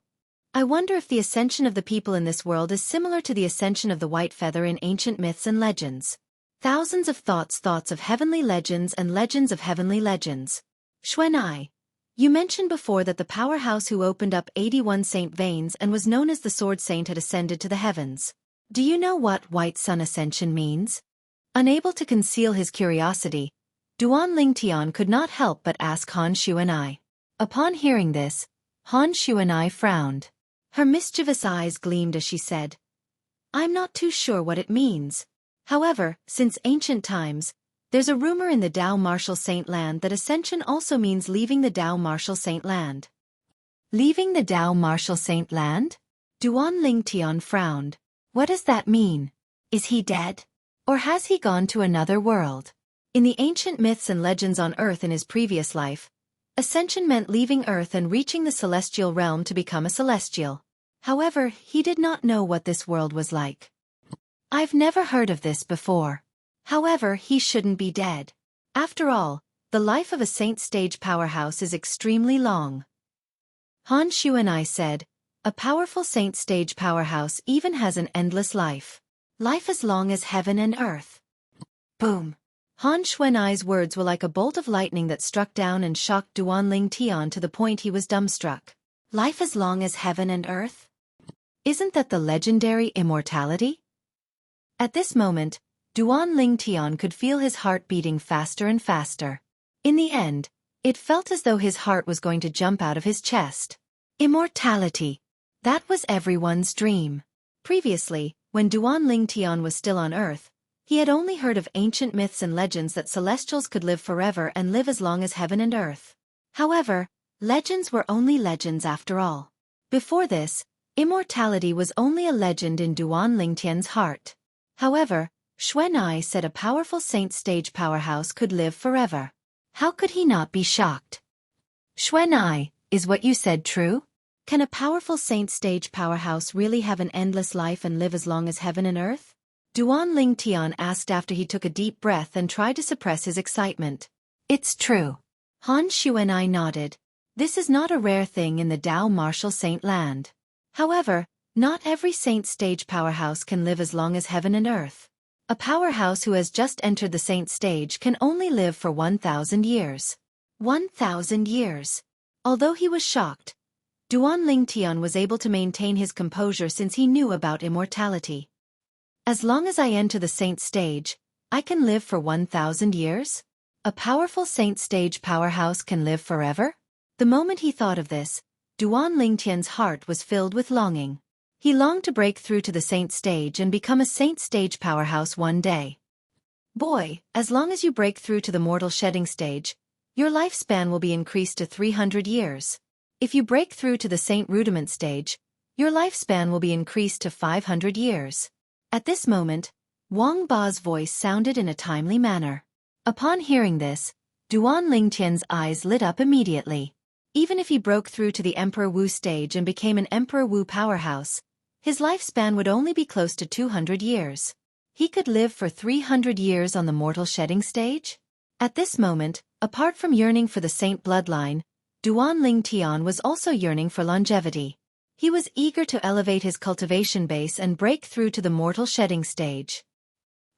I wonder if the ascension of the people in this world is similar to the ascension of the white feather in ancient myths and legends. Thousands of thoughts of heavenly legends and legends of heavenly legends. Xueqi, you mentioned before that the powerhouse who opened up 81 saint veins and was known as the Sword Saint had ascended to the heavens. Do you know what White Sun Ascension means? Unable to conceal his curiosity, Duan Lingtian could not help but ask Han Xueqi. Upon hearing this, Han Xueqi frowned. Her mischievous eyes gleamed as she said, I'm not too sure what it means. However, since ancient times, there's a rumor in the Dao Martial Saint Land that ascension also means leaving the Dao Martial Saint Land. Leaving the Dao Martial Saint Land? Duan Lingtian frowned. What does that mean? Is he dead? Or has he gone to another world? In the ancient myths and legends on Earth in his previous life, ascension meant leaving Earth and reaching the celestial realm to become a celestial. However, he did not know what this world was like. I've never heard of this before. However, he shouldn't be dead. After all, the life of a saint stage powerhouse is extremely long. Han Xueqi said, a powerful saint stage powerhouse even has an endless life. Life as long as heaven and earth. Boom! Han Xueqi's words were like a bolt of lightning that struck down and shocked Duan Lingtian to the point he was dumbstruck. Life as long as heaven and earth? Isn't that the legendary immortality? At this moment, Duan Lingtian could feel his heart beating faster and faster. In the end, it felt as though his heart was going to jump out of his chest. Immortality. That was everyone's dream. Previously, when Duan Lingtian was still on Earth, he had only heard of ancient myths and legends that celestials could live forever and live as long as heaven and earth. However, legends were only legends after all. Before this, immortality was only a legend in Duan Lingtian's heart. However, Xueqi said a powerful saint stage powerhouse could live forever. How could he not be shocked? Xueqi, is what you said true? Can a powerful saint stage powerhouse really have an endless life and live as long as heaven and earth? Duan Lingtian asked after he took a deep breath and tried to suppress his excitement. It's true. Han Xueqi nodded. This is not a rare thing in the Dao Martial Saint Land. However, not every saint stage powerhouse can live as long as heaven and earth. A powerhouse who has just entered the saint stage can only live for 1,000 years. 1,000 years. Although he was shocked, Duan Lingtian was able to maintain his composure since he knew about immortality. As long as I enter the saint stage, I can live for 1,000 years? A powerful saint stage powerhouse can live forever? The moment he thought of this, Duan Lingtian's heart was filled with longing. He longed to break through to the saint stage and become a saint stage powerhouse one day. Boy, as long as you break through to the mortal shedding stage, your lifespan will be increased to 300 years. If you break through to the saint rudiment stage, your lifespan will be increased to 500 years. At this moment, Wang Ba's voice sounded in a timely manner. Upon hearing this, Duan Lingtian's eyes lit up immediately. Even if he broke through to the Emperor Wu stage and became an Emperor Wu powerhouse, his lifespan would only be close to 200 years. He could live for 300 years on the mortal shedding stage? At this moment, apart from yearning for the saint bloodline, Duan Lingtian was also yearning for longevity. He was eager to elevate his cultivation base and break through to the mortal shedding stage.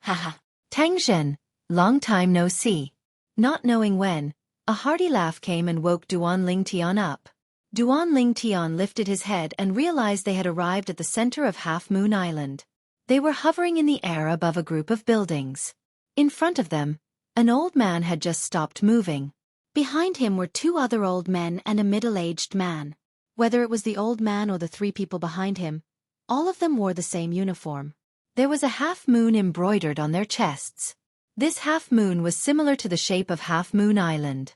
Haha. Tangzhen, long time no see. Not knowing when, a hearty laugh came and woke Duan Lingtian up. Duan Lingtian lifted his head and realized they had arrived at the center of Half Moon Island. They were hovering in the air above a group of buildings. In front of them, an old man had just stopped moving. Behind him were two other old men and a middle-aged man. Whether it was the old man or the three people behind him, all of them wore the same uniform. There was a half moon embroidered on their chests. This half moon was similar to the shape of Half Moon Island.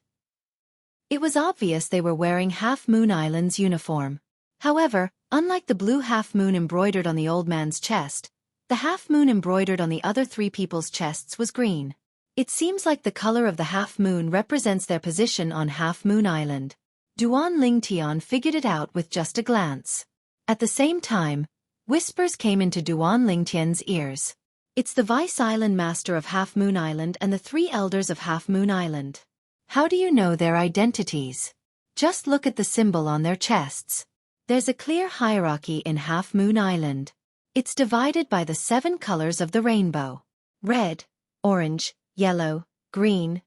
It was obvious they were wearing Half Moon Island's uniform. However, unlike the blue half moon embroidered on the old man's chest, The half-moon embroidered on the other three people's chests was green. It seems like the color of the half-moon represents their position on Half-Moon Island. Duan Lingtian figured it out with just a glance. At the same time, whispers came into Duan Lingtian's ears. It's the Vice Island Master of Half-Moon Island and the three elders of Half-Moon Island. How do you know their identities? Just look at the symbol on their chests. There's a clear hierarchy in Half-Moon Island. It's divided by the 7 colors of the rainbow. Red, orange, yellow, green,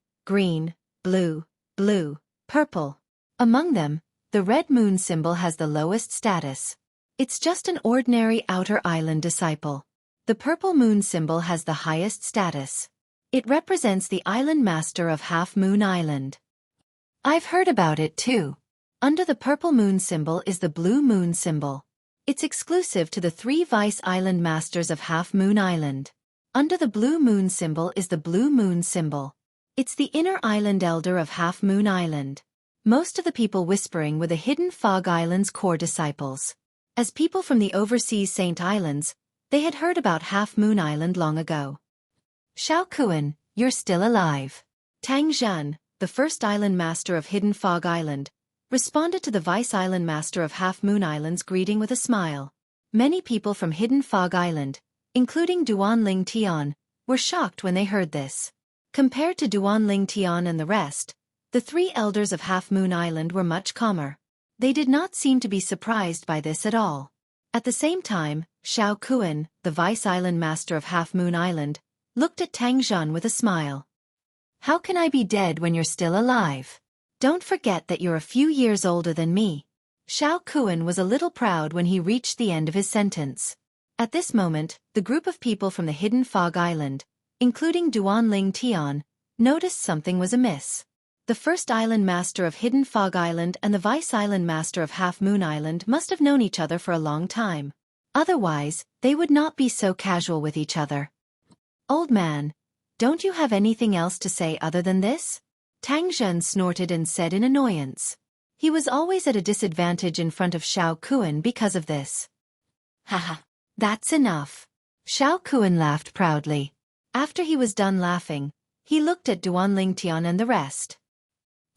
blue, purple. Among them, the red moon symbol has the lowest status. It's just an ordinary outer island disciple. The purple moon symbol has the highest status. It represents the island master of Half-Moon Island. I've heard about it too. Under the purple moon symbol is the blue moon symbol. It's exclusive to the 3 Vice Island Masters of Half-Moon Island. Under the blue moon symbol is the blue moon symbol. It's the inner island elder of Half-Moon Island. Most of the people whispering were the Hidden Fog Island's core disciples. As people from the overseas Saint Islands, they had heard about Half-Moon Island long ago. Xueqi, you're still alive. Tang Zhan, the first island master of Hidden Fog Island, responded to the Vice Island Master of Half-Moon Island's greeting with a smile. Many people from Hidden Fog Island, including Duan Lingtian, were shocked when they heard this. Compared to Duan Lingtian and the rest, the 3 elders of Half-Moon Island were much calmer. They did not seem to be surprised by this at all. At the same time, Xueqi, the Vice Island Master of Half-Moon Island, looked at Tang Zhan with a smile. How can I be dead when you're still alive? Don't forget that you're a few years older than me. Xueqi was a little proud when he reached the end of his sentence. At this moment, the group of people from the Hidden Fog Island, including Duan Lingtian, noticed something was amiss. The first island master of Hidden Fog Island and the Vice Island Master of Half-Moon Island must have known each other for a long time. Otherwise, they would not be so casual with each other. Old man, don't you have anything else to say other than this? Tang Zhan snorted and said in annoyance. He was always at a disadvantage in front of Xueqi because of this. Haha, that's enough. Xueqi laughed proudly. After he was done laughing, he looked at Duan Lingtian and the rest.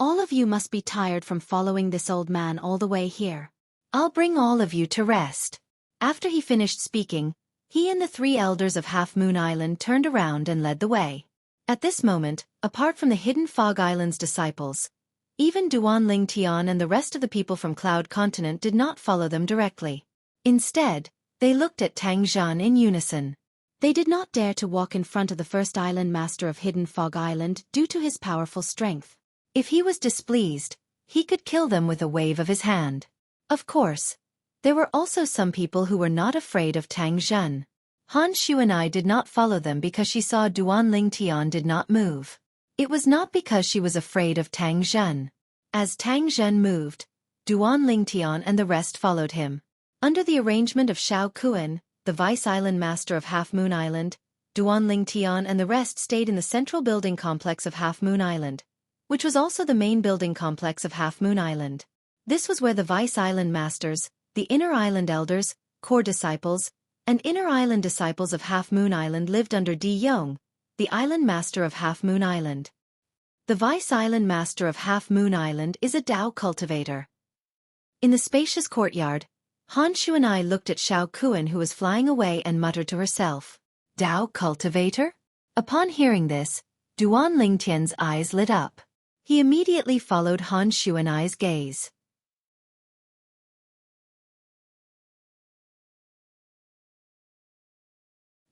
All of you must be tired from following this old man all the way here. I'll bring all of you to rest. After he finished speaking, he and the 3 elders of Half-Moon Island turned around and led the way. At this moment, apart from the Hidden Fog Island's disciples, even Duan Lingtian and the rest of the people from Cloud Continent did not follow them directly. Instead, they looked at Tang Zhan in unison. They did not dare to walk in front of the first island master of Hidden Fog Island due to his powerful strength. If he was displeased, he could kill them with a wave of his hand. Of course, there were also some people who were not afraid of Tang Zhan. Han Xueqi did not follow them because she saw Duan Lingtian did not move. It was not because she was afraid of Tang Zhan. As Tang Zhan moved, Duan Lingtian and the rest followed him. Under the arrangement of Xueqi, the Vice Island Master of Half-Moon Island, Duan Lingtian and the rest stayed in the central building complex of Half-Moon Island, which was also the main building complex of Half-Moon Island. This was where the Vice Island Masters, the Inner Island Elders, core disciples, and Inner Island disciples of Half-Moon Island lived under Di Yong, the Island Master of Half-Moon Island. The Vice Island Master of Half-Moon Island is a Dao cultivator. In the spacious courtyard, Han Xueqi looked at Xueqi who was flying away and muttered to herself, Dao cultivator? Upon hearing this, Duan Lingtian's eyes lit up. He immediately followed Han Xueqi's gaze.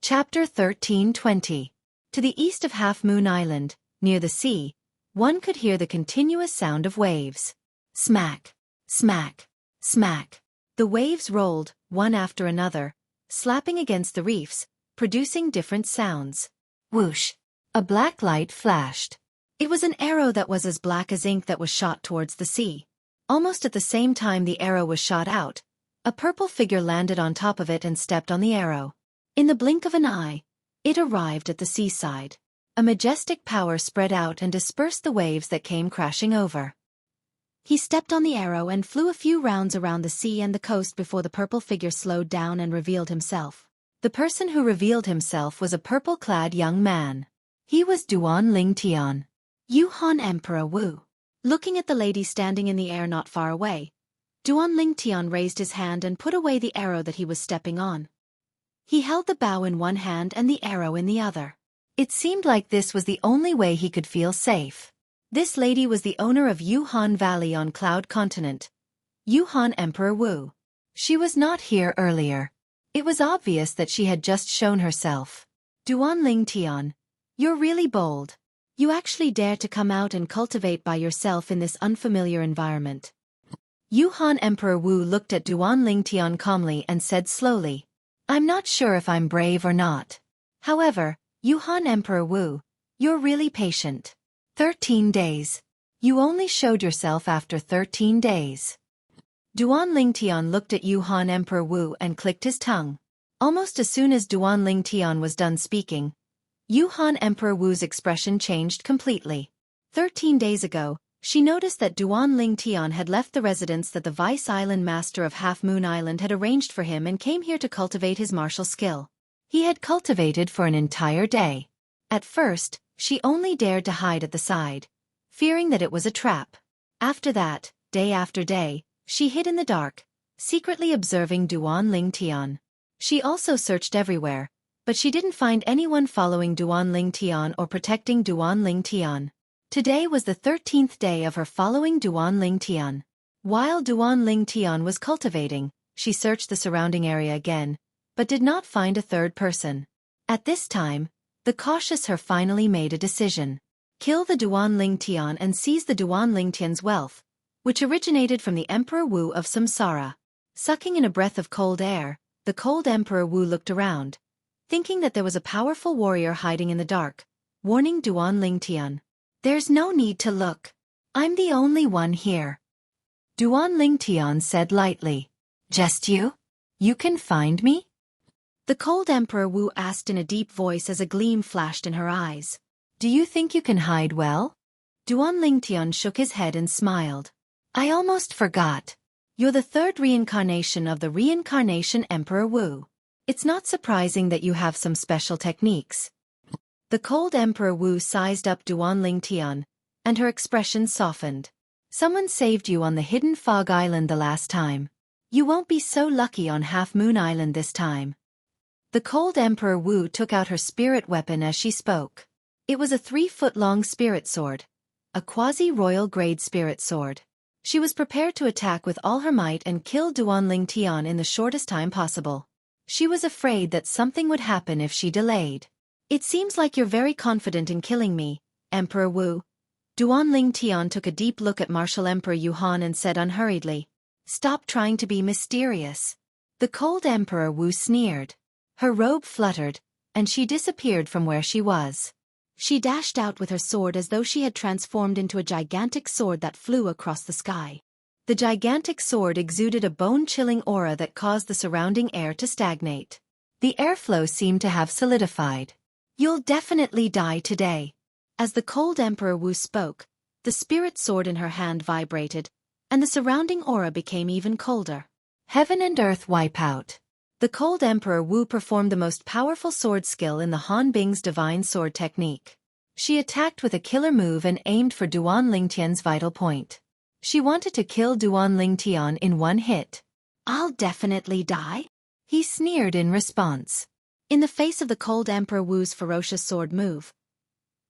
Chapter 13:20. To the east of Half-Moon Island, near the sea, one could hear the continuous sound of waves. Smack, smack, smack. The waves rolled, one after another, slapping against the reefs, producing different sounds. Whoosh! A black light flashed. It was an arrow that was as black as ink that was shot towards the sea. Almost at the same time the arrow was shot out, a purple figure landed on top of it and stepped on the arrow. In the blink of an eye, it arrived at the seaside. A majestic power spread out and dispersed the waves that came crashing over. He stepped on the arrow and flew a few rounds around the sea and the coast before the purple figure slowed down and revealed himself. The person who revealed himself was a purple-clad young man. He was Duan Lingtian, Yuhan Emperor Wu. Looking at the lady standing in the air not far away, Duan Lingtian raised his hand and put away the arrow that he was stepping on. He held the bow in one hand and the arrow in the other. It seemed like this was the only way he could feel safe. This lady was the owner of Yuhan Valley on Cloud Continent, Yuhan Emperor Wu. She was not here earlier. It was obvious that she had just shown herself. Duan Lingtian, you're really bold. You actually dare to come out and cultivate by yourself in this unfamiliar environment. Yuhan Emperor Wu looked at Duan Lingtian calmly and said slowly, I'm not sure if I'm brave or not. However, Yuhan Emperor Wu, you're really patient. 13 days. You only showed yourself after 13 days. Duan Lingtian looked at Yuhan Emperor Wu and clicked his tongue. Almost as soon as Duan Lingtian was done speaking, Yuhan Emperor Wu's expression changed completely. 13 days ago, she noticed that Duan Lingtian had left the residence that the Vice Island Master of Half Moon Island had arranged for him and came here to cultivate his martial skill. He had cultivated for an entire day. At first, she only dared to hide at the side, fearing that it was a trap. After that, day after day, she hid in the dark, secretly observing Duan Lingtian. She also searched everywhere, but she didn't find anyone following Duan Lingtian or protecting Duan Lingtian. Today was the 13th day of her following Duan Lingtian. While Duan Lingtian was cultivating, she searched the surrounding area again, but did not find a third person. At this time, the cautious her finally made a decision. Kill the Duan Lingtian and seize the Duan Lingtian's wealth, which originated from the Emperor Wu of Samsara. Sucking in a breath of cold air, the cold Emperor Wu looked around, thinking that there was a powerful warrior hiding in the dark, warning Duan Lingtian. There's no need to look. I'm the only one here. Duan Lingtian said lightly. Just you? You can find me? The cold Emperor Wu asked in a deep voice as a gleam flashed in her eyes. Do you think you can hide well? Duan Lingtian shook his head and smiled. I almost forgot. You're the third reincarnation of the reincarnation Emperor Wu. It's not surprising that you have some special techniques. The cold Emperor Wu sized up Duan Lingtian, and her expression softened. Someone saved you on the hidden fog island the last time. You won't be so lucky on Half Moon Island this time. The cold Emperor Wu took out her spirit weapon as she spoke. It was a 3-foot-long spirit sword, a quasi-royal grade spirit sword. She was prepared to attack with all her might and kill Duan Lingtian in the shortest time possible. She was afraid that something would happen if she delayed. It seems like you're very confident in killing me, Emperor Wu. Duan Lingtian took a deep look at Martial Emperor Yuhan and said unhurriedly, Stop trying to be mysterious. The cold Emperor Wu sneered. Her robe fluttered, and she disappeared from where she was. She dashed out with her sword as though she had transformed into a gigantic sword that flew across the sky. The gigantic sword exuded a bone-chilling aura that caused the surrounding air to stagnate. The airflow seemed to have solidified. You'll definitely die today. As the cold Emperor Wu spoke, the spirit sword in her hand vibrated, and the surrounding aura became even colder. Heaven and earth wipe out. The cold Emperor Wu performed the most powerful sword skill in the Han Bing's divine sword technique. She attacked with a killer move and aimed for Duan Lingtian's vital point. She wanted to kill Duan Lingtian in one hit. I'll definitely die? He sneered in response. In the face of the cold Emperor Wu's ferocious sword move,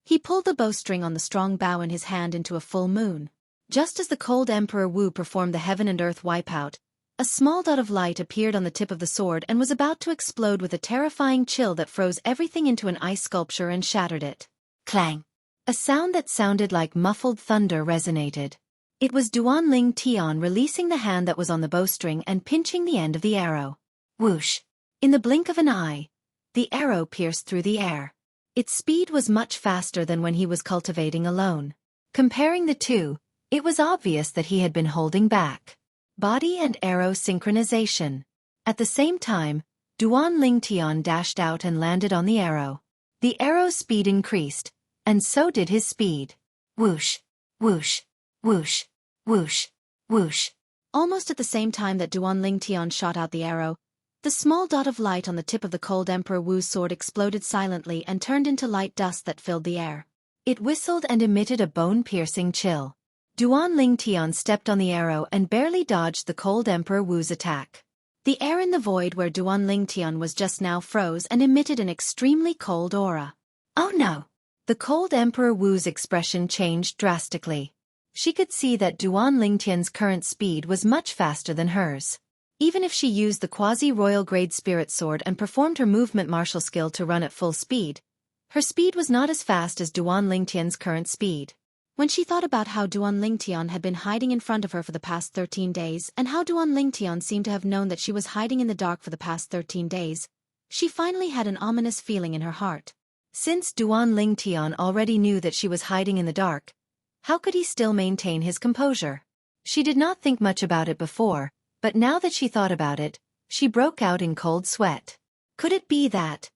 he pulled the bowstring on the strong bow in his hand into a full moon. Just as the cold Emperor Wu performed the heaven and earth wipeout, a small dot of light appeared on the tip of the sword and was about to explode with a terrifying chill that froze everything into an ice sculpture and shattered it. Clang! A sound that sounded like muffled thunder resonated. It was Duan Lingtian releasing the hand that was on the bowstring and pinching the end of the arrow. Whoosh! In the blink of an eye, the arrow pierced through the air. Its speed was much faster than when he was cultivating alone. Comparing the two, it was obvious that he had been holding back. Body and arrow synchronization. At the same time, Duan Lingtian dashed out and landed on the arrow. The arrow's speed increased, and so did his speed. Whoosh, whoosh, whoosh, whoosh, whoosh. Almost at the same time that Duan Lingtian shot out the arrow, The small dot of light on the tip of the cold Emperor Wu's sword exploded silently and turned into light dust that filled the air. It whistled and emitted a bone-piercing chill. Duan Lingtian stepped on the arrow and barely dodged the cold Emperor Wu's attack. The air in the void where Duan Lingtian was just now froze and emitted an extremely cold aura. Oh no! The cold Emperor Wu's expression changed drastically. She could see that Duan Lingtian's current speed was much faster than hers. Even if she used the quasi-royal grade spirit sword and performed her movement martial skill to run at full speed, her speed was not as fast as Duan Lingtian's current speed. When she thought about how Duan Lingtian had been hiding in front of her for the past 13 days and how Duan Lingtian seemed to have known that she was hiding in the dark for the past 13 days, she finally had an ominous feeling in her heart. Since Duan Lingtian already knew that she was hiding in the dark, how could he still maintain his composure? She did not think much about it before, but now that she thought about it, she broke out in cold sweat. Could it be that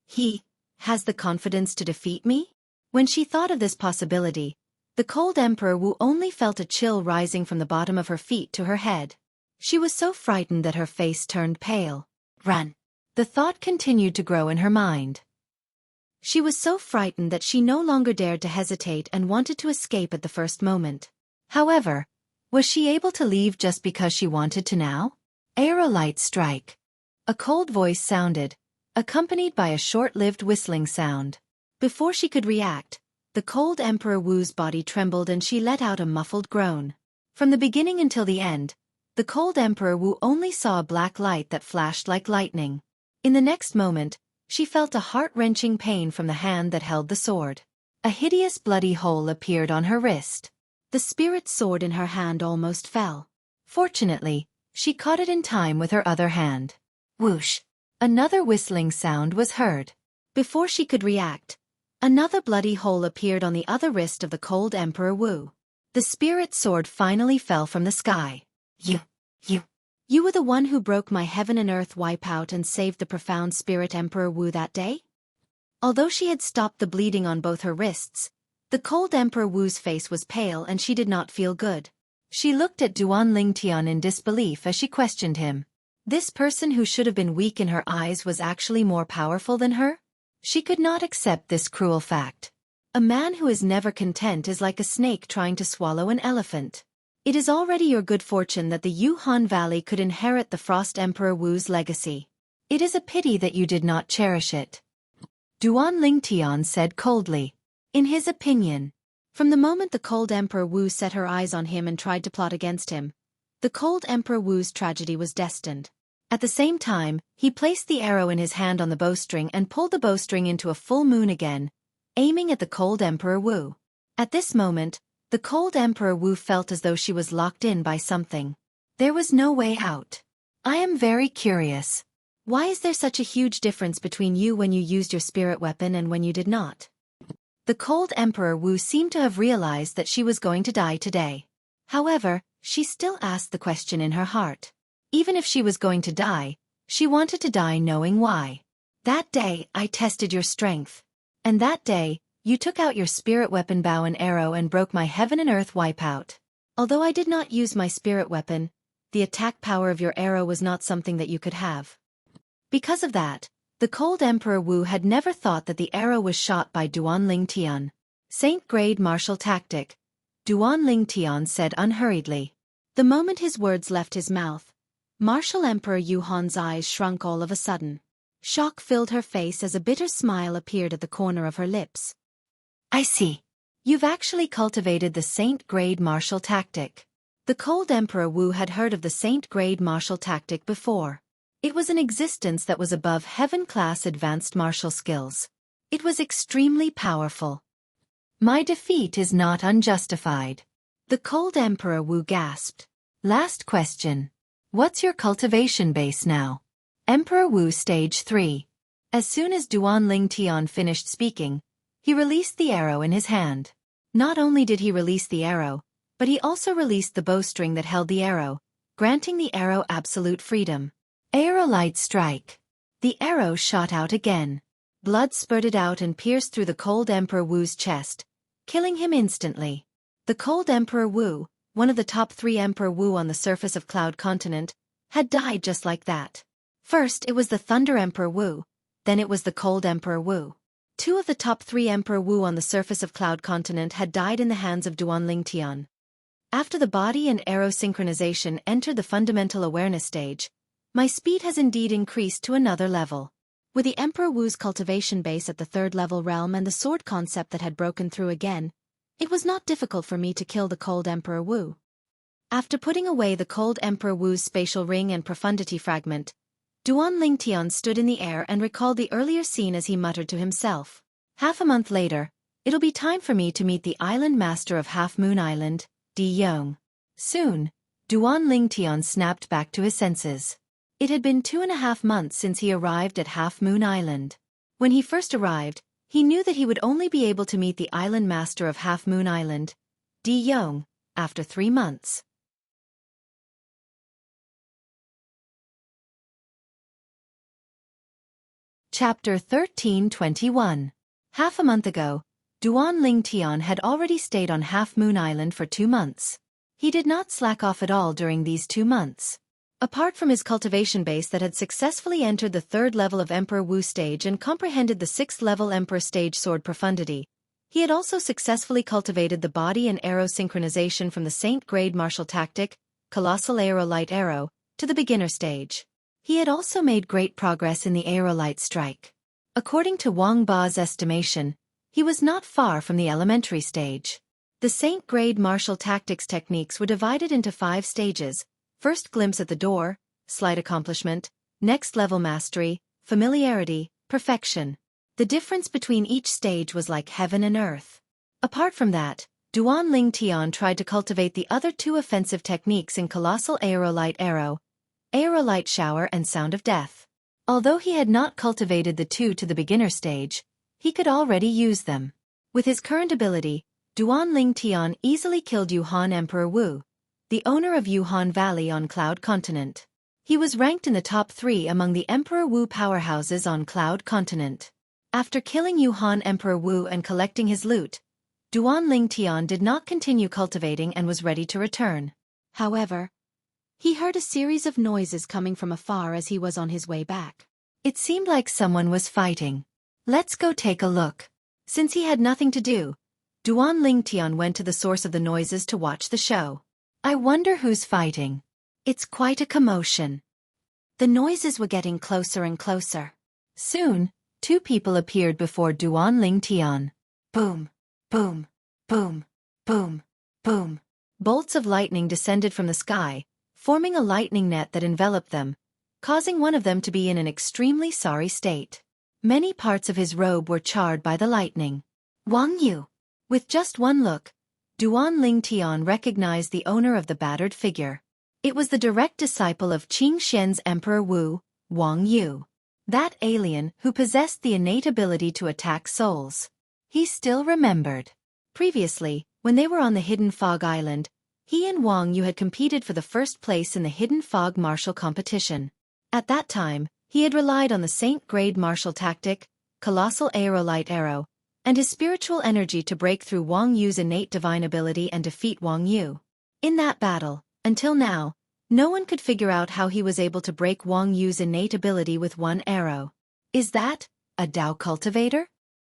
he has the confidence to defeat me? When she thought of this possibility, the cold Emperor Wu only felt a chill rising from the bottom of her feet to her head. She was so frightened that her face turned pale. Run! The thought continued to grow in her mind. She was so frightened that she no longer dared to hesitate and wanted to escape at the first moment. However, was she able to leave just because she wanted to now? Aerolite strike. A cold voice sounded, accompanied by a short-lived whistling sound. Before she could react, the cold Emperor Wu's body trembled and she let out a muffled groan. From the beginning until the end, the cold Emperor Wu only saw a black light that flashed like lightning. In the next moment, she felt a heart-wrenching pain from the hand that held the sword. A hideous bloody hole appeared on her wrist. The spirit sword in her hand almost fell. Fortunately, she caught it in time with her other hand. Whoosh! Another whistling sound was heard. Before she could react, another bloody hole appeared on the other wrist of the cold Emperor Wu. The spirit sword finally fell from the sky. You were the one who broke my heaven and earth wipeout and saved the profound spirit Emperor Wu that day? Although she had stopped the bleeding on both her wrists, the cold Emperor Wu's face was pale and she did not feel good. She looked at Duan Lingtian in disbelief as she questioned him. This person who should have been weak in her eyes was actually more powerful than her? She could not accept this cruel fact. A man who is never content is like a snake trying to swallow an elephant. It is already your good fortune that the Yuhan Valley could inherit the Frost Emperor Wu's legacy. It is a pity that you did not cherish it. Duan Lingtian said coldly. In his opinion, from the moment the cold Emperor Wu set her eyes on him and tried to plot against him, the cold Emperor Wu's tragedy was destined. At the same time, he placed the arrow in his hand on the bowstring and pulled the bowstring into a full moon again, aiming at the cold Emperor Wu. At this moment, the cold Emperor Wu felt as though she was locked in by something. There was no way out. I am very curious. Why is there such a huge difference between you when you used your spirit weapon and when you did not? The cold Emperor Wu seemed to have realized that she was going to die today. However, she still asked the question in her heart. Even if she was going to die, she wanted to die knowing why. That day, I tested your strength. And that day, you took out your spirit weapon bow and arrow and broke my heaven and earth wipeout. Although I did not use my spirit weapon, the attack power of your arrow was not something that you could have. Because of that, the cold Emperor Wu had never thought that the arrow was shot by Duan Lingtian. Saint grade martial tactic, Duan Lingtian said unhurriedly. The moment his words left his mouth, Martial Emperor Yuhan's eyes shrunk all of a sudden. Shock filled her face as a bitter smile appeared at the corner of her lips. I see. You've actually cultivated the Saint grade martial tactic. The cold Emperor Wu had heard of the Saint grade martial tactic before. It was an existence that was above heaven-class advanced martial skills. It was extremely powerful. My defeat is not unjustified. The cold Emperor Wu gasped. Last question. What's your cultivation base now? Emperor Wu Stage 3. As soon as Duan Lingtian finished speaking, he released the arrow in his hand. Not only did he release the arrow, but he also released the bowstring that held the arrow, granting the arrow absolute freedom. Aerolite strike. The arrow shot out again. Blood spurted out and pierced through the cold Emperor Wu's chest, killing him instantly. The cold Emperor Wu, one of the top 3 Emperor Wu on the surface of Cloud Continent, had died just like that. First it was the Thunder Emperor Wu, then it was the Cold Emperor Wu. Two of the top 3 Emperor Wu on the surface of Cloud Continent had died in the hands of Duan Tian. After the body and arrow synchronization entered the fundamental awareness stage, my speed has indeed increased to another level. With the Emperor Wu's cultivation base at the 3rd level realm and the sword concept that had broken through again, it was not difficult for me to kill the Cold Emperor Wu. After putting away the Cold Emperor Wu's spatial ring and profundity fragment, Duan Tian stood in the air and recalled the earlier scene as he muttered to himself. Half a month later, it'll be time for me to meet the island master of Half Moon Island, Di Yong. Soon, Duan Tian snapped back to his senses. It had been 2.5 months since he arrived at Half Moon Island. When he first arrived, he knew that he would only be able to meet the island master of Half Moon Island, Di Yong, after 3 months. Chapter 1321. Half a month ago, Duan Tian had already stayed on Half Moon Island for 2 months. He did not slack off at all during these 2 months. Apart from his cultivation base that had successfully entered the 3rd level of Emperor Wu stage and comprehended the 6th level Emperor stage sword profundity, he had also successfully cultivated the body and arrow synchronization from the Saint grade martial tactic, Colossal Aero Light Arrow, to the beginner stage. He had also made great progress in the Aerolite Strike. According to Wang Ba's estimation, he was not far from the elementary stage. The Saint grade martial tactics techniques were divided into 5 stages: first glimpse at the door, slight accomplishment, next level mastery, familiarity, perfection. The difference between each stage was like heaven and earth. Apart from that, Duan Tian tried to cultivate the other 2 offensive techniques in Colossal Aerolite Arrow, Aerolite Shower and Sound of Death. Although he had not cultivated the 2 to the beginner stage, he could already use them. With his current ability, Duan Tian easily killed Yuhan Emperor Wu, the owner of Yuhan Valley on Cloud Continent. He was ranked in the top 3 among the Emperor Wu powerhouses on Cloud Continent. After killing Yuhan Emperor Wu and collecting his loot, Duan Tian did not continue cultivating and was ready to return. However, he heard a series of noises coming from afar as he was on his way back. It seemed like someone was fighting. Let's go take a look. Since he had nothing to do, Duan Tian went to the source of the noises to watch the show. I wonder who's fighting. It's quite a commotion. The noises were getting closer and closer. Soon, 2 people appeared before Duan Tian. Boom, boom, boom, boom, boom. Bolts of lightning descended from the sky, forming a lightning net that enveloped them, causing one of them to be in an extremely sorry state. Many parts of his robe were charred by the lightning. Wang Yu. With just one look, Duan Tian recognized the owner of the battered figure. It was the direct disciple of Qing Xian's Emperor Wu, Wang Yu. That alien who possessed the innate ability to attack souls. He still remembered. Previously, when they were on the Hidden Fog Island, he and Wang Yu had competed for the first place in the Hidden Fog martial competition. At that time, he had relied on the Saint grade martial tactic, Colossal Aerolite Arrow, and his spiritual energy to break through Wang Yu's innate divine ability and defeat Wang Yu. In that battle, until now, no one could figure out how he was able to break Wang Yu's innate ability with one arrow. Is that a Dao cultivator?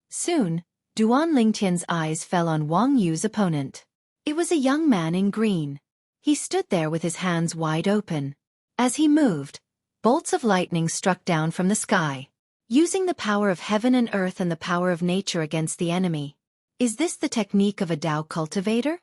Soon, Duan Tian's eyes fell on Wang Yu's opponent. It was a young man in green. He stood there with his hands wide open. As he moved, bolts of lightning struck down from the sky, using the power of heaven and earth and the power of nature against the enemy. Is this the technique of a Dao cultivator?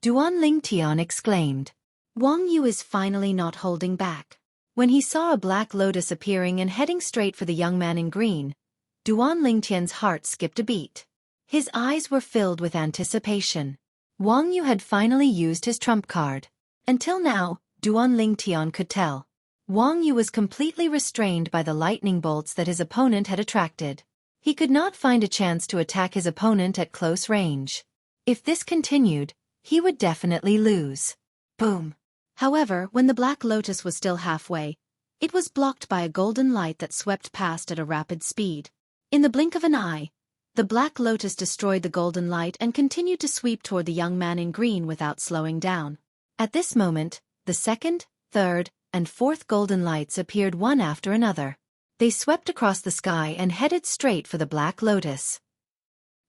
Duan Tian exclaimed. Wang Yu is finally not holding back. When he saw a black lotus appearing and heading straight for the young man in green, Duan Tian's heart skipped a beat. His eyes were filled with anticipation. Wang Yu had finally used his trump card. Until now, Duan Tian could tell. Wang Yu was completely restrained by the lightning bolts that his opponent had attracted. He could not find a chance to attack his opponent at close range. If this continued, he would definitely lose. Boom. However, when the Black Lotus was still halfway, it was blocked by a golden light that swept past at a rapid speed. In the blink of an eye, the Black Lotus destroyed the golden light and continued to sweep toward the young man in green without slowing down. At this moment, the second, third, and fourth golden lights appeared one after another. They swept across the sky and headed straight for the Black Lotus.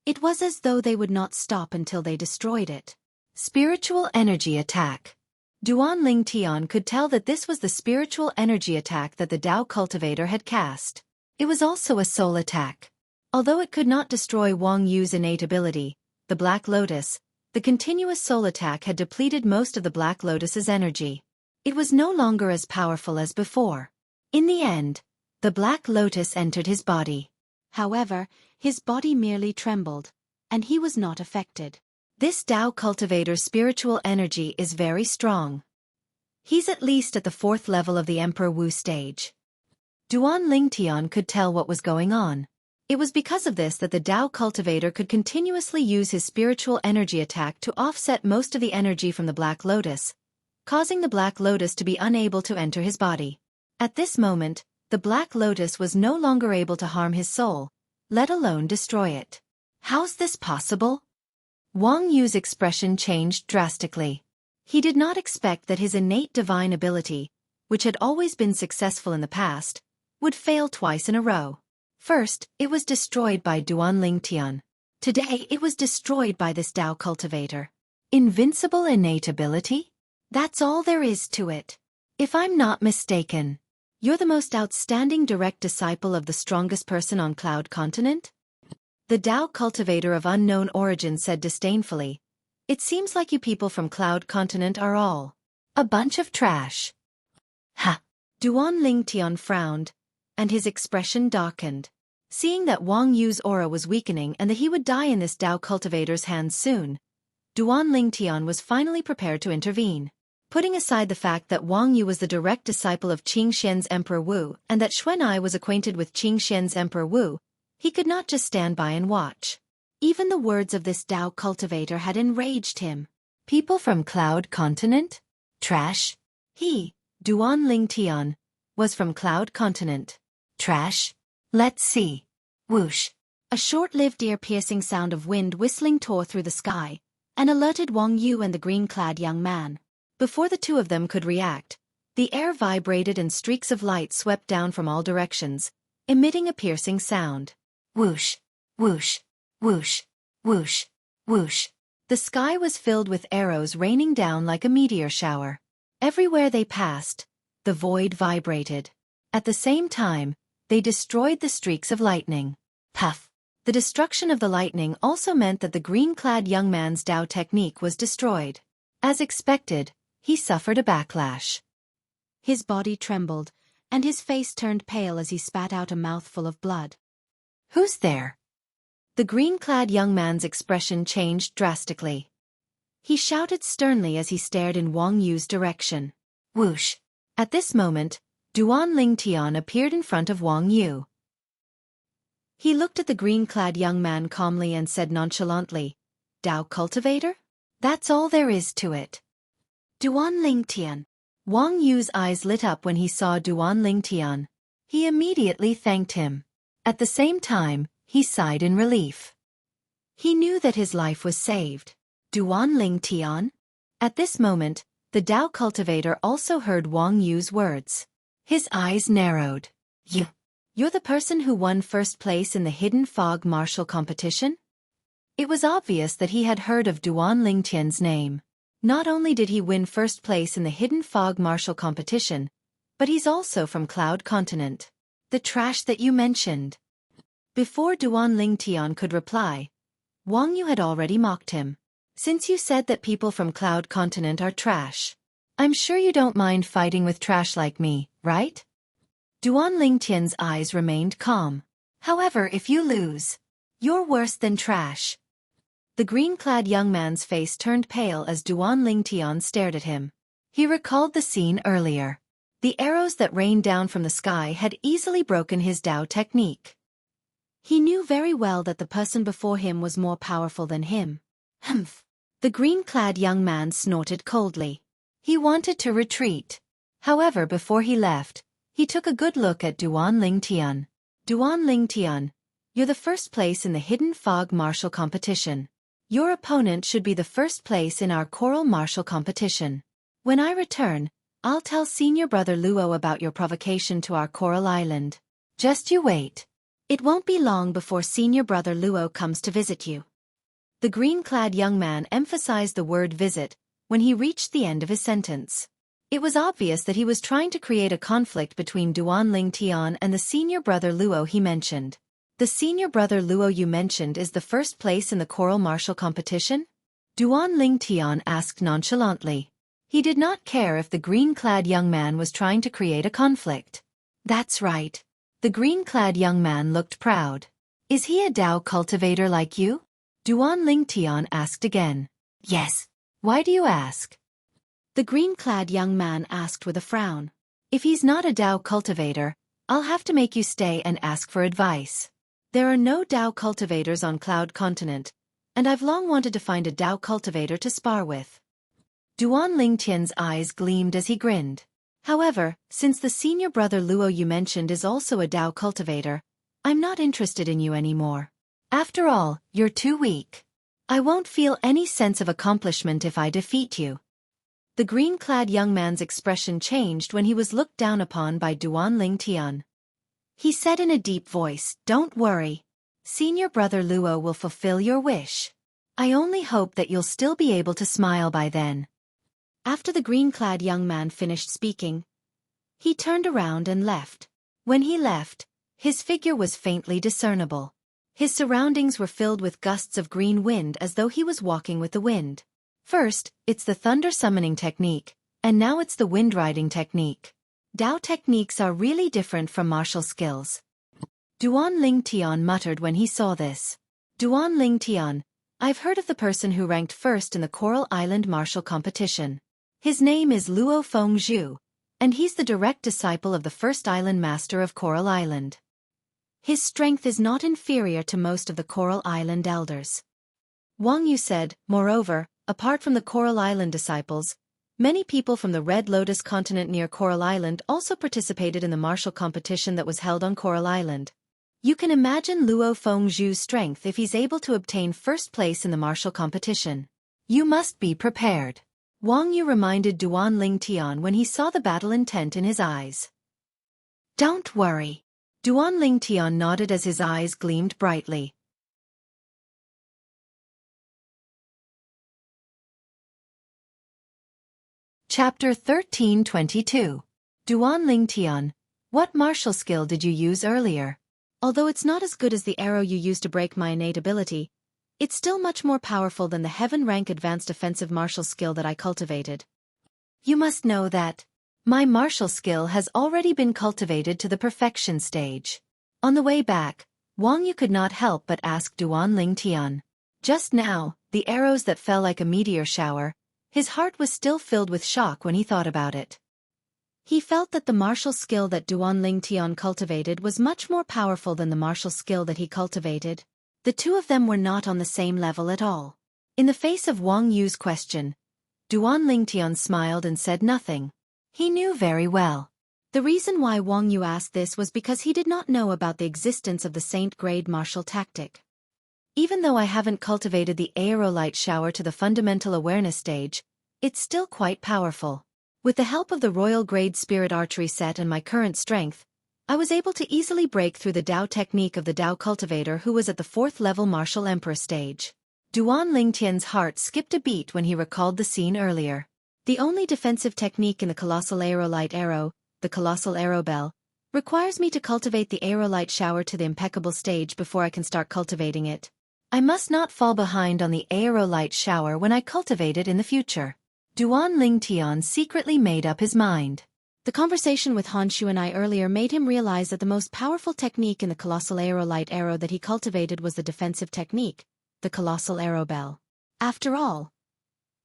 It was as though they would not stop until they destroyed it. Spiritual energy attack. Duan Ling Tian could tell that this was the spiritual energy attack that the Tao cultivator had cast. It was also a soul attack. Although it could not destroy Wang Yu's innate ability, the Black Lotus, the continuous soul attack had depleted most of the Black Lotus's energy. It was no longer as powerful as before. In the end, the Black Lotus entered his body. However, his body merely trembled, and he was not affected. This Tao cultivator's spiritual energy is very strong. He's at least at the 4th level of the Emperor Wu stage. Duan Ling Tian could tell what was going on. It was because of this that the Tao cultivator could continuously use his spiritual energy attack to offset most of the energy from the Black Lotus, causing the Black Lotus to be unable to enter his body. At this moment, the Black Lotus was no longer able to harm his soul, let alone destroy it. How's this possible? Wang Yu's expression changed drastically. He did not expect that his innate divine ability, which had always been successful in the past, would fail twice in a row. First, it was destroyed by Duan Ling Tian. Today it was destroyed by this Tao cultivator. Invincible innate ability? That's all there is to it. If I'm not mistaken, you're the most outstanding direct disciple of the strongest person on Cloud Continent? The Tao cultivator of unknown origin said disdainfully, "It seems like you people from Cloud Continent are all a bunch of trash." Ha! Duan Ling Tian frowned, and his expression darkened. Seeing that Wang Yu's aura was weakening and that he would die in this Tao cultivator's hands soon, Duan Ling Tian was finally prepared to intervene. Putting aside the fact that Wang Yu was the direct disciple of Qing Xian's Emperor Wu and that Xueqi was acquainted with Qing Xian's Emperor Wu, he could not just stand by and watch. Even the words of this Tao cultivator had enraged him. People from Cloud Continent? Trash? He, Duan Ling Tian, was from Cloud Continent. Trash? Let's see. Whoosh. A short-lived ear-piercing sound of wind whistling tore through the sky and alerted Wang Yu and the green-clad young man. Before the two of them could react, the air vibrated and streaks of light swept down from all directions, emitting a piercing sound. Whoosh, whoosh, whoosh, whoosh, whoosh. The sky was filled with arrows raining down like a meteor shower. Everywhere they passed, the void vibrated. At the same time, they destroyed the streaks of lightning. Puff! The destruction of the lightning also meant that the green-clad young man's Tao technique was destroyed. As expected, he suffered a backlash. His body trembled, and his face turned pale as he spat out a mouthful of blood. Who's there? The green-clad young man's expression changed drastically. He shouted sternly as he stared in Wang Yu's direction. Whoosh! At this moment, Duan Ling Tian appeared in front of Wang Yu. He looked at the green-clad young man calmly and said nonchalantly, "Tao cultivator? That's all there is to it." Duan Ling Tian. Wang Yu's eyes lit up when he saw Duan Ling Tian. He immediately thanked him. At the same time, he sighed in relief. He knew that his life was saved. Duan Ling Tian? At this moment, the Tao cultivator also heard Wang Yu's words. His eyes narrowed. You're the person who won first place in the Hidden Fog martial competition? It was obvious that he had heard of Duan Ling Tian's name. Not only did he win first place in the Hidden Fog martial competition, but he's also from Cloud Continent. The trash that you mentioned. Before Duan Ling Tian could reply, Wang Yu had already mocked him. Since you said that people from Cloud Continent are trash, I'm sure you don't mind fighting with trash like me, right? Duan Ling Tian's eyes remained calm. However, if you lose, you're worse than trash. The green-clad young man's face turned pale as Duan Ling Tian stared at him. He recalled the scene earlier. The arrows that rained down from the sky had easily broken his Tao technique. He knew very well that the person before him was more powerful than him. Humph! The green-clad young man snorted coldly. He wanted to retreat. However, before he left, he took a good look at Duan Ling Tian. Duan Ling Tian, you're the first place in the Hidden Fog martial competition. Your opponent should be the first place in our choral martial competition. When I return, I'll tell Senior Brother Luo about your provocation to our Coral Island. Just you wait. It won't be long before Senior Brother Luo comes to visit you. The green-clad young man emphasized the word visit when he reached the end of his sentence. It was obvious that he was trying to create a conflict between Duan Ling Tian and the Senior Brother Luo he mentioned. The Senior Brother Luo you mentioned is the first place in the choral martial competition? Duan Ling Tian asked nonchalantly. He did not care if the green-clad young man was trying to create a conflict. That's right. The green-clad young man looked proud. Is he a Dao cultivator like you? Duan Ling Tian asked again. Yes. Why do you ask? The green-clad young man asked with a frown. If he's not a Dao cultivator, I'll have to make you stay and ask for advice. There are no Dao cultivators on Cloud Continent, and I've long wanted to find a Dao cultivator to spar with. Duan Ling Tian's eyes gleamed as he grinned. However, since the Senior Brother Luo you mentioned is also a Dao cultivator, I'm not interested in you anymore. After all, you're too weak. I won't feel any sense of accomplishment if I defeat you. The green-clad young man's expression changed when he was looked down upon by Duan Ling Tian. He said in a deep voice, "Don't worry. Senior Brother Luo will fulfill your wish. I only hope that you'll still be able to smile by then." After the green-clad young man finished speaking, he turned around and left. When he left, his figure was faintly discernible. His surroundings were filled with gusts of green wind as though he was walking with the wind. First, it's the thunder summoning technique, and now it's the wind riding technique. Dao techniques are really different from martial skills. Duan Ling Tian muttered when he saw this. Duan Ling Tian, I've heard of the person who ranked first in the Coral Island martial competition. His name is Luo Fengzhu, and he's the direct disciple of the first island master of Coral Island. His strength is not inferior to most of the Coral Island elders. Wang Yu said, moreover, apart from the Coral Island disciples, many people from the Red Lotus continent near Coral Island also participated in the martial competition that was held on Coral Island. You can imagine Luo Fengzhu's strength if he's able to obtain first place in the martial competition. You must be prepared. Wang Yu reminded Duan Ling Tian when he saw the battle intent in his eyes. Don't worry. Duan Ling Tian nodded as his eyes gleamed brightly. Chapter 1322. Duan Ling Tian, what martial skill did you use earlier? Although it's not as good as the arrow you used to break my innate ability, it's still much more powerful than the heaven-rank advanced offensive martial skill that I cultivated. You must know that my martial skill has already been cultivated to the perfection stage. On the way back, Wang Yu could not help but ask Duan Ling Tian. Just now, the arrows that fell like a meteor shower, his heart was still filled with shock when he thought about it. He felt that the martial skill that Duan Ling Tian cultivated was much more powerful than the martial skill that he cultivated. The two of them were not on the same level at all. In the face of Wang Yu's question, Duan Ling Tian smiled and said nothing. He knew very well. The reason why Wang Yu asked this was because he did not know about the existence of the Saint-grade martial tactic. Even though I haven't cultivated the aerolite shower to the fundamental awareness stage, it's still quite powerful. With the help of the Royal Grade Spirit Archery set and my current strength, I was able to easily break through the Dao technique of the Dao cultivator who was at the 4th level martial emperor stage. Duan Ling Tian's heart skipped a beat when he recalled the scene earlier. The only defensive technique in the colossal aerolite arrow, the colossal arrow bell, requires me to cultivate the aerolite shower to the impeccable stage before I can start cultivating it. I must not fall behind on the aerolite shower when I cultivate it in the future. Duan Ling Tian secretly made up his mind. The conversation with Han Xueqi earlier made him realize that the most powerful technique in the colossal aerolite arrow that he cultivated was the defensive technique, the colossal arrow bell. After all,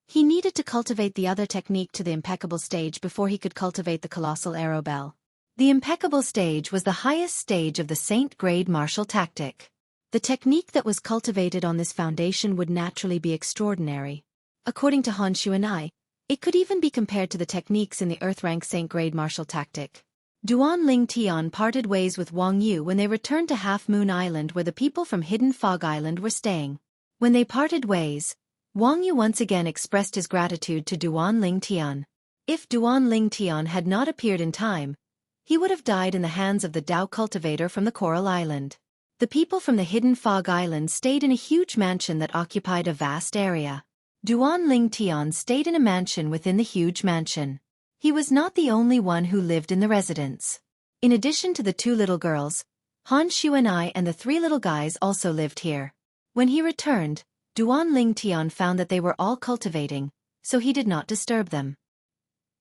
he needed to cultivate the other technique to the impeccable stage before he could cultivate the colossal arrow bell. The impeccable stage was the highest stage of the Saint-grade martial tactic. The technique that was cultivated on this foundation would naturally be extraordinary. According to Han Xueqi, it could even be compared to the techniques in the Earth-rank Saint-grade martial tactic. Duan Ling Tian parted ways with Wang Yu when they returned to Half Moon Island where the people from Hidden Fog Island were staying. When they parted ways, Wang Yu once again expressed his gratitude to Duan Ling Tian. If Duan Ling Tian had not appeared in time, he would have died in the hands of the Dao cultivator from the Coral Island. The people from the Hidden Fog Island stayed in a huge mansion that occupied a vast area. Duan Ling Tian stayed in a mansion within the huge mansion. He was not the only one who lived in the residence. In addition to the two little girls, Han Xueqi and the three little guys also lived here. When he returned, Duan Ling Tian found that they were all cultivating, so he did not disturb them.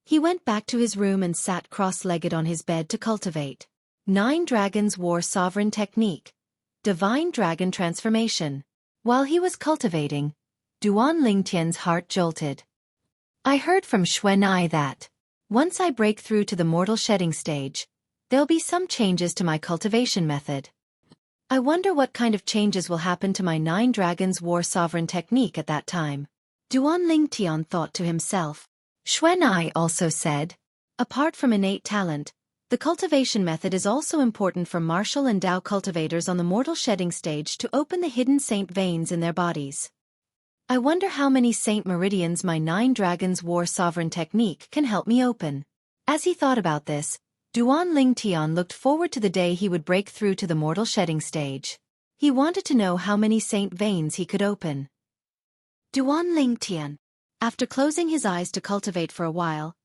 He went back to his room and sat cross-legged on his bed to cultivate. 9 Dragons War Sovereign Technique. Divine Dragon Transformation. While he was cultivating, Duan Ling Tian's heart jolted. I heard from Xueqi that, once I break through to the mortal shedding stage, there'll be some changes to my cultivation method. I wonder what kind of changes will happen to my 9 Dragons War Sovereign Technique at that time. Duan Ling Tian thought to himself. Xueqi also said, apart from innate talent, the cultivation method is also important for martial and Dao cultivators on the mortal shedding stage to open the hidden saint veins in their bodies. I wonder how many saint meridians my 9 Dragons War Sovereign Technique can help me open. As he thought about this, Duan Ling Tian looked forward to the day he would break through to the mortal shedding stage. He wanted to know how many saint veins he could open. Duan Ling Tian. After closing his eyes to cultivate for a while,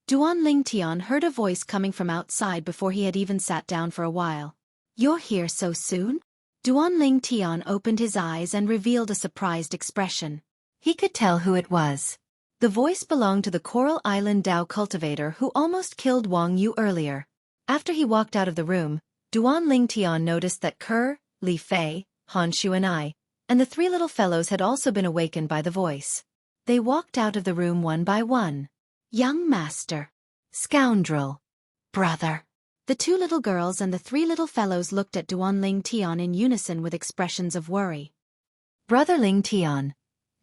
Duan Ling Tian heard a voice coming from outside before he had even sat down for a while. You're here so soon? Duan Ling Tian opened his eyes and revealed a surprised expression. He could tell who it was. The voice belonged to the Coral Island Dao cultivator who almost killed Wang Yu earlier. After he walked out of the room, Duan Ling Tian noticed that Ke, Li Fei, Han Xueqi, and the 3 little fellows had also been awakened by the voice. They walked out of the room one by one. Young master. Scoundrel. Brother. The 2 little girls and the 3 little fellows looked at Duan Ling Tian in unison with expressions of worry. Brother Ling Tian,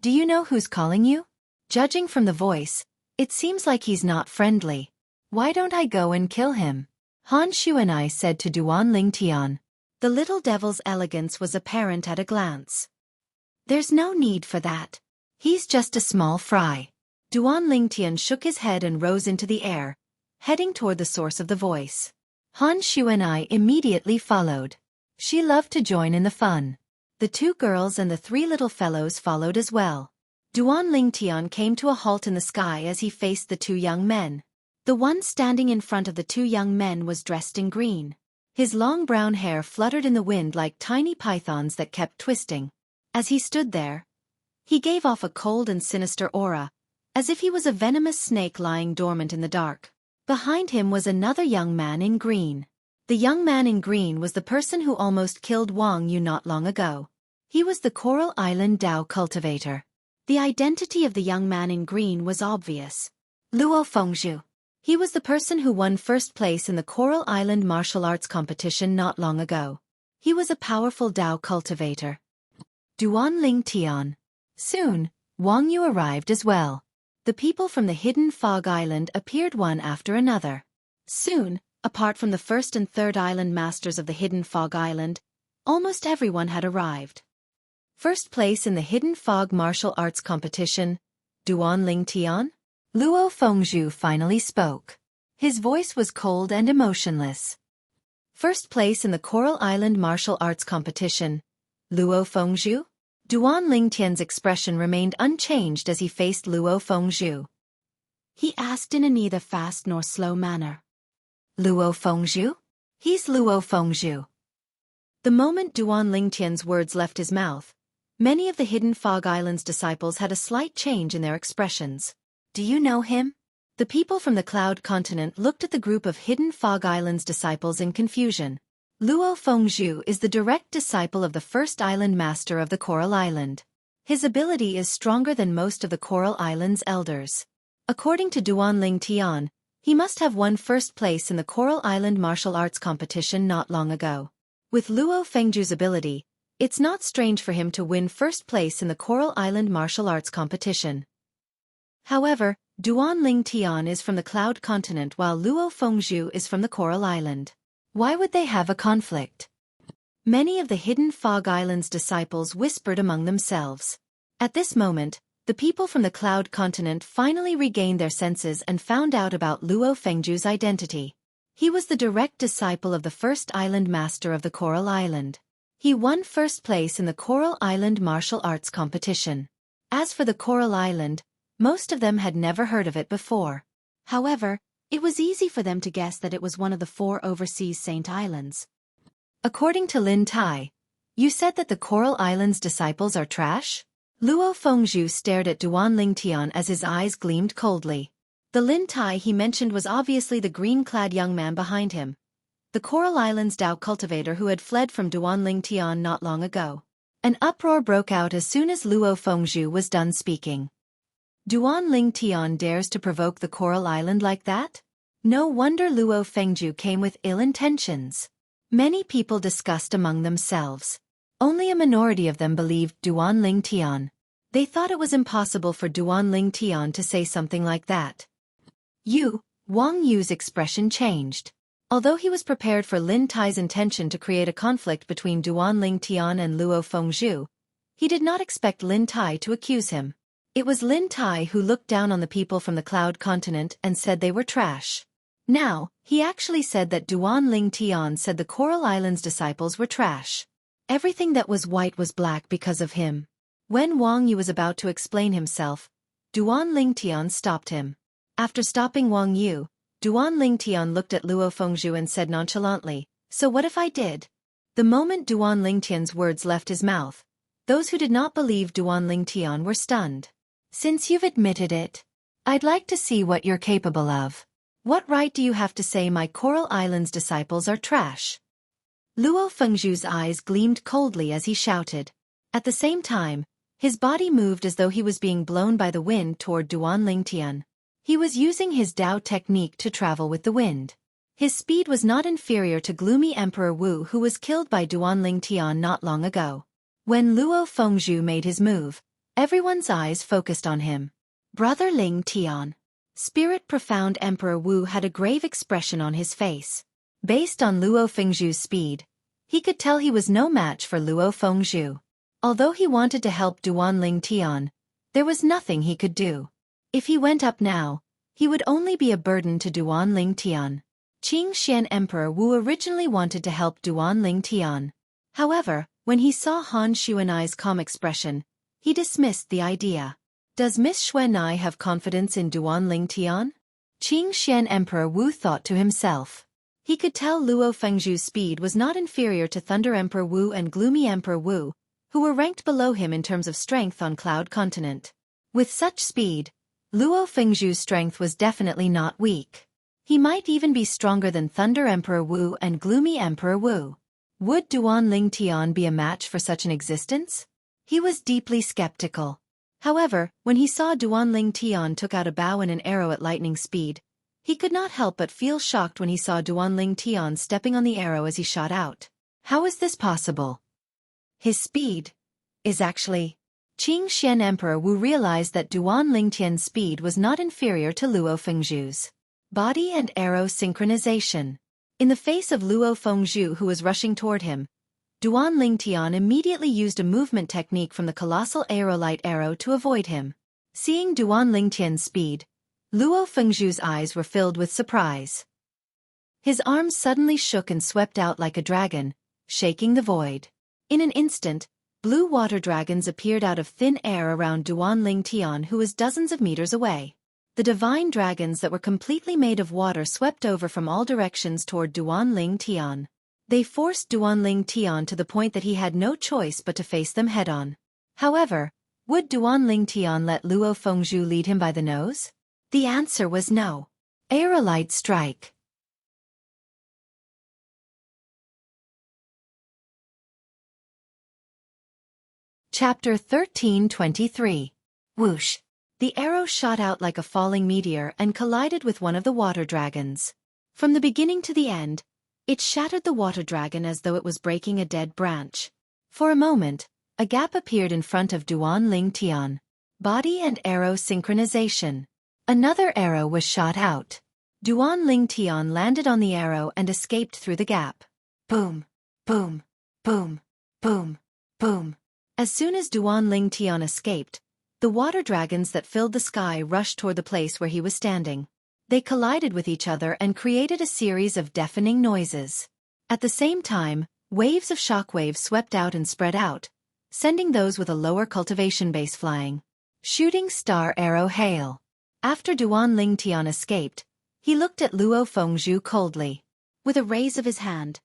do you know who's calling you? Judging from the voice, it seems like he's not friendly. Why don't I go and kill him? Han Xueqi said to Duan Ling Tian. The little devil's elegance was apparent at a glance. There's no need for that. He's just a small fry. Duan Ling Tian shook his head and rose into the air, heading toward the source of the voice. Han Xueqi immediately followed. She loved to join in the fun. The 2 girls and the 3 little fellows followed as well. Duan Ling Tian came to a halt in the sky as he faced the 2 young men. The one standing in front of the 2 young men was dressed in green. His long brown hair fluttered in the wind like tiny pythons that kept twisting. As he stood there, he gave off a cold and sinister aura, as if he was a venomous snake lying dormant in the dark. Behind him was another young man in green. The young man in green was the person who almost killed Wang Yu not long ago. He was the Coral Island Dao cultivator. The identity of the young man in green was obvious. Luo Fengzhu. He was the person who won first place in the Coral Island martial arts competition not long ago. He was a powerful Dao cultivator. Duan Ling Tian. Soon, Wang Yu arrived as well. The people from the Hidden Fog Island appeared one after another. Soon, apart from the 1st and 3rd island masters of the Hidden Fog Island, almost everyone had arrived. First place in the Hidden Fog martial arts competition, Duan Ling Tian? Luo Fengzhu finally spoke. His voice was cold and emotionless. First place in the Coral Island martial arts competition, Luo Fengzhu? Duan Ling Tian's expression remained unchanged as he faced Luo Fengzhu. He asked in a neither fast nor slow manner. Luo Fengzhu? He's Luo Fengzhu. The moment Duan Ling Tian's words left his mouth, many of the Hidden Fog Island's disciples had a slight change in their expressions. Do you know him? The people from the Cloud Continent looked at the group of Hidden Fog Island's disciples in confusion. Luo Fengzhu is the direct disciple of the 1st island master of the Coral Island. His ability is stronger than most of the Coral Island's elders. According to Duan Ling Tian, he must have won first place in the Coral Island martial arts competition not long ago. With Luo Fengzhu's ability, it's not strange for him to win first place in the Coral Island martial arts competition. However, Duan Ling Tian is from the Cloud Continent while Luo Fengzhu is from the Coral Island. Why would they have a conflict? Many of the Hidden Fog Island's disciples whispered among themselves. At this moment, the people from the Cloud Continent finally regained their senses and found out about Luo Fengju's identity. He was the direct disciple of the first island master of the Coral Island. He won first place in the Coral Island martial arts competition. As for the Coral Island, most of them had never heard of it before. However, it was easy for them to guess that it was one of the 4 overseas Saint Islands. According to Lin Tai, you said that the Coral Island's disciples are trash? Luo Fengju stared at Duan Lingtian as his eyes gleamed coldly. The Lin Tai he mentioned was obviously the green-clad young man behind him, the Coral Island's Dao cultivator who had fled from Duan Lingtian not long ago. An uproar broke out as soon as Luo Fengju was done speaking. Duan Lingtian dares to provoke the Coral Island like that? No wonder Luo Fengju came with ill intentions. Many people discussed among themselves. Only a minority of them believed Duan Lingtian. They thought it was impossible for Duan Lingtian to say something like that. Wang Yu's expression changed. Although he was prepared for Lin Tai's intention to create a conflict between Duan Lingtian and Luo Fengju, he did not expect Lin Tai to accuse him. It was Lin Tai who looked down on the people from the Cloud Continent and said they were trash. Now, he actually said that Duan Lingtian said the Coral Island's disciples were trash. Everything that was white was black because of him. When Wang Yu was about to explain himself, Duan Lingtian stopped him. After stopping Wang Yu, Duan Lingtian looked at Luo Fengju and said nonchalantly, "So what if I did?" The moment Duan Lingtian's words left his mouth, those who did not believe Duan Lingtian were stunned. "Since you've admitted it, I'd like to see what you're capable of. What right do you have to say my Coral Island's disciples are trash?" Luo Fengju's eyes gleamed coldly as he shouted. At the same time, his body moved as though he was being blown by the wind toward Duan Lingtian. He was using his Dao technique to travel with the wind. His speed was not inferior to gloomy Emperor Wu who was killed by Duan Lingtian not long ago. When Luo Fengju made his move, everyone's eyes focused on him. Brother Lingtian. Spirit profound Emperor Wu had a grave expression on his face. Based on Luo Fengju's speed, he could tell he was no match for Luo Fengju. Although he wanted to help Duan Lingtian, there was nothing he could do. If he went up now, he would only be a burden to Duan Lingtian. Qing Xian Emperor Wu originally wanted to help Duan Lingtian. However, when he saw Han Xuanai's calm expression, he dismissed the idea. Does Miss Xuanai have confidence in Duan Lingtian? Qing Xian Emperor Wu thought to himself. He could tell Luo Fengju's speed was not inferior to Thunder Emperor Wu and Gloomy Emperor Wu, who were ranked below him in terms of strength on Cloud Continent. With such speed, Luo Fengju's strength was definitely not weak. He might even be stronger than Thunder Emperor Wu and Gloomy Emperor Wu. Would Duan Lingtian be a match for such an existence? He was deeply skeptical. However, when he saw Duan Lingtian took out a bow and an arrow at lightning speed, he could not help but feel shocked when he saw Duan Lingtian stepping on the arrow as he shot out. How is this possible? His speed is actually... Qing Xian Emperor Wu realized that Duan Lingtian's speed was not inferior to Luo Fengju's. Body and arrow synchronization. In the face of Luo Fengju who was rushing toward him, Duan Lingtian immediately used a movement technique from the colossal aerolite arrow to avoid him. Seeing Duan Lingtian's speed, Luo Fengju's eyes were filled with surprise. His arms suddenly shook and swept out like a dragon, shaking the void. In an instant, blue water dragons appeared out of thin air around Duan Lingtian who was dozens of meters away. The divine dragons that were completely made of water swept over from all directions toward Duan Lingtian. They forced Duan Lingtian to the point that he had no choice but to face them head-on. However, would Duan Lingtian let Luo Fengju lead him by the nose? The answer was no. Aerolite strike. Chapter 1323. Whoosh. The arrow shot out like a falling meteor and collided with one of the water dragons. From the beginning to the end, it shattered the water dragon as though it was breaking a dead branch. For a moment, a gap appeared in front of Duan Lingtian. Body and arrow synchronization. Another arrow was shot out. Duan Lingtian landed on the arrow and escaped through the gap. Boom, boom, boom, boom, boom. As soon as Duan Lingtian escaped, The water dragons that filled the sky rushed toward the place where he was standing. They collided with each other and created a series of deafening noises. At the same time, waves of shockwaves swept out and spread out, sending those with a lower cultivation base flying. Shooting star arrow hail. After Duan Lingtian escaped, he looked at Luo Fengzhu coldly. With a raise of his hand,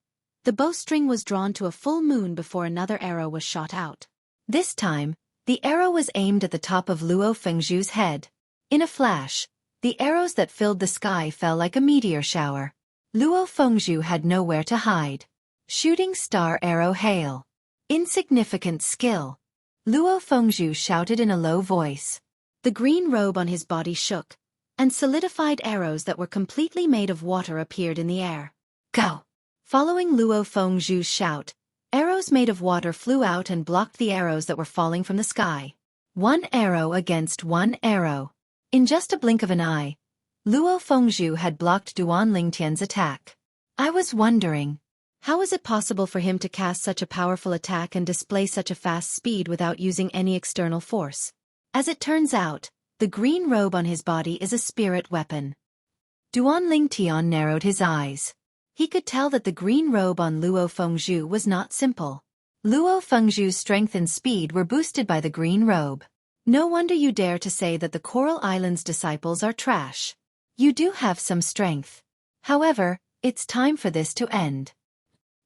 the bowstring was drawn to a full moon before another arrow was shot out. This time, the arrow was aimed at the top of Luo Fengzhu's head. In a flash, the arrows that filled the sky fell like a meteor shower. Luo Fengzhu had nowhere to hide. Shooting star arrow hail. Insignificant skill. Luo Fengzhu shouted in a low voice. The green robe on his body shook, and solidified arrows that were completely made of water appeared in the air. Go! Following Luo Fengzhu's shout, arrows made of water flew out and blocked the arrows that were falling from the sky. One arrow against one arrow. In just a blink of an eye, Luo Fengzhu had blocked Duan Lingtian's attack. I was wondering, how is it possible for him to cast such a powerful attack and display such a fast speed without using any external force? As it turns out, the green robe on his body is a spirit weapon. Duan Lingtian narrowed his eyes. He could tell that the green robe on Luo Fengzhu was not simple. Luo Fengzhu's strength and speed were boosted by the green robe. No wonder you dare to say that the Coral Islands disciples are trash. You do have some strength. However, it's time for this to end.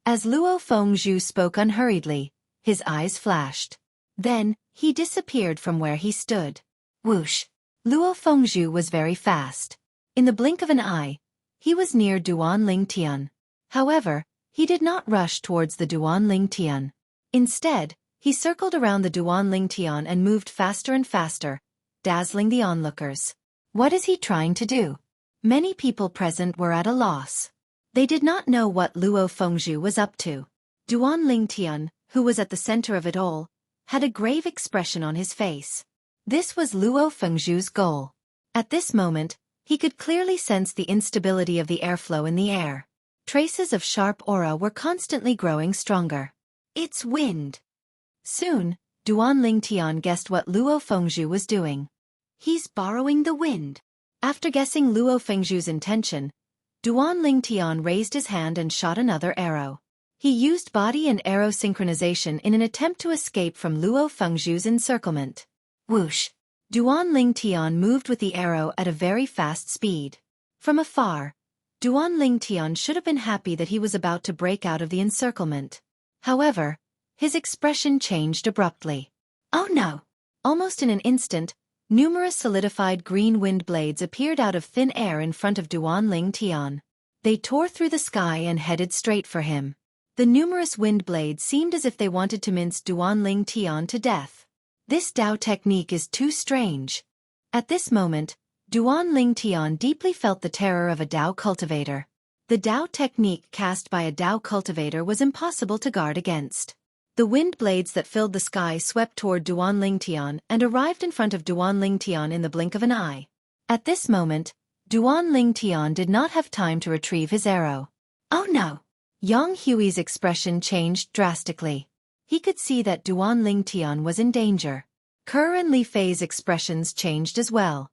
As Luo Fengzhu spoke unhurriedly, his eyes flashed. Then, he disappeared from where he stood. Whoosh! Luo Fengzhu was very fast. In the blink of an eye, he was near Duan Lingtian. However, he did not rush towards the Duan Lingtian. Instead, he circled around the Duan Lingtian and moved faster and faster, dazzling the onlookers. What is he trying to do? Many people present were at a loss. They did not know what Luo Fengzhu was up to. Duan Lingtian, who was at the center of it all, had a grave expression on his face. This was Luo Fengzhu's goal. At this moment, he could clearly sense the instability of the airflow in the air. Traces of sharp aura were constantly growing stronger. It's wind. Soon, Duan Lingtian guessed what Luo Fengzhu was doing. He's borrowing the wind. After guessing Luo Fengzhu's intention, Duan Lingtian raised his hand and shot another arrow. He used body and arrow synchronization in an attempt to escape from Luo Fengzhu's encirclement. Whoosh! Duan Lingtian moved with the arrow at a very fast speed. From afar, Duan Lingtian should have been happy that he was about to break out of the encirclement. However, his expression changed abruptly. Oh no! Almost in an instant, numerous solidified green wind blades appeared out of thin air in front of Duan Lingtian. They tore through the sky and headed straight for him. The numerous wind blades seemed as if they wanted to mince Duan Lingtian to death. This Dao technique is too strange. At this moment, Duan Lingtian deeply felt the terror of a Dao cultivator. The Dao technique cast by a Dao cultivator was impossible to guard against. The wind blades that filled the sky swept toward Duan Lingtian and arrived in front of Duan Lingtian in the blink of an eye. At this moment, Duan Lingtian did not have time to retrieve his arrow. Oh no! Yang Hui's expression changed drastically. He could see that Duan Lingtian was in danger. Ke and Li Fei's expressions changed as well.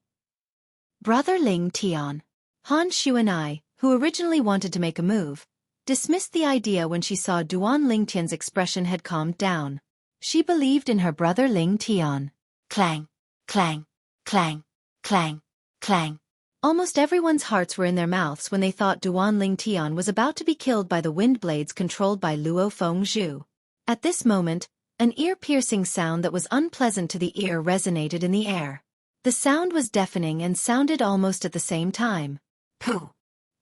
Brother Lingtian. Han Xueqi, who originally wanted to make a move, dismissed the idea when she saw Duan Lingtian's expression had calmed down. She believed in her brother Lingtian. Clang, clang, clang, clang, clang. Almost everyone's hearts were in their mouths when they thought Duan Lingtian was about to be killed by the wind blades controlled by Luo Fengzhu. At this moment, an ear-piercing sound that was unpleasant to the ear resonated in the air. The sound was deafening and sounded almost at the same time. Pooh!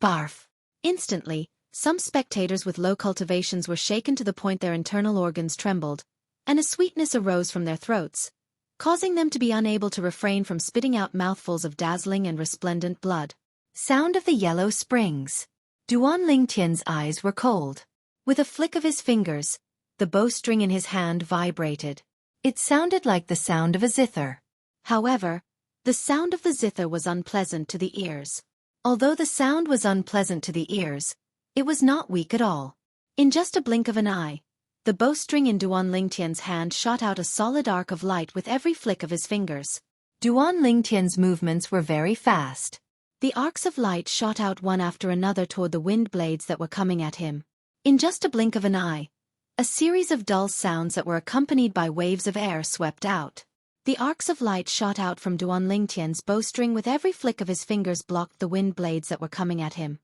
Barf! Instantly, some spectators with low cultivations were shaken to the point their internal organs trembled, and a sweetness arose from their throats, causing them to be unable to refrain from spitting out mouthfuls of dazzling and resplendent blood. Sound of the yellow springs. Duan Lingtian's eyes were cold. With a flick of his fingers, the bowstring in his hand vibrated. It sounded like the sound of a zither. However, the sound of the zither was unpleasant to the ears. Although the sound was unpleasant to the ears, it was not weak at all. In just a blink of an eye, the bowstring in Duan Lingtian's hand shot out a solid arc of light with every flick of his fingers. Duan Lingtian's movements were very fast. The arcs of light shot out one after another toward the wind blades that were coming at him. In just a blink of an eye, a series of dull sounds that were accompanied by waves of air swept out. The arcs of light shot out from Duan Lingtian's bowstring with every flick of his fingers blocked the wind blades that were coming at him.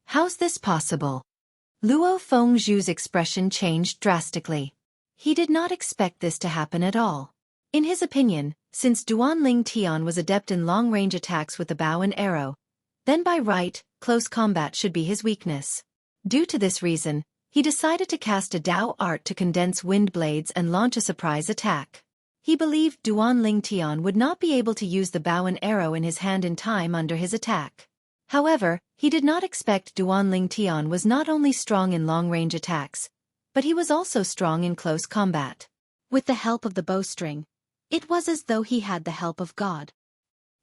How's this possible? Luo Fengzhu's expression changed drastically. He did not expect this to happen at all. In his opinion, since Duan Lingtian was adept in long-range attacks with the bow and arrow, then by right, close combat should be his weakness. Due to this reason, he decided to cast a Dao art to condense wind blades and launch a surprise attack. He believed Duan Lingtian would not be able to use the bow and arrow in his hand in time under his attack. However, he did not expect Duan Lingtian was not only strong in long-range attacks, but he was also strong in close combat. With the help of the bowstring, it was as though he had the help of God.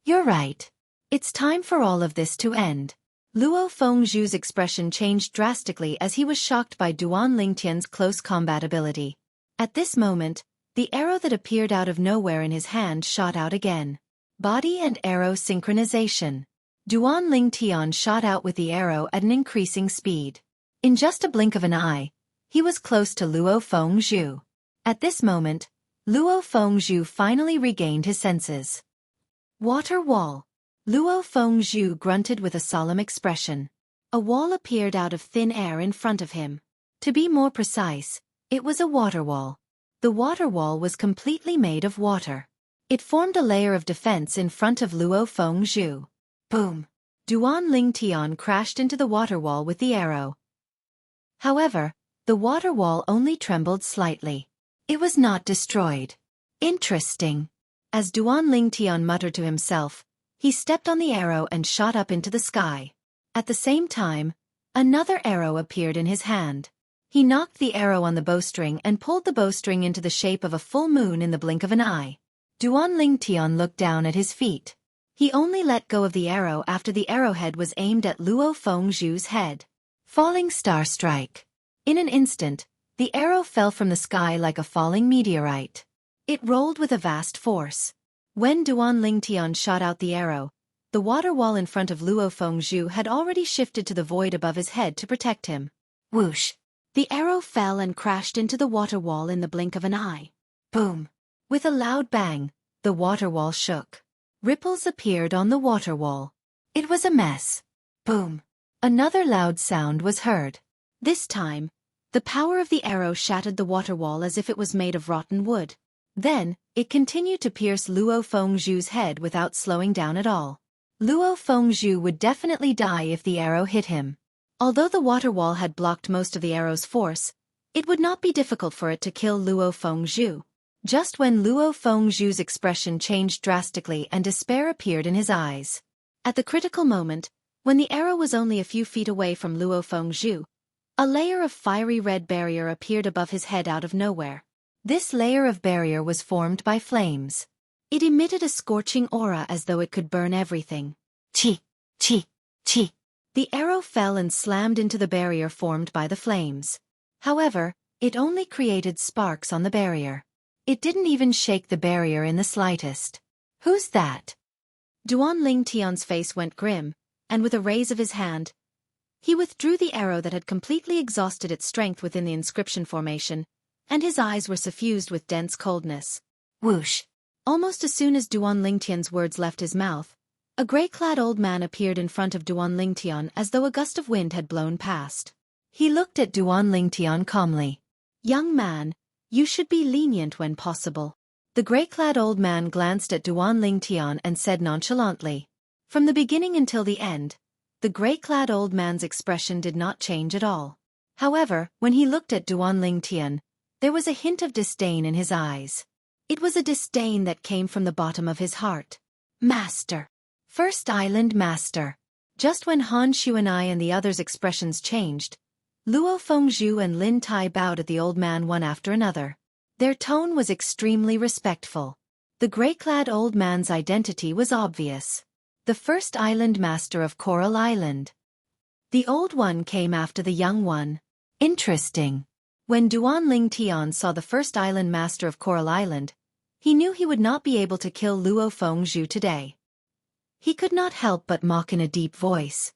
You're right. It's time for all of this to end. Luo Fengzhu's expression changed drastically as he was shocked by Duan Lingtian's close combat ability. At this moment, the arrow that appeared out of nowhere in his hand shot out again. Body and arrow synchronization. Duan Lingtian shot out with the arrow at an increasing speed. In just a blink of an eye, he was close to Luo Fengzhu. At this moment, Luo Fengzhu finally regained his senses. Water wall. Luo Fengzhu grunted with a solemn expression. A wall appeared out of thin air in front of him. To be more precise, it was a water wall. The water wall was completely made of water. It formed a layer of defense in front of Luo Fengzhu. Boom! Duan Lingtian crashed into the water wall with the arrow. However, the water wall only trembled slightly. It was not destroyed. Interesting. As Duan Lingtian muttered to himself, he stepped on the arrow and shot up into the sky. At the same time, another arrow appeared in his hand. He knocked the arrow on the bowstring and pulled the bowstring into the shape of a full moon in the blink of an eye. Duan Lingtian looked down at his feet. He only let go of the arrow after the arrowhead was aimed at Luo Fengzhu's head. Falling star strike. In an instant, the arrow fell from the sky like a falling meteorite. It rolled with a vast force. When Duan Lingtian shot out the arrow, the water wall in front of Luo Fengzhu had already shifted to the void above his head to protect him. Whoosh! The arrow fell and crashed into the water wall in the blink of an eye. Boom! With a loud bang, the water wall shook. Ripples appeared on the water wall. It was a mess. Boom! Another loud sound was heard. This time, the power of the arrow shattered the water wall as if it was made of rotten wood. Then, it continued to pierce Luo Fengzhu's head without slowing down at all. Luo Fengzhu would definitely die if the arrow hit him. Although the water wall had blocked most of the arrow's force, it would not be difficult for it to kill Luo Fengzhu. Just when Luo Fengzhu's expression changed drastically and despair appeared in his eyes. At the critical moment, when the arrow was only a few feet away from Luo Fengzhu, a layer of fiery red barrier appeared above his head out of nowhere. This layer of barrier was formed by flames. It emitted a scorching aura as though it could burn everything. Chi! Chi! Chi! The arrow fell and slammed into the barrier formed by the flames. However, it only created sparks on the barrier. It didn't even shake the barrier in the slightest. Who's that? Duan Lingtian's face went grim, and with a raise of his hand, he withdrew the arrow that had completely exhausted its strength within the inscription formation, and his eyes were suffused with dense coldness. Whoosh! Almost as soon as Duan Lingtian's words left his mouth, a gray-clad old man appeared in front of Duan Lingtian as though a gust of wind had blown past. He looked at Duan Lingtian calmly. Young man, you should be lenient when possible. The gray-clad old man glanced at Duan Lingtian and said nonchalantly. From the beginning until the end, the gray-clad old man's expression did not change at all. However, when he looked at Duan Lingtian, there was a hint of disdain in his eyes. It was a disdain that came from the bottom of his heart. Master! First Island Master! Just when Han Xueqi and the others' expressions changed, Luo Fengzhu and Lin Tai bowed at the old man one after another. Their tone was extremely respectful. The gray-clad old man's identity was obvious. The first island master of Coral Island. The old one came after the young one. Interesting. When Duan Ling Tian saw the first island master of Coral Island, he knew he would not be able to kill Luo Fengzhu today. He could not help but mock in a deep voice.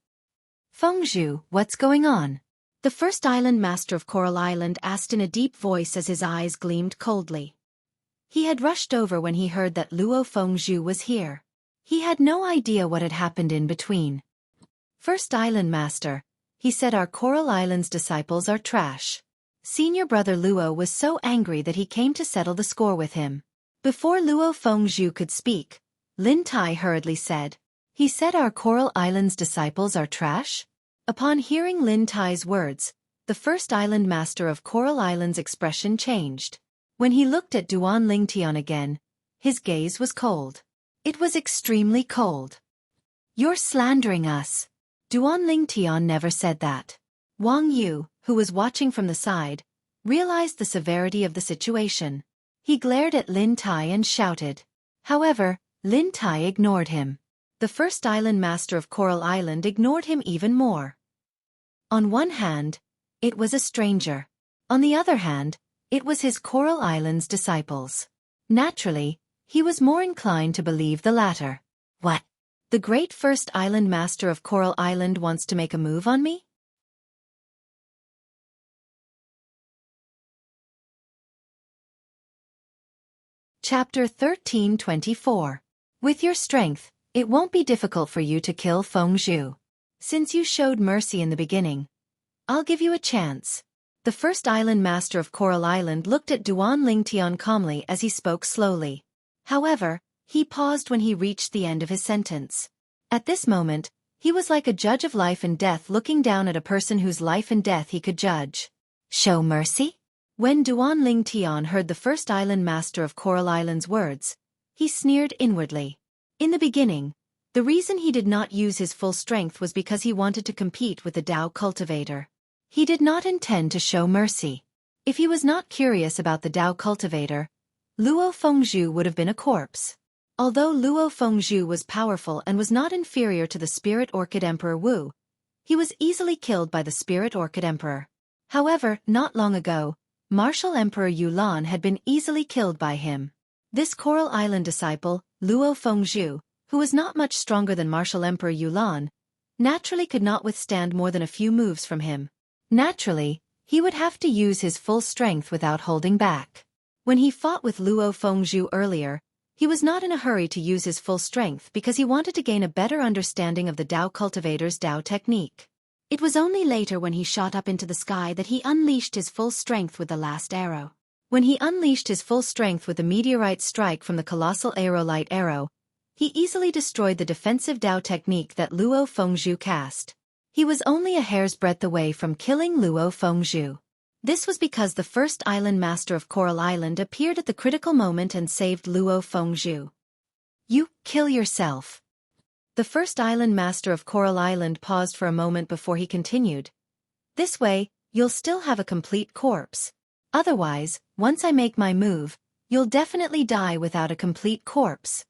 "Fengzhu, what's going on?" The first island master of Coral Island asked in a deep voice as his eyes gleamed coldly. He had rushed over when he heard that Luo Fengzhu was here. He had no idea what had happened in between. "First island master," he said, "our Coral Island's disciples are trash." Senior brother Luo was so angry that he came to settle the score with him. Before Luo Fengzhu could speak, Lin Tai hurriedly said, "He said our Coral Island's disciples are trash?" Upon hearing Lin Tai's words, the first island master of Coral Island's expression changed. When he looked at Duan Ling Tian again, his gaze was cold. It was extremely cold. "You're slandering us." Duan Ling Tian never said that. Wang Yu, who was watching from the side, realized the severity of the situation. He glared at Lin Tai and shouted. However, Lin Tai ignored him. The first island master of Coral Island ignored him even more. On one hand, it was a stranger. On the other hand, it was his Coral Island's disciples. Naturally, he was more inclined to believe the latter. What? The great first island master of Coral Island wants to make a move on me? Chapter 13:24. With your strength, it won't be difficult for you to kill Fengzhu. Since you showed mercy in the beginning, I'll give you a chance. The first island master of Coral Island looked at Duan Ling Tian calmly as he spoke slowly. However, he paused when he reached the end of his sentence. At this moment, he was like a judge of life and death looking down at a person whose life and death he could judge. Show mercy? When Duan Ling Tian heard the first island master of Coral Island's words, he sneered inwardly. In the beginning, the reason he did not use his full strength was because he wanted to compete with the Dao cultivator. He did not intend to show mercy. If he was not curious about the Dao cultivator, Luo Fengzhu would have been a corpse. Although Luo Fengzhu was powerful and was not inferior to the Spirit Orchid Emperor Wu, he was easily killed by the Spirit Orchid Emperor. However, not long ago, Martial Emperor Yulan had been easily killed by him. This Coral Island disciple, Luo Fengzhu, who was not much stronger than Martial Emperor Yulan, naturally could not withstand more than a few moves from him. Naturally, he would have to use his full strength without holding back. When he fought with Luo Fengzhu earlier, he was not in a hurry to use his full strength because he wanted to gain a better understanding of the Dao cultivator's Dao technique. It was only later when he shot up into the sky that he unleashed his full strength with the last arrow. When he unleashed his full strength with the meteorite strike from the colossal aerolite arrow, he easily destroyed the defensive Dao technique that Luo Fengzhu cast. He was only a hair's breadth away from killing Luo Fengzhu. This was because the first island master of Coral Island appeared at the critical moment and saved Luo Fengzhu. "You kill yourself." The first island master of Coral Island paused for a moment before he continued. "This way, you'll still have a complete corpse. Otherwise, once I make my move, you'll definitely die without a complete corpse."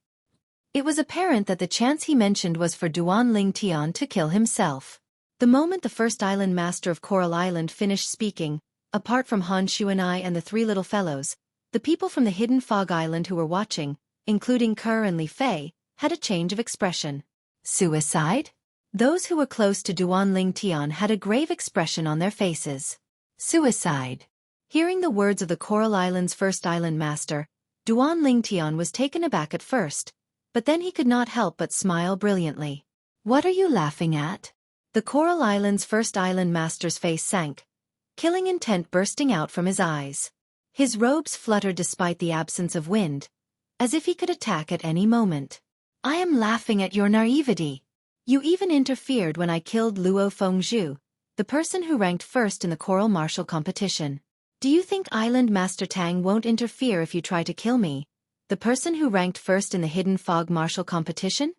It was apparent that the chance he mentioned was for Duan Ling Tian to kill himself. The moment the first island master of Coral Island finished speaking, apart from Han Xuanai and the three little fellows, the people from the hidden fog island who were watching, including Kerr and Li Fei, had a change of expression. Suicide? Those who were close to Duan Ling Tian had a grave expression on their faces. Suicide. Hearing the words of the Coral Island's first island master, Duan Ling Tian was taken aback at first, but then he could not help but smile brilliantly. "What are you laughing at?" The Coral Island's first island master's face sank, killing intent bursting out from his eyes. His robes fluttered despite the absence of wind, as if he could attack at any moment. "I am laughing at your naivety. You even interfered when I killed Luo Fengzhu, the person who ranked first in the Coral Martial competition. Do you think Island Master Tang won't interfere if you try to kill me, the person who ranked first in the Hidden Fog Martial competition?"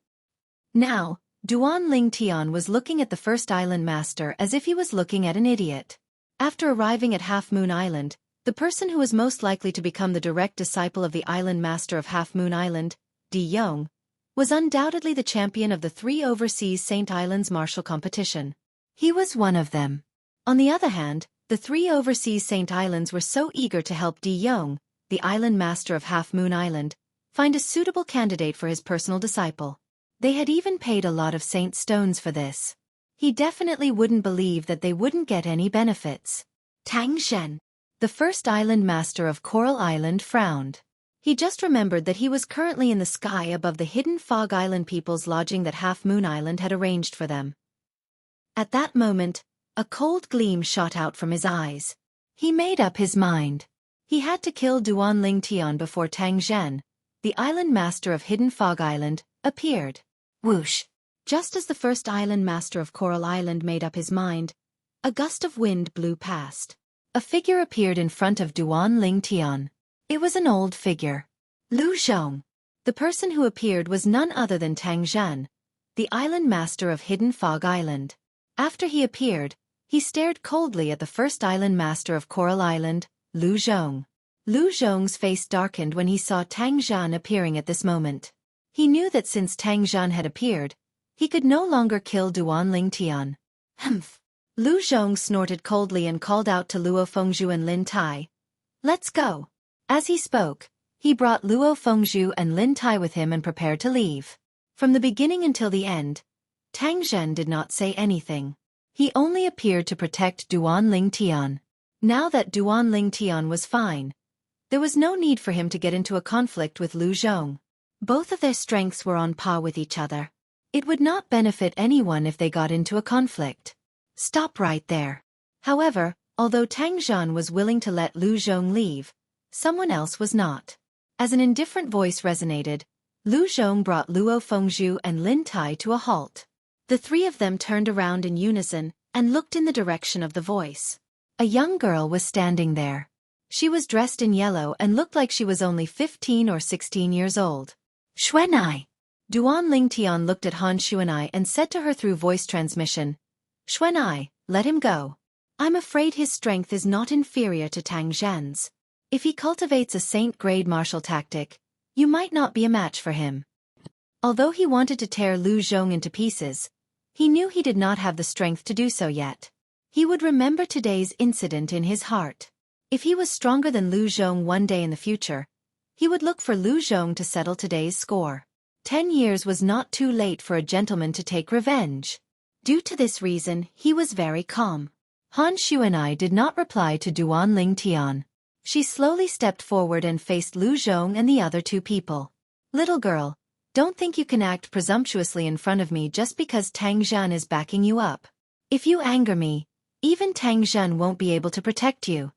Now, Duan Ling Tian was looking at the first island master as if he was looking at an idiot. After arriving at Half Moon Island, the person who was most likely to become the direct disciple of the island master of Half Moon Island, Di Yong, was undoubtedly the champion of the 3 overseas Saint Islands martial competition. He was one of them. On the other hand, The 3 overseas Saint Islands were so eager to help Di Yong, the island master of Half Moon Island, find a suitable candidate for his personal disciple. They had even paid a lot of saint stones for this. He definitely wouldn't believe that they wouldn't get any benefits. Tang Zhen, the first island master of Coral Island, frowned. He just remembered that he was currently in the sky above the hidden Fog Island people's lodging that Half Moon Island had arranged for them. At that moment, a cold gleam shot out from his eyes. He made up his mind. He had to kill Duan Ling Tian before Tang Zhen, the island master of Hidden Fog Island, appeared. Whoosh! Just as the first island master of Coral Island made up his mind, a gust of wind blew past. A figure appeared in front of Duan Ling Tian. It was an old figure. Lu Zhong. The person who appeared was none other than Tang Zhen, the island master of Hidden Fog Island. After he appeared, he stared coldly at the first island master of Coral Island, Lu Zhong. Lu Zhong's face darkened when he saw Tang Zhen appearing at this moment. He knew that since Tang Zhen had appeared, he could no longer kill Duan Ling Tian. Humph! Lu Zhong snorted coldly and called out to Luo Fengzhu and Lin Tai. Let's go! As he spoke, he brought Luo Fengzhu and Lin Tai with him and prepared to leave. From the beginning until the end, Tang Zhen did not say anything. He only appeared to protect Duan Ling Tian. Now that Duan Ling Tian was fine, there was no need for him to get into a conflict with Lu Zhong. Both of their strengths were on par with each other. It would not benefit anyone if they got into a conflict. Stop right there. However, although Tang Zhen was willing to let Lu Zhong leave, someone else was not. As an indifferent voice resonated, Lu Zhong brought Luo Fengzhu and Lin Tai to a halt. The 3 of them turned around in unison and looked in the direction of the voice. A young girl was standing there. She was dressed in yellow and looked like she was only 15 or 16 years old. Xueqi. Duan Ling Tian looked at Han Xueqi and said to her through voice transmission, Xueqi, let him go. I'm afraid his strength is not inferior to Tang Zhen's. If he cultivates a saint-grade martial tactic, you might not be a match for him. Although he wanted to tear Lu Zhong into pieces, he knew he did not have the strength to do so yet. He would remember today's incident in his heart. If he was stronger than Lu Zhong one day in the future, he would look for Lu Zhong to settle today's score. 10 years was not too late for a gentleman to take revenge. Due to this reason, he was very calm. Han Xueqi did not reply to Duan Ling Tian. She slowly stepped forward and faced Lu Zhong and the other 2 people. Little girl, don't think you can act presumptuously in front of me just because Tang Zhen is backing you up. If you anger me, even Tang Zhen won't be able to protect you.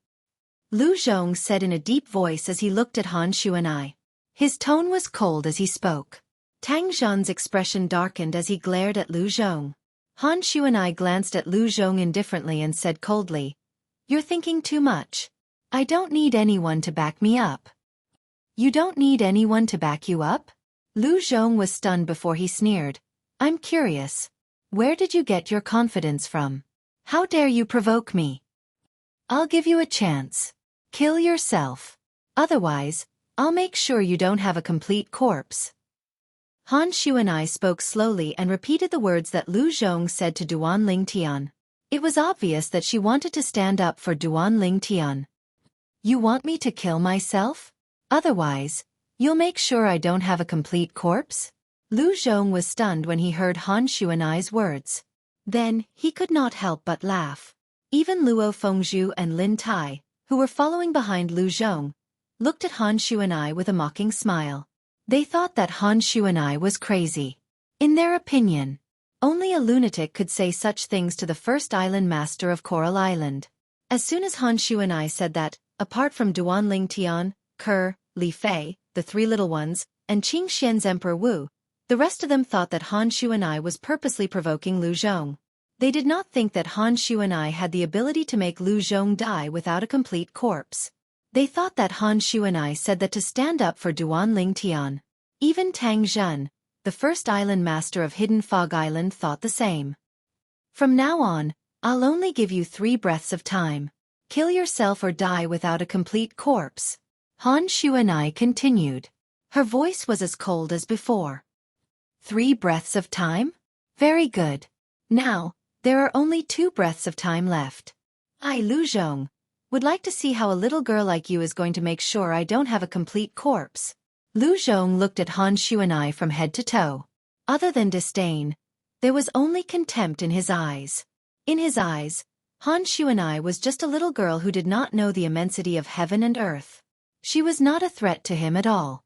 Lu Zhong said in a deep voice as he looked at Han Xueqi. His tone was cold as he spoke. Tang Zhen's expression darkened as he glared at Lu Zhong. Han Xueqi glanced at Lu Zhong indifferently and said coldly, You're thinking too much. I don't need anyone to back me up. You don't need anyone to back you up? Lu Zhong was stunned before he sneered. I'm curious. Where did you get your confidence from? How dare you provoke me? I'll give you a chance. Kill yourself. Otherwise, I'll make sure you don't have a complete corpse. Han Xueqi spoke slowly and repeated the words that Lu Zhong said to Duan Ling Tian. It was obvious that she wanted to stand up for Duan Ling Tian. You want me to kill myself? Otherwise, you'll make sure I don't have a complete corpse? Lu Zhong was stunned when he heard Han Xueqi's words. Then, he could not help but laugh. Even Luo Fengzhu and Lin Tai, who were following behind Lu Zhong, looked at Han Xueqi with a mocking smile. They thought that Han Xueqi was crazy. In their opinion, only a lunatic could say such things to the first island master of Coral Island. As soon as Han Xueqi said that, apart from Duan Ling Tian, Ke, Li Fei, the 3 little ones, and Qing Xian's Emperor Wu, the rest of them thought that Han Xueqi was purposely provoking Lu Zhong. They did not think that Han Xueqi had the ability to make Lu Zhong die without a complete corpse. They thought that Han Xueqi said that to stand up for Duan Ling Tian. Even Tang Zhen, the first island master of Hidden Fog Island, thought the same. From now on, I'll only give you 3 breaths of time. Kill yourself or die without a complete corpse. Han Xueqi continued. Her voice was as cold as before. 3 breaths of time? Very good. Now, there are only 2 breaths of time left. I, Lu Zhong, would like to see how a little girl like you is going to make sure I don't have a complete corpse. Lu Zhong looked at Han Xuanai from head to toe. Other than disdain, there was only contempt in his eyes. In his eyes, Han Xuanai was just a little girl who did not know the immensity of heaven and earth. She was not a threat to him at all.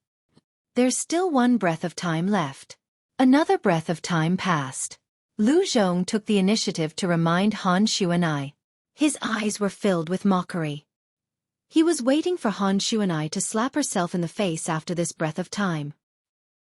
There's still one breath of time left. Another breath of time passed. Lu Zhong took the initiative to remind Han Xuanai. His eyes were filled with mockery. He was waiting for Han Xuanai to slap herself in the face after this breath of time.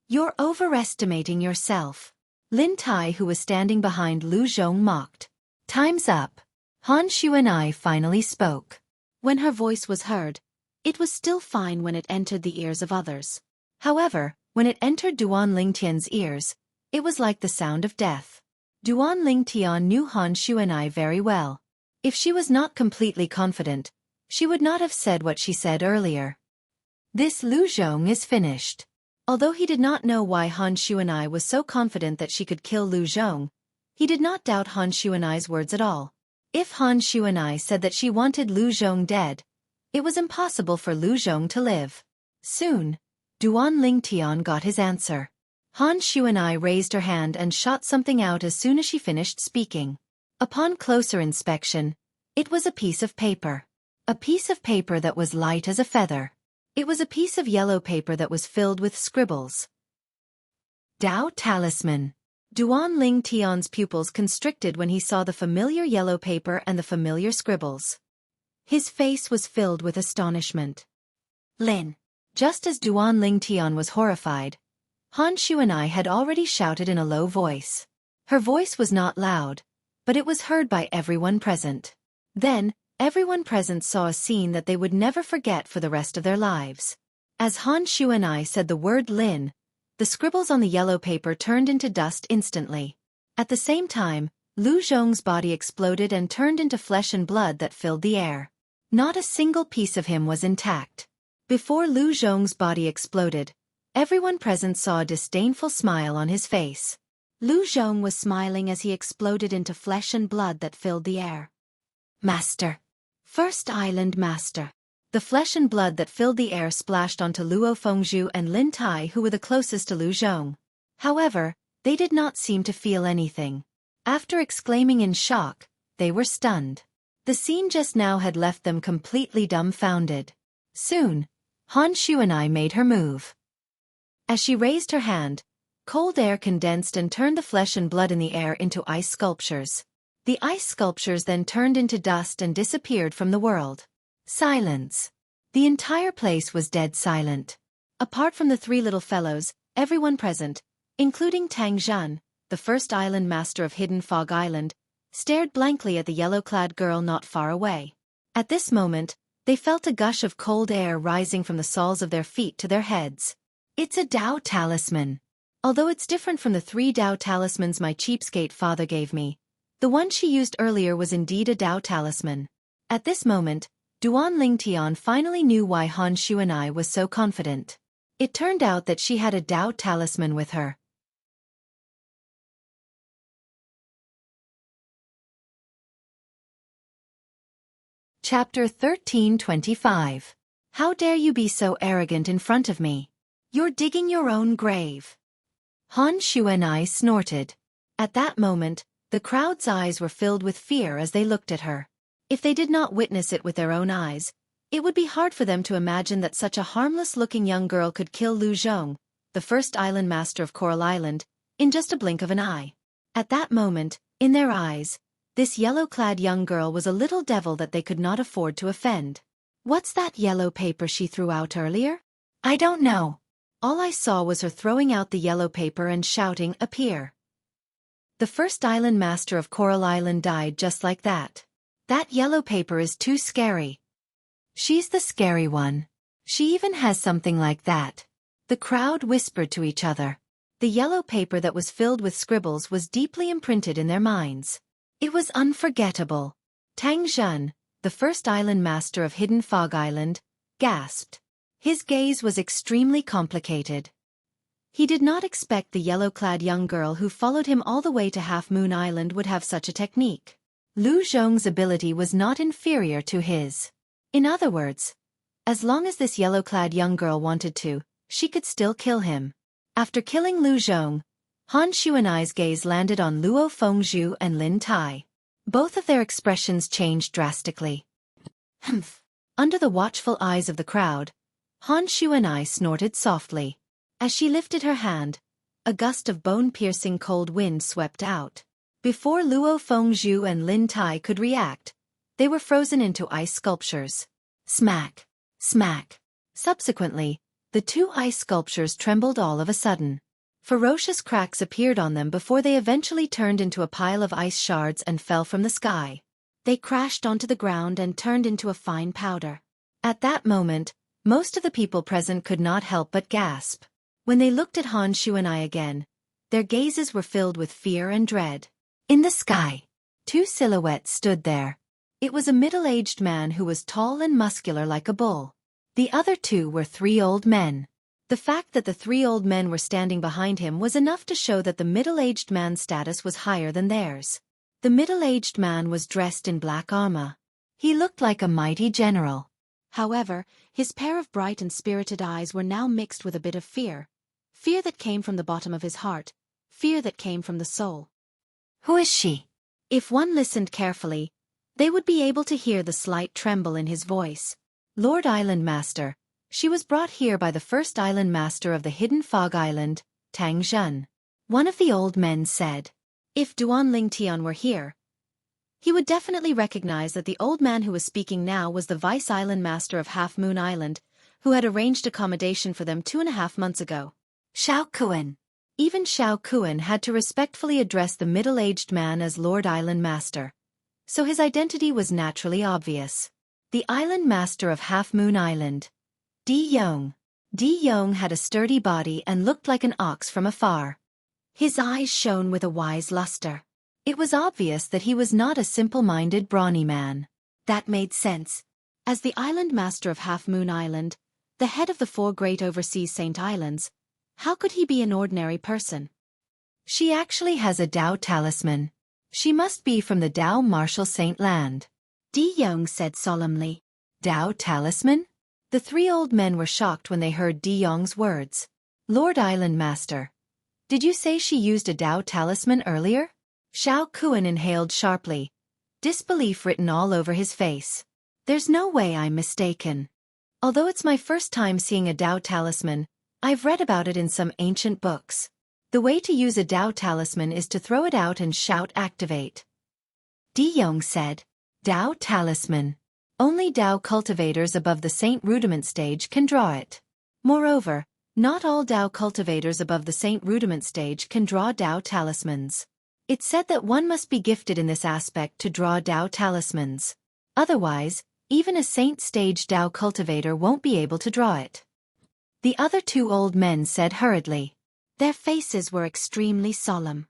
You're overestimating yourself. Lin Tai, who was standing behind Lu Zhong, mocked. Time's up. Han Xuanai finally spoke. When her voice was heard, it was still fine when it entered the ears of others. However, when it entered Duan Lingtian's ears, it was like the sound of death. Duan Lingtian knew Han Xuanai very well. If she was not completely confident, she would not have said what she said earlier. This Lu Zhong is finished. Although he did not know why Han Xuanai was so confident that she could kill Lu Zhong, he did not doubt Han Xuanai's words at all. If Han Xuanai said that she wanted Lu Zhong dead, it was impossible for Lu Zhong to live. Soon, Duan Lingtian got his answer. Han Xuanai raised her hand and shot something out as soon as she finished speaking. Upon closer inspection, it was a piece of paper. A piece of paper that was light as a feather. It was a piece of yellow paper that was filled with scribbles. Dao Talisman. Duan Lingtian's pupils constricted when he saw the familiar yellow paper and the familiar scribbles. His face was filled with astonishment. Lin. Just as Duan Lingtian was horrified, Han Xuanai had already shouted in a low voice. Her voice was not loud, but it was heard by everyone present. Then, everyone present saw a scene that they would never forget for the rest of their lives. As Han Xuanai said the word Lin, the scribbles on the yellow paper turned into dust instantly. At the same time, Lu Zhong's body exploded and turned into flesh and blood that filled the air. Not a single piece of him was intact. Before Lu Zhong's body exploded, everyone present saw a disdainful smile on his face. Lu Zhong was smiling as he exploded into flesh and blood that filled the air. Master. First Island Master. The flesh and blood that filled the air splashed onto Luo Fengzhu and Lin Tai, who were the closest to Lu Zhong. However, they did not seem to feel anything. After exclaiming in shock, they were stunned. The scene just now had left them completely dumbfounded. Soon, Han Xuanai made her move. As she raised her hand, cold air condensed and turned the flesh and blood in the air into ice sculptures. The ice sculptures then turned into dust and disappeared from the world. Silence. The entire place was dead silent. Apart from the three little fellows, everyone present, including Tang Zhan, the first island master of Hidden Fog Island, stared blankly at the yellow-clad girl not far away. At this moment, they felt a gush of cold air rising from the soles of their feet to their heads. It's a Dao talisman. Although it's different from the 3 Dao talismans my cheapskate father gave me, the one she used earlier was indeed a Dao talisman. At this moment, Duan Lingtian finally knew why Han Xuanai was so confident. It turned out that she had a Dao talisman with her. Chapter 1325. How dare you be so arrogant in front of me? You're digging your own grave. Han Xuanai snorted. At that moment, the crowd's eyes were filled with fear as they looked at her. If they did not witness it with their own eyes, it would be hard for them to imagine that such a harmless-looking young girl could kill Lu Zhong, the first island master of Coral Island, in just a blink of an eye. At that moment, in their eyes, this yellow-clad young girl was a little devil that they could not afford to offend. What's that yellow paper she threw out earlier? I don't know. All I saw was her throwing out the yellow paper and shouting, "Appear." The first island master of Coral Island died just like that. That yellow paper is too scary. She's the scary one. She even has something like that. The crowd whispered to each other. The yellow paper that was filled with scribbles was deeply imprinted in their minds. It was unforgettable. Tang Zhan, the first island master of Hidden Fog Island, gasped. His gaze was extremely complicated. He did not expect the yellow-clad young girl who followed him all the way to Half Moon Island would have such a technique. Lu Zhong's ability was not inferior to his. In other words, as long as this yellow-clad young girl wanted to, she could still kill him. After killing Lu Zhong, Han Xuanai's gaze landed on Luo Fengzhu and Lin Tai. Both of their expressions changed drastically. Humph. Under the watchful eyes of the crowd, Han Xuanai snorted softly. As she lifted her hand, a gust of bone-piercing cold wind swept out. Before Luo Fengzhu and Lin Tai could react, they were frozen into ice sculptures. Smack! Smack! Subsequently, the two ice sculptures trembled all of a sudden. Ferocious cracks appeared on them before they eventually turned into a pile of ice shards and fell from the sky. They crashed onto the ground and turned into a fine powder. At that moment, most of the people present could not help but gasp. When they looked at Han Xuanai again, their gazes were filled with fear and dread. In the sky, two silhouettes stood there. It was a middle-aged man who was tall and muscular like a bull. The other two were three old men. The fact that the three old men were standing behind him was enough to show that the middle-aged man's status was higher than theirs. The middle-aged man was dressed in black armor. He looked like a mighty general. However, his pair of bright and spirited eyes were now mixed with a bit of fear. Fear that came from the bottom of his heart. Fear that came from the soul. Who is she? If one listened carefully, they would be able to hear the slight tremble in his voice. Lord Island Master. She was brought here by the first Island Master of the Hidden Fog Island, Tang Zhen. One of the old men said. If Duan Lingtian were here, he would definitely recognize that the old man who was speaking now was the Vice Island Master of Half Moon Island, who had arranged accommodation for them 2.5 months ago. Xueqi. Even Xueqi had to respectfully address the middle-aged man as Lord Island Master. So his identity was naturally obvious. The Island Master of Half Moon Island. Di Yong. Di Yong had a sturdy body and looked like an ox from afar. His eyes shone with a wise luster. It was obvious that he was not a simple-minded brawny man. That made sense. As the Island Master of Half Moon Island, the head of the 4 great overseas Saint Islands, how could he be an ordinary person? She actually has a Dao talisman. She must be from the Dao Martial Saint Land. Di Yong said solemnly. Dao talisman? The three old men were shocked when they heard Di Yong's words. Lord Island Master. Did you say she used a Dao talisman earlier? Xueqi inhaled sharply, disbelief written all over his face. There's no way I'm mistaken. Although it's my first time seeing a Dao talisman, I've read about it in some ancient books. The way to use a Dao talisman is to throw it out and shout activate. Di Yong said. Dao talisman. Only Dao cultivators above the Saint Rudiment stage can draw it. Moreover, not all Dao cultivators above the Saint Rudiment stage can draw Dao talismans. It's said that one must be gifted in this aspect to draw Dao talismans. Otherwise, even a Saint stage Dao cultivator won't be able to draw it. The other two old men said hurriedly. Their faces were extremely solemn.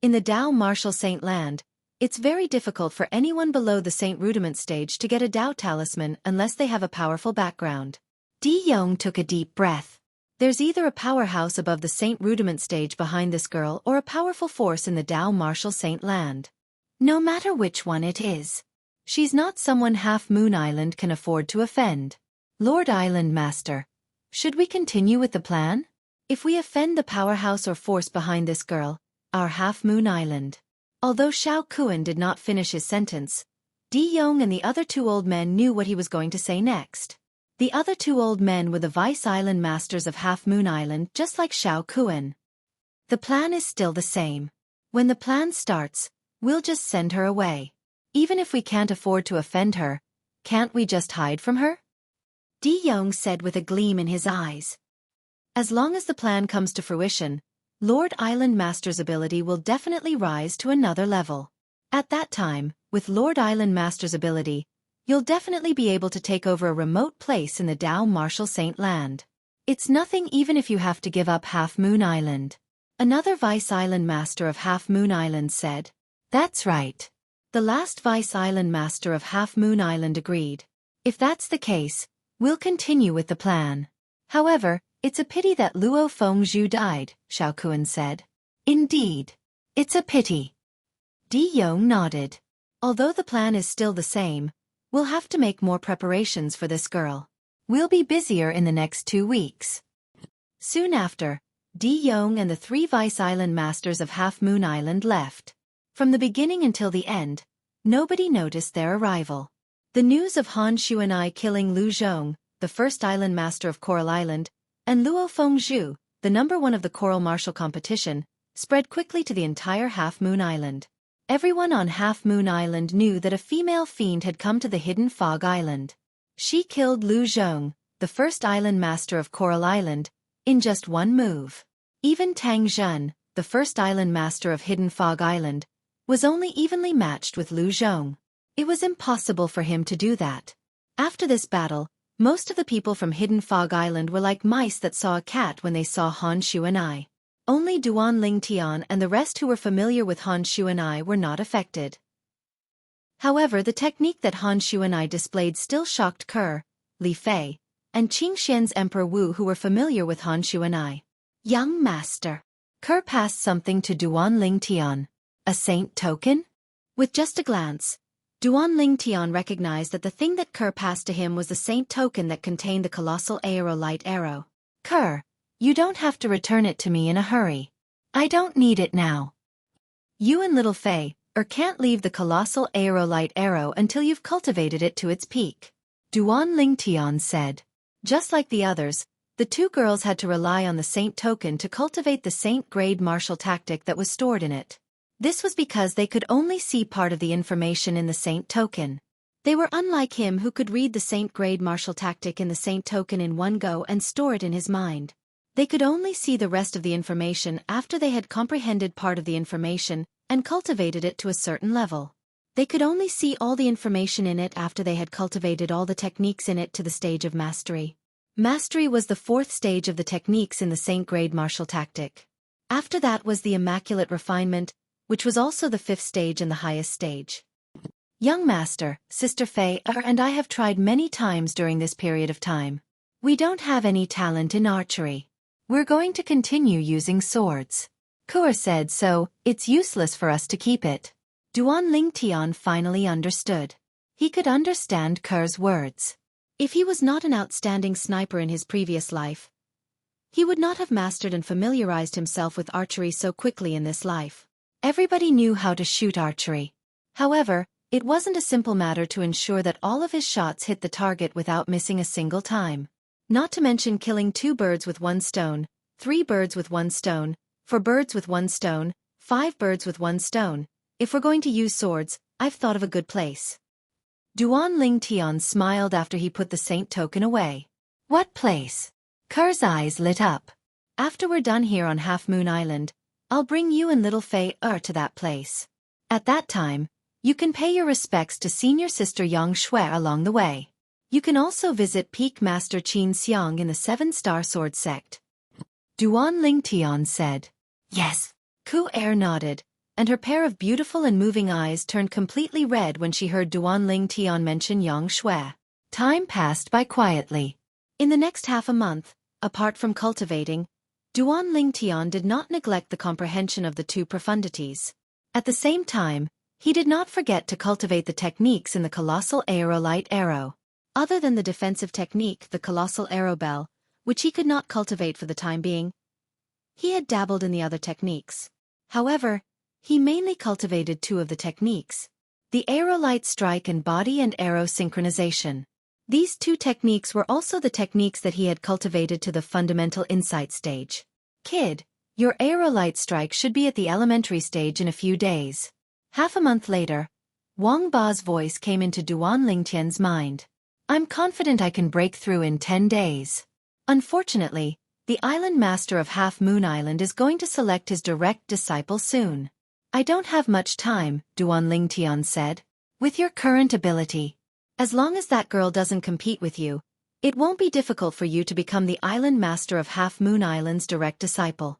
In the Dao Martial Saint Land, it's very difficult for anyone below the Saint Rudiment stage to get a Dao talisman unless they have a powerful background. Di Yong took a deep breath. There's either a powerhouse above the Saint Rudiment stage behind this girl or a powerful force in the Dao Martial Saint Land. No matter which one it is, she's not someone Half Moon Island can afford to offend. Lord Island Master, should we continue with the plan? If we offend the powerhouse or force behind this girl, our Half Moon Island. Although Xueqi did not finish his sentence, Di Yong and the other two old men knew what he was going to say next. The other two old men were the Vice Island Masters of Half Moon Island, just like Xueqi. The plan is still the same. When the plan starts, we'll just send her away. Even if we can't afford to offend her, can't we just hide from her? Di Yong said with a gleam in his eyes. As long as the plan comes to fruition, Lord Island Master's ability will definitely rise to another level. At that time, with Lord Island Master's ability, you'll definitely be able to take over a remote place in the Dao Martial Saint Land. It's nothing even if you have to give up Half Moon Island. Another Vice Island Master of Half Moon Island said. That's right. The last Vice Island Master of Half Moon Island agreed. If that's the case, we'll continue with the plan. However, it's a pity that Luo Fengzhu died, Xueqi said. Indeed. It's a pity. Di Yong nodded. Although the plan is still the same, we'll have to make more preparations for this girl. We'll be busier in the next 2 weeks. Soon after, Di Yong and the 3 Vice Island Masters of Half Moon Island left. From the beginning until the end, nobody noticed their arrival. The news of Han Xuanai killing Lu Zhong, the first Island Master of Coral Island, and Luo Fengzhu, the #1 of the Coral Martial Competition, spread quickly to the entire Half Moon Island. Everyone on Half Moon Island knew that a female fiend had come to the hidden Fog Island. She killed Lu Zhong, the first Island Master of Coral Island, in just one move. Even Tang Zhen, the first Island Master of Hidden Fog Island, was only evenly matched with Lu Zhong. It was impossible for him to do that. After this battle, most of the people from Hidden Fog Island were like mice that saw a cat when they saw Han Xuanai. Only Duan Lingtian and the rest who were familiar with Han Xuanai were not affected. However, the technique that Han Xuanai displayed still shocked Ke, Li Fei, and Qingxian's Emperor Wu, who were familiar with Han Xuanai. Young Master. Ke passed something to Duan Lingtian. A saint token? With just a glance, Duan Lingtian recognized that the thing that Ke passed to him was the saint token that contained the colossal aerolite arrow. Ke, you don't have to return it to me in a hurry. I don't need it now. You and little Fei can't leave the colossal aerolite arrow until you've cultivated it to its peak. Duan Lingtian said. Just like the others, the 2 girls had to rely on the saint token to cultivate the saint-grade martial tactic that was stored in it. This was because they could only see part of the information in the saint token. They were unlike him, who could read the saint-grade martial tactic in the saint token in one go and store it in his mind. They could only see the rest of the information after they had comprehended part of the information and cultivated it to a certain level. They could only see all the information in it after they had cultivated all the techniques in it to the stage of mastery. Mastery was the 4th stage of the techniques in the saint-grade martial tactic. After that was the immaculate refinement, which was also the 5th stage and the highest stage. Young Master, Sister Fei and I have tried many times during this period of time. We don't have any talent in archery. We're going to continue using swords. Ke said, so it's useless for us to keep it. Duan Lingtian finally understood. He could understand Ke's words. If he was not an outstanding sniper in his previous life, he would not have mastered and familiarized himself with archery so quickly in this life. Everybody knew how to shoot archery. However, it wasn't a simple matter to ensure that all of his shots hit the target without missing a single time. Not to mention killing 2 birds with 1 stone, 3 birds with 1 stone, 4 birds with 1 stone, 5 birds with 1 stone. If we're going to use swords, I've thought of a good place. Duan Lingtian smiled after he put the saint token away. What place? Ke's eyes lit up. After we're done here on Half Moon Island, I'll bring you and little Fei to that place. At that time, you can pay your respects to senior sister Yang Shui along the way. You can also visit Peak Master Qin Xiang in the 7-star sword sect. Duan Lingtian said. Yes. Ku nodded, and her pair of beautiful and moving eyes turned completely red when she heard Duan Lingtian mention Yang Shui. Time passed by quietly. In the next half a month, apart from cultivating, Duan Lingtian did not neglect the comprehension of the 2 profundities. At the same time, he did not forget to cultivate the techniques in the colossal aerolite arrow. Other than the defensive technique, the colossal arrow bell, which he could not cultivate for the time being, he had dabbled in the other techniques. However, he mainly cultivated 2 of the techniques: the aerolite strike and body and arrow synchronization. These 2 techniques were also the techniques that he had cultivated to the fundamental insight stage. Kid, your aerolite strike should be at the elementary stage in a few days. Half a month later, Wang Ba's voice came into Duan Lingtian's mind. I'm confident I can break through in 10 days. Unfortunately, the Island Master of Half Moon Island is going to select his direct disciple soon. I don't have much time, Duan Lingtian said. With your current ability, as long as that girl doesn't compete with you, it won't be difficult for you to become the Island Master of Half Moon Island's direct disciple.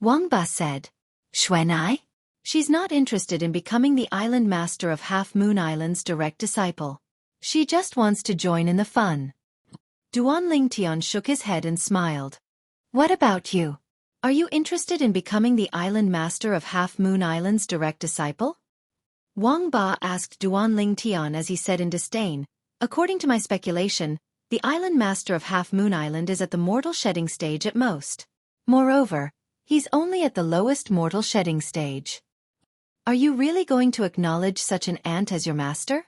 Wang Ba said. Xuanai? She's not interested in becoming the Island Master of Half Moon Island's direct disciple. She just wants to join in the fun. Duan Lingtian shook his head and smiled. What about you? Are you interested in becoming the Island Master of Half Moon Island's direct disciple? Wang Ba asked Duan Ling Tian as he said in disdain, according to my speculation, the island master of Half Moon Island is at the mortal shedding stage at most. Moreover, he's only at the lowest mortal shedding stage. Are you really going to acknowledge such an ant as your master?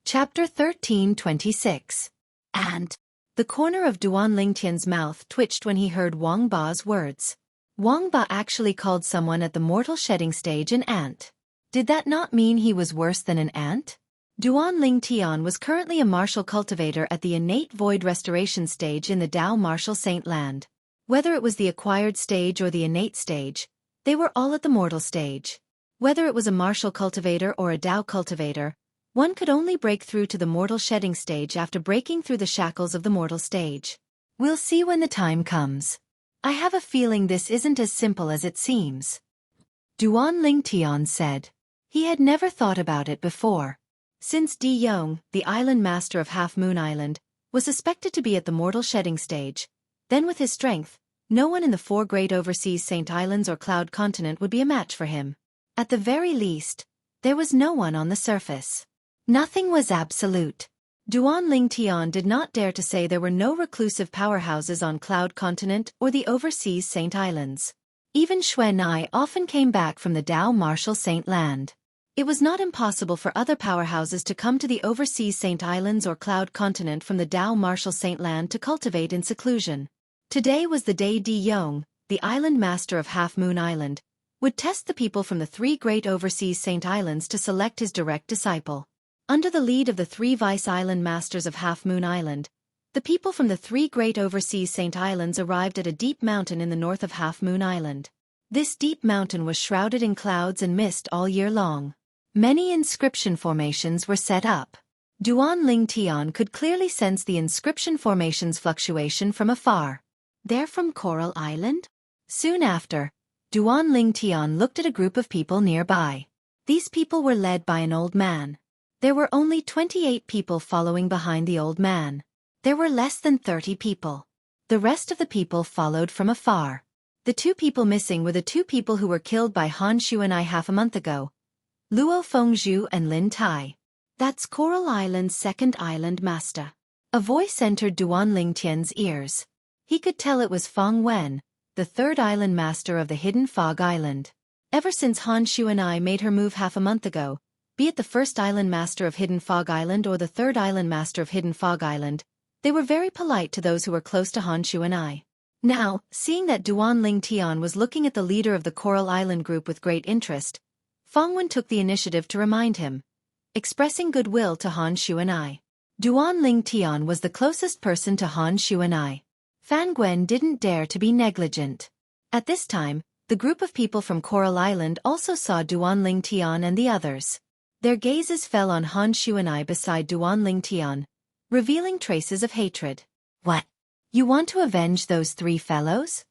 Chapter 13:26. Ant. The corner of Duan Lingtian's mouth twitched when he heard Wang Ba's words. Wang Ba actually called someone at the mortal shedding stage an ant. Did that not mean he was worse than an ant? Duan Ling Tian was currently a martial cultivator at the innate void restoration stage in the Dao martial saint land. Whether it was the acquired stage or the innate stage, they were all at the mortal stage. Whether it was a martial cultivator or a Dao cultivator, one could only break through to the mortal shedding stage after breaking through the shackles of the mortal stage. We'll see when the time comes. I have a feeling this isn't as simple as it seems. Duan Ling Tian said. He had never thought about it before. Since Di Yong, the island master of Half Moon Island, was suspected to be at the mortal shedding stage, then with his strength, no one in the 4 great overseas Saint Islands or Cloud Continent would be a match for him. At the very least, there was no one on the surface. Nothing was absolute. Duan Ling Tian did not dare to say there were no reclusive powerhouses on Cloud Continent or the overseas Saint Islands. Even Xueqi often came back from the Dao martial saint land. It was not impossible for other powerhouses to come to the overseas Saint Islands or Cloud Continent from the Dao martial saint land to cultivate in seclusion. Today was the day Di Yong, the island master of Half Moon Island, would test the people from the 3 great overseas Saint Islands to select his direct disciple. Under the lead of the 3 vice island masters of Half Moon Island, the people from the 3 great overseas Saint Islands arrived at a deep mountain in the north of Half Moon Island. This deep mountain was shrouded in clouds and mist all year long. Many inscription formations were set up. Duan Ling Tian could clearly sense the inscription formation's fluctuation from afar. They're from Coral Island? Soon after, Duan Ling Tian looked at a group of people nearby. These people were led by an old man. There were only 28 people following behind the old man. There were less than 30 people. The rest of the people followed from afar. The 2 people missing were the 2 people who were killed by Han Xueqi half a month ago, Luo Fengzhu and Lin Tai. That's Coral Island's 2nd island master. A voice entered Duan Lingtian's ears. He could tell it was Feng Wen, the 3rd island master of the Hidden Fog Island. Ever since Han Xueqi made her move half a month ago, be it the 1st island master of Hidden Fog Island or the 3rd island master of Hidden Fog Island, they were very polite to those who were close to Han Xueqi. Now, seeing that Duan Ling Tian was looking at the leader of the Coral Island group with great interest, Feng Wen took the initiative to remind him, expressing goodwill to Han Xueqi. Duan Ling Tian was the closest person to Han Xueqi. Fan Gwen didn't dare to be negligent. At this time, the group of people from Coral Island also saw Duan Ling Tian and the others. Their gazes fell on Han Xueqi beside Duan Ling Tian, revealing traces of hatred. What? You want to avenge those 3 fellows?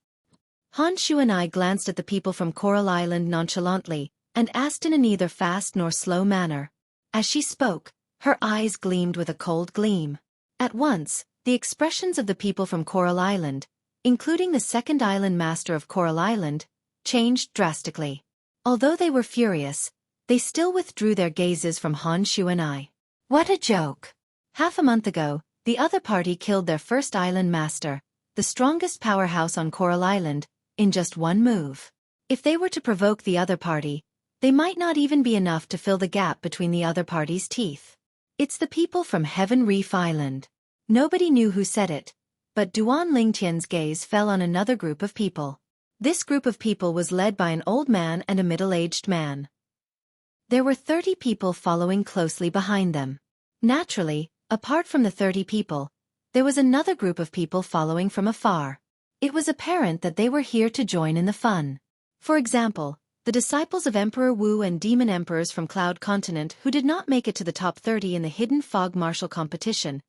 Han Xueqi glanced at the people from Coral Island nonchalantly, and asked in a neither fast nor slow manner. As she spoke, her eyes gleamed with a cold gleam. At once, the expressions of the people from Coral Island, including the 2nd island master of Coral Island, changed drastically. Although they were furious, they still withdrew their gazes from Han Xueqi. What a joke! Half a month ago, the other party killed their 1st island master, the strongest powerhouse on Coral Island, in just one move. If they were to provoke the other party, they might not even be enough to fill the gap between the other party's teeth. It's the people from Heaven Reef Island. Nobody knew who said it, but Duan Lingtian's gaze fell on another group of people. This group of people was led by an old man and a middle-aged man. There were 30 people following closely behind them. Naturally, apart from the 30 people, there was another group of people following from afar. It was apparent that they were here to join in the fun. For example, the disciples of Emperor Wu and demon emperors from Cloud Continent who did not make it to the top 30 in the Hidden Fog martial competition,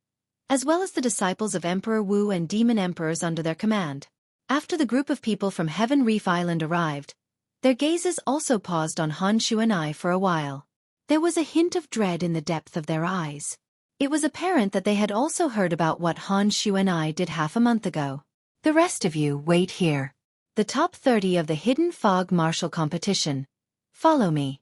as well as the disciples of Emperor Wu and demon emperors under their command. After the group of people from Heaven Reef Island arrived, their gazes also paused on Han Xueqi for a while. There was a hint of dread in the depth of their eyes. It was apparent that they had also heard about what Han Xueqi did half a month ago. The rest of you wait here. The top 30 of the Hidden Fog Martial Competition. Follow me.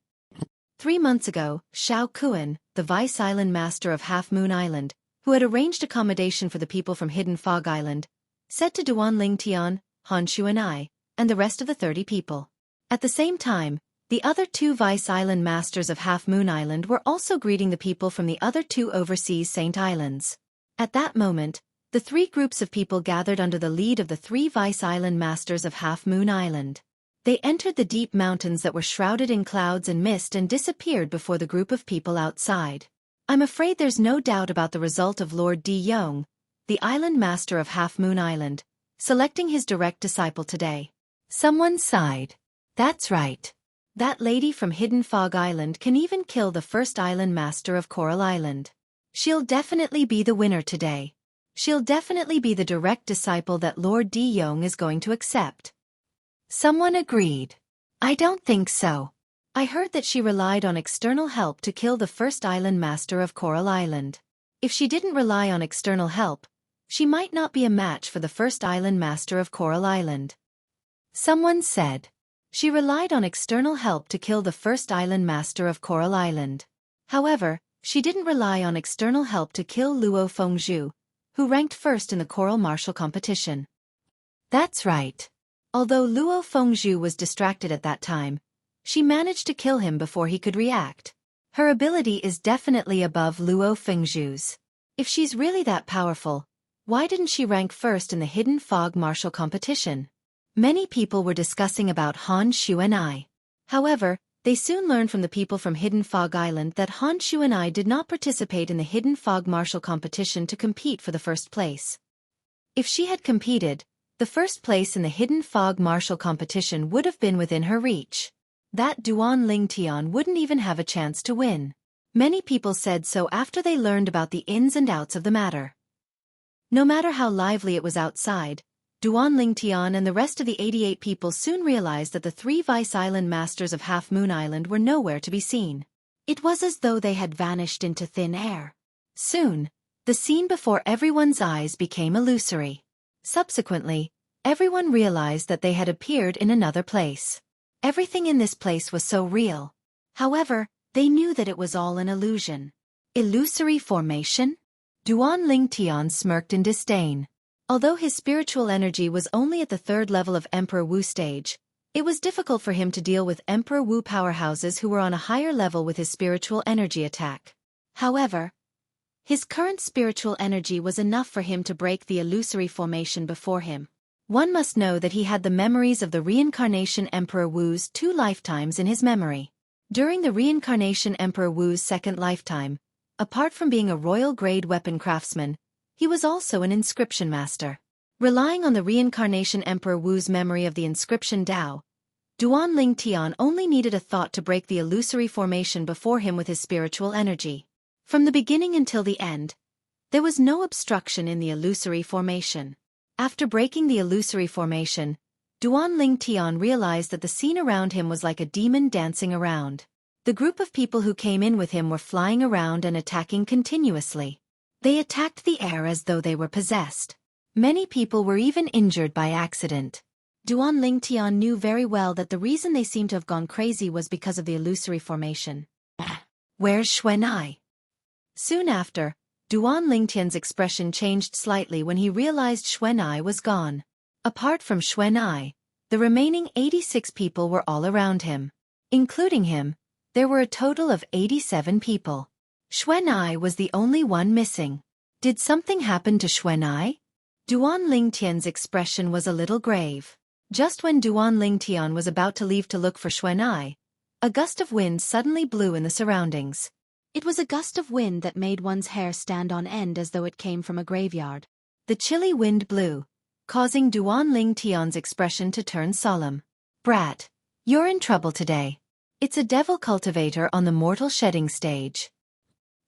3 months ago, Xueqi, the Vice Island Master of Half Moon Island, who had arranged accommodation for the people from Hidden Fog Island, said to Duan Lingtian, Han Xuanai, and the rest of the 30 people. At the same time, the other 2 Vice Island Masters of Half Moon Island were also greeting the people from the other 2 overseas Saint Islands. At that moment, the 3 groups of people gathered under the lead of the 3 Vice Island Masters of Half Moon Island. They entered the deep mountains that were shrouded in clouds and mist and disappeared before the group of people outside. I'm afraid there's no doubt about the result of Lord Di Yong, the Island Master of Half Moon Island, selecting his direct disciple today. Someone sighed. That's right. That lady from Hidden Fog Island can even kill the first Island Master of Coral Island. She'll definitely be the winner today. She'll definitely be the direct disciple that Lord Di Yong is going to accept. Someone agreed. I don't think so. I heard that she relied on external help to kill the first Island Master of Coral Island. If she didn't rely on external help, she might not be a match for the first Island Master of Coral Island. Someone said. She relied on external help to kill the first Island Master of Coral Island. However, she didn't rely on external help to kill Luo Fengzhu, who ranked first in the Coral Martial Competition. That's right. Although Luo Fengzhu was distracted at that time, she managed to kill him before he could react. Her ability is definitely above Luo Fengzhu's. If she's really that powerful, why didn't she rank first in the Hidden Fog Martial Competition? Many people were discussing about Han Xuanai. However, they soon learned from the people from Hidden Fog Island that Han Xuanai did not participate in the Hidden Fog Martial Competition to compete for the first place. If she had competed, the first place in the Hidden Fog Martial Competition would have been within her reach. That Duan Lingtian wouldn't even have a chance to win. Many people said so after they learned about the ins and outs of the matter. No matter how lively it was outside, Duan Lingtian and the rest of the 88 people soon realized that the 3 Vice Island Masters of Half Moon Island were nowhere to be seen. It was as though they had vanished into thin air. Soon, the scene before everyone's eyes became illusory. Subsequently, everyone realized that they had appeared in another place. Everything in this place was so real. However, they knew that it was all an illusion. Illusory formation? Duan Lingtian smirked in disdain. Although his spiritual energy was only at the 3rd level of Emperor Wu stage, it was difficult for him to deal with Emperor Wu powerhouses who were on a higher level with his spiritual energy attack. However, his current spiritual energy was enough for him to break the illusory formation before him. One must know that he had the memories of the reincarnation Emperor Wu's 2 lifetimes in his memory. During the reincarnation Emperor Wu's 2nd lifetime, apart from being a royal-grade weapon craftsman, he was also an inscription master. Relying on the reincarnation Emperor Wu's memory of the inscription Dao, Duan Lingtian only needed a thought to break the illusory formation before him with his spiritual energy. From the beginning until the end, there was no obstruction in the illusory formation. After breaking the illusory formation, Duan Lingtian realized that the scene around him was like a demon dancing around. The group of people who came in with him were flying around and attacking continuously. They attacked the air as though they were possessed. Many people were even injured by accident. Duan Lingtian knew very well that the reason they seemed to have gone crazy was because of the illusory formation. Where's Xuanai? Soon after, Duan Lingtian's expression changed slightly when he realized Xuanai was gone. Apart from Xuanai, the remaining 86 people were all around him. Including him, there were a total of 87 people. Xuanai was the only one missing. Did something happen to Xuanai? Duan Lingtian's expression was a little grave. Just when Duan Lingtian was about to leave to look for Xuanai, a gust of wind suddenly blew in the surroundings. It was a gust of wind that made one's hair stand on end as though it came from a graveyard. The chilly wind blew, causing Duan Lingtian's expression to turn solemn. Brat, you're in trouble today. It's a devil cultivator on the mortal shedding stage.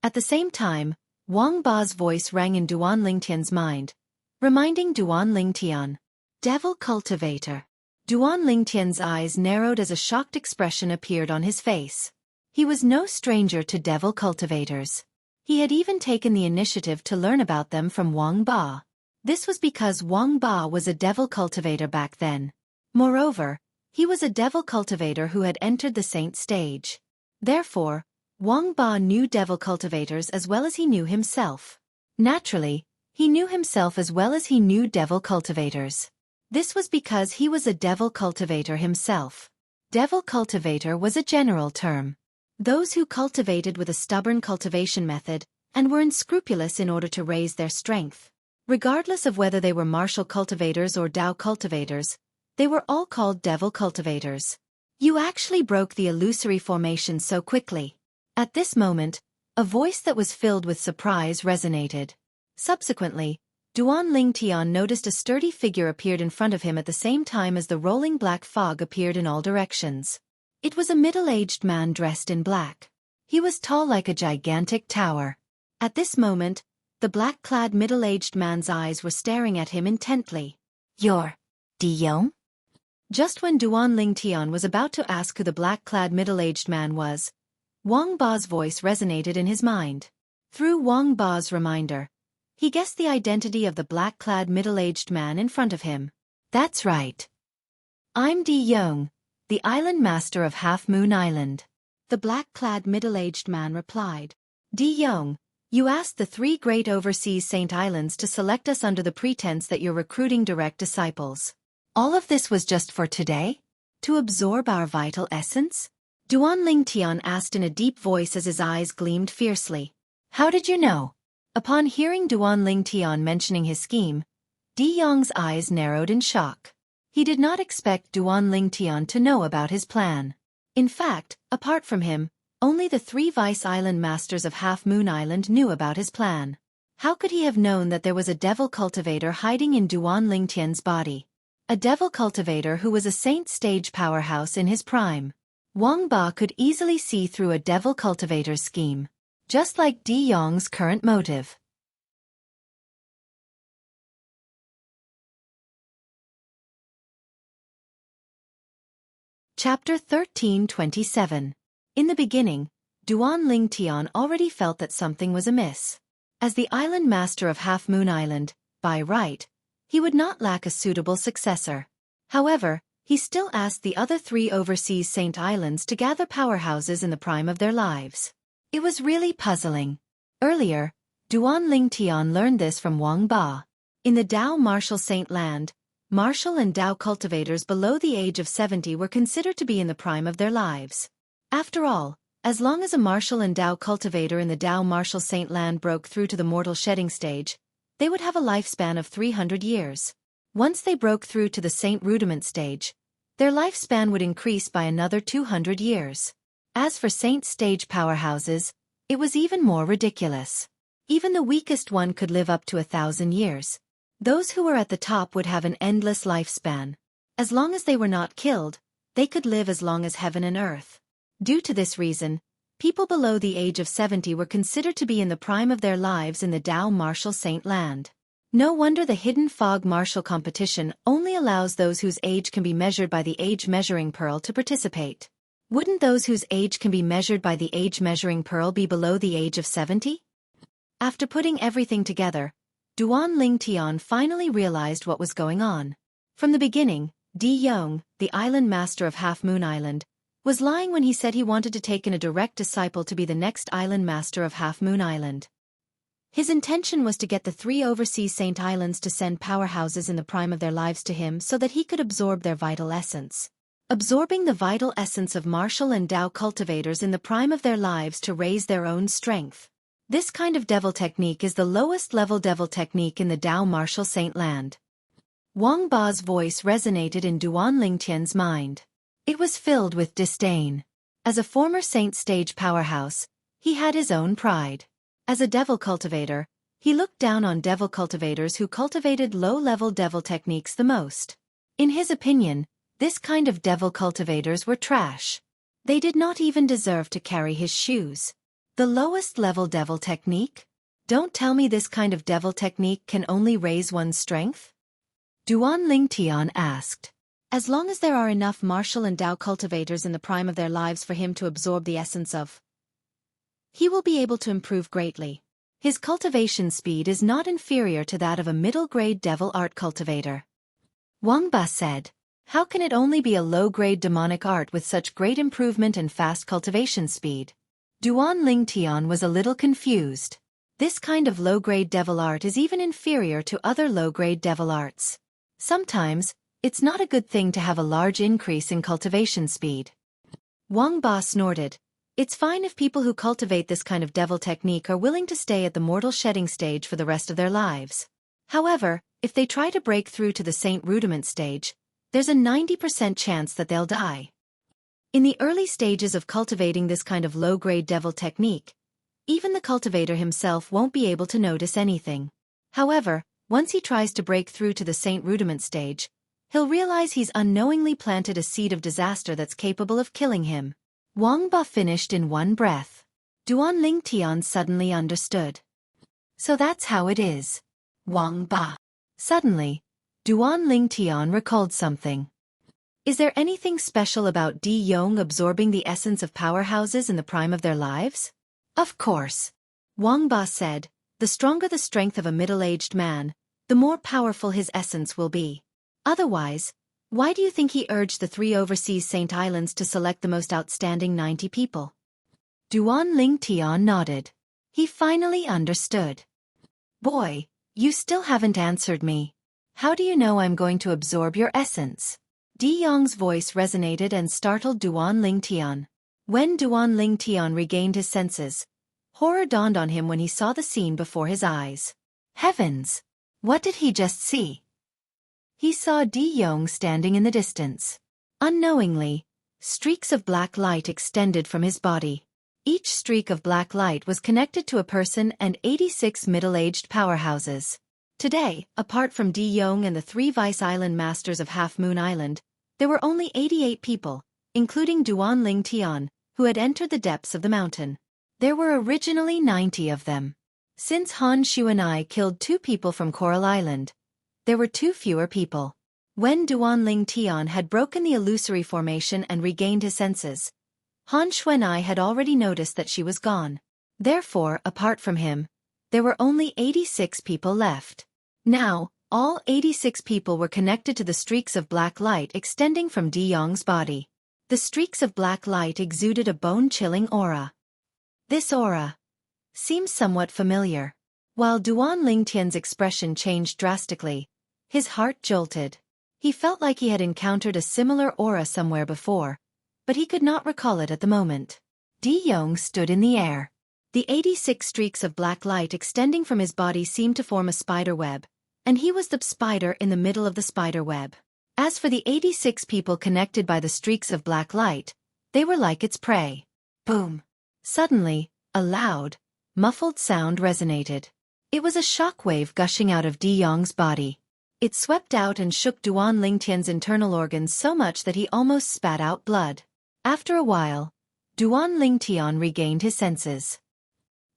At the same time, Wang Ba's voice rang in Duan Lingtian's mind, reminding Duan Lingtian. Devil cultivator. Duan Lingtian's eyes narrowed as a shocked expression appeared on his face. He was no stranger to devil cultivators. He had even taken the initiative to learn about them from Wang Ba. This was because Wang Ba was a devil cultivator back then. Moreover, he was a devil cultivator who had entered the saint stage. Therefore, Wang Ba knew devil cultivators as well as he knew himself. Naturally, he knew himself as well as he knew devil cultivators. This was because he was a devil cultivator himself. Devil cultivator was a general term. Those who cultivated with a stubborn cultivation method and were unscrupulous in order to raise their strength. Regardless of whether they were martial cultivators or Dao cultivators, they were all called devil cultivators. You actually broke the illusory formation so quickly. At this moment, a voice that was filled with surprise resonated. Subsequently, Duan Lingtian noticed a sturdy figure appeared in front of him at the same time as the rolling black fog appeared in all directions. It was a middle-aged man dressed in black. He was tall like a gigantic tower. At this moment, the black-clad middle-aged man's eyes were staring at him intently. "You're Di Yong?" Just when Duan Lingtian was about to ask who the black-clad middle-aged man was, Wang Ba's voice resonated in his mind. Through Wang Ba's reminder, he guessed the identity of the black-clad middle-aged man in front of him. "That's right. I'm Di Yong, the island master of Half Moon Island." The black-clad middle-aged man replied. "Di Yong, you asked the 3 great overseas saint islands to select us under the pretense that you're recruiting direct disciples. All of this was just for today? To absorb our vital essence?" Duan Lingtian asked in a deep voice as his eyes gleamed fiercely. "How did you know?" Upon hearing Duan Lingtian mentioning his scheme, Di Yong's eyes narrowed in shock. He did not expect Duan Lingtian to know about his plan. In fact, apart from him, only the 3 vice island masters of Half Moon Island knew about his plan. How could he have known that there was a devil cultivator hiding in Duan Lingtian's body? A devil cultivator who was a saint stage powerhouse in his prime. Wang Ba could easily see through a devil cultivator's scheme. Just like Di Yong's current motive. Chapter 13:27. In the beginning, Duan Lingtian already felt that something was amiss. As the island master of Half Moon Island, by right, he would not lack a suitable successor. However, he still asked the other 3 overseas saint islands to gather powerhouses in the prime of their lives. It was really puzzling. Earlier, Duan Lingtian learned this from Wang Ba. In the Dao martial saint land, martial and Dao cultivators below the age of 70 were considered to be in the prime of their lives. After all, as long as a martial and Dao cultivator in the Dao martial saint land broke through to the mortal shedding stage, they would have a lifespan of 300 years. Once they broke through to the saint rudiment stage, their lifespan would increase by another 200 years. As for saint stage powerhouses, it was even more ridiculous. Even the weakest one could live up to 1,000 years. Those who were at the top would have an endless lifespan. As long as they were not killed, they could live as long as heaven and earth. Due to this reason, people below the age of 70 were considered to be in the prime of their lives in the Dao martial saint land. No wonder the hidden fog martial competition only allows those whose age can be measured by the age measuring pearl to participate. Wouldn't those whose age can be measured by the age measuring pearl be below the age of 70? After putting everything together, Duan Lingtian finally realized what was going on. From the beginning, Di Yong, the island master of Half Moon Island, was lying when he said he wanted to take in a direct disciple to be the next island master of Half Moon Island. His intention was to get the 3 overseas saint islands to send powerhouses in the prime of their lives to him so that he could absorb their vital essence. Absorbing the vital essence of martial and Dao cultivators in the prime of their lives to raise their own strength. This kind of devil technique is the lowest level devil technique in the Dao martial saint land. Wang Ba's voice resonated in Duan Lingtian's mind. It was filled with disdain. As a former saint stage powerhouse, he had his own pride. As a devil cultivator, he looked down on devil cultivators who cultivated low-level devil techniques the most. In his opinion, this kind of devil cultivators were trash. They did not even deserve to carry his shoes. The lowest level devil technique? Don't tell me this kind of devil technique can only raise one's strength? Duan Lingtian asked. As long as there are enough martial and Dao cultivators in the prime of their lives for him to absorb the essence of, he will be able to improve greatly. His cultivation speed is not inferior to that of a middle-grade devil art cultivator. Wang Ba said, "How can it only be a low-grade demonic art with such great improvement and fast cultivation speed?" Duan Lingtian was a little confused. This kind of low-grade devil art is even inferior to other low-grade devil arts. Sometimes, it's not a good thing to have a large increase in cultivation speed. Wang Ba snorted. It's fine if people who cultivate this kind of devil technique are willing to stay at the mortal shedding stage for the rest of their lives. However, if they try to break through to the saint rudiment stage, there's a 90% chance that they'll die. In the early stages of cultivating this kind of low-grade devil technique, even the cultivator himself won't be able to notice anything. However, once he tries to break through to the saint rudiment stage, he'll realize he's unknowingly planted a seed of disaster that's capable of killing him. Wang Ba finished in one breath. Duan Lingtian suddenly understood. So that's how it is. Wang Ba. Suddenly, Duan Lingtian recalled something. Is there anything special about Di Yong absorbing the essence of powerhouses in the prime of their lives? Of course. Wang Ba said, the stronger the strength of a middle-aged man, the more powerful his essence will be. Otherwise, why do you think he urged the 3 overseas Saint Islands to select the most outstanding 90 people? Duan Lingtian nodded. He finally understood. Boy, you still haven't answered me. How do you know I'm going to absorb your essence? Di Yong's voice resonated and startled Duan Lingtian. When Duan Lingtian regained his senses, horror dawned on him when he saw the scene before his eyes. Heavens! What did he just see? He saw Di Yong standing in the distance. Unknowingly, streaks of black light extended from his body. Each streak of black light was connected to a person and 86 middle-aged powerhouses. Today, apart from Di Yong and the 3 Vice Island Masters of Half Moon Island, there were only 88 people, including Duan Lingtian, who had entered the depths of the mountain. There were originally 90 of them. Since Han Xueqi killed 2 people from Coral Island, there were 2 fewer people. When Duan Lingtian had broken the illusory formation and regained his senses, Han Xueqi had already noticed that she was gone. Therefore, apart from him, there were only 86 people left. Now, all 86 people were connected to the streaks of black light extending from Di Yong's body. The streaks of black light exuded a bone-chilling aura. This aura seems somewhat familiar. While Duan Lingtian's expression changed drastically, his heart jolted. He felt like he had encountered a similar aura somewhere before, but he could not recall it at the moment. Di Yong stood in the air. The 86 streaks of black light extending from his body seemed to form a spider web, and he was the spider in the middle of the spider web. As for the 86 people connected by the streaks of black light, they were like its prey. Boom! Suddenly, a loud, muffled sound resonated. It was a shockwave gushing out of Di Yong's body. It swept out and shook Duan Lingtian's internal organs so much that he almost spat out blood. After a while, Duan Lingtian regained his senses.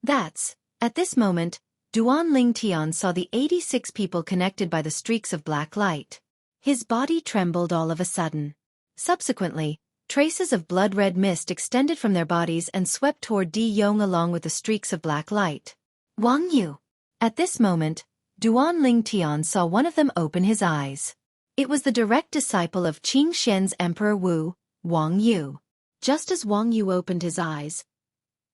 At this moment, Duan Lingtian saw the 86 people connected by the streaks of black light. His body trembled all of a sudden. Subsequently, traces of blood-red mist extended from their bodies and swept toward Di Yong along with the streaks of black light. Wang Yu! At this moment, Duan Lingtian saw one of them open his eyes. It was the direct disciple of Qing Xian's Emperor Wu, Wang Yu. Just as Wang Yu opened his eyes,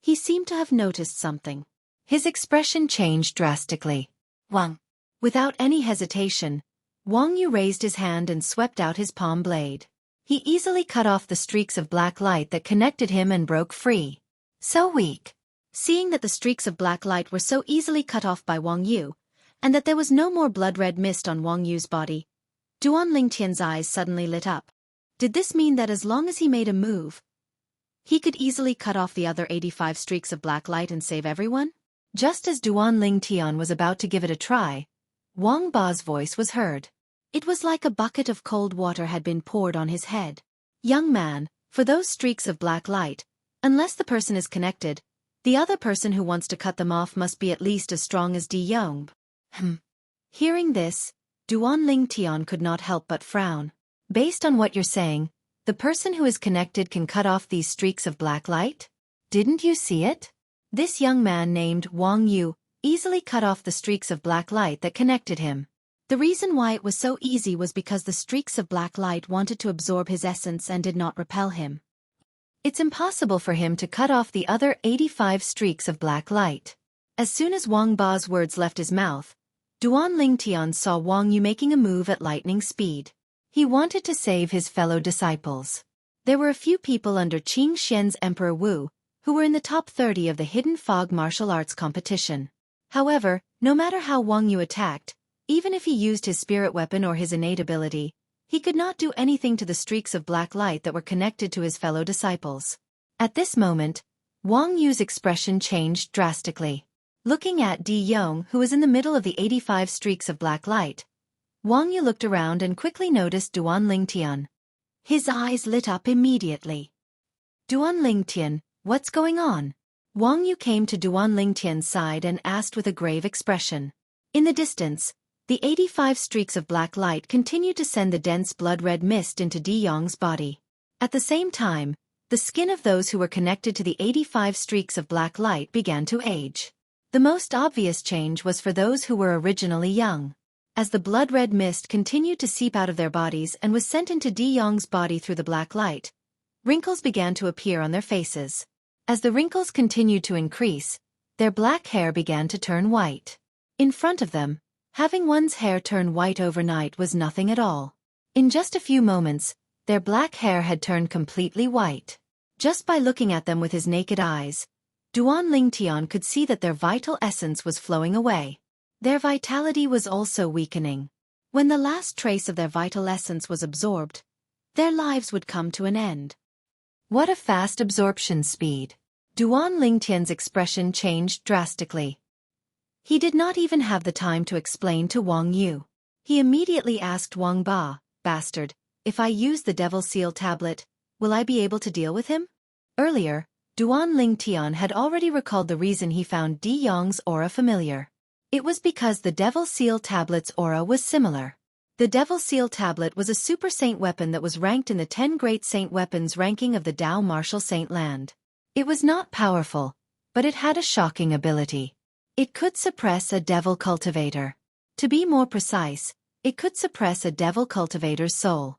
he seemed to have noticed something. His expression changed drastically. Wang! Without any hesitation, Wang Yu raised his hand and swept out his palm blade. He easily cut off the streaks of black light that connected him and broke free. So weak. Seeing that the streaks of black light were so easily cut off by Wang Yu, and that there was no more blood-red mist on Wang Yu's body, Duan Lingtian's eyes suddenly lit up. Did this mean that as long as he made a move, he could easily cut off the other 85 streaks of black light and save everyone? Just as Duan Lingtian was about to give it a try, Wang Ba's voice was heard. It was like a bucket of cold water had been poured on his head. Young man, for those streaks of black light, unless the person is connected, the other person who wants to cut them off must be at least as strong as Di Yong. Hearing this, Duan Lingtian could not help but frown. Based on what you're saying, the person who is connected can cut off these streaks of black light? Didn't you see it? This young man named Wang Yu easily cut off the streaks of black light that connected him. The reason why it was so easy was because the streaks of black light wanted to absorb his essence and did not repel him. It's impossible for him to cut off the other 85 streaks of black light. As soon as Wang Ba's words left his mouth, Duan Lingtian saw Wang Yu making a move at lightning speed. He wanted to save his fellow disciples. There were a few people under Qing Xian's Emperor Wu, who were in the top 30 of the Hidden Fog martial arts competition. However, no matter how Wang Yu attacked, even if he used his spirit weapon or his innate ability, he could not do anything to the streaks of black light that were connected to his fellow disciples. At this moment, Wang Yu's expression changed drastically. Looking at Di Yong, who was in the middle of the 85 streaks of black light, Wang Yu looked around and quickly noticed Duan Lingtian. His eyes lit up immediately. Duan Lingtian, what's going on? Wang Yu came to Duan Lingtian's side and asked with a grave expression. In the distance, the 85 streaks of black light continued to send the dense blood-red mist into Di Yong's body. At the same time, the skin of those who were connected to the 85 streaks of black light began to age. The most obvious change was for those who were originally young. As the blood-red mist continued to seep out of their bodies and was sent into Di Yong's body through the black light, wrinkles began to appear on their faces. As the wrinkles continued to increase, their black hair began to turn white. In front of them, having one's hair turn white overnight was nothing at all. In just a few moments, their black hair had turned completely white. Just by looking at them with his naked eyes, Duan Lingtian could see that their vital essence was flowing away. Their vitality was also weakening. When the last trace of their vital essence was absorbed, their lives would come to an end. What a fast absorption speed! Duan Lingtian's expression changed drastically. He did not even have the time to explain to Wang Yu. He immediately asked Wang Ba, "Bastard, if I use the Devil Seal tablet, will I be able to deal with him?" Earlier, Duan Lingtian had already recalled the reason he found Di Yong's aura familiar. It was because the Devil Seal tablet's aura was similar. The Devil Seal tablet was a super saint weapon that was ranked in the 10 Great Saint Weapons ranking of the Dao Martial Saint Land. It was not powerful, but it had a shocking ability. It could suppress a devil cultivator. To be more precise, it could suppress a devil cultivator's soul.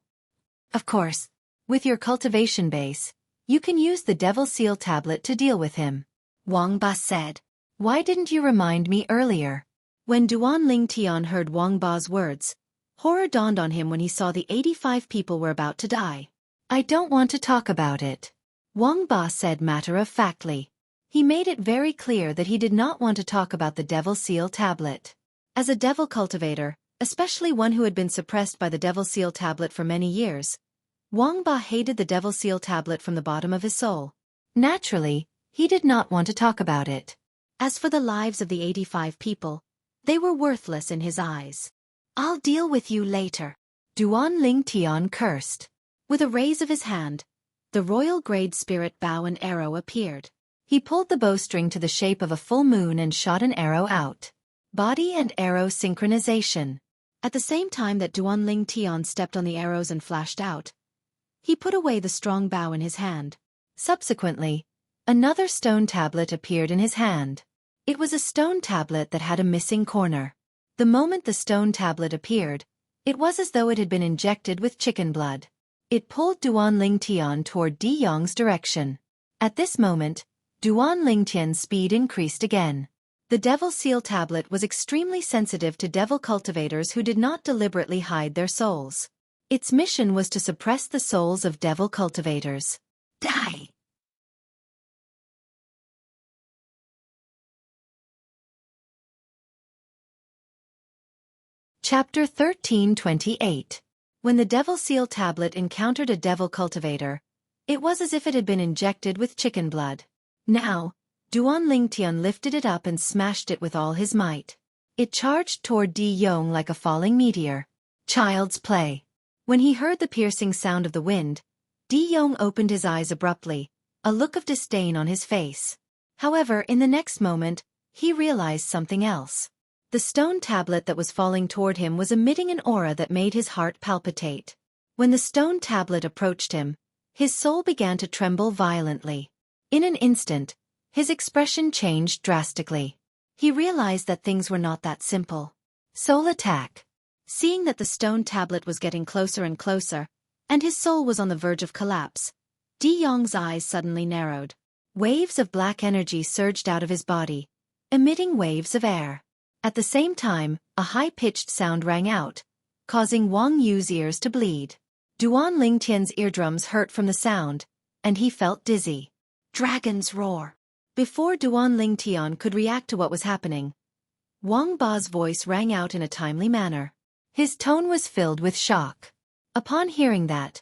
Of course, with your cultivation base, you can use the Devil Seal tablet to deal with him. Wang Ba said. Why didn't you remind me earlier? When Duan Lingtian heard Wang Ba's words, horror dawned on him when he saw the 85 people were about to die. I don't want to talk about it, Wang Ba said matter-of-factly. He made it very clear that he did not want to talk about the Devil Seal tablet. As a devil cultivator, especially one who had been suppressed by the Devil Seal tablet for many years, Wang Ba hated the Devil Seal tablet from the bottom of his soul. Naturally, he did not want to talk about it. As for the lives of the 85 people, they were worthless in his eyes. I'll deal with you later, Duan Lingtian cursed. With a raise of his hand, the royal grade spirit bow and arrow appeared. He pulled the bowstring to the shape of a full moon and shot an arrow out. Body and arrow synchronization. At the same time that Duan Lingtian stepped on the arrows and flashed out, he put away the strong bow in his hand. Subsequently, another stone tablet appeared in his hand. It was a stone tablet that had a missing corner. The moment the stone tablet appeared, it was as though it had been injected with chicken blood. It pulled Duan Lingtian toward Di Yong's direction. At this moment, Duan Lingtian's speed increased again. The Devil Seal tablet was extremely sensitive to devil cultivators who did not deliberately hide their souls. Its mission was to suppress the souls of devil cultivators. Die! Chapter 1328. When the Devil Seal tablet encountered a devil cultivator, it was as if it had been injected with chicken blood. Now, Duan Lingtian lifted it up and smashed it with all his might. It charged toward Di Yong like a falling meteor. Child's play. When he heard the piercing sound of the wind, Di Yong opened his eyes abruptly, a look of disdain on his face. However, in the next moment, he realized something else. The stone tablet that was falling toward him was emitting an aura that made his heart palpitate. When the stone tablet approached him, his soul began to tremble violently. In an instant, his expression changed drastically. he realized that things were not that simple. Soul attack. Seeing that the stone tablet was getting closer and closer, and his soul was on the verge of collapse, De Yong's eyes suddenly narrowed. Waves of black energy surged out of his body, emitting waves of air. At the same time, a high-pitched sound rang out, causing Wang Yu's ears to bleed. Duan Lingtian's eardrums hurt from the sound, and he felt dizzy. Dragon's roar. Before Duan Lingtian could react to what was happening, Wang Ba's voice rang out in a timely manner. His tone was filled with shock. Upon hearing that,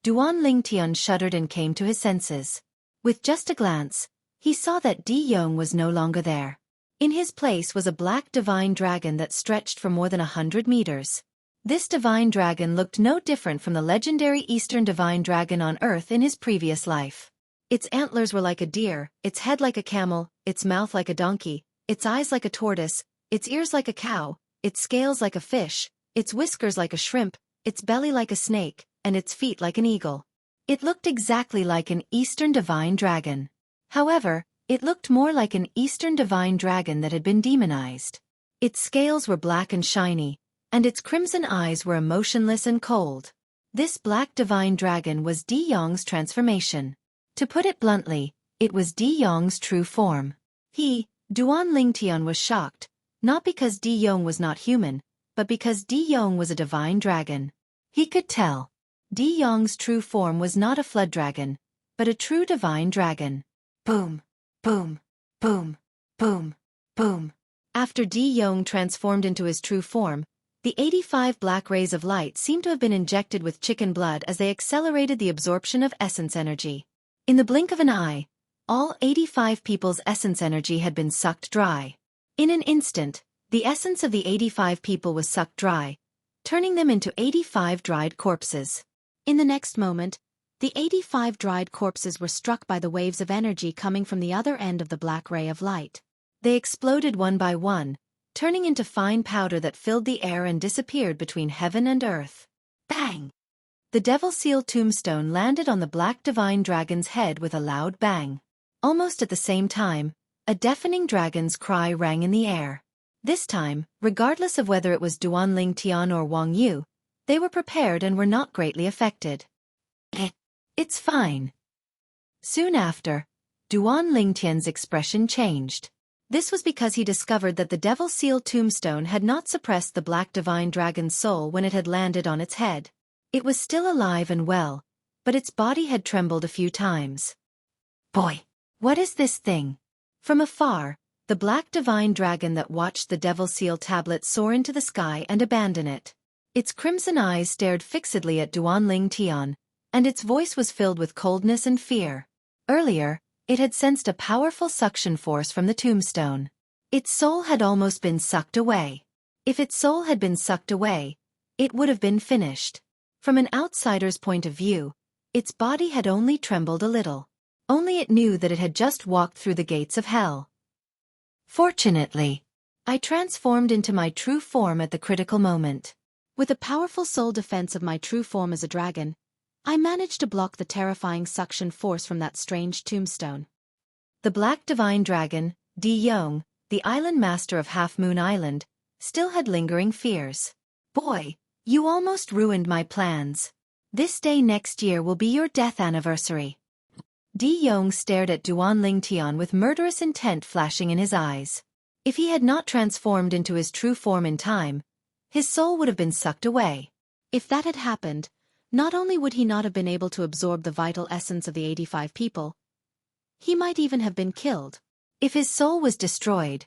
Duan Lingtian shuddered and came to his senses. With just a glance, he saw that De Yong was no longer there. In his place was a black divine dragon that stretched for more than 100 meters. This divine dragon looked no different from the legendary Eastern divine dragon on Earth in his previous life. Its antlers were like a deer, its head like a camel, its mouth like a donkey, its eyes like a tortoise, its ears like a cow, its scales like a fish, its whiskers like a shrimp, its belly like a snake, and its feet like an eagle. It looked exactly like an Eastern divine dragon. However, it looked more like an Eastern divine dragon that had been demonized. Its scales were black and shiny, and its crimson eyes were emotionless and cold. This black divine dragon was De Yong's transformation. To put it bluntly, it was De Yong's true form. Duan Lingtian was shocked, not because De Yong was not human, but because De Yong was a divine dragon. He could tell. De Yong's true form was not a flood dragon, but a true divine dragon. Boom, boom, boom, boom, boom. After De Yong transformed into his true form, the 85 black rays of light seemed to have been injected with chicken blood as they accelerated the absorption of essence energy. In the blink of an eye, all 85 people's essence energy had been sucked dry. In an instant, the essence of the 85 people was sucked dry, turning them into 85 dried corpses. In the next moment, the 85 dried corpses were struck by the waves of energy coming from the other end of the black ray of light. They exploded one by one, turning into fine powder that filled the air and disappeared between heaven and earth. Bang! The Devil Seal tombstone landed on the black divine dragon's head with a loud bang. Almost at the same time, a deafening dragon's cry rang in the air. This time, regardless of whether it was Duan Lingtian or Wang Yu, they were prepared and were not greatly affected. It's fine. Soon after, Duan Lingtian's expression changed. This was because he discovered that the Devil Seal tombstone had not suppressed the black divine dragon's soul when it had landed on its head. It was still alive and well, but its body had trembled a few times. Boy, what is this thing? From afar, the black divine dragon that watched the Devil Seal tablet soar into the sky and abandon it. Its crimson eyes stared fixedly at Duan Lingtian, and its voice was filled with coldness and fear. Earlier, it had sensed a powerful suction force from the tombstone. Its soul had almost been sucked away. If its soul had been sucked away, it would have been finished. From an outsider's point of view, its body had only trembled a little. Only it knew that it had just walked through the gates of hell. Fortunately, I transformed into my true form at the critical moment. With a powerful soul defense of my true form as a dragon, I managed to block the terrifying suction force from that strange tombstone. The black divine dragon, De Yong, the island master of Half Moon Island, still had lingering fears. Boy, you almost ruined my plans. This day next year will be your death anniversary. De Yong stared at Duan Lingtian with murderous intent flashing in his eyes. If he had not transformed into his true form in time, his soul would have been sucked away. If that had happened, not only would he not have been able to absorb the vital essence of the 85 people, he might even have been killed. If his soul was destroyed,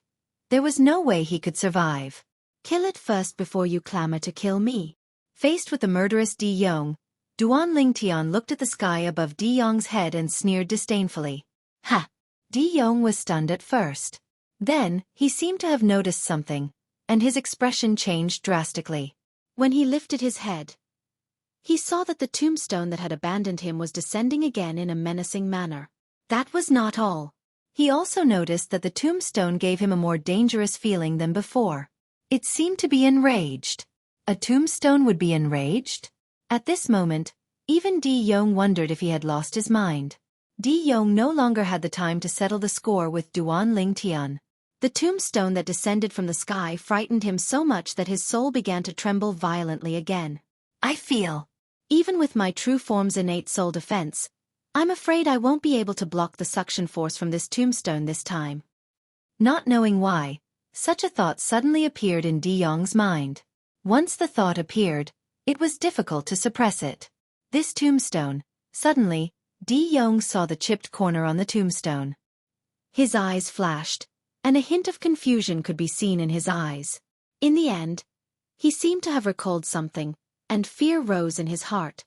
there was no way he could survive. Kill it first before you clamor to kill me. Faced with the murderous De Yong, Duan Lingtian looked at the sky above De Yong's head and sneered disdainfully. Ha! De Yong was stunned at first. Then, he seemed to have noticed something, and his expression changed drastically. When he lifted his head, he saw that the tombstone that had abandoned him was descending again in a menacing manner. That was not all. He also noticed that the tombstone gave him a more dangerous feeling than before. It seemed to be enraged. A tombstone would be enraged? At this moment, even De Yong wondered if he had lost his mind. De Yong no longer had the time to settle the score with Duan Lingtian. The tombstone that descended from the sky frightened him so much that his soul began to tremble violently again. I feel, even with my true form's innate soul defense, I'm afraid I won't be able to block the suction force from this tombstone this time. Not knowing why, such a thought suddenly appeared in De Yong's mind. Once the thought appeared, it was difficult to suppress it. This tombstone, suddenly, De Yong saw the chipped corner on the tombstone. His eyes flashed, and a hint of confusion could be seen in his eyes. In the end, he seemed to have recalled something, and fear rose in his heart.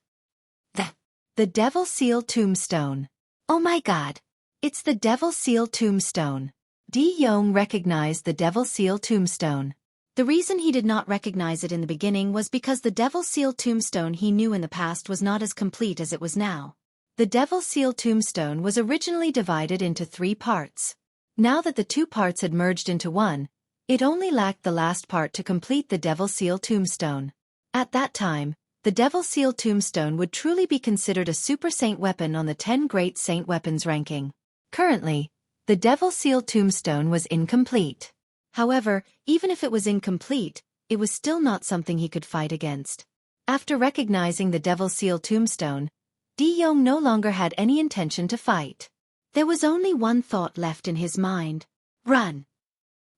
The Devil Seal Tombstone. Oh my God! It's the Devil Seal Tombstone. De Yong recognized the Devil Seal Tombstone. The reason he did not recognize it in the beginning was because the Devil Seal Tombstone he knew in the past was not as complete as it was now. The Devil Seal Tombstone was originally divided into 3 parts. Now that the 2 parts had merged into one, it only lacked the last part to complete the Devil Seal Tombstone. At that time, the Devil Seal Tombstone would truly be considered a super saint weapon on the 10 Great Saint Weapons ranking. Currently, the Devil Seal Tombstone was incomplete. However, even if it was incomplete, it was still not something he could fight against. After recognizing the Devil Seal Tombstone, De Yong no longer had any intention to fight. There was only one thought left in his mind: run.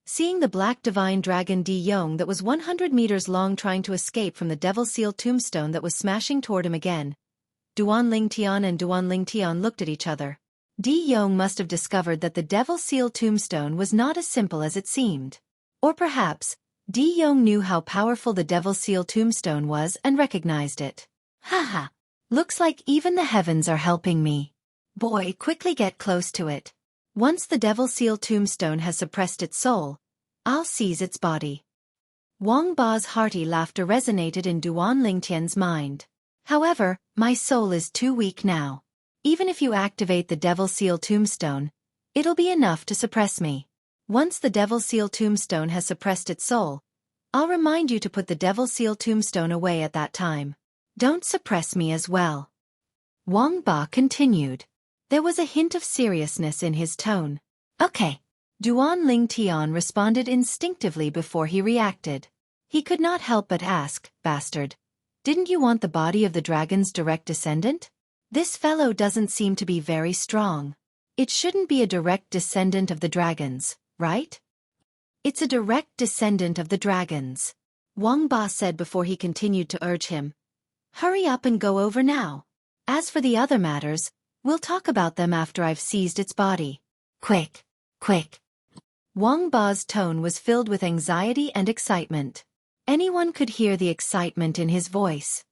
Seeing the black divine dragon De Yong that was 100 meters long trying to escape from the Devil Seal Tombstone that was smashing toward him again, Duan Lingtian and Duan Lingtian looked at each other. De Yong must have discovered that the Devil Seal Tombstone was not as simple as it seemed. Or perhaps, De Yong knew how powerful the Devil Seal Tombstone was and recognized it. Haha, looks like even the heavens are helping me. Boy, quickly get close to it. Once the Devil Seal Tombstone has suppressed its soul, I'll seize its body. Wang Ba's hearty laughter resonated in Duan Lingtian's mind. However, my soul is too weak now. Even if you activate the Devil Seal Tombstone, it'll be enough to suppress me. Once the Devil Seal Tombstone has suppressed its soul, I'll remind you to put the Devil Seal Tombstone away at that time. Don't suppress me as well. Wang Ba continued. There was a hint of seriousness in his tone. Okay. Duan Lingtian responded instinctively before he reacted. He could not help but ask, bastard, didn't you want the body of the dragon's direct descendant? This fellow doesn't seem to be very strong. It shouldn't be a direct descendant of the dragons, right? It's a direct descendant of the dragons, Wang Ba said before he continued to urge him. Hurry up and go over now. As for the other matters, we'll talk about them after I've seized its body. Quick, quick. Wang Ba's tone was filled with anxiety and excitement. Anyone could hear the excitement in his voice.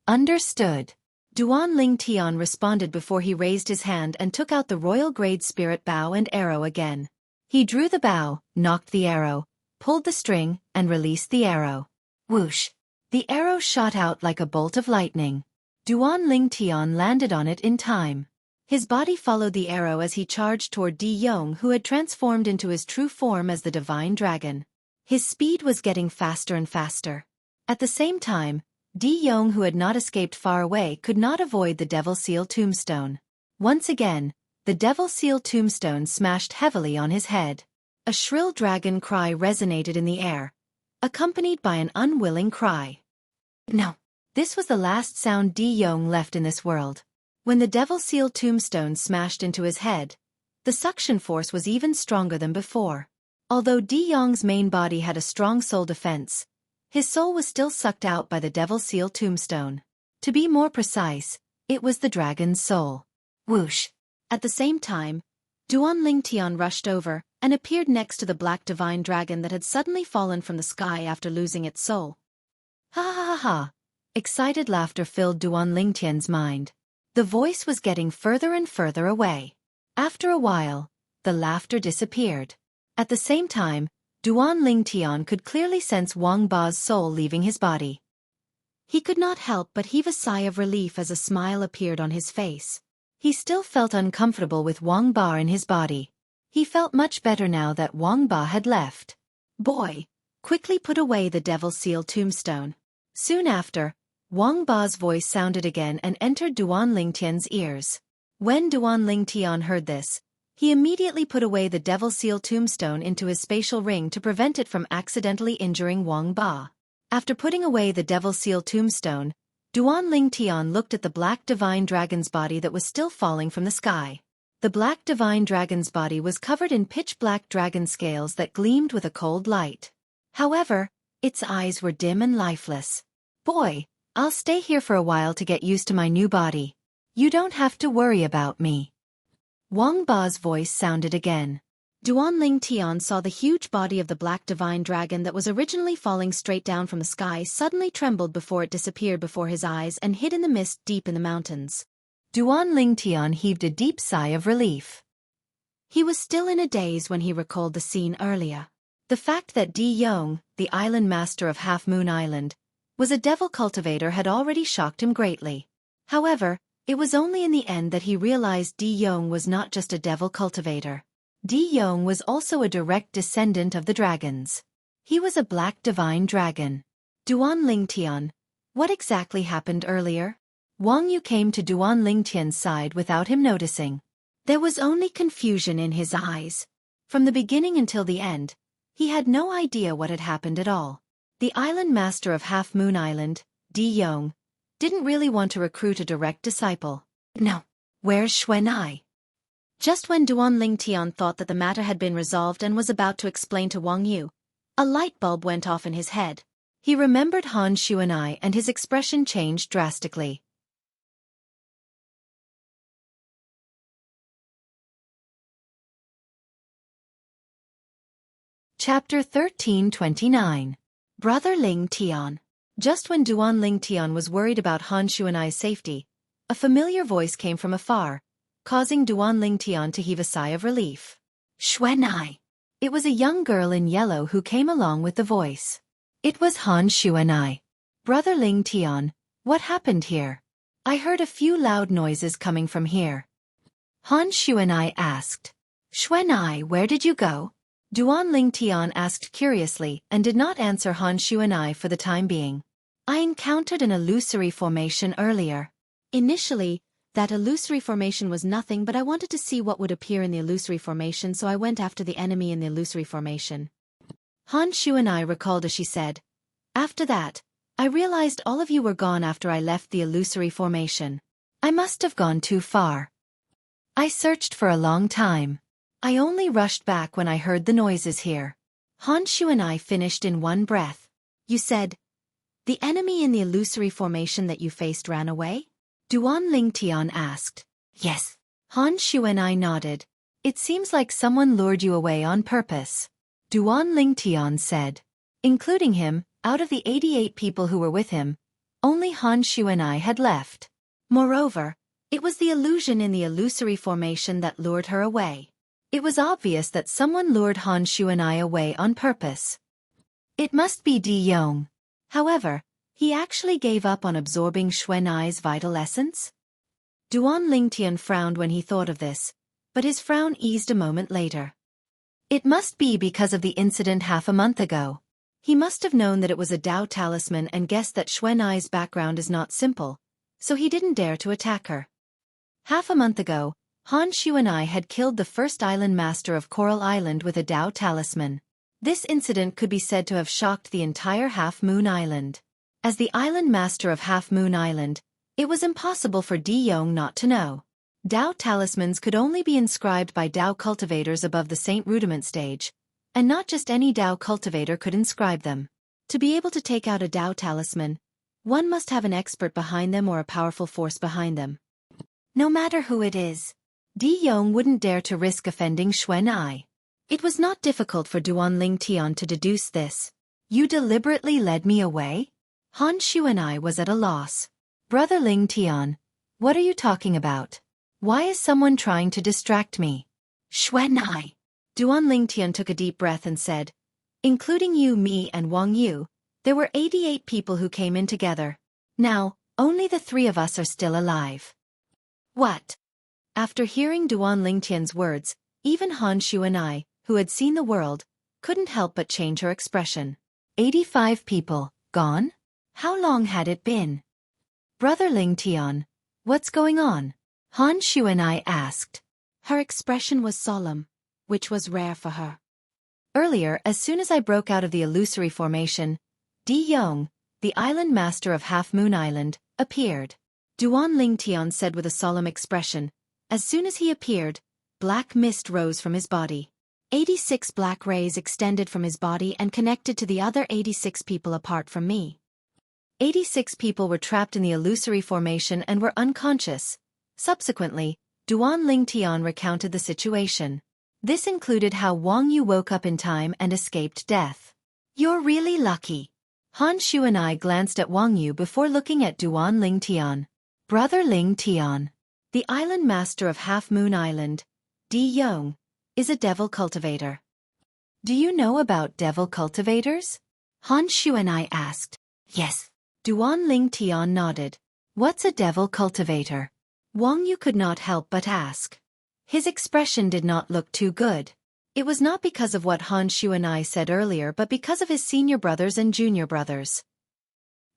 Understood. Duan Lingtian responded before he raised his hand and took out the royal grade spirit bow and arrow again. He drew the bow, knocked the arrow, pulled the string, and released the arrow. Whoosh! The arrow shot out like a bolt of lightning. Duan Lingtian landed on it in time. His body followed the arrow as he charged toward De Yong, who had transformed into his true form as the divine dragon. His speed was getting faster and faster. At the same time, De Yong, who had not escaped far away, could not avoid the Devil Seal Tombstone. Once again, the Devil Seal Tombstone smashed heavily on his head. A shrill dragon cry resonated in the air, accompanied by an unwilling cry. No. This was the last sound De Yong left in this world. When the Devil Seal Tombstone smashed into his head, the suction force was even stronger than before. Although De Yong's main body had a strong soul defense, his soul was still sucked out by the Devil Seal Tombstone. To be more precise, it was the dragon's soul. Whoosh! At the same time, Duan Lingtian rushed over and appeared next to the black divine dragon that had suddenly fallen from the sky after losing its soul. Ha ha ha ha! Excited laughter filled Duan Lingtian's mind. The voice was getting further and further away. After a while, the laughter disappeared. At the same time, Duan Lingtian could clearly sense Wang Ba's soul leaving his body. He could not help but heave a sigh of relief as a smile appeared on his face. He still felt uncomfortable with Wang Ba in his body. He felt much better now that Wang Ba had left. Boy, quickly put away the Devil Seal Tombstone. Soon after, Wang Ba's voice sounded again and entered Duan Lingtian's ears. When Duan Lingtian heard this, He immediately put away the Devil Seal tombstone into his spatial ring to prevent it from accidentally injuring Wang Ba. After putting away the Devil Seal tombstone, Duan Ling Tian looked at the black divine dragon's body that was still falling from the sky. The black divine dragon's body was covered in pitch-black dragon scales that gleamed with a cold light. However, its eyes were dim and lifeless. "Boy, I'll stay here for a while to get used to my new body. You don't have to worry about me." Wang Ba's voice sounded again. Duan Ling Tian saw the huge body of the black divine dragon that was originally falling straight down from the sky suddenly trembled before it disappeared before his eyes and hid in the mist deep in the mountains. Duan Ling Tian heaved a deep sigh of relief. He was still in a daze when he recalled the scene earlier. The fact that Di Yong, the island master of Half Moon Island, was a devil cultivator had already shocked him greatly. However, it was only in the end that he realized Di Yong was not just a devil cultivator. Di Yong was also a direct descendant of the dragons. He was a black divine dragon. Duan Ling Tian, what exactly happened earlier? Wang Yu came to Duan Ling Tian's side without him noticing. There was only confusion in his eyes. From the beginning until the end, he had no idea what had happened at all. The island master of Half Moon Island, Di Yong, didn't really want to recruit a direct disciple. No. Where's Xueqi? Just when Duan Ling Tian thought that the matter had been resolved and was about to explain to Wang Yu, a light bulb went off in his head. He remembered Han Xueqi and his expression changed drastically. Chapter 1329. Brother Ling Tian. Just when Duan Ling Tian was worried about Han Xueqi's safety, a familiar voice came from afar, causing Duan Ling Tian to heave a sigh of relief. Xueqi. It was a young girl in yellow who came along with the voice. It was Han Xueqi. Brother Ling Tian, what happened here? I heard a few loud noises coming from here. Han Xueqi asked. Xueqi, where did you go? Duan Ling Tian asked curiously and did not answer Han Xueqi for the time being. I encountered an illusory formation earlier. Initially, that illusory formation was nothing, but I wanted to see what would appear in the illusory formation, so I went after the enemy in the illusory formation. Han Xueqi recalled as she said. After that, I realized all of you were gone after I left the illusory formation. I must have gone too far. I searched for a long time. I only rushed back when I heard the noises here. Han Xueqi finished in one breath. You said, the enemy in the illusory formation that you faced ran away? Duan Ling Tian asked. Yes. Han Xueqi nodded. It seems like someone lured you away on purpose. Duan Ling Tian said. Including him, out of the 88 people who were with him, only Han Xueqi had left. Moreover, it was the illusion in the illusory formation that lured her away. It was obvious that someone lured Han Xueqi away on purpose. It must be Di Yong. However, he actually gave up on absorbing Xueqi's vital essence? Duan Ling Tian frowned when he thought of this, but his frown eased a moment later. It must be because of the incident half a month ago. He must have known that it was a Dao talisman and guessed that Xueqi's background is not simple, so he didn't dare to attack her. Half a month ago, Han Xueqi had killed the first island master of Coral Island with a Dao talisman. This incident could be said to have shocked the entire Half Moon Island. As the island master of Half Moon Island, it was impossible for Di Yong not to know. Dao talismans could only be inscribed by Dao cultivators above the Saint Rudiment stage, and not just any Dao cultivator could inscribe them. To be able to take out a Dao talisman, one must have an expert behind them or a powerful force behind them. No matter who it is, Di Yong wouldn't dare to risk offending Xueqi. It was not difficult for Duan Ling Tian to deduce this. You deliberately led me away? Han Xueqi was at a loss. Brother Ling Tian, what are you talking about? Why is someone trying to distract me? Xueqi. Duan Ling Tian took a deep breath and said, including you, me and Wang Yu, there were 88 people who came in together. Now, only the 3 of us are still alive. What? After hearing Duan Ling Tian's words, even Han Xueqi, who had seen the world, couldn't help but change her expression. 85 people, gone? How long had it been? Brother Ling Tian, what's going on? Han Xueqi asked. Her expression was solemn, which was rare for her. Earlier, as soon as I broke out of the illusory formation, Di Yong, the island master of Half Moon Island, appeared. Duan Ling Tian said with a solemn expression. As soon as he appeared, black mist rose from his body. 86 black rays extended from his body and connected to the other 86 people apart from me. 86 people were trapped in the illusory formation and were unconscious. Subsequently, Duan Ling Tian recounted the situation. This included how Wang Yu woke up in time and escaped death. You're really lucky. Han Shu and I glanced at Wang Yu before looking at Duan Ling Tian. Brother Ling Tian, the island master of Half Moon Island, Di Yong, is a devil cultivator. Do you know about devil cultivators? Han Shu and I asked. Yes. Duan Ling Tian nodded. What's a devil cultivator? Wang Yu could not help but ask. His expression did not look too good. It was not because of what Han Shu and I said earlier but because of his senior brothers and junior brothers.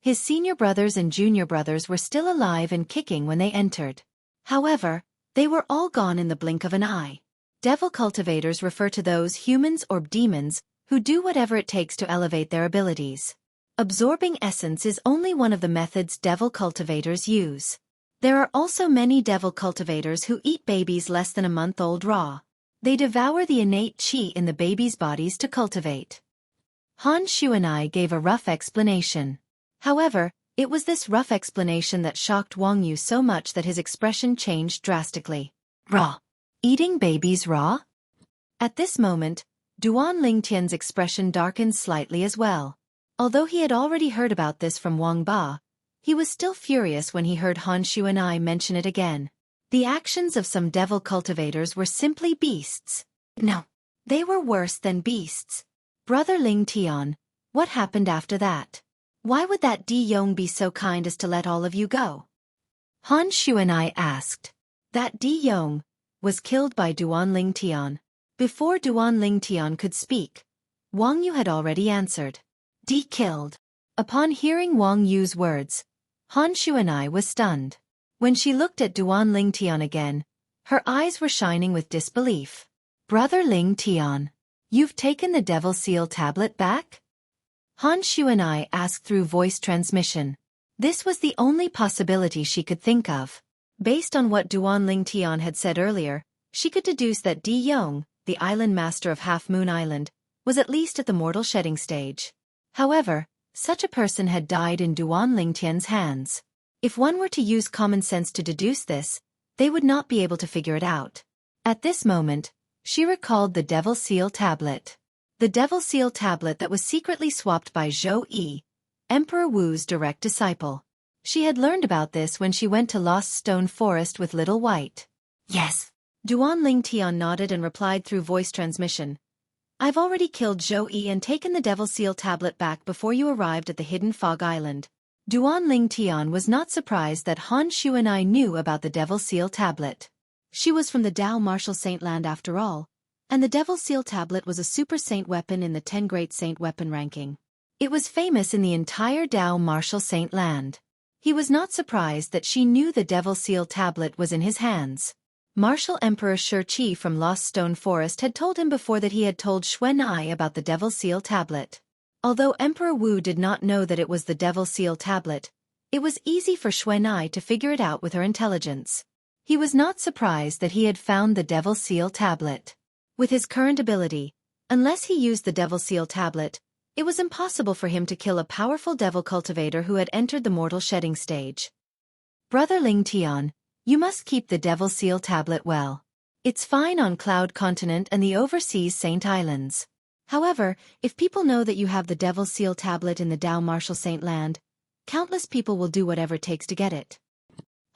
His senior brothers and junior brothers were still alive and kicking when they entered. However, they were all gone in the blink of an eye. Devil cultivators refer to those humans or demons who do whatever it takes to elevate their abilities. Absorbing essence is only one of the methods devil cultivators use. There are also many devil cultivators who eat babies less than a month old raw. They devour the innate qi in the babies' bodies to cultivate. Han Shu and I gave a rough explanation. However, it was this rough explanation that shocked Wang Yu so much that his expression changed drastically. Raw. Eating babies raw? At this moment, Duan Ling Tian's expression darkened slightly as well. Although he had already heard about this from Wang Ba, he was still furious when he heard Han Shu and I mention it again. The actions of some devil cultivators were simply beasts. No, they were worse than beasts. Brother Ling Tian, what happened after that? Why would that Di Yong be so kind as to let all of you go? Han Shu and I asked. That Di Yong was killed by Duan Ling Tian. Before Duan Ling Tian could speak, Wang Yu had already answered. Di killed. Upon hearing Wang Yu's words, Han Shu and I was stunned. When she looked at Duan Ling Tian again, her eyes were shining with disbelief. Brother Ling Tian, you've taken the Devil Seal tablet back? Han Shu and I asked through voice transmission. This was the only possibility she could think of. Based on what Duan Ling Tian had said earlier, she could deduce that Di Yong, the island master of Half Moon Island, was at least at the mortal shedding stage. However, such a person had died in Duan Ling Tian's hands. If one were to use common sense to deduce this, they would not be able to figure it out. At this moment, she recalled the Devil Seal tablet. The Devil Seal tablet that was secretly swapped by Xueqi, Emperor Wu's direct disciple. She had learned about this when she went to Lost Stone Forest with Little White. Yes. Duan Ling Tian nodded and replied through voice transmission. I've already killed Xueqi and taken the Devil Seal tablet back before you arrived at the Hidden Fog Island. Duan Ling Tian was not surprised that Han Shu and I knew about the Devil Seal tablet. She was from the Dao Martial Saint Land after all, and the Devil Seal tablet was a super saint weapon in the 10 Great Saint weapon ranking. It was famous in the entire Dao Martial Saint Land. He was not surprised that she knew the Devil Seal tablet was in his hands. Martial Emperor Xueqi from Lost Stone Forest had told him before that he had told Xueqi about the Devil Seal tablet. Although Emperor Wu did not know that it was the Devil Seal tablet, it was easy for Xueqi to figure it out with her intelligence. He was not surprised that he had found the Devil Seal tablet. With his current ability, unless he used the Devil Seal tablet, it was impossible for him to kill a powerful devil cultivator who had entered the mortal shedding stage. Brother Ling Tian, you must keep the Devil Seal tablet well. It's fine on Cloud Continent and the overseas Saint Islands. However, if people know that you have the Devil Seal tablet in the Dao Martial Saint Land, countless people will do whatever it takes to get it.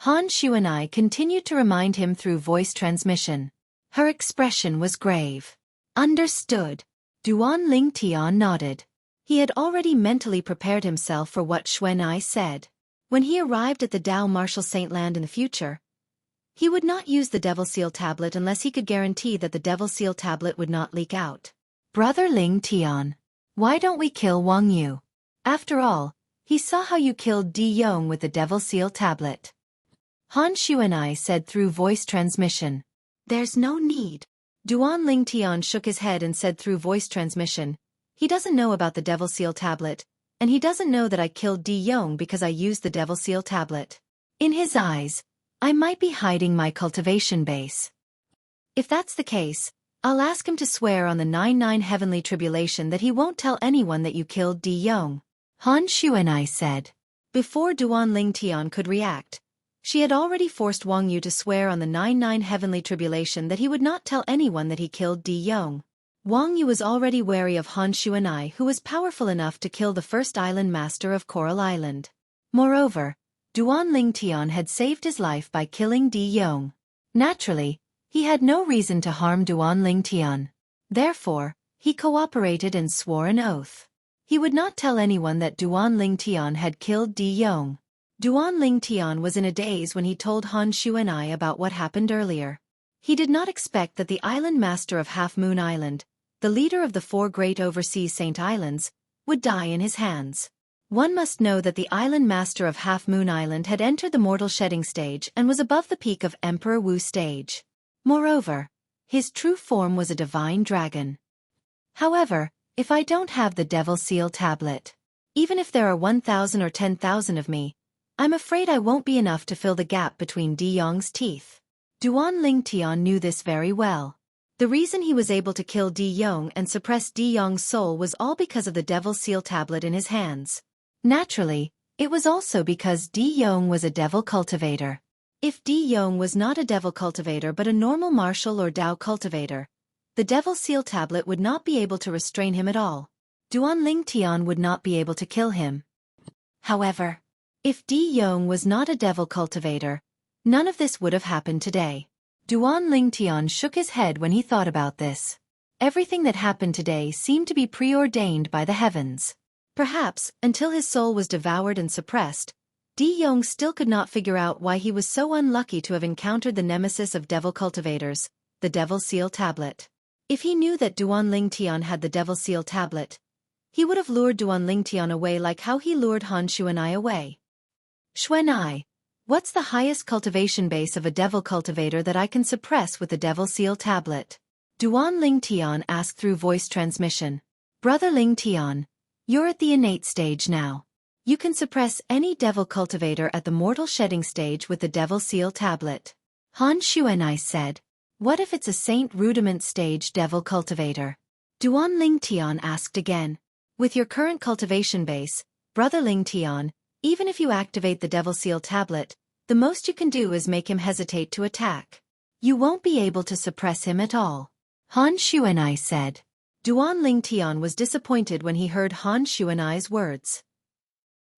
Han Shu and I continued to remind him through voice transmission. Her expression was grave. Understood. Duan Ling Tian nodded. He had already mentally prepared himself for what Xueqi said. When he arrived at the Dao Martial Saint Land in the future, he would not use the Devil Seal tablet unless he could guarantee that the Devil Seal tablet would not leak out. Brother Ling Tian, why don't we kill Wang Yu? After all, he saw how you killed Di Yong with the Devil Seal tablet. Han Shu and I said through voice transmission. There's no need. Duan Ling Tian shook his head and said through voice transmission, he doesn't know about the Devil Seal tablet, and he doesn't know that I killed Di Yong because I used the Devil Seal tablet. In his eyes, I might be hiding my cultivation base. If that's the case, I'll ask him to swear on the 99 heavenly tribulation that he won't tell anyone that you killed Di Yong. Han Xueqi said. Before Duan Ling Tian could react, she had already forced Wang Yu to swear on the 99 heavenly tribulation that he would not tell anyone that he killed Di Yong. Wang Yu was already wary of Han Xueqi, who was powerful enough to kill the first island master of Coral Island. Moreover, Duan Ling Tian had saved his life by killing Di Yong. Naturally, he had no reason to harm Duan Ling Tian. Therefore, he cooperated and swore an oath. He would not tell anyone that Duan Ling Tian had killed Di Yong. Duan Ling Tian was in a daze when he told Han Xueqi about what happened earlier. He did not expect that the island master of Half Moon Island, the leader of the 4 great overseas Saint Islands, would die in his hands. One must know that the island master of Half Moon Island had entered the mortal shedding stage and was above the peak of Emperor Wu stage. Moreover, his true form was a divine dragon. However, if I don't have the Devil Seal tablet, even if there are 1,000 or 10,000 of me, I'm afraid I won't be enough to fill the gap between Di Yong's teeth. Duan Ling Tian knew this very well. The reason he was able to kill Di Yong and suppress Di Yong's soul was all because of the Devil Seal tablet in his hands. Naturally, it was also because Di Yong was a devil cultivator. If Di Yong was not a devil cultivator but a normal martial or Dao cultivator, the Devil Seal tablet would not be able to restrain him at all. Duan Ling Tian would not be able to kill him. However, if Di Yong was not a devil cultivator, none of this would have happened today. Duan Ling Tian shook his head when he thought about this. Everything that happened today seemed to be preordained by the heavens. Perhaps, until his soul was devoured and suppressed, Di Yong still could not figure out why he was so unlucky to have encountered the nemesis of devil cultivators, the Devil Seal tablet. If he knew that Duan Ling Tian had the Devil Seal tablet, he would have lured Duan Ling Tian away like how he lured Han Xueqi away. Xueqi, what's the highest cultivation base of a devil cultivator that I can suppress with the Devil Seal tablet? Duan Ling Tian asked through voice transmission. Brother Ling Tian, you're at the innate stage now. You can suppress any devil cultivator at the mortal shedding stage with the Devil Seal tablet. Han Xueqi said. What if it's a Saint Rudiment stage devil cultivator? Duan Ling Tian asked again. With your current cultivation base, Brother Ling Tian, even if you activate the Devil Seal tablet, the most you can do is make him hesitate to attack. You won't be able to suppress him at all. Han Xueqi said. Duan Ling Tian was disappointed when he heard Han Xueqi's words.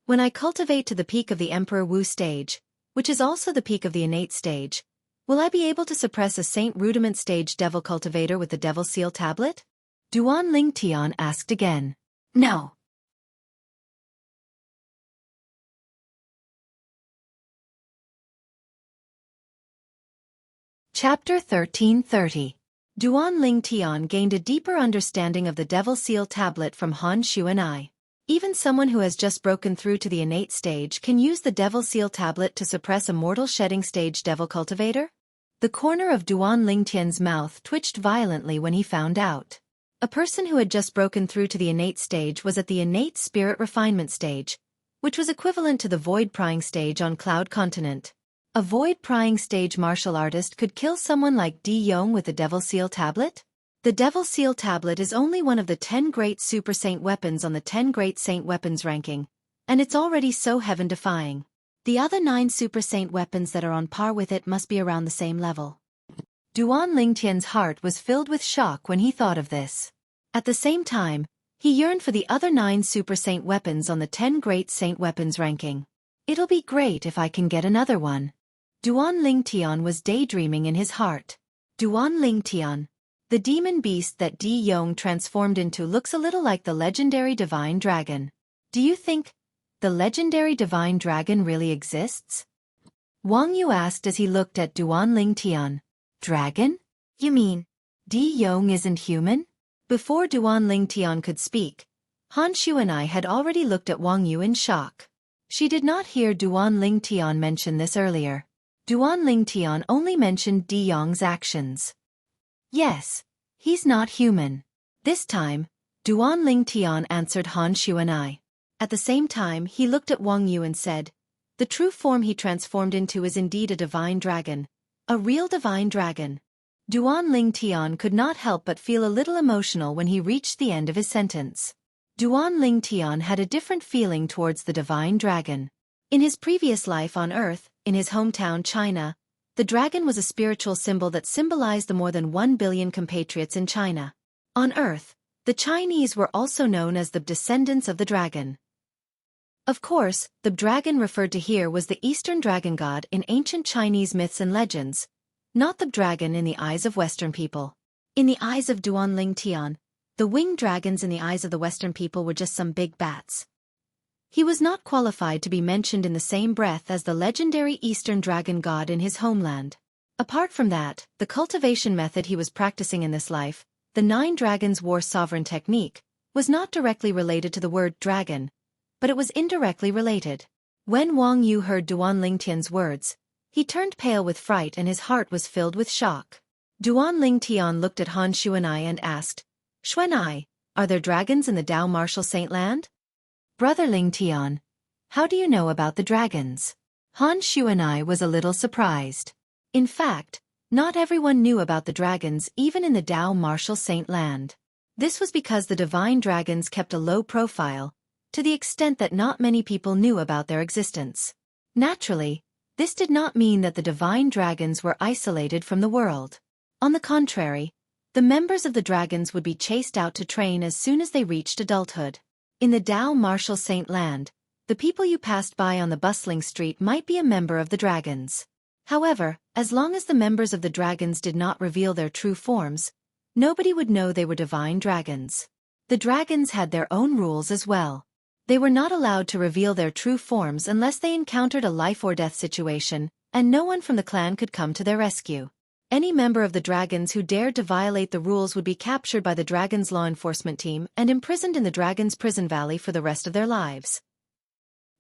When I cultivate to the peak of the Emperor Wu stage, which is also the peak of the innate stage, will I be able to suppress a Saint Rudiment stage devil cultivator with the Devil Seal tablet? Duan Ling Tian asked again. No. Chapter 1330. Duan Ling Tian gained a deeper understanding of the Devil Seal tablet from Han Xueqi. Even someone who has just broken through to the innate stage can use the Devil Seal tablet to suppress a mortal shedding stage devil cultivator? The corner of Duan Ling Tian's mouth twitched violently when he found out. A person who had just broken through to the innate stage was at the innate spirit refinement stage, which was equivalent to the void prying stage on Cloud Continent. A void prying stage martial artist could kill someone like Di Yong with the Devil Seal tablet? The Devil Seal tablet is only one of the 10 great Super Saint weapons on the 10 great Saint weapons ranking, and it's already so heaven-defying. The other 9 Super Saint weapons that are on par with it must be around the same level. Duan Ling Tian's heart was filled with shock when he thought of this. At the same time, he yearned for the other 9 Super Saint weapons on the 10 great Saint weapons ranking. It'll be great if I can get another one. Duan Ling Tian was daydreaming in his heart. Duan Ling Tian. The demon beast that Di Yong transformed into looks a little like the legendary divine dragon. Do you think the legendary divine dragon really exists? Wang Yu asked as he looked at Duan Ling Tian. Dragon? You mean Di Yong isn't human? Before Duan Ling Tian could speak, Han Xueqi had already looked at Wang Yu in shock. She did not hear Duan Ling Tian mention this earlier. Duan Lingtian only mentioned De Yong's actions. Yes, he's not human. This time, Duan Lingtian answered Han Xuanai. At the same time, he looked at Wang Yu and said, "The true form he transformed into is indeed a divine dragon. A real divine dragon." Duan Lingtian could not help but feel a little emotional when he reached the end of his sentence. Duan Lingtian had a different feeling towards the divine dragon. In his previous life on Earth, in his hometown China, the dragon was a spiritual symbol that symbolized the more than 1 billion compatriots in China. On Earth, the Chinese were also known as the descendants of the dragon. Of course, the dragon referred to here was the Eastern dragon god in ancient Chinese myths and legends, not the dragon in the eyes of Western people. In the eyes of Duan Lingtian, the winged dragons in the eyes of the Western people were just some big bats. He was not qualified to be mentioned in the same breath as the legendary Eastern dragon god in his homeland. Apart from that, the cultivation method he was practicing in this life, the 9 Dragons War Sovereign technique, was not directly related to the word dragon, but it was indirectly related. When Wang Yu heard Duan Lingtian's words, he turned pale with fright and his heart was filled with shock. Duan Lingtian looked at Han Xuanai and asked, "Xuanai, are there dragons in the Dao Martial Saint Land?" "Brother Lingtian, how do you know about the dragons?" Han Xuanai was a little surprised. In fact, not everyone knew about the dragons even in the Dao Martial Saint Land. This was because the divine dragons kept a low profile, to the extent that not many people knew about their existence. Naturally, this did not mean that the divine dragons were isolated from the world. On the contrary, the members of the dragons would be chased out to train as soon as they reached adulthood. In the Dao Martial Saint Land, the people you passed by on the bustling street might be a member of the dragons. However, as long as the members of the dragons did not reveal their true forms, nobody would know they were divine dragons. The dragons had their own rules as well. They were not allowed to reveal their true forms unless they encountered a life-or-death situation, and no one from the clan could come to their rescue. Any member of the dragons who dared to violate the rules would be captured by the dragons' law enforcement team and imprisoned in the dragons' prison valley for the rest of their lives.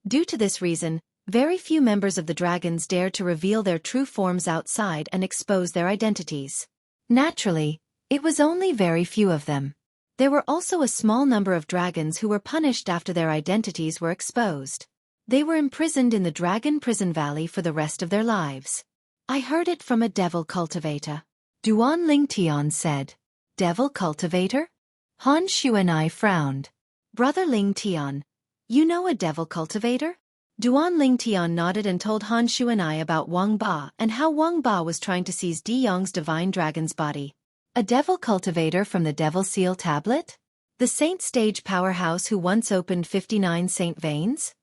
Due to this reason, very few members of the dragons dared to reveal their true forms outside and expose their identities. Naturally, it was only very few of them. There were also a small number of dragons who were punished after their identities were exposed. They were imprisoned in the Dragon Prison Valley for the rest of their lives. "I heard it from a devil cultivator," Duan Lingtian said. "Devil cultivator?" Han Xuanai frowned. "Brother Lingtian, you know a devil cultivator?" Duan Lingtian nodded and told Han Xuanai about Wang Ba and how Wang Ba was trying to seize De Yong's divine dragon's body. A devil cultivator from the Devil Seal Tablet? The Saint Stage powerhouse who once opened 59 Saint Veins?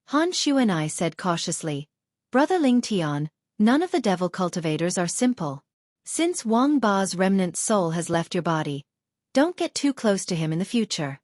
Han Xuanai said cautiously, "Brother Lingtian, none of the devil cultivators are simple. Since Wang Ba's remnant soul has left your body, don't get too close to him in the future."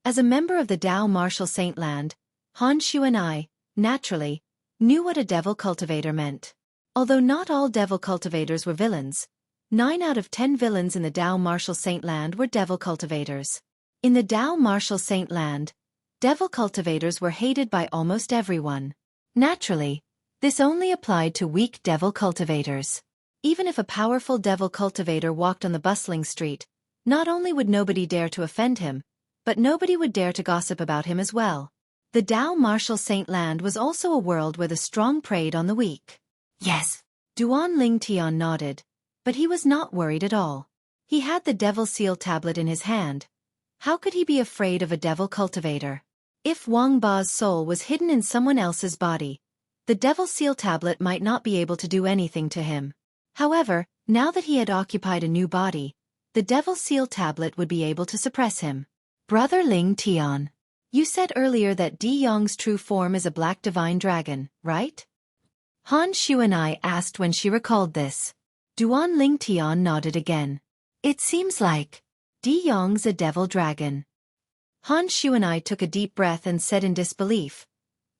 As a member of the Dao Martial Saint Land, Han Xuanai, naturally, knew what a devil cultivator meant. Although not all devil cultivators were villains, 9 out of 10 villains in the Dao Martial Saint Land were devil cultivators. In the Dao Martial Saint Land, devil cultivators were hated by almost everyone. Naturally, this only applied to weak devil cultivators. Even if a powerful devil cultivator walked on the bustling street, not only would nobody dare to offend him, but nobody would dare to gossip about him as well. The Dao Martial Saint Land was also a world where the strong preyed on the weak. Yes. Duan Lingtian nodded, but he was not worried at all. He had the Devil Seal Tablet in his hand. How could he be afraid of a devil cultivator? If Wang Ba's soul was hidden in someone else's body, the Devil Seal Tablet might not be able to do anything to him. However, now that he had occupied a new body, the Devil Seal Tablet would be able to suppress him. "Brother Lingtian, you said earlier that De Yong's true form is a black divine dragon, right?" Han Xuanai asked when she recalled this. Duan Lingtian nodded again. "It seems like De Yong's a devil dragon." Han Xuanai took a deep breath and said in disbelief,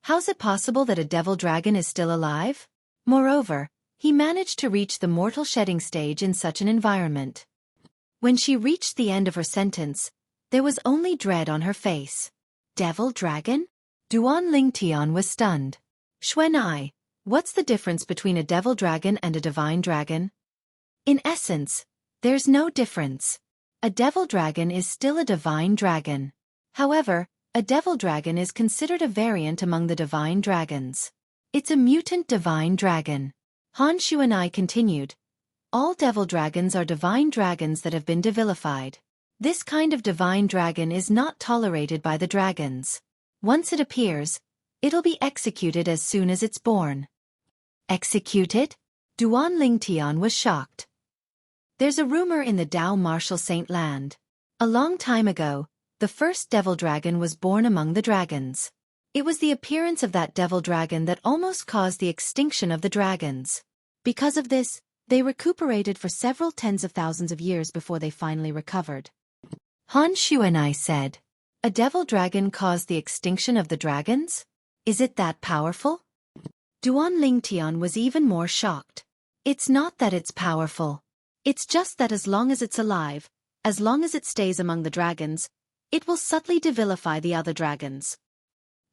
"How's it possible that a devil dragon is still alive? Moreover, he managed to reach the mortal shedding stage in such an environment." When she reached the end of her sentence, there was only dread on her face. "Devil dragon?" Duan Lingtian was stunned. "Xuanai, What's the difference between a devil dragon and a divine dragon? In essence, there's no difference. A devil dragon is still a divine dragon. However, a devil dragon is considered a variant among the divine dragons. It's a mutant divine dragon. Han Xueqi continued. All devil dragons are divine dragons that have been divilified. This kind of divine dragon is not tolerated by the dragons. Once it appears, it'll be executed as soon as it's born. Executed? Duan Lingtian was shocked. There's a rumor in the Dao Martial Saint Land. A long time ago, the first devil dragon was born among the dragons. It was the appearance of that devil dragon that almost caused the extinction of the dragons. Because of this, they recuperated for several tens of thousands of years before they finally recovered. Han Xueqi said, "A devil dragon caused the extinction of the dragons? Is it that powerful?" Duan Lingtian was even more shocked. It's not that it's powerful. It's just that as long as it's alive, as long as it stays among the dragons, it will subtly devilify the other dragons.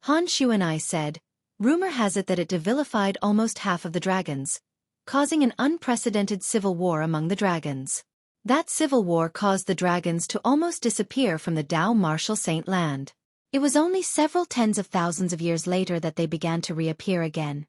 Han Xueqi said, "Rumor has it that it devilified almost half of the dragons, causing an unprecedented civil war among the dragons. That civil war caused the dragons to almost disappear from the Dao Martial Saint Land. It was only several tens of thousands of years later that they began to reappear again."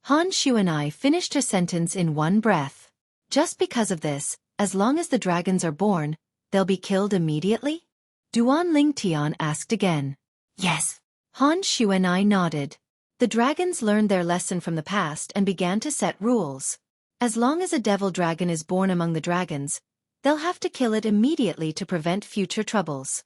Han Xueqi finished her sentence in one breath. Just because of this, as long as the dragons are born, they'll be killed immediately? Duan Lingtian asked again. Yes. Han Xueqi nodded. The dragons learned their lesson from the past and began to set rules. As long as a devil dragon is born among the dragons, they'll have to kill it immediately to prevent future troubles.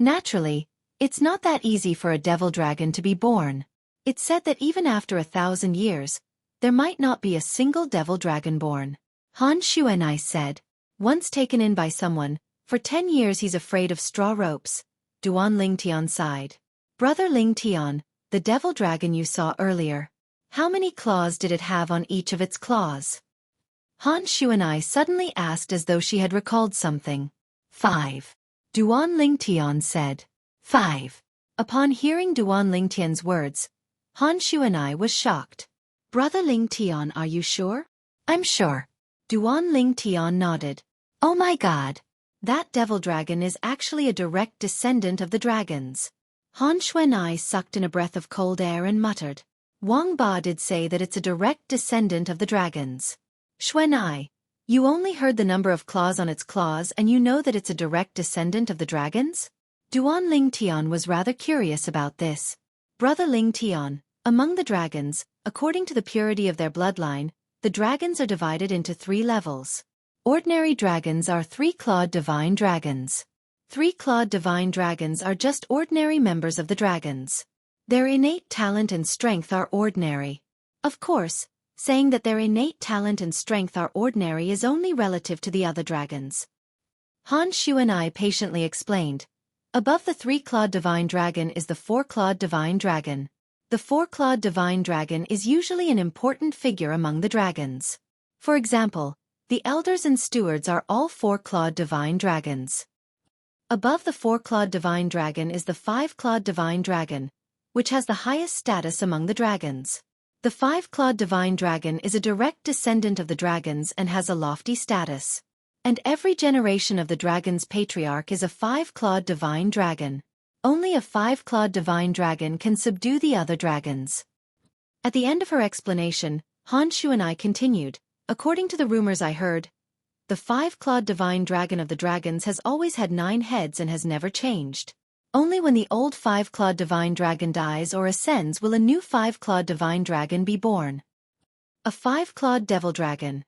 Naturally, it's not that easy for a devil dragon to be born. It's said that even after 1,000 years, there might not be a single devil dragon born. Han Xueqi said, "Once taken in by someone, for 10 years he's afraid of straw ropes." Duan Lingtian sighed. "Brother Lingtian, the devil dragon you saw earlier, how many claws did it have on each of its claws?" Han Xueqi suddenly asked as though she had recalled something. 5. Duan Lingtian said. 5. Upon hearing Duan Lingtian's words, Han Xueqi was shocked. "Brother Lingtian, are you sure?" "I'm sure." Duan Lingtian nodded. "Oh my god. That devil dragon is actually a direct descendant of the dragons." Han Xueqi sucked in a breath of cold air and muttered. "Wang Ba did say that it's a direct descendant of the dragons." "Xueqi, you only heard the number of claws on its claws and you know that it's a direct descendant of the dragons?" Duan Lingtian was rather curious about this. "Brother Lingtian, among the dragons, according to the purity of their bloodline, the dragons are divided into 3 levels. Ordinary dragons are 3-clawed divine dragons. 3-clawed divine dragons are just ordinary members of the dragons. Their innate talent and strength are ordinary. Of course, saying that their innate talent and strength are ordinary is only relative to the other dragons." Han Xueqi patiently explained. Above the 3-clawed divine dragon is the 4-clawed divine dragon. The 4-clawed divine dragon is usually an important figure among the dragons. For example, the elders and stewards are all 4-clawed divine dragons. Above the 4-clawed divine dragon is the 5-clawed divine dragon, which has the highest status among the dragons. The 5-clawed divine dragon is a direct descendant of the dragons and has a lofty status. And every generation of the dragon's patriarch is a 5-clawed divine dragon. Only a 5-clawed divine dragon can subdue the other dragons. At the end of her explanation, Han Xueqi continued, "According to the rumors I heard, the 5-clawed divine dragon of the dragons has always had 9 heads and has never changed. Only when the old 5-clawed divine dragon dies or ascends will a new 5-clawed divine dragon be born." A 5-clawed devil dragon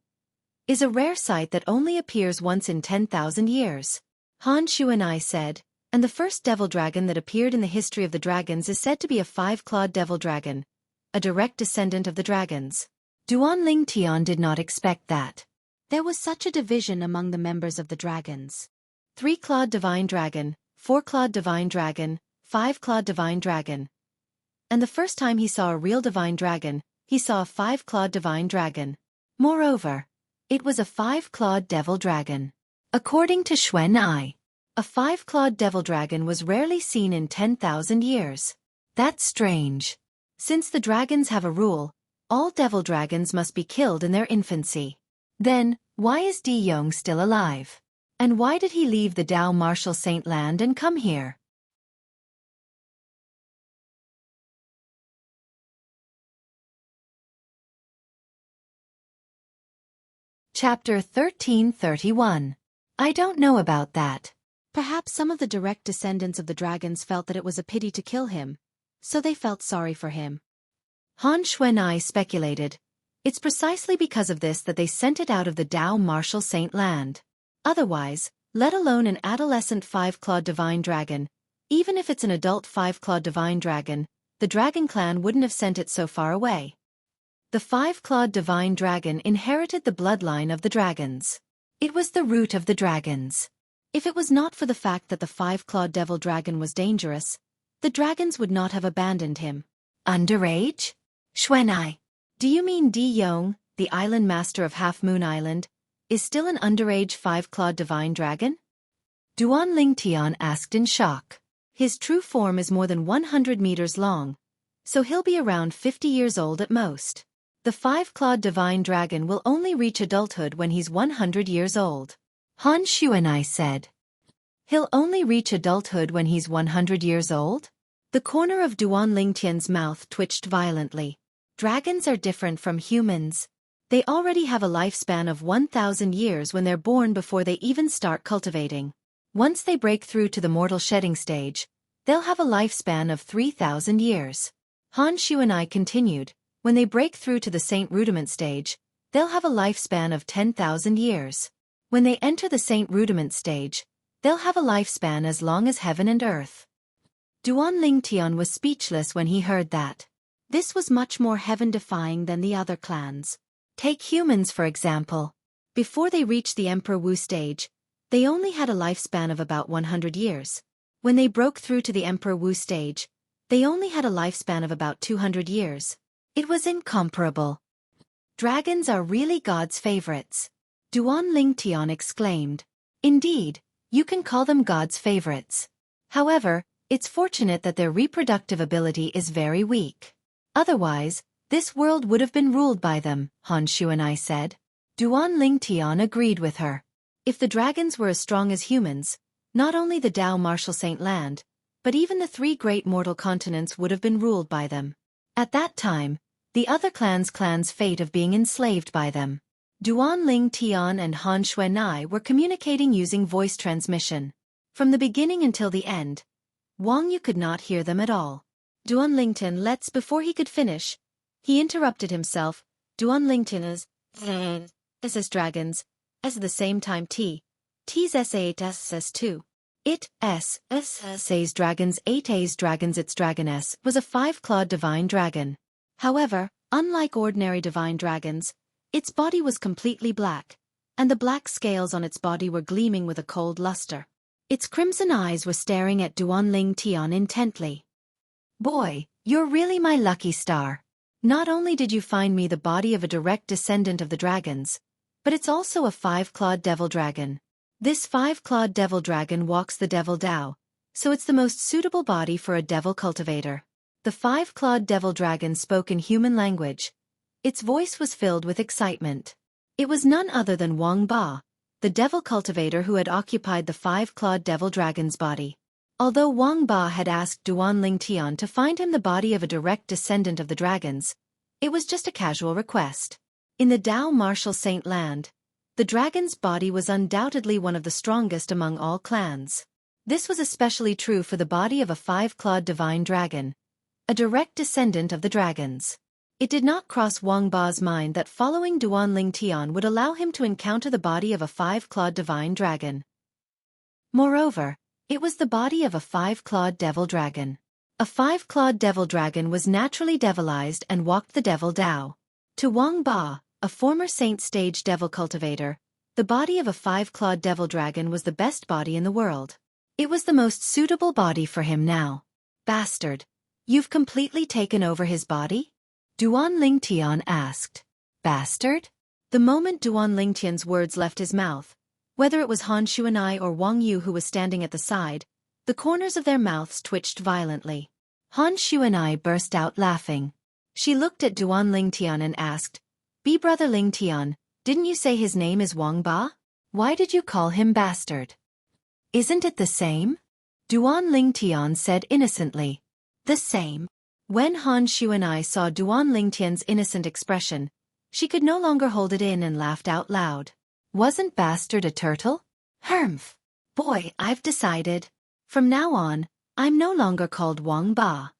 is a rare sight that only appears once in 10,000 years. Han Xueqi said, "And the first devil dragon that appeared in the history of the dragons is said to be a 5-clawed devil dragon, a direct descendant of the dragons." Duan Lingtian did not expect that. There was such a division among the members of the dragons. 3-clawed divine dragon, 4-clawed divine dragon, 5-clawed divine dragon. And the first time he saw a real divine dragon, he saw a 5-clawed divine dragon. Moreover, it was a 5-clawed devil dragon. According to Xueqi, a 5-clawed devil dragon was rarely seen in 10,000 years. That's strange. Since the dragons have a rule, All devil dragons must be killed in their infancy. Then, why is Di Yong still alive? And why did he leave the Dao Martial Saint land and come here? Chapter 1331. I don't know about that. Perhaps some of the direct descendants of the dragons felt that it was a pity to kill him, so they felt sorry for him. Han Xueqi speculated. It's precisely because of this that they sent it out of the Dao Martial Saint land. Otherwise, let alone an adolescent five-clawed divine dragon, even if it's an adult five-clawed divine dragon, the dragon clan wouldn't have sent it so far away. The five-clawed divine dragon inherited the bloodline of the dragons. It was the root of the dragons. If it was not for the fact that the five-clawed devil dragon was dangerous, the dragons would not have abandoned him. Underage? Xueqi. Do you mean Di Yong, the island master of Half Moon Island, is still an underage five-clawed divine dragon? Duan Lingtian asked in shock. His true form is more than 100 meters long, so he'll be around 50 years old at most. The five-clawed divine dragon will only reach adulthood when he's 100 years old. Han Xueqi said. He'll only reach adulthood when he's 100 years old? The corner of Duan Lingtian's mouth twitched violently. Dragons are different from humans. They already have a lifespan of 1,000 years when they're born before they even start cultivating. Once they break through to the mortal shedding stage, they'll have a lifespan of 3,000 years. Han Xueqi continued, when they break through to the Saint Rudiment stage, they'll have a lifespan of 10,000 years. When they enter the Saint Rudiment stage, they'll have a lifespan as long as heaven and earth. Duan Lingtian was speechless when he heard that. This was much more heaven-defying than the other clans. Take humans for example. Before they reached the Emperor Wu stage, they only had a lifespan of about 100 years. When they broke through to the Emperor Wu stage, they only had a lifespan of about 200 years. It was incomparable. Dragons are really God's favorites. Duan Lingtian exclaimed. Indeed, you can call them God's favorites. However, it's fortunate that their reproductive ability is very weak. Otherwise, this world would have been ruled by them, Han Xueqi said. Duan Lingtian agreed with her. If the dragons were as strong as humans, not only the Dao Martial Saint land, but even the three great mortal continents would have been ruled by them. At that time, the other clans' fate of being enslaved by them. Duan Lingtian and Han Xueqi were communicating using voice transmission. From the beginning until the end, Wang Yu could not hear them at all. Duan Lingtian before he could finish, he interrupted himself. Duan Lingtian is dragons, as at the same time T's S8S2. Says dragons 8A's dragons its dragoness was a five-clawed divine dragon. However, unlike ordinary divine dragons, its body was completely black, and the black scales on its body were gleaming with a cold luster. Its crimson eyes were staring at Duan Lingtian intently. Boy, you're really my lucky star. Not only did you find me the body of a direct descendant of the dragons, but it's also a five-clawed devil dragon. This five-clawed devil dragon walks the devil Dao, so it's the most suitable body for a devil cultivator. The five-clawed devil dragon spoke in human language. Its voice was filled with excitement. It was none other than Wang Ba, the devil cultivator who had occupied the five-clawed devil dragon's body. Although Wang Ba had asked Duan Lingtian to find him the body of a direct descendant of the dragons, it was just a casual request. In the Dao Martial Saint land, the dragon's body was undoubtedly one of the strongest among all clans. This was especially true for the body of a five-clawed divine dragon, a direct descendant of the dragons. It did not cross Wang Ba's mind that following Duan Lingtian would allow him to encounter the body of a five-clawed divine dragon. Moreover, it was the body of a five-clawed devil dragon. A five-clawed devil dragon was naturally devilized and walked the devil Dao. To Wang Ba, a former Saint Stage devil cultivator, the body of a five-clawed devil dragon was the best body in the world. It was the most suitable body for him now. Bastard! You've completely taken over his body? Duan Lingtian asked. Bastard? The moment Duan Lingtian's words left his mouth, whether it was Han Xueqi or Wang Yu who was standing at the side, the corners of their mouths twitched violently. Han Xueqi burst out laughing. She looked at Duan Lingtian and asked, "Be brother Lingtian, didn't you say his name is Wang Ba? Why did you call him bastard? Isn't it the same?" Duan Lingtian said innocently. "The same." When Han Xueqi saw Duan Lingtian's innocent expression, she could no longer hold it in and laughed out loud. "Wasn't bastard a turtle? Humph. Boy, I've decided. From now on, I'm no longer called Wang Ba."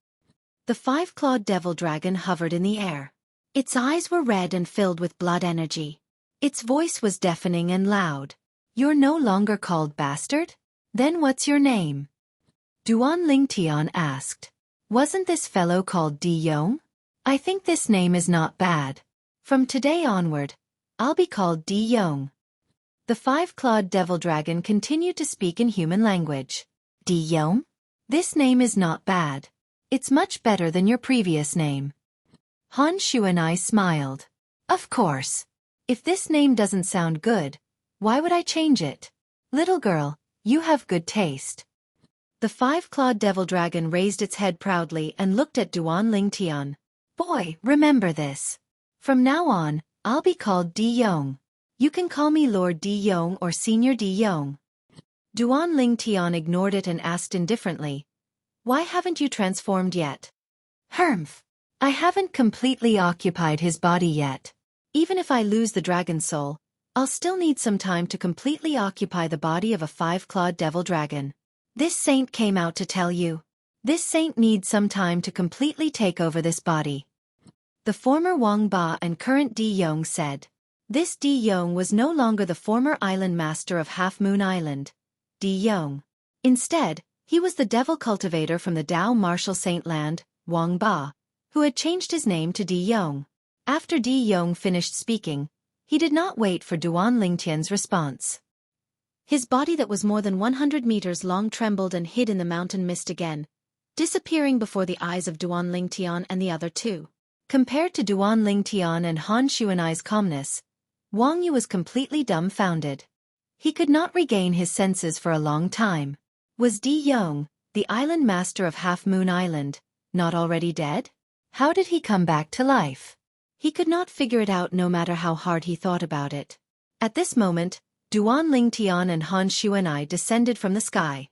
The five-clawed devil dragon hovered in the air. Its eyes were red and filled with blood energy. Its voice was deafening and loud. "You're no longer called bastard? Then what's your name?" Duan Lingtian asked. "Wasn't this fellow called Di Yong? I think this name is not bad. From today onward, I'll be called Di Yong." The five-clawed devil dragon continued to speak in human language. "Di Yong? This name is not bad. It's much better than your previous name." Han Xueqi smiled. "Of course. If this name doesn't sound good, why would I change it? Little girl, you have good taste." The five-clawed devil dragon raised its head proudly and looked at Duan Lingtian. "Boy, remember this. From now on, I'll be called Di Yong. You can call me Lord Di Yong or Senior Di Yong." Duan Lingtian ignored it and asked indifferently, "Why haven't you transformed yet?" "Humph. I haven't completely occupied his body yet. Even if I lose the dragon soul, I'll still need some time to completely occupy the body of a five-clawed devil dragon. This saint came out to tell you. This saint needs some time to completely take over this body." The former Wang Ba and current Di Yong said. This Di Yong was no longer the former island master of Half Moon Island, Di Yong. Instead, he was the devil cultivator from the Dao Martial Saint Land, Wang Ba, who had changed his name to Di Yong. After Di Yong finished speaking, he did not wait for Duan Lingtian's response. His body that was more than 100 meters long trembled and hid in the mountain mist again, disappearing before the eyes of Duan Lingtian and the other two. Compared to Duan Lingtian and Han Xueqi's calmness, Wang Yu was completely dumbfounded. He could not regain his senses for a long time. Was Di Yong, the island master of Half Moon Island, not already dead? How did he come back to life? He could not figure it out no matter how hard he thought about it. At this moment, Duan Lingtian and Han Xueqi descended from the sky.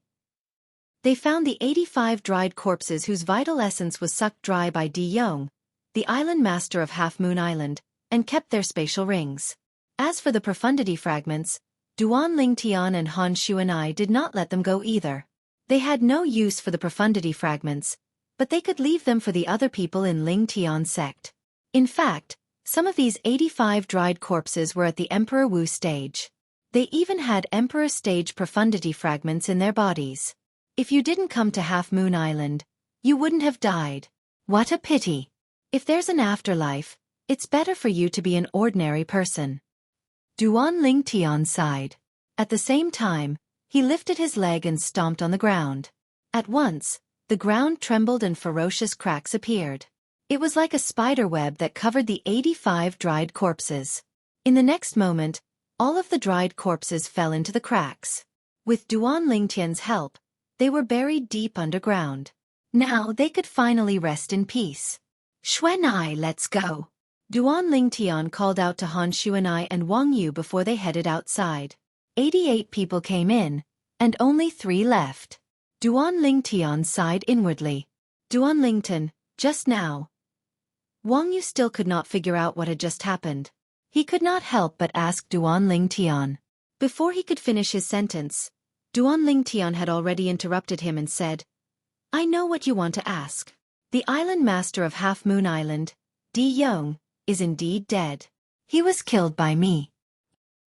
They found the 85 dried corpses whose vital essence was sucked dry by Di Yong, the island master of Half Moon Island, and kept their spatial rings. As for the profundity fragments, Duan Lingtian and Han Xueqi did not let them go either. They had no use for the profundity fragments, but they could leave them for the other people in Lingtian's sect. In fact, some of these 85 dried corpses were at the Emperor Wu stage. They even had Emperor stage profundity fragments in their bodies. If you didn't come to Half Moon Island, you wouldn't have died. What a pity. If there's an afterlife, it's better for you to be an ordinary person. Duan Lingtian sighed. At the same time, he lifted his leg and stomped on the ground. At once, the ground trembled and ferocious cracks appeared. It was like a spider web that covered the 85 dried corpses. In the next moment, all of the dried corpses fell into the cracks. With Duan Lingtian's help, they were buried deep underground. Now they could finally rest in peace. "Xueqi, let's go." Duan Lingtian called out to Han Xueqi and Wang Yu before they headed outside. 88 people came in, and only 3 left. Duan Lingtian sighed inwardly. Duan Lingtian, just now. Wang Yu still could not figure out what had just happened. He could not help but ask Duan Lingtian. Before he could finish his sentence, Duan Lingtian had already interrupted him and said, "I know what you want to ask. The island master of Half Moon Island, Di Yong, is indeed dead. He was killed by me.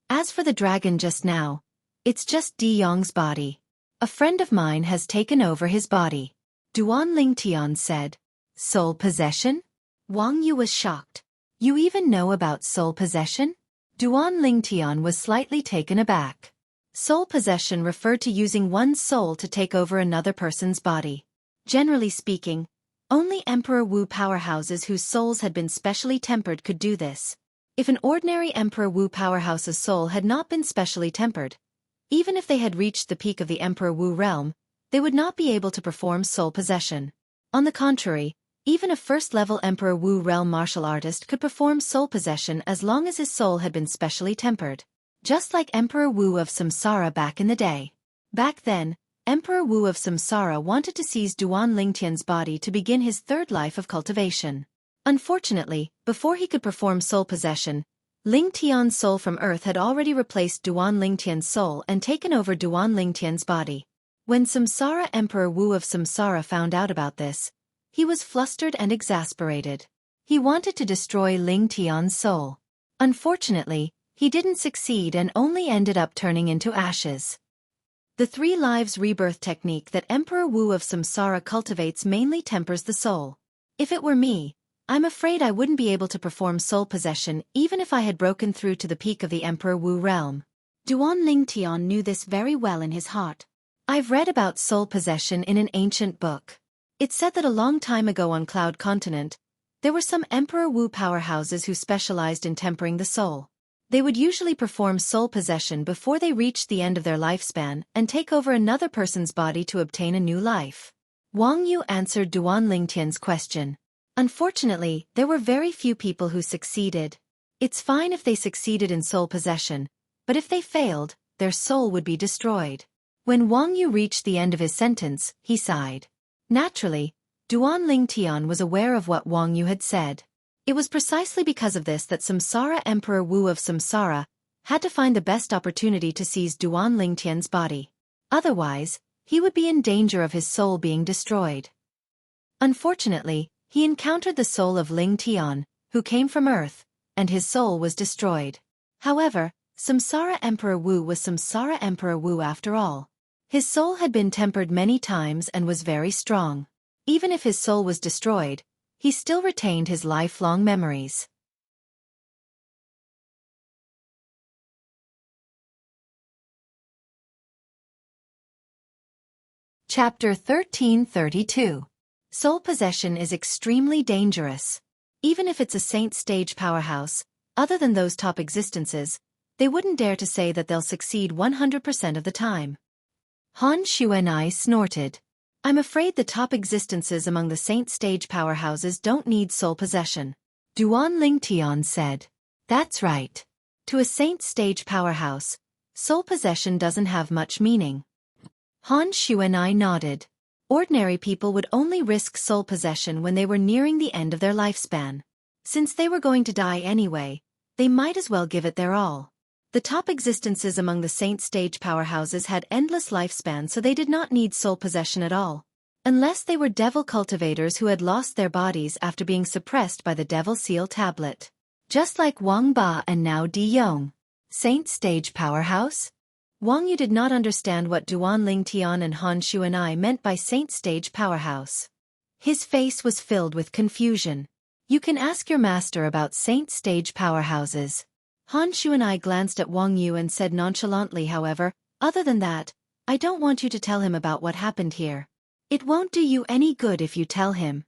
As for the dragon just now, it's just Di Yong's body. A friend of mine has taken over his body." Duan Lingtian said. "Soul possession?" Wang Yu was shocked. "You even know about soul possession?" Duan Lingtian was slightly taken aback. Soul possession referred to using one's soul to take over another person's body. Generally speaking, only Emperor Wu powerhouses whose souls had been specially tempered could do this. If an ordinary Emperor Wu powerhouse's soul had not been specially tempered, even if they had reached the peak of the Emperor Wu realm, they would not be able to perform soul possession. On the contrary, Even a first-level Emperor Wu realm martial artist could perform soul possession as long as his soul had been specially tempered. Just like Emperor Wu of Samsara back in the day. Back then, Emperor Wu of Samsara wanted to seize Duan Lingtian's body to begin his third life of cultivation. Unfortunately, before he could perform soul possession, Ling Tian's soul from Earth had already replaced Duan Lingtian's soul and taken over Duan Lingtian's body. When Samsara Emperor Wu of Samsara found out about this, he was flustered and exasperated. He wanted to destroy Ling Tian's soul. Unfortunately, he didn't succeed and only ended up turning into ashes. The 3 lives rebirth technique that Emperor Wu of Samsara cultivates mainly tempers the soul. If it were me, I'm afraid I wouldn't be able to perform soul possession even if I had broken through to the peak of the Emperor Wu realm. Duan Lingtian knew this very well in his heart. I've read about soul possession in an ancient book. It said that a long time ago on Cloud Continent, there were some Emperor Wu powerhouses who specialized in tempering the soul. They would usually perform soul possession before they reached the end of their lifespan and take over another person's body to obtain a new life. Wang Yu answered Duan Lingtian's question. Unfortunately, there were very few people who succeeded. It's fine if they succeeded in soul possession, but if they failed, their soul would be destroyed. When Wang Yu reached the end of his sentence, he sighed. Naturally, Duan Lingtian was aware of what Wang Yu had said. It was precisely because of this that Samsara Emperor Wu of Samsara had to find the best opportunity to seize Duan Lingtian's body. Otherwise, he would be in danger of his soul being destroyed. Unfortunately, he encountered the soul of Ling Tian, who came from Earth, and his soul was destroyed. However, Samsara Emperor Wu was Samsara Emperor Wu after all. His soul had been tempered many times and was very strong. Even if his soul was destroyed, he still retained his lifelong memories. Chapter 1332. Soul possession is extremely dangerous. Even if it's a saint stage powerhouse, other than those top existences, they wouldn't dare to say that they'll succeed 100% of the time. Han Xueqi snorted. I'm afraid the top existences among the saint stage powerhouses don't need soul possession. Duan Lingtian said. That's right. To a saint stage powerhouse, soul possession doesn't have much meaning. Han Xueqi nodded. Ordinary people would only risk soul possession when they were nearing the end of their lifespan. Since they were going to die anyway, they might as well give it their all. The top existences among the saint stage powerhouses had endless lifespans, so they did not need soul possession at all. Unless they were devil cultivators who had lost their bodies after being suppressed by the devil seal tablet. Just like Wang Ba and now Di Yong. Saint stage powerhouse? Wang Yu did not understand what Duan Lingtian and Han Xueqi meant by saint stage powerhouse. His face was filled with confusion. You can ask your master about saint stage powerhouses. Han Xueqi glanced at Wang Yu and said nonchalantly, however, other than that, I don't want you to tell him about what happened here. It won't do you any good if you tell him.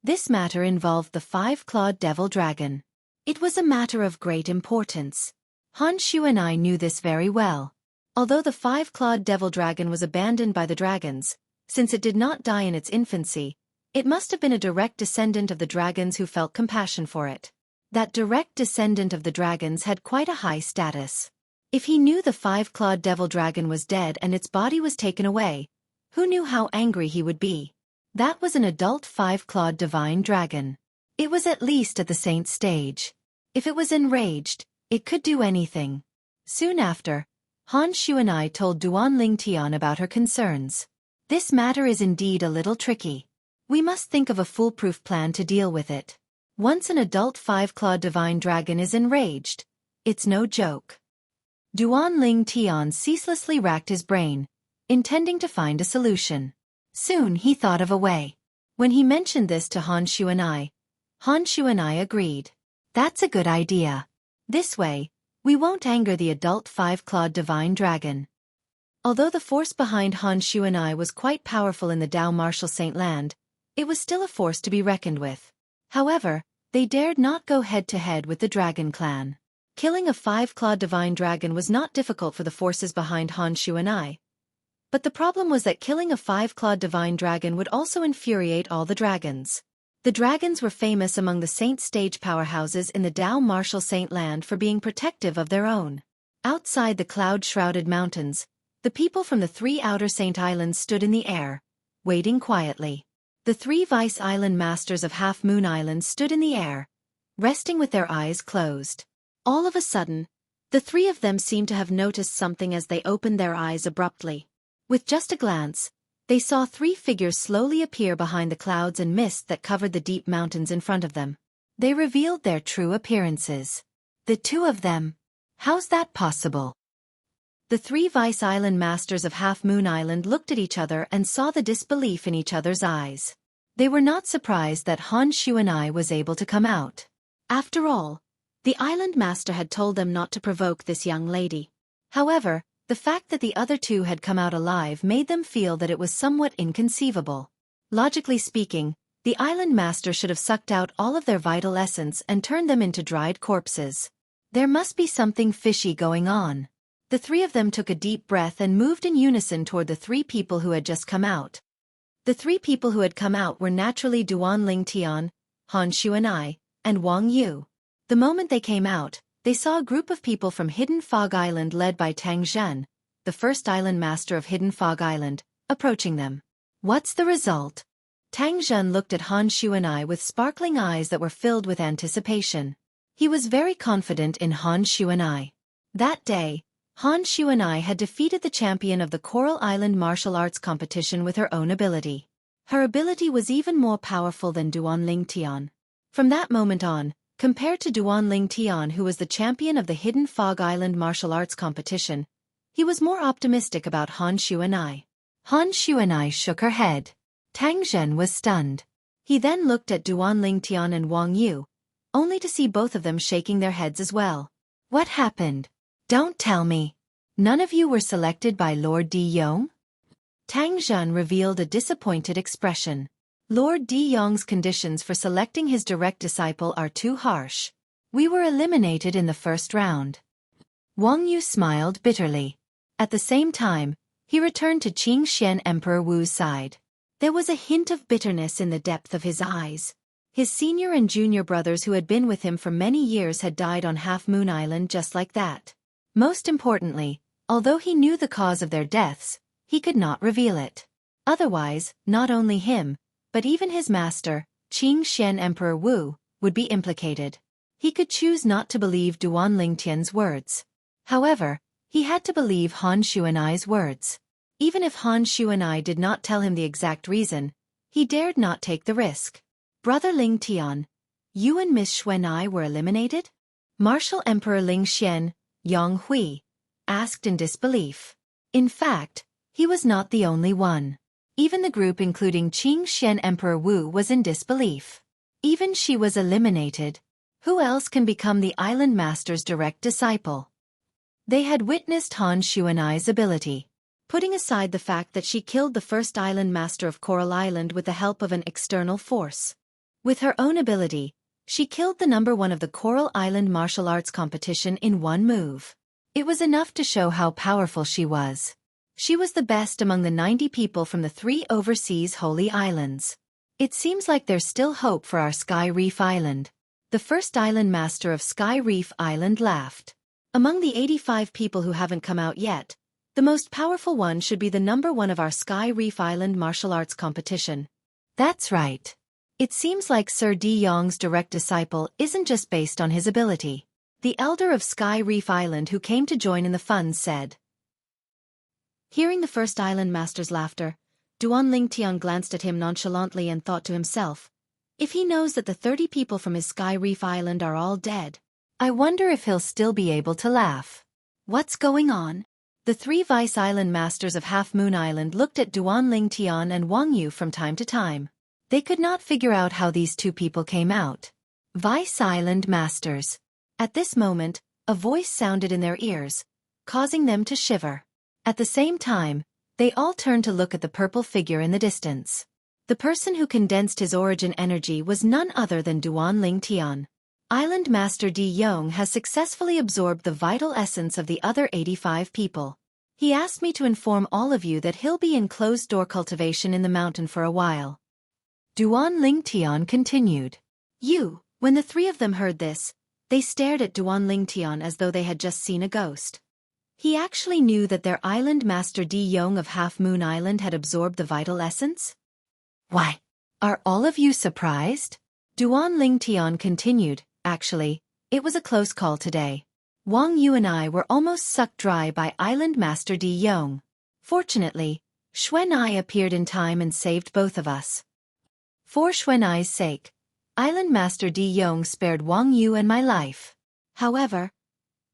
This matter involved the 5-clawed devil dragon. It was a matter of great importance. Han Xueqi knew this very well. Although the 5-clawed devil dragon was abandoned by the dragons, since it did not die in its infancy, it must have been a direct descendant of the dragons who felt compassion for it. That direct descendant of the dragons had quite a high status. If he knew the 5-clawed devil dragon was dead and its body was taken away, who knew how angry he would be? That was an adult 5-clawed divine dragon. It was at least at the saint stage. If it was enraged, it could do anything. Soon after, Han Xueqi told Duan Lingtian about her concerns. This matter is indeed a little tricky. We must think of a foolproof plan to deal with it. Once an adult 5-clawed divine dragon is enraged, it's no joke. Duan Lingtian ceaselessly racked his brain, intending to find a solution. Soon he thought of a way. When he mentioned this to Han Xueqi agreed. That's a good idea. This way, we won't anger the adult 5-clawed divine dragon. Although the force behind Han Xueqi was quite powerful in the Dao Martial Saint Land, it was still a force to be reckoned with. However, they dared not go head-to-head with the Dragon Clan. Killing a 5-clawed divine dragon was not difficult for the forces behind Han Xueqi. But the problem was that killing a 5-clawed divine dragon would also infuriate all the dragons. The dragons were famous among the Saint stage powerhouses in the Dao Martial Saint land for being protective of their own. Outside the cloud-shrouded mountains, the people from the 3 outer Saint Islands stood in the air, waiting quietly. The 3 Vice Island masters of Half Moon Island stood in the air, resting with their eyes closed. All of a sudden, the 3 of them seemed to have noticed something as they opened their eyes abruptly. With just a glance, they saw 3 figures slowly appear behind the clouds and mist that covered the deep mountains in front of them. They revealed their true appearances. The 2 of them. How's that possible? The 3 Vice Island masters of Half Moon Island looked at each other and saw the disbelief in each other's eyes. They were not surprised that Han Xueqi was able to come out. After all, the island master had told them not to provoke this young lady. However, the fact that the other 2 had come out alive made them feel that it was somewhat inconceivable. Logically speaking, the island master should have sucked out all of their vital essence and turned them into dried corpses. There must be something fishy going on. The 3 of them took a deep breath and moved in unison toward the 3 people who had just come out. The 3 people who had come out were naturally Duan Ling Tian, Han Xueqi, and Wang Yu. The moment they came out, they saw a group of people from Hidden Fog Island led by Tang Zhen, the first island master of Hidden Fog Island, approaching them. What's the result? Tang Zhen looked at Han Xueqi with sparkling eyes that were filled with anticipation. He was very confident in Han Xueqi. That day, Han Xueqi had defeated the champion of the Coral Island martial arts competition with her own ability. Her ability was even more powerful than Duan Ling Tian. From that moment on, compared to Duan Ling Tian, who was the champion of the Hidden Fog Island martial arts competition, he was more optimistic about Han Xueqi. Han Xueqi shook her head. Tang Zhen was stunned. He then looked at Duan Ling Tian and Wang Yu, only to see both of them shaking their heads as well. What happened? Don't tell me. None of you were selected by Lord Di Yong? Tang Zhen revealed a disappointed expression. Lord Di Yong's conditions for selecting his direct disciple are too harsh. We were eliminated in the first round. Wang Yu smiled bitterly. At the same time, he returned to Qing Xian Emperor Wu's side. There was a hint of bitterness in the depth of his eyes. His senior and junior brothers who had been with him for many years had died on Half Moon Island just like that. Most importantly, although he knew the cause of their deaths, he could not reveal it. Otherwise, not only him, but even his master, Qing Xian Emperor Wu, would be implicated. He could choose not to believe Duan Lingtian's words. However, he had to believe Han Xueqi's words. Even if Han Xueqi did not tell him the exact reason, he dared not take the risk. Brother Ling Tian, you and Miss Xueqi were eliminated? Martial Emperor Ling Xian, Yang Hui, asked in disbelief. In fact, he was not the only one. Even the group including Qing Xian Emperor Wu was in disbelief. Even she was eliminated. Who else can become the island master's direct disciple? They had witnessed Han Xueqi's ability. Putting aside the fact that she killed the first island master of Coral Island with the help of an external force. With her own ability, she killed the number 1 of the Coral Island martial arts competition in one move. It was enough to show how powerful she was. She was the best among the 90 people from the 3 overseas holy islands. It seems like there's still hope for our Sky Reef Island. The first island master of Sky Reef Island laughed. Among the 85 people who haven't come out yet, the most powerful one should be the number 1 of our Sky Reef Island martial arts competition. That's right. It seems like Sir Di Yong's direct disciple isn't just based on his ability. The elder of Sky Reef Island who came to join in the fun said. Hearing the first island master's laughter, Duan Lingtian glanced at him nonchalantly and thought to himself, if he knows that the 30 people from his Sky Reef Island are all dead, I wonder if he'll still be able to laugh. What's going on? The 3 Vice Island masters of Half Moon Island looked at Duan Lingtian and Wang Yu from time to time. They could not figure out how these 2 people came out. Vice Island masters. At this moment, a voice sounded in their ears, causing them to shiver. At the same time, they all turned to look at the purple figure in the distance. The person who condensed his origin energy was none other than Duan Lingtian. Island Master Di Yong has successfully absorbed the vital essence of the other 85 people. He asked me to inform all of you that he'll be in closed-door cultivation in the mountain for a while. Duan Ling Tian continued. When the three of them heard this, they stared at Duan Ling Tian as though they had just seen a ghost. He actually knew that their island master Di Yong of Half Moon Island had absorbed the vital essence? Why? Are all of you surprised? Duan Ling Tian continued. Actually, it was a close call today. Wang Yu and I were almost sucked dry by Island Master Di Yong. Fortunately, Xueqi appeared in time and saved both of us. For Xueqi's sake, Island Master Di Yong spared Wang Yu and my life. However,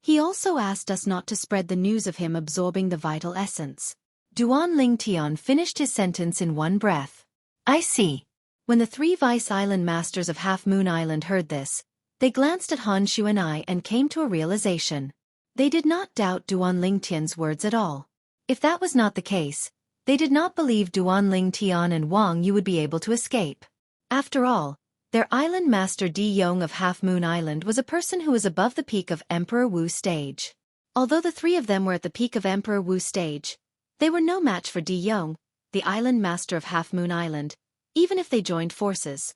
he also asked us not to spread the news of him absorbing the vital essence. Duan Ling Tian finished his sentence in one breath. I see. When the three Vice Island Masters of Half Moon Island heard this, they glanced at Han Xueqi and came to a realization. They did not doubt Duan Ling Tian's words at all. If that was not the case, they did not believe Duan Ling Tian and Wang Yu would be able to escape. After all, their island master Di Yong of Half Moon Island was a person who was above the peak of Emperor Wu stage. Although the three of them were at the peak of Emperor Wu stage, they were no match for Di Yong, the island master of Half Moon Island, even if they joined forces.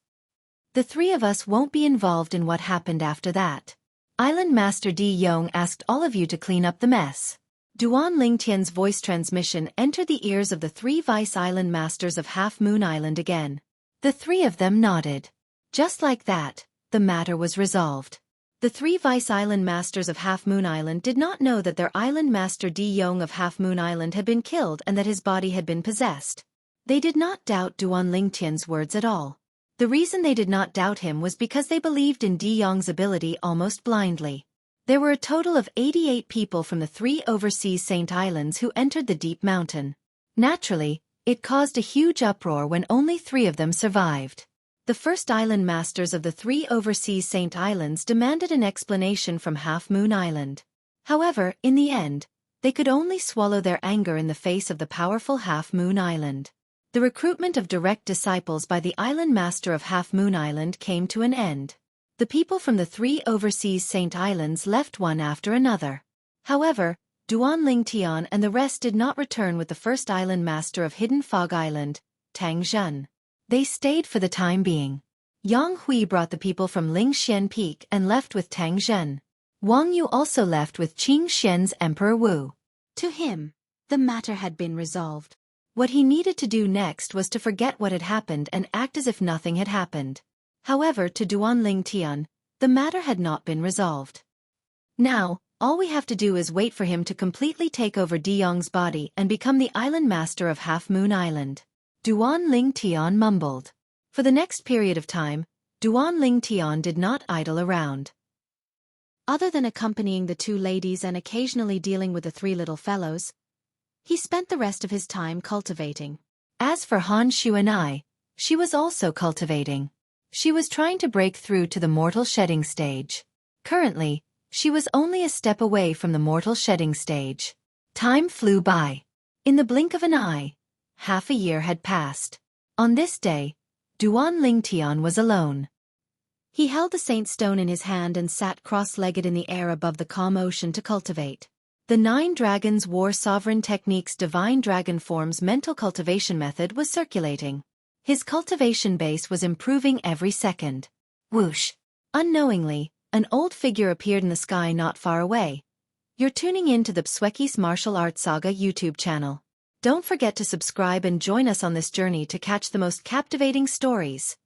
The three of us won't be involved in what happened after that. Island Master Di Yong asked all of you to clean up the mess. Duan Ling Tian's voice transmission entered the ears of the three Vice Island Masters of Half Moon Island again. The three of them nodded. Just like that, the matter was resolved. The three Vice Island Masters of Half Moon Island did not know that their Island Master Di Yong of Half Moon Island had been killed and that his body had been possessed. They did not doubt Duan Ling Tian's words at all. The reason they did not doubt him was because they believed in Di Yong's ability almost blindly. There were a total of 88 people from the three overseas Saint Islands who entered the deep mountain. Naturally, it caused a huge uproar when only 3 of them survived. The first island masters of the 3 overseas Saint Islands demanded an explanation from Half Moon Island. However, in the end, they could only swallow their anger in the face of the powerful Half Moon Island. The recruitment of direct disciples by the island master of Half Moon Island came to an end. The people from the 3 overseas Saint Islands left one after another. However, Duan Ling Tian and the rest did not return with the first island master of Hidden Fog Island, Tang Zhen. They stayed for the time being. Yang Hui brought the people from Ling Xian Peak and left with Tang Zhen. Wang Yu also left with Qing Xian's Emperor Wu. To him, the matter had been resolved. What he needed to do next was to forget what had happened and act as if nothing had happened. However, to Duan Ling Tian, the matter had not been resolved. Now, all we have to do is wait for him to completely take over Di Yong's body and become the island master of Half Moon Island. Duan Ling Tian mumbled. For the next period of time, Duan Ling Tian did not idle around. Other than accompanying the 2 ladies and occasionally dealing with the 3 little fellows, he spent the rest of his time cultivating. As for Han Xueqi, she was also cultivating. She was trying to break through to the mortal shedding stage. Currently, she was only a step away from the mortal shedding stage. Time flew by. In the blink of an eye, half a year had passed. On this day, Duan Ling Tian was alone. He held the Saint Stone in his hand and sat cross-legged in the air above the calm ocean to cultivate. The 9 Dragons War Sovereign Techniques Divine Dragon Form's mental cultivation method was circulating. His cultivation base was improving every second. Whoosh! Unknowingly, an old figure appeared in the sky not far away. You're tuning in to the Xueqi's Martial Arts Saga YouTube channel. Don't forget to subscribe and join us on this journey to catch the most captivating stories.